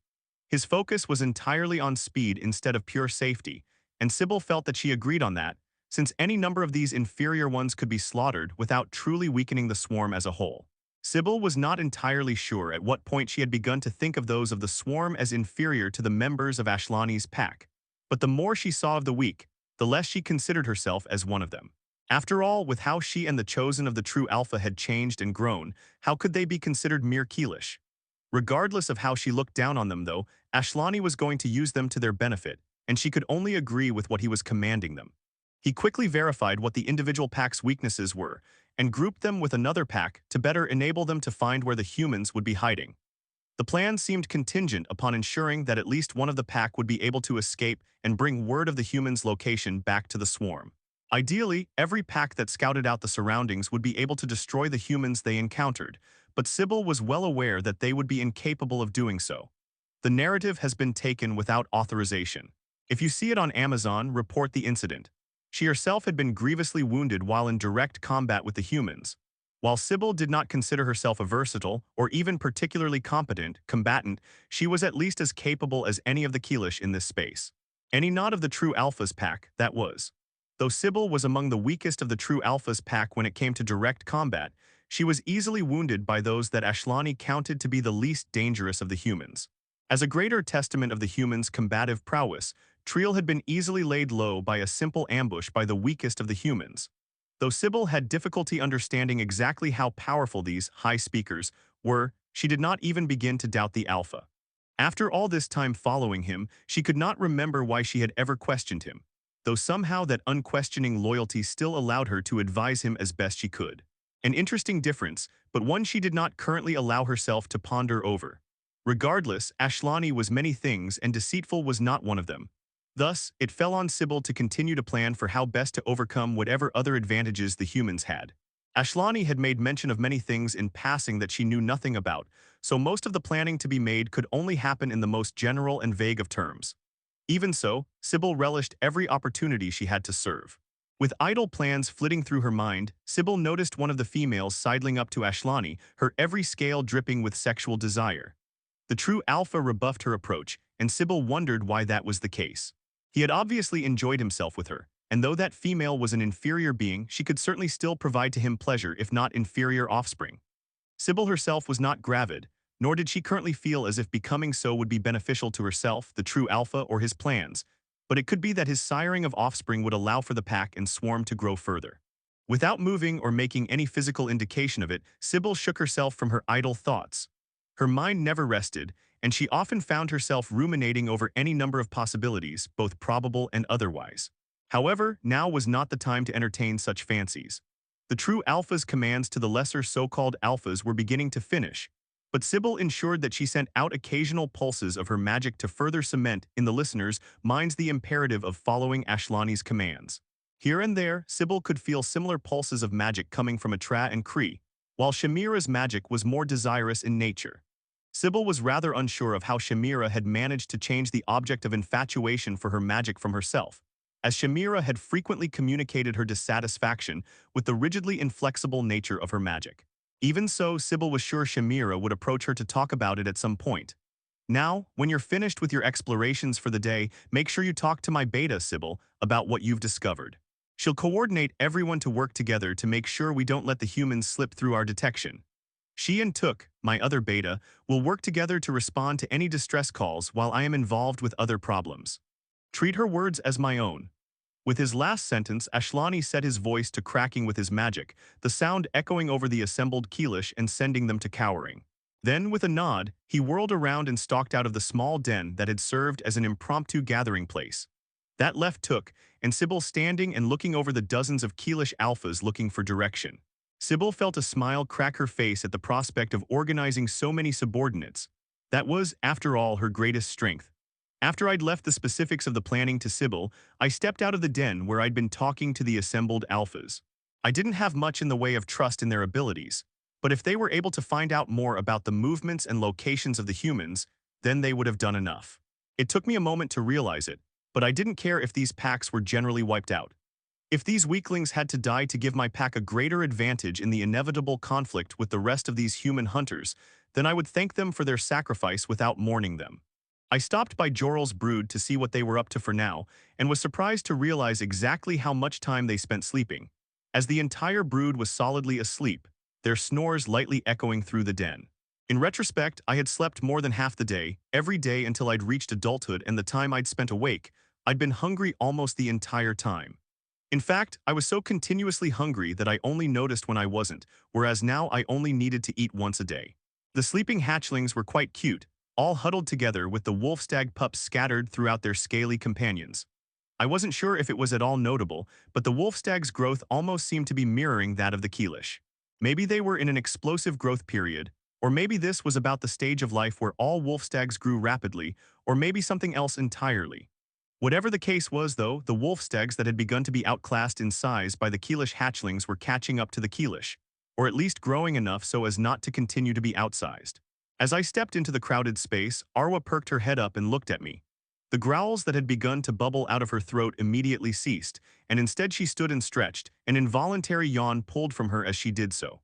His focus was entirely on speed instead of pure safety, and Sybil felt that she agreed on that, since any number of these inferior ones could be slaughtered without truly weakening the swarm as a whole. Sybil was not entirely sure at what point she had begun to think of those of the swarm as inferior to the members of Ashlani's pack, but the more she saw of the weak, the less she considered herself as one of them. After all, with how she and the chosen of the true alpha had changed and grown, how could they be considered mere Keelish? Regardless of how she looked down on them, though, Ashlani was going to use them to their benefit, and she could only agree with what he was commanding them. He quickly verified what the individual pack's weaknesses were, and grouped them with another pack to better enable them to find where the humans would be hiding. The plan seemed contingent upon ensuring that at least one of the pack would be able to escape and bring word of the humans' location back to the swarm. Ideally, every pack that scouted out the surroundings would be able to destroy the humans they encountered, but Sybil was well aware that they would be incapable of doing so. The narrative has been taken without authorization. If you see it on Amazon, report the incident. She herself had been grievously wounded while in direct combat with the humans. While Sybil did not consider herself a versatile or even particularly competent combatant, she was at least as capable as any of the Keelish in this space. Any not of the true Alpha's pack, that was. Though Sybil was among the weakest of the true Alpha's pack when it came to direct combat, she was easily wounded by those that Ashlani counted to be the least dangerous of the humans. As a greater testament of the humans' combative prowess, Triel had been easily laid low by a simple ambush by the weakest of the humans. Though Sybil had difficulty understanding exactly how powerful these high speakers were, she did not even begin to doubt the Alpha. After all this time following him, she could not remember why she had ever questioned him, though somehow that unquestioning loyalty still allowed her to advise him as best she could. An interesting difference, but one she did not currently allow herself to ponder over. Regardless, Ashlani was many things and deceitful was not one of them. Thus, it fell on Sybil to continue to plan for how best to overcome whatever other advantages the humans had. Ashlani had made mention of many things in passing that she knew nothing about, so most of the planning to be made could only happen in the most general and vague of terms. Even so, Sybil relished every opportunity she had to serve. With idle plans flitting through her mind, Sybil noticed one of the females sidling up to Ashlani, her every scale dripping with sexual desire. The true Alpha rebuffed her approach, and Sybil wondered why that was the case. He had obviously enjoyed himself with her, and though that female was an inferior being, she could certainly still provide to him pleasure if not inferior offspring. Sybil herself was not gravid, nor did she currently feel as if becoming so would be beneficial to herself, the true Alpha, or his plans, but it could be that his siring of offspring would allow for the pack and swarm to grow further. Without moving or making any physical indication of it, Sybil shook herself from her idle thoughts. Her mind never rested, and she often found herself ruminating over any number of possibilities, both probable and otherwise. However, now was not the time to entertain such fancies. The true alpha's commands to the lesser so-called alphas were beginning to finish, but Sybil ensured that she sent out occasional pulses of her magic to further cement in the listeners' minds the imperative of following Ashlani's commands. Here and there, Sybil could feel similar pulses of magic coming from Atra and Kree, while Shamira's magic was more desirous in nature. Sybil was rather unsure of how Shamira had managed to change the object of infatuation for her magic from herself, as Shamira had frequently communicated her dissatisfaction with the rigidly inflexible nature of her magic. Even so, Sybil was sure Shamira would approach her to talk about it at some point. Now, when you're finished with your explorations for the day, make sure you talk to my beta, Sybil, about what you've discovered. She'll coordinate everyone to work together to make sure we don't let the humans slip through our detection. She and Took, my other beta, will work together to respond to any distress calls while I am involved with other problems. Treat her words as my own. With his last sentence, Ashlani set his voice to cracking with his magic, the sound echoing over the assembled Keelish and sending them to cowering. Then, with a nod, he whirled around and stalked out of the small den that had served as an impromptu gathering place. That left Took and Sybil standing and looking over the dozens of Keelish alphas looking for direction. Sybil felt a smile crack her face at the prospect of organizing so many subordinates. That was, after all, her greatest strength. After I'd left the specifics of the planning to Sybil, I stepped out of the den where I'd been talking to the assembled alphas. I didn't have much in the way of trust in their abilities, but if they were able to find out more about the movements and locations of the humans, then they would have done enough. It took me a moment to realize it, but I didn't care if these packs were generally wiped out. If these weaklings had to die to give my pack a greater advantage in the inevitable conflict with the rest of these human hunters, then I would thank them for their sacrifice without mourning them. I stopped by Joral's brood to see what they were up to for now, and was surprised to realize exactly how much time they spent sleeping. As the entire brood was solidly asleep, their snores lightly echoing through the den. In retrospect, I had slept more than half the day, every day until I'd reached adulthood, and the time I'd spent awake, I'd been hungry almost the entire time. In fact, I was so continuously hungry that I only noticed when I wasn't, whereas now I only needed to eat once a day. The sleeping hatchlings were quite cute, all huddled together with the wolf-stag pups scattered throughout their scaly companions. I wasn't sure if it was at all notable, but the wolf-stag's growth almost seemed to be mirroring that of the Keelish. Maybe they were in an explosive growth period, or maybe this was about the stage of life where all wolf-stags grew rapidly, or maybe something else entirely. Whatever the case was, though, the wolf-stags that had begun to be outclassed in size by the Keelish hatchlings were catching up to the Keelish, or at least growing enough so as not to continue to be outsized. As I stepped into the crowded space, Arwa perked her head up and looked at me. The growls that had begun to bubble out of her throat immediately ceased, and instead she stood and stretched, an involuntary yawn pulled from her as she did so.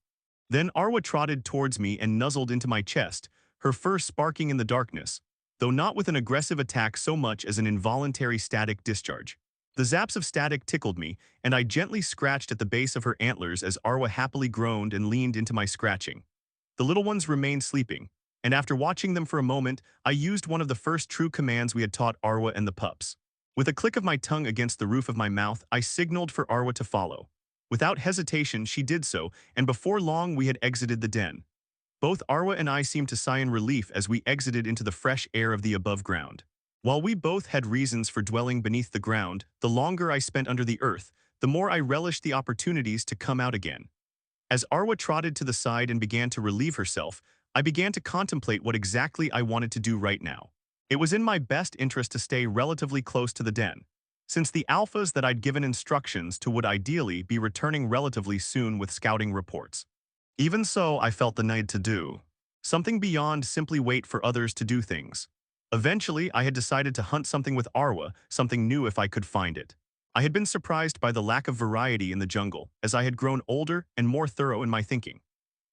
Then Arwa trotted towards me and nuzzled into my chest, her fur sparking in the darkness, though not with an aggressive attack so much as an involuntary static discharge. The zaps of static tickled me, and I gently scratched at the base of her antlers as Arwa happily groaned and leaned into my scratching. The little ones remained sleeping, and after watching them for a moment, I used one of the first true commands we had taught Arwa and the pups. With a click of my tongue against the roof of my mouth, I signaled for Arwa to follow. Without hesitation, she did so, and before long we had exited the den. Both Arwa and I seemed to sigh in relief as we exited into the fresh air of the above ground. While we both had reasons for dwelling beneath the ground, the longer I spent under the earth, the more I relished the opportunities to come out again. As Arwa trotted to the side and began to relieve herself, I began to contemplate what exactly I wanted to do right now. It was in my best interest to stay relatively close to the den, since the alphas that I'd given instructions to would ideally be returning relatively soon with scouting reports. Even so, I felt the need to do something beyond simply wait for others to do things. Eventually, I had decided to hunt something with Arwa, something new if I could find it. I had been surprised by the lack of variety in the jungle, as I had grown older and more thorough in my thinking.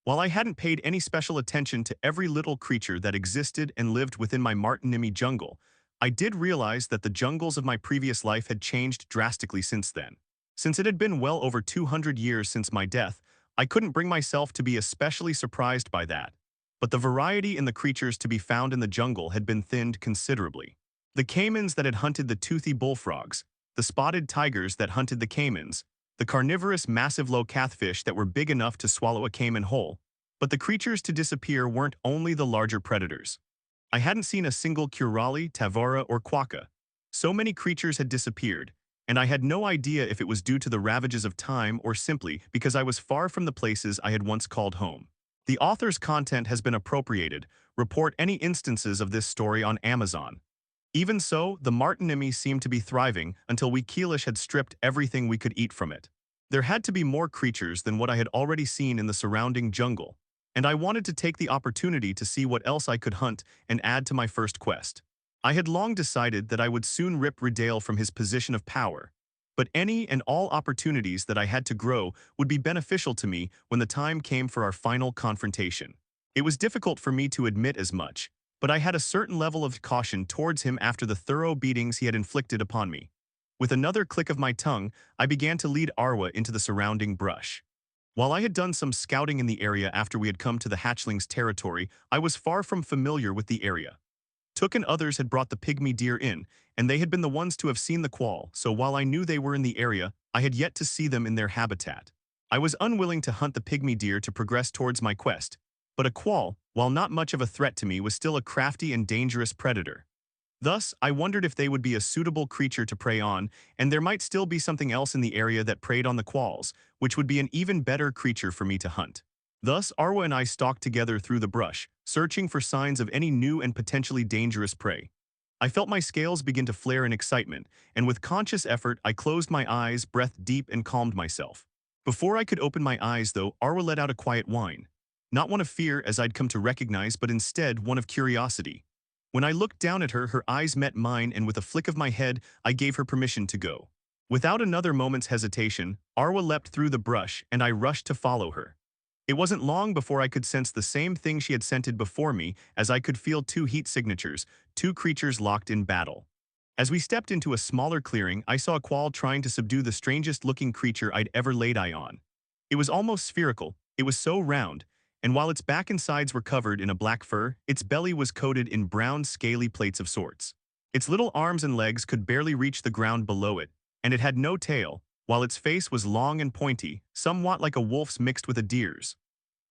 While I hadn't paid any special attention to every little creature that existed and lived within my Martinimi jungle, I did realize that the jungles of my previous life had changed drastically since then. Since it had been well over 200 years since my death, I couldn't bring myself to be especially surprised by that. But the variety in the creatures to be found in the jungle had been thinned considerably. The caimans that had hunted the toothy bullfrogs, the spotted tigers that hunted the caimans, the carnivorous massive locathfish that were big enough to swallow a caiman whole. But the creatures to disappear weren't only the larger predators. I hadn't seen a single curali, tavara, or quokka. So many creatures had disappeared, and I had no idea if it was due to the ravages of time or simply because I was far from the places I had once called home. The author's content has been appropriated. Report any instances of this story on Amazon. Even so, the Martinimi seemed to be thriving until we Keelish had stripped everything we could eat from it. There had to be more creatures than what I had already seen in the surrounding jungle, and I wanted to take the opportunity to see what else I could hunt and add to my first quest. I had long decided that I would soon rip Redale from his position of power, but any and all opportunities that I had to grow would be beneficial to me when the time came for our final confrontation. It was difficult for me to admit as much, but I had a certain level of caution towards him after the thorough beatings he had inflicted upon me. With another click of my tongue, I began to lead Arwa into the surrounding brush. While I had done some scouting in the area after we had come to the hatchling's territory, I was far from familiar with the area. Took and others had brought the pygmy deer in, and they had been the ones to have seen the quall, so while I knew they were in the area, I had yet to see them in their habitat. I was unwilling to hunt the pygmy deer to progress towards my quest, but a quall, while not much of a threat to me, was still a crafty and dangerous predator. Thus, I wondered if they would be a suitable creature to prey on, and there might still be something else in the area that preyed on the qualls, which would be an even better creature for me to hunt. Thus, Arwa and I stalked together through the brush, searching for signs of any new and potentially dangerous prey. I felt my scales begin to flare in excitement, and with conscious effort, I closed my eyes, breathed deep, and calmed myself. Before I could open my eyes, though, Arwa let out a quiet whine. Not one of fear, as I'd come to recognize, but instead one of curiosity. When I looked down at her, her eyes met mine, and with a flick of my head, I gave her permission to go. Without another moment's hesitation, Arwa leapt through the brush, and I rushed to follow her. It wasn't long before I could sense the same thing she had scented before me, as I could feel two heat signatures, two creatures locked in battle. As we stepped into a smaller clearing, I saw a quall trying to subdue the strangest-looking creature I'd ever laid eye on. It was almost spherical, it was so round, and while its back and sides were covered in a black fur, its belly was coated in brown scaly plates of sorts. Its little arms and legs could barely reach the ground below it, and it had no tail, while its face was long and pointy, somewhat like a wolf's mixed with a deer's.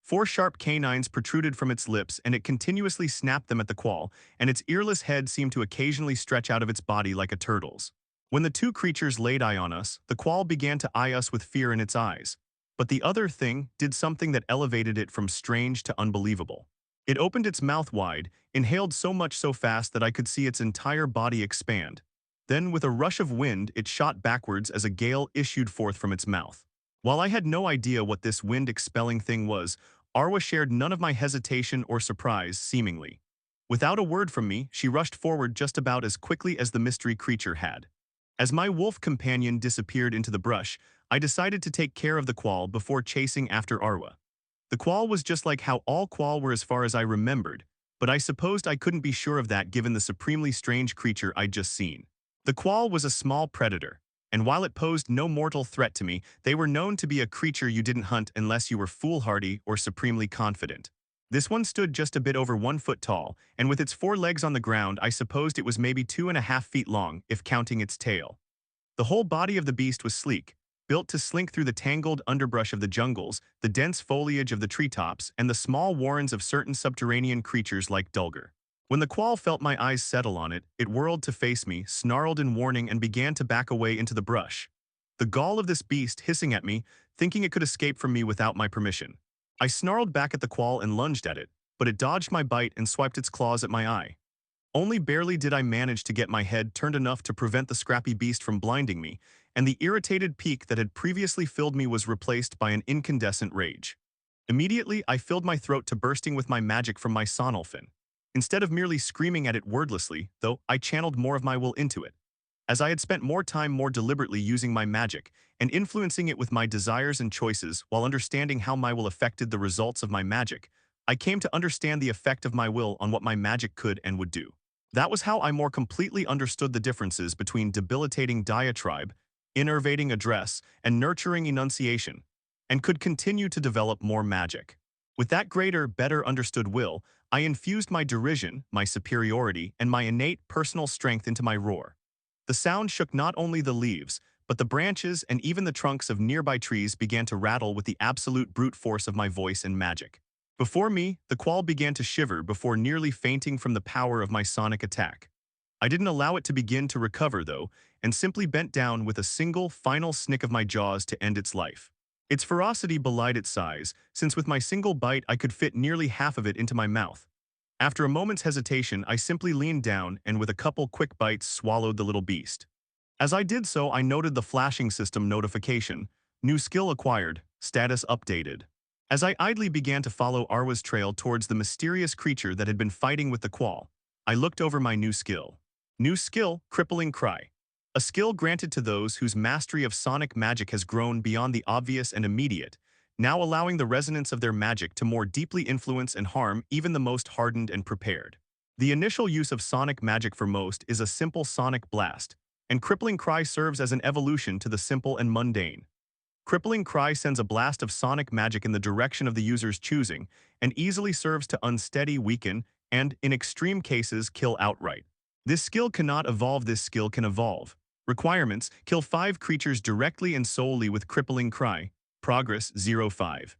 Four sharp canines protruded from its lips, and it continuously snapped them at the quall, and its earless head seemed to occasionally stretch out of its body like a turtle's. When the two creatures laid eye on us, the quall began to eye us with fear in its eyes. But the other thing did something that elevated it from strange to unbelievable. It opened its mouth wide, inhaled so much so fast that I could see its entire body expand. Then, with a rush of wind, it shot backwards as a gale issued forth from its mouth. While I had no idea what this wind-expelling thing was, Arwa shared none of my hesitation or surprise, seemingly. Without a word from me, she rushed forward just about as quickly as the mystery creature had. As my wolf companion disappeared into the brush, I decided to take care of the quall before chasing after Arwa. The quall was just like how all quall were as far as I remembered, but I supposed I couldn't be sure of that given the supremely strange creature I'd just seen. The quall was a small predator, and while it posed no mortal threat to me, they were known to be a creature you didn't hunt unless you were foolhardy or supremely confident. This one stood just a bit over 1 foot tall, and with its 4 legs on the ground, I supposed it was maybe 2.5 feet long, if counting its tail. The whole body of the beast was sleek, built to slink through the tangled underbrush of the jungles, the dense foliage of the treetops, and the small warrens of certain subterranean creatures like Dulgar. When the quall felt my eyes settle on it, it whirled to face me, snarled in warning, and began to back away into the brush. The gall of this beast hissing at me, thinking it could escape from me without my permission. I snarled back at the quall and lunged at it, but it dodged my bite and swiped its claws at my eye. Only barely did I manage to get my head turned enough to prevent the scrappy beast from blinding me, and the irritated pique that had previously filled me was replaced by an incandescent rage. Immediately, I filled my throat to bursting with my magic from my sonolfin. Instead of merely screaming at it wordlessly, though, I channeled more of my will into it. As I had spent more time more deliberately using my magic and influencing it with my desires and choices while understanding how my will affected the results of my magic, I came to understand the effect of my will on what my magic could and would do. That was how I more completely understood the differences between debilitating diatribe, innervating address, and nurturing enunciation, and could continue to develop more magic. With that greater, better understood will, I infused my derision, my superiority, and my innate personal strength into my roar. The sound shook not only the leaves, but the branches and even the trunks of nearby trees began to rattle with the absolute brute force of my voice and magic. Before me, the quall began to shiver before nearly fainting from the power of my sonic attack. I didn't allow it to begin to recover, though, and simply bent down with a single, final snick of my jaws to end its life. Its ferocity belied its size, since with my single bite I could fit nearly half of it into my mouth. After a moment's hesitation, I simply leaned down and with a couple quick bites swallowed the little beast. As I did so, I noted the flashing system notification. New skill acquired, status updated. As I idly began to follow Arwa's trail towards the mysterious creature that had been fighting with the Qual, I looked over my new skill. New skill, Crippling Cry. A skill granted to those whose mastery of sonic magic has grown beyond the obvious and immediate, now allowing the resonance of their magic to more deeply influence and harm even the most hardened and prepared. The initial use of sonic magic for most is a simple sonic blast, and Crippling Cry serves as an evolution to the simple and mundane. Crippling Cry sends a blast of sonic magic in the direction of the user's choosing, and easily serves to unsteady, weaken, and, in extreme cases, kill outright. This skill cannot evolve. This skill can evolve. Requirements: kill 5 creatures directly and solely with Crippling Cry. Progress 0.5.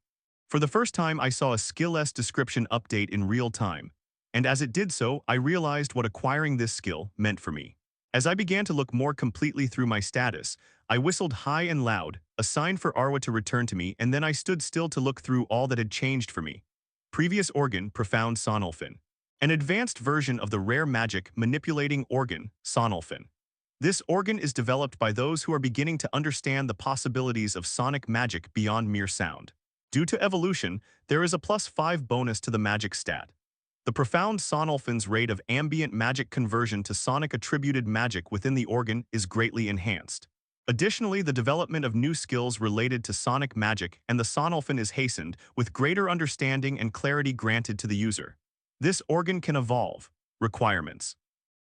For the first time, I saw a skill-less description update in real time, and as it did so, I realized what acquiring this skill meant for me. As I began to look more completely through my status, I whistled high and loud, a sign for Arwa to return to me, and then I stood still to look through all that had changed for me. Previous organ, Profound Sonolfin. An advanced version of the rare magic manipulating organ, Sonolfin. This organ is developed by those who are beginning to understand the possibilities of sonic magic beyond mere sound. Due to evolution, there is a +5 bonus to the magic stat. The Profound Sonolfin's rate of ambient magic conversion to sonic attributed magic within the organ is greatly enhanced. Additionally, the development of new skills related to sonic magic and the Sonolfin is hastened, with greater understanding and clarity granted to the user. This organ can evolve. Requirements: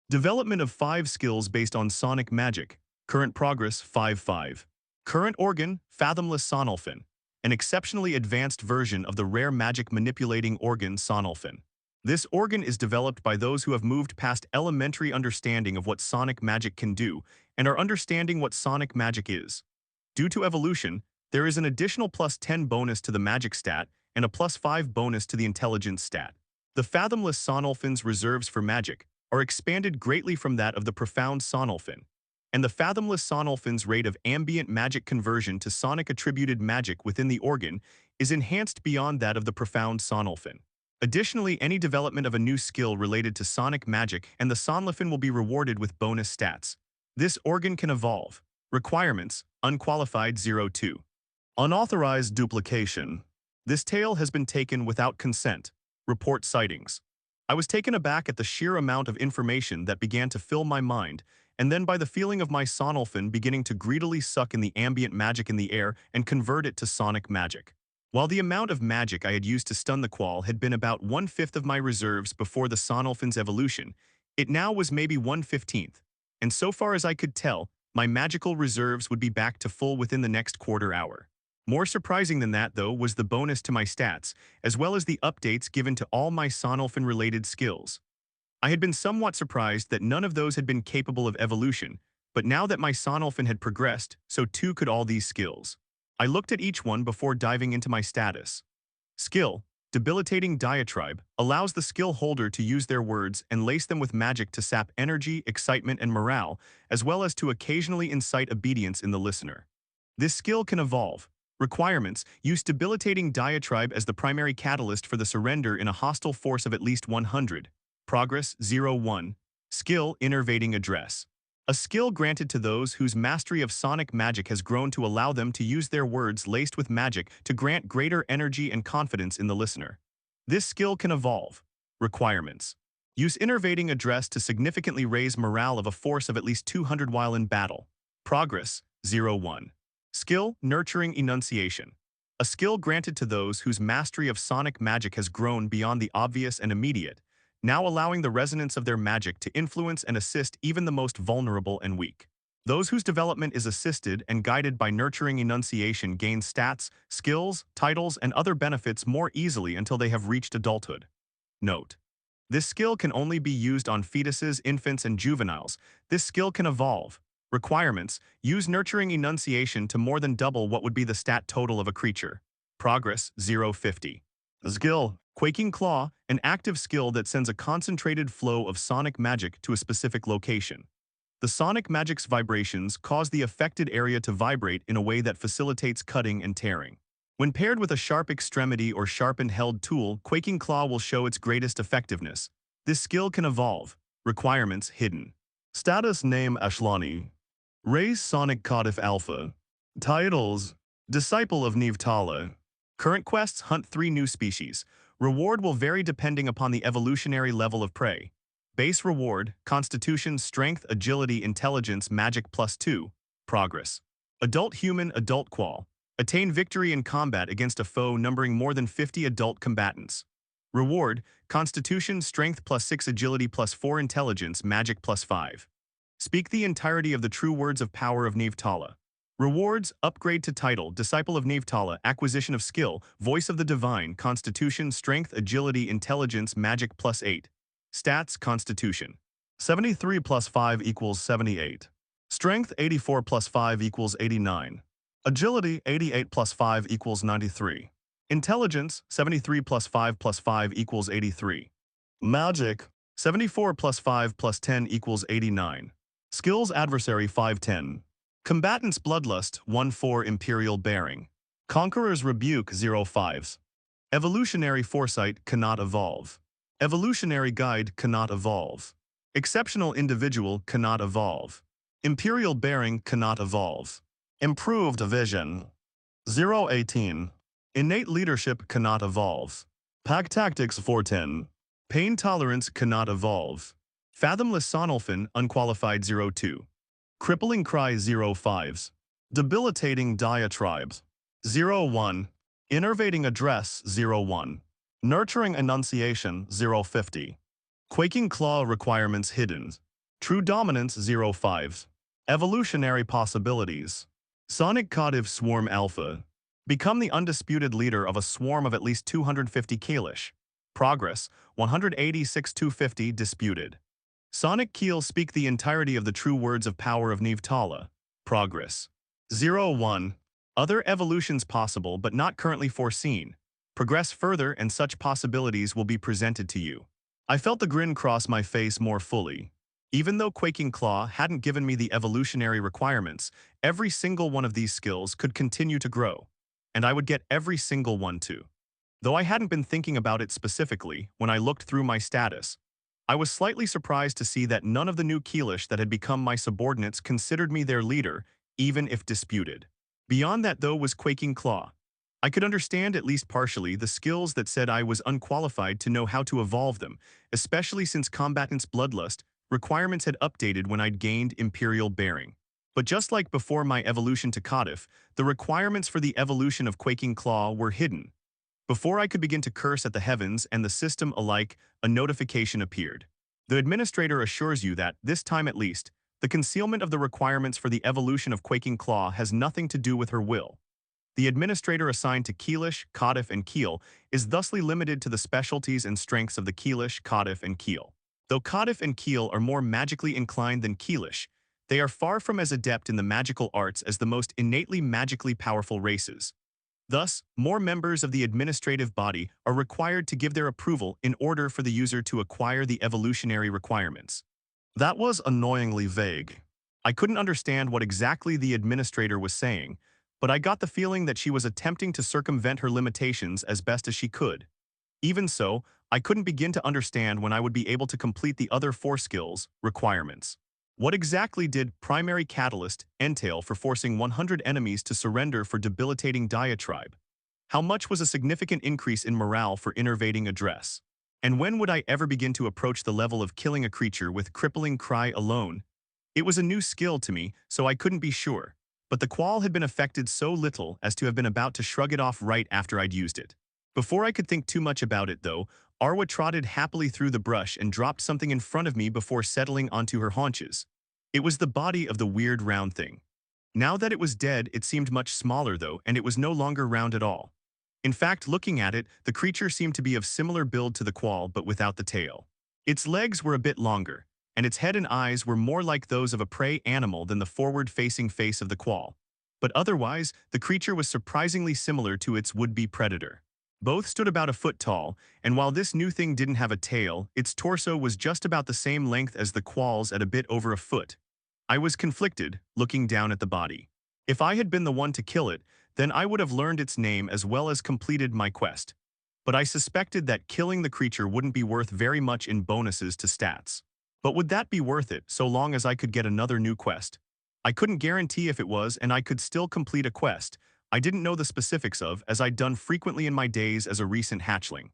development of 5 skills based on sonic magic. Current progress 5.5. Current organ, Fathomless Sonolfin. An exceptionally advanced version of the rare magic manipulating organ Sonolfin. This organ is developed by those who have moved past elementary understanding of what sonic magic can do and are understanding what sonic magic is. Due to evolution, there is an additional +10 bonus to the magic stat and a +5 bonus to the intelligence stat. The Fathomless Sonolfin's reserves for magic are expanded greatly from that of the Profound Sonolfin, and the Fathomless Sonolfin's rate of ambient magic conversion to sonic attributed magic within the organ is enhanced beyond that of the Profound Sonolfin. Additionally, any development of a new skill related to sonic magic and the Sonolfin will be rewarded with bonus stats. This organ can evolve. Requirements: unqualified 0.2. Unauthorized duplication. This tale has been taken without consent. Report sightings. I was taken aback at the sheer amount of information that began to fill my mind, and then by the feeling of my Sonolfin beginning to greedily suck in the ambient magic in the air and convert it to sonic magic. While the amount of magic I had used to stun the Qual had been about 1/5 of my reserves before the Sonolfin's evolution, it now was maybe 1/15th, and so far as I could tell, my magical reserves would be back to full within the next quarter hour. More surprising than that, though, was the bonus to my stats, as well as the updates given to all my Sonolfin-related skills. I had been somewhat surprised that none of those had been capable of evolution, but now that my Sonolfin had progressed, so too could all these skills. I looked at each one before diving into my status. Skill: Debilitating Diatribe, allows the skill holder to use their words and lace them with magic to sap energy, excitement, and morale, as well as to occasionally incite obedience in the listener. This skill can evolve. Requirements: use Debilitating Diatribe as the primary catalyst for the surrender in a hostile force of at least 100. Progress 0.1. Skill: Innervating Address. A skill granted to those whose mastery of sonic magic has grown to allow them to use their words laced with magic to grant greater energy and confidence in the listener. This skill can evolve. Requirements: use Innervating Address to significantly raise morale of a force of at least 200 while in battle. Progress 0.1. Skill: Nurturing Enunciation. A skill granted to those whose mastery of sonic magic has grown beyond the obvious and immediate, now allowing the resonance of their magic to influence and assist even the most vulnerable and weak. Those whose development is assisted and guided by nurturing enunciation gain stats, skills, titles, and other benefits more easily until they have reached adulthood. Note: this skill can only be used on fetuses, infants, and juveniles. This skill can evolve. Requirements: use nurturing enunciation to more than double what would be the stat total of a creature. Progress 0.50. Skill: Quaking Claw, an active skill that sends a concentrated flow of sonic magic to a specific location. The sonic magic's vibrations cause the affected area to vibrate in a way that facilitates cutting and tearing. When paired with a sharp extremity or sharpened held tool, Quaking Claw will show its greatest effectiveness. This skill can evolve. Requirements hidden. Status name Ashlani. Race Sonic Cardiff Alpha. Titles Disciple of Neavtala. Current quests hunt 3 new species. Reward will vary depending upon the evolutionary level of prey. Base reward, Constitution, Strength, Agility, Intelligence, Magic +2. Progress. Adult Human, Adult Qual. Attain victory in combat against a foe numbering more than 50 adult combatants. Reward, Constitution, Strength +6, Agility +4, Intelligence, Magic +5. Speak the entirety of the true words of power of Neavtala. Rewards, upgrade to title, Disciple of Neavtala, acquisition of skill, Voice of the Divine, Constitution, Strength, Agility, Intelligence, Magic +8. Stats, Constitution. 73 + 5 = 78. Strength, 84 + 5 = 89. Agility, 88 + 5 = 93. Intelligence, 73 + 5 + 5 = 83. Magic, 74 + 5 + 10 = 89. Skills Adversary 510. Combatants Bloodlust 1-4 Imperial Bearing. Conqueror's Rebuke 0-5s. Evolutionary Foresight cannot evolve. Evolutionary Guide cannot evolve. Exceptional Individual cannot evolve. Imperial Bearing cannot evolve. Improved Vision 0-18. Innate Leadership cannot evolve. Pack Tactics 410. Pain Tolerance cannot evolve. Fathomless Sonolphin Unqualified 0-2. Crippling Cry 0-5s. Debilitating Diatribes 0-1. Innervating Address 0-1. Nurturing Enunciation 0-50. Quaking Claw Requirements Hidden. True Dominance 0-5s. Evolutionary Possibilities. Sonic Cardiff Swarm Alpha. Become the undisputed leader of a swarm of at least 250 Keelish. Progress 186-250 disputed. Sonic Keel speak the entirety of the true words of power of Neavtala. Progress 0-1. Other evolutions possible but not currently foreseen. Progress further and such possibilities will be presented to you. I felt the grin cross my face more fully. Even though Quaking Claw hadn't given me the evolutionary requirements, every single one of these skills could continue to grow. And I would get every single one too. Though I hadn't been thinking about it specifically when I looked through my status, I was slightly surprised to see that none of the new Keelish that had become my subordinates considered me their leader, even if disputed. Beyond that though was Quaking Claw. I could understand at least partially the skills that said I was unqualified to know how to evolve them, especially since Combatant's Bloodlust requirements had updated when I'd gained Imperial Bearing. But just like before my evolution to Cardiff, the requirements for the evolution of Quaking Claw were hidden. Before I could begin to curse at the heavens and the system alike, a notification appeared. The administrator assures you that, this time at least, the concealment of the requirements for the evolution of Quaking Claw has nothing to do with her will. The administrator assigned to Keelish, Cardiff, and Keel is thusly limited to the specialties and strengths of the Keelish, Cardiff, and Keel. Though Cardiff and Keel are more magically inclined than Keelish, they are far from as adept in the magical arts as the most innately magically powerful races. Thus, more members of the administrative body are required to give their approval in order for the user to acquire the evolutionary requirements. That was annoyingly vague. I couldn't understand what exactly the administrator was saying, but I got the feeling that she was attempting to circumvent her limitations as best as she could. Even so, I couldn't begin to understand when I would be able to complete the other 4 skills requirements. What exactly did Primary Catalyst entail for forcing 100 enemies to surrender for debilitating diatribe? How much was a significant increase in morale for innervating address? And when would I ever begin to approach the level of killing a creature with crippling cry alone? It was a new skill to me, so I couldn't be sure. But the qual had been affected so little as to have been about to shrug it off right after I'd used it. Before I could think too much about it, though, Arwa trotted happily through the brush and dropped something in front of me before settling onto her haunches. It was the body of the weird round thing. Now that it was dead, it seemed much smaller, though, and it was no longer round at all. In fact, looking at it, the creature seemed to be of similar build to the qual, but without the tail. Its legs were a bit longer, and its head and eyes were more like those of a prey animal than the forward-facing face of the qual. But otherwise, the creature was surprisingly similar to its would-be predator. Both stood about a foot tall, and while this new thing didn't have a tail, its torso was just about the same length as the qual's at a bit over a foot. I was conflicted, looking down at the body. If I had been the one to kill it, then I would have learned its name as well as completed my quest. But I suspected that killing the creature wouldn't be worth very much in bonuses to stats. But would that be worth it so long as I could get another new quest? I couldn't guarantee if it was, and I could still complete a quest I didn't know the specifics of, as I'd done frequently in my days as a recent hatchling.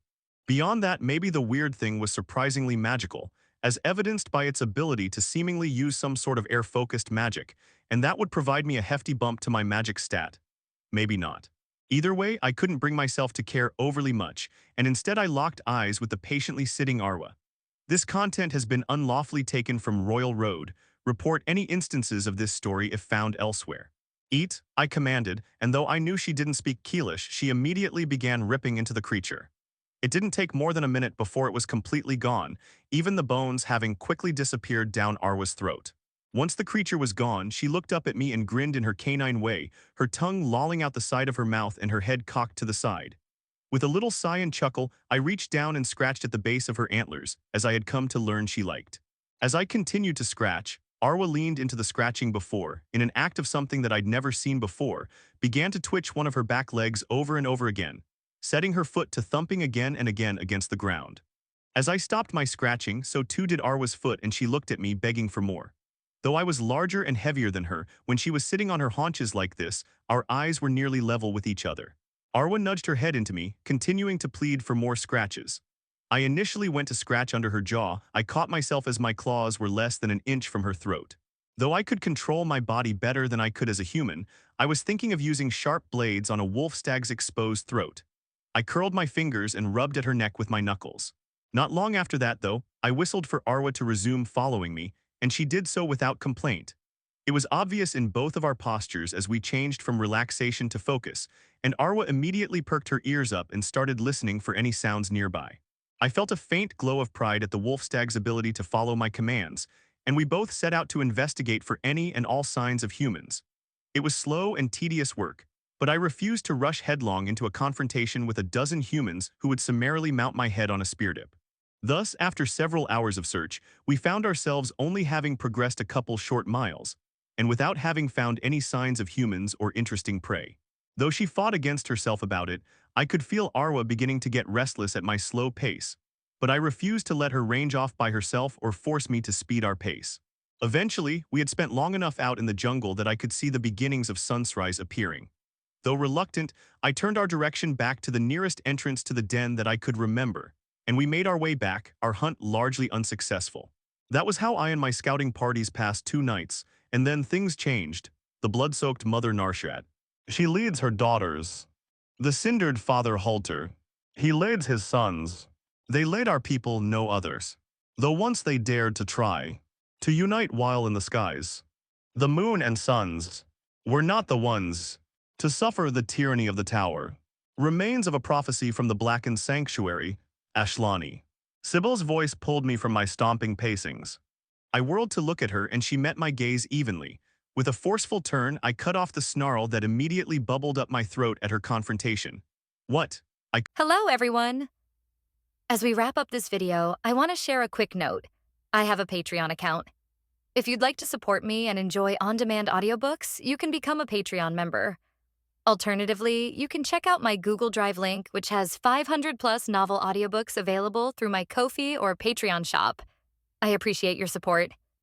Beyond that, maybe the weird thing was surprisingly magical, as evidenced by its ability to seemingly use some sort of air-focused magic, and that would provide me a hefty bump to my magic stat. Maybe not. Either way, I couldn't bring myself to care overly much, and instead I locked eyes with the patiently sitting Arwa. This content has been unlawfully taken from Royal Road. Report any instances of this story if found elsewhere. Eat, I commanded, and though I knew she didn't speak Keelish, she immediately began ripping into the creature. It didn't take more than a minute before it was completely gone, even the bones having quickly disappeared down Arwa's throat. Once the creature was gone, she looked up at me and grinned in her canine way, her tongue lolling out the side of her mouth and her head cocked to the side. With a little sigh and chuckle, I reached down and scratched at the base of her antlers, as I had come to learn she liked. As I continued to scratch, Arwa leaned into the scratching before, in an act of something that I'd never seen before, began to twitch one of her back legs over and over again, setting her foot to thumping again and again against the ground. As I stopped my scratching, so too did Arwa's foot, and she looked at me, begging for more. Though I was larger and heavier than her, when she was sitting on her haunches like this, our eyes were nearly level with each other. Arwa nudged her head into me, continuing to plead for more scratches. I initially went to scratch under her jaw. I caught myself as my claws were less than an inch from her throat. Though I could control my body better than I could as a human, I was thinking of using sharp blades on a wolf stag's exposed throat. I curled my fingers and rubbed at her neck with my knuckles. Not long after that, though, I whistled for Arwa to resume following me, and she did so without complaint. It was obvious in both of our postures as we changed from relaxation to focus, and Arwa immediately perked her ears up and started listening for any sounds nearby. I felt a faint glow of pride at the wolf stag's ability to follow my commands, and we both set out to investigate for any and all signs of humans. It was slow and tedious work, but I refused to rush headlong into a confrontation with a dozen humans who would summarily mount my head on a spear dip. Thus, after several hours of search, we found ourselves only having progressed a couple short miles, and without having found any signs of humans or interesting prey. Though she fought against herself about it, I could feel Arwa beginning to get restless at my slow pace, but I refused to let her range off by herself or force me to speed our pace. Eventually, we had spent long enough out in the jungle that I could see the beginnings of sunrise appearing. Though reluctant, I turned our direction back to the nearest entrance to the den that I could remember, and we made our way back, our hunt largely unsuccessful. That was how I and my scouting parties passed 2 nights, and then things changed. The blood-soaked mother Narshat. She leads her daughters. The cindered father Halter. He leads his sons. They led our people no others. Though once they dared to try to unite while in the skies. The moon and suns were not the ones to suffer the tyranny of the tower. Remains of a prophecy from the blackened sanctuary, Ashlani. Sybil's voice pulled me from my stomping pacings. I whirled to look at her, and she met my gaze evenly. With a forceful turn, I cut off the snarl that immediately bubbled up my throat at her confrontation. What? Hello, everyone. As we wrap up this video, I want to share a quick note. I have a Patreon account. If you'd like to support me and enjoy on-demand audiobooks, you can become a Patreon member. Alternatively, you can check out my Google Drive link, which has 500+ novel audiobooks available through my Ko-fi or Patreon shop. I appreciate your support.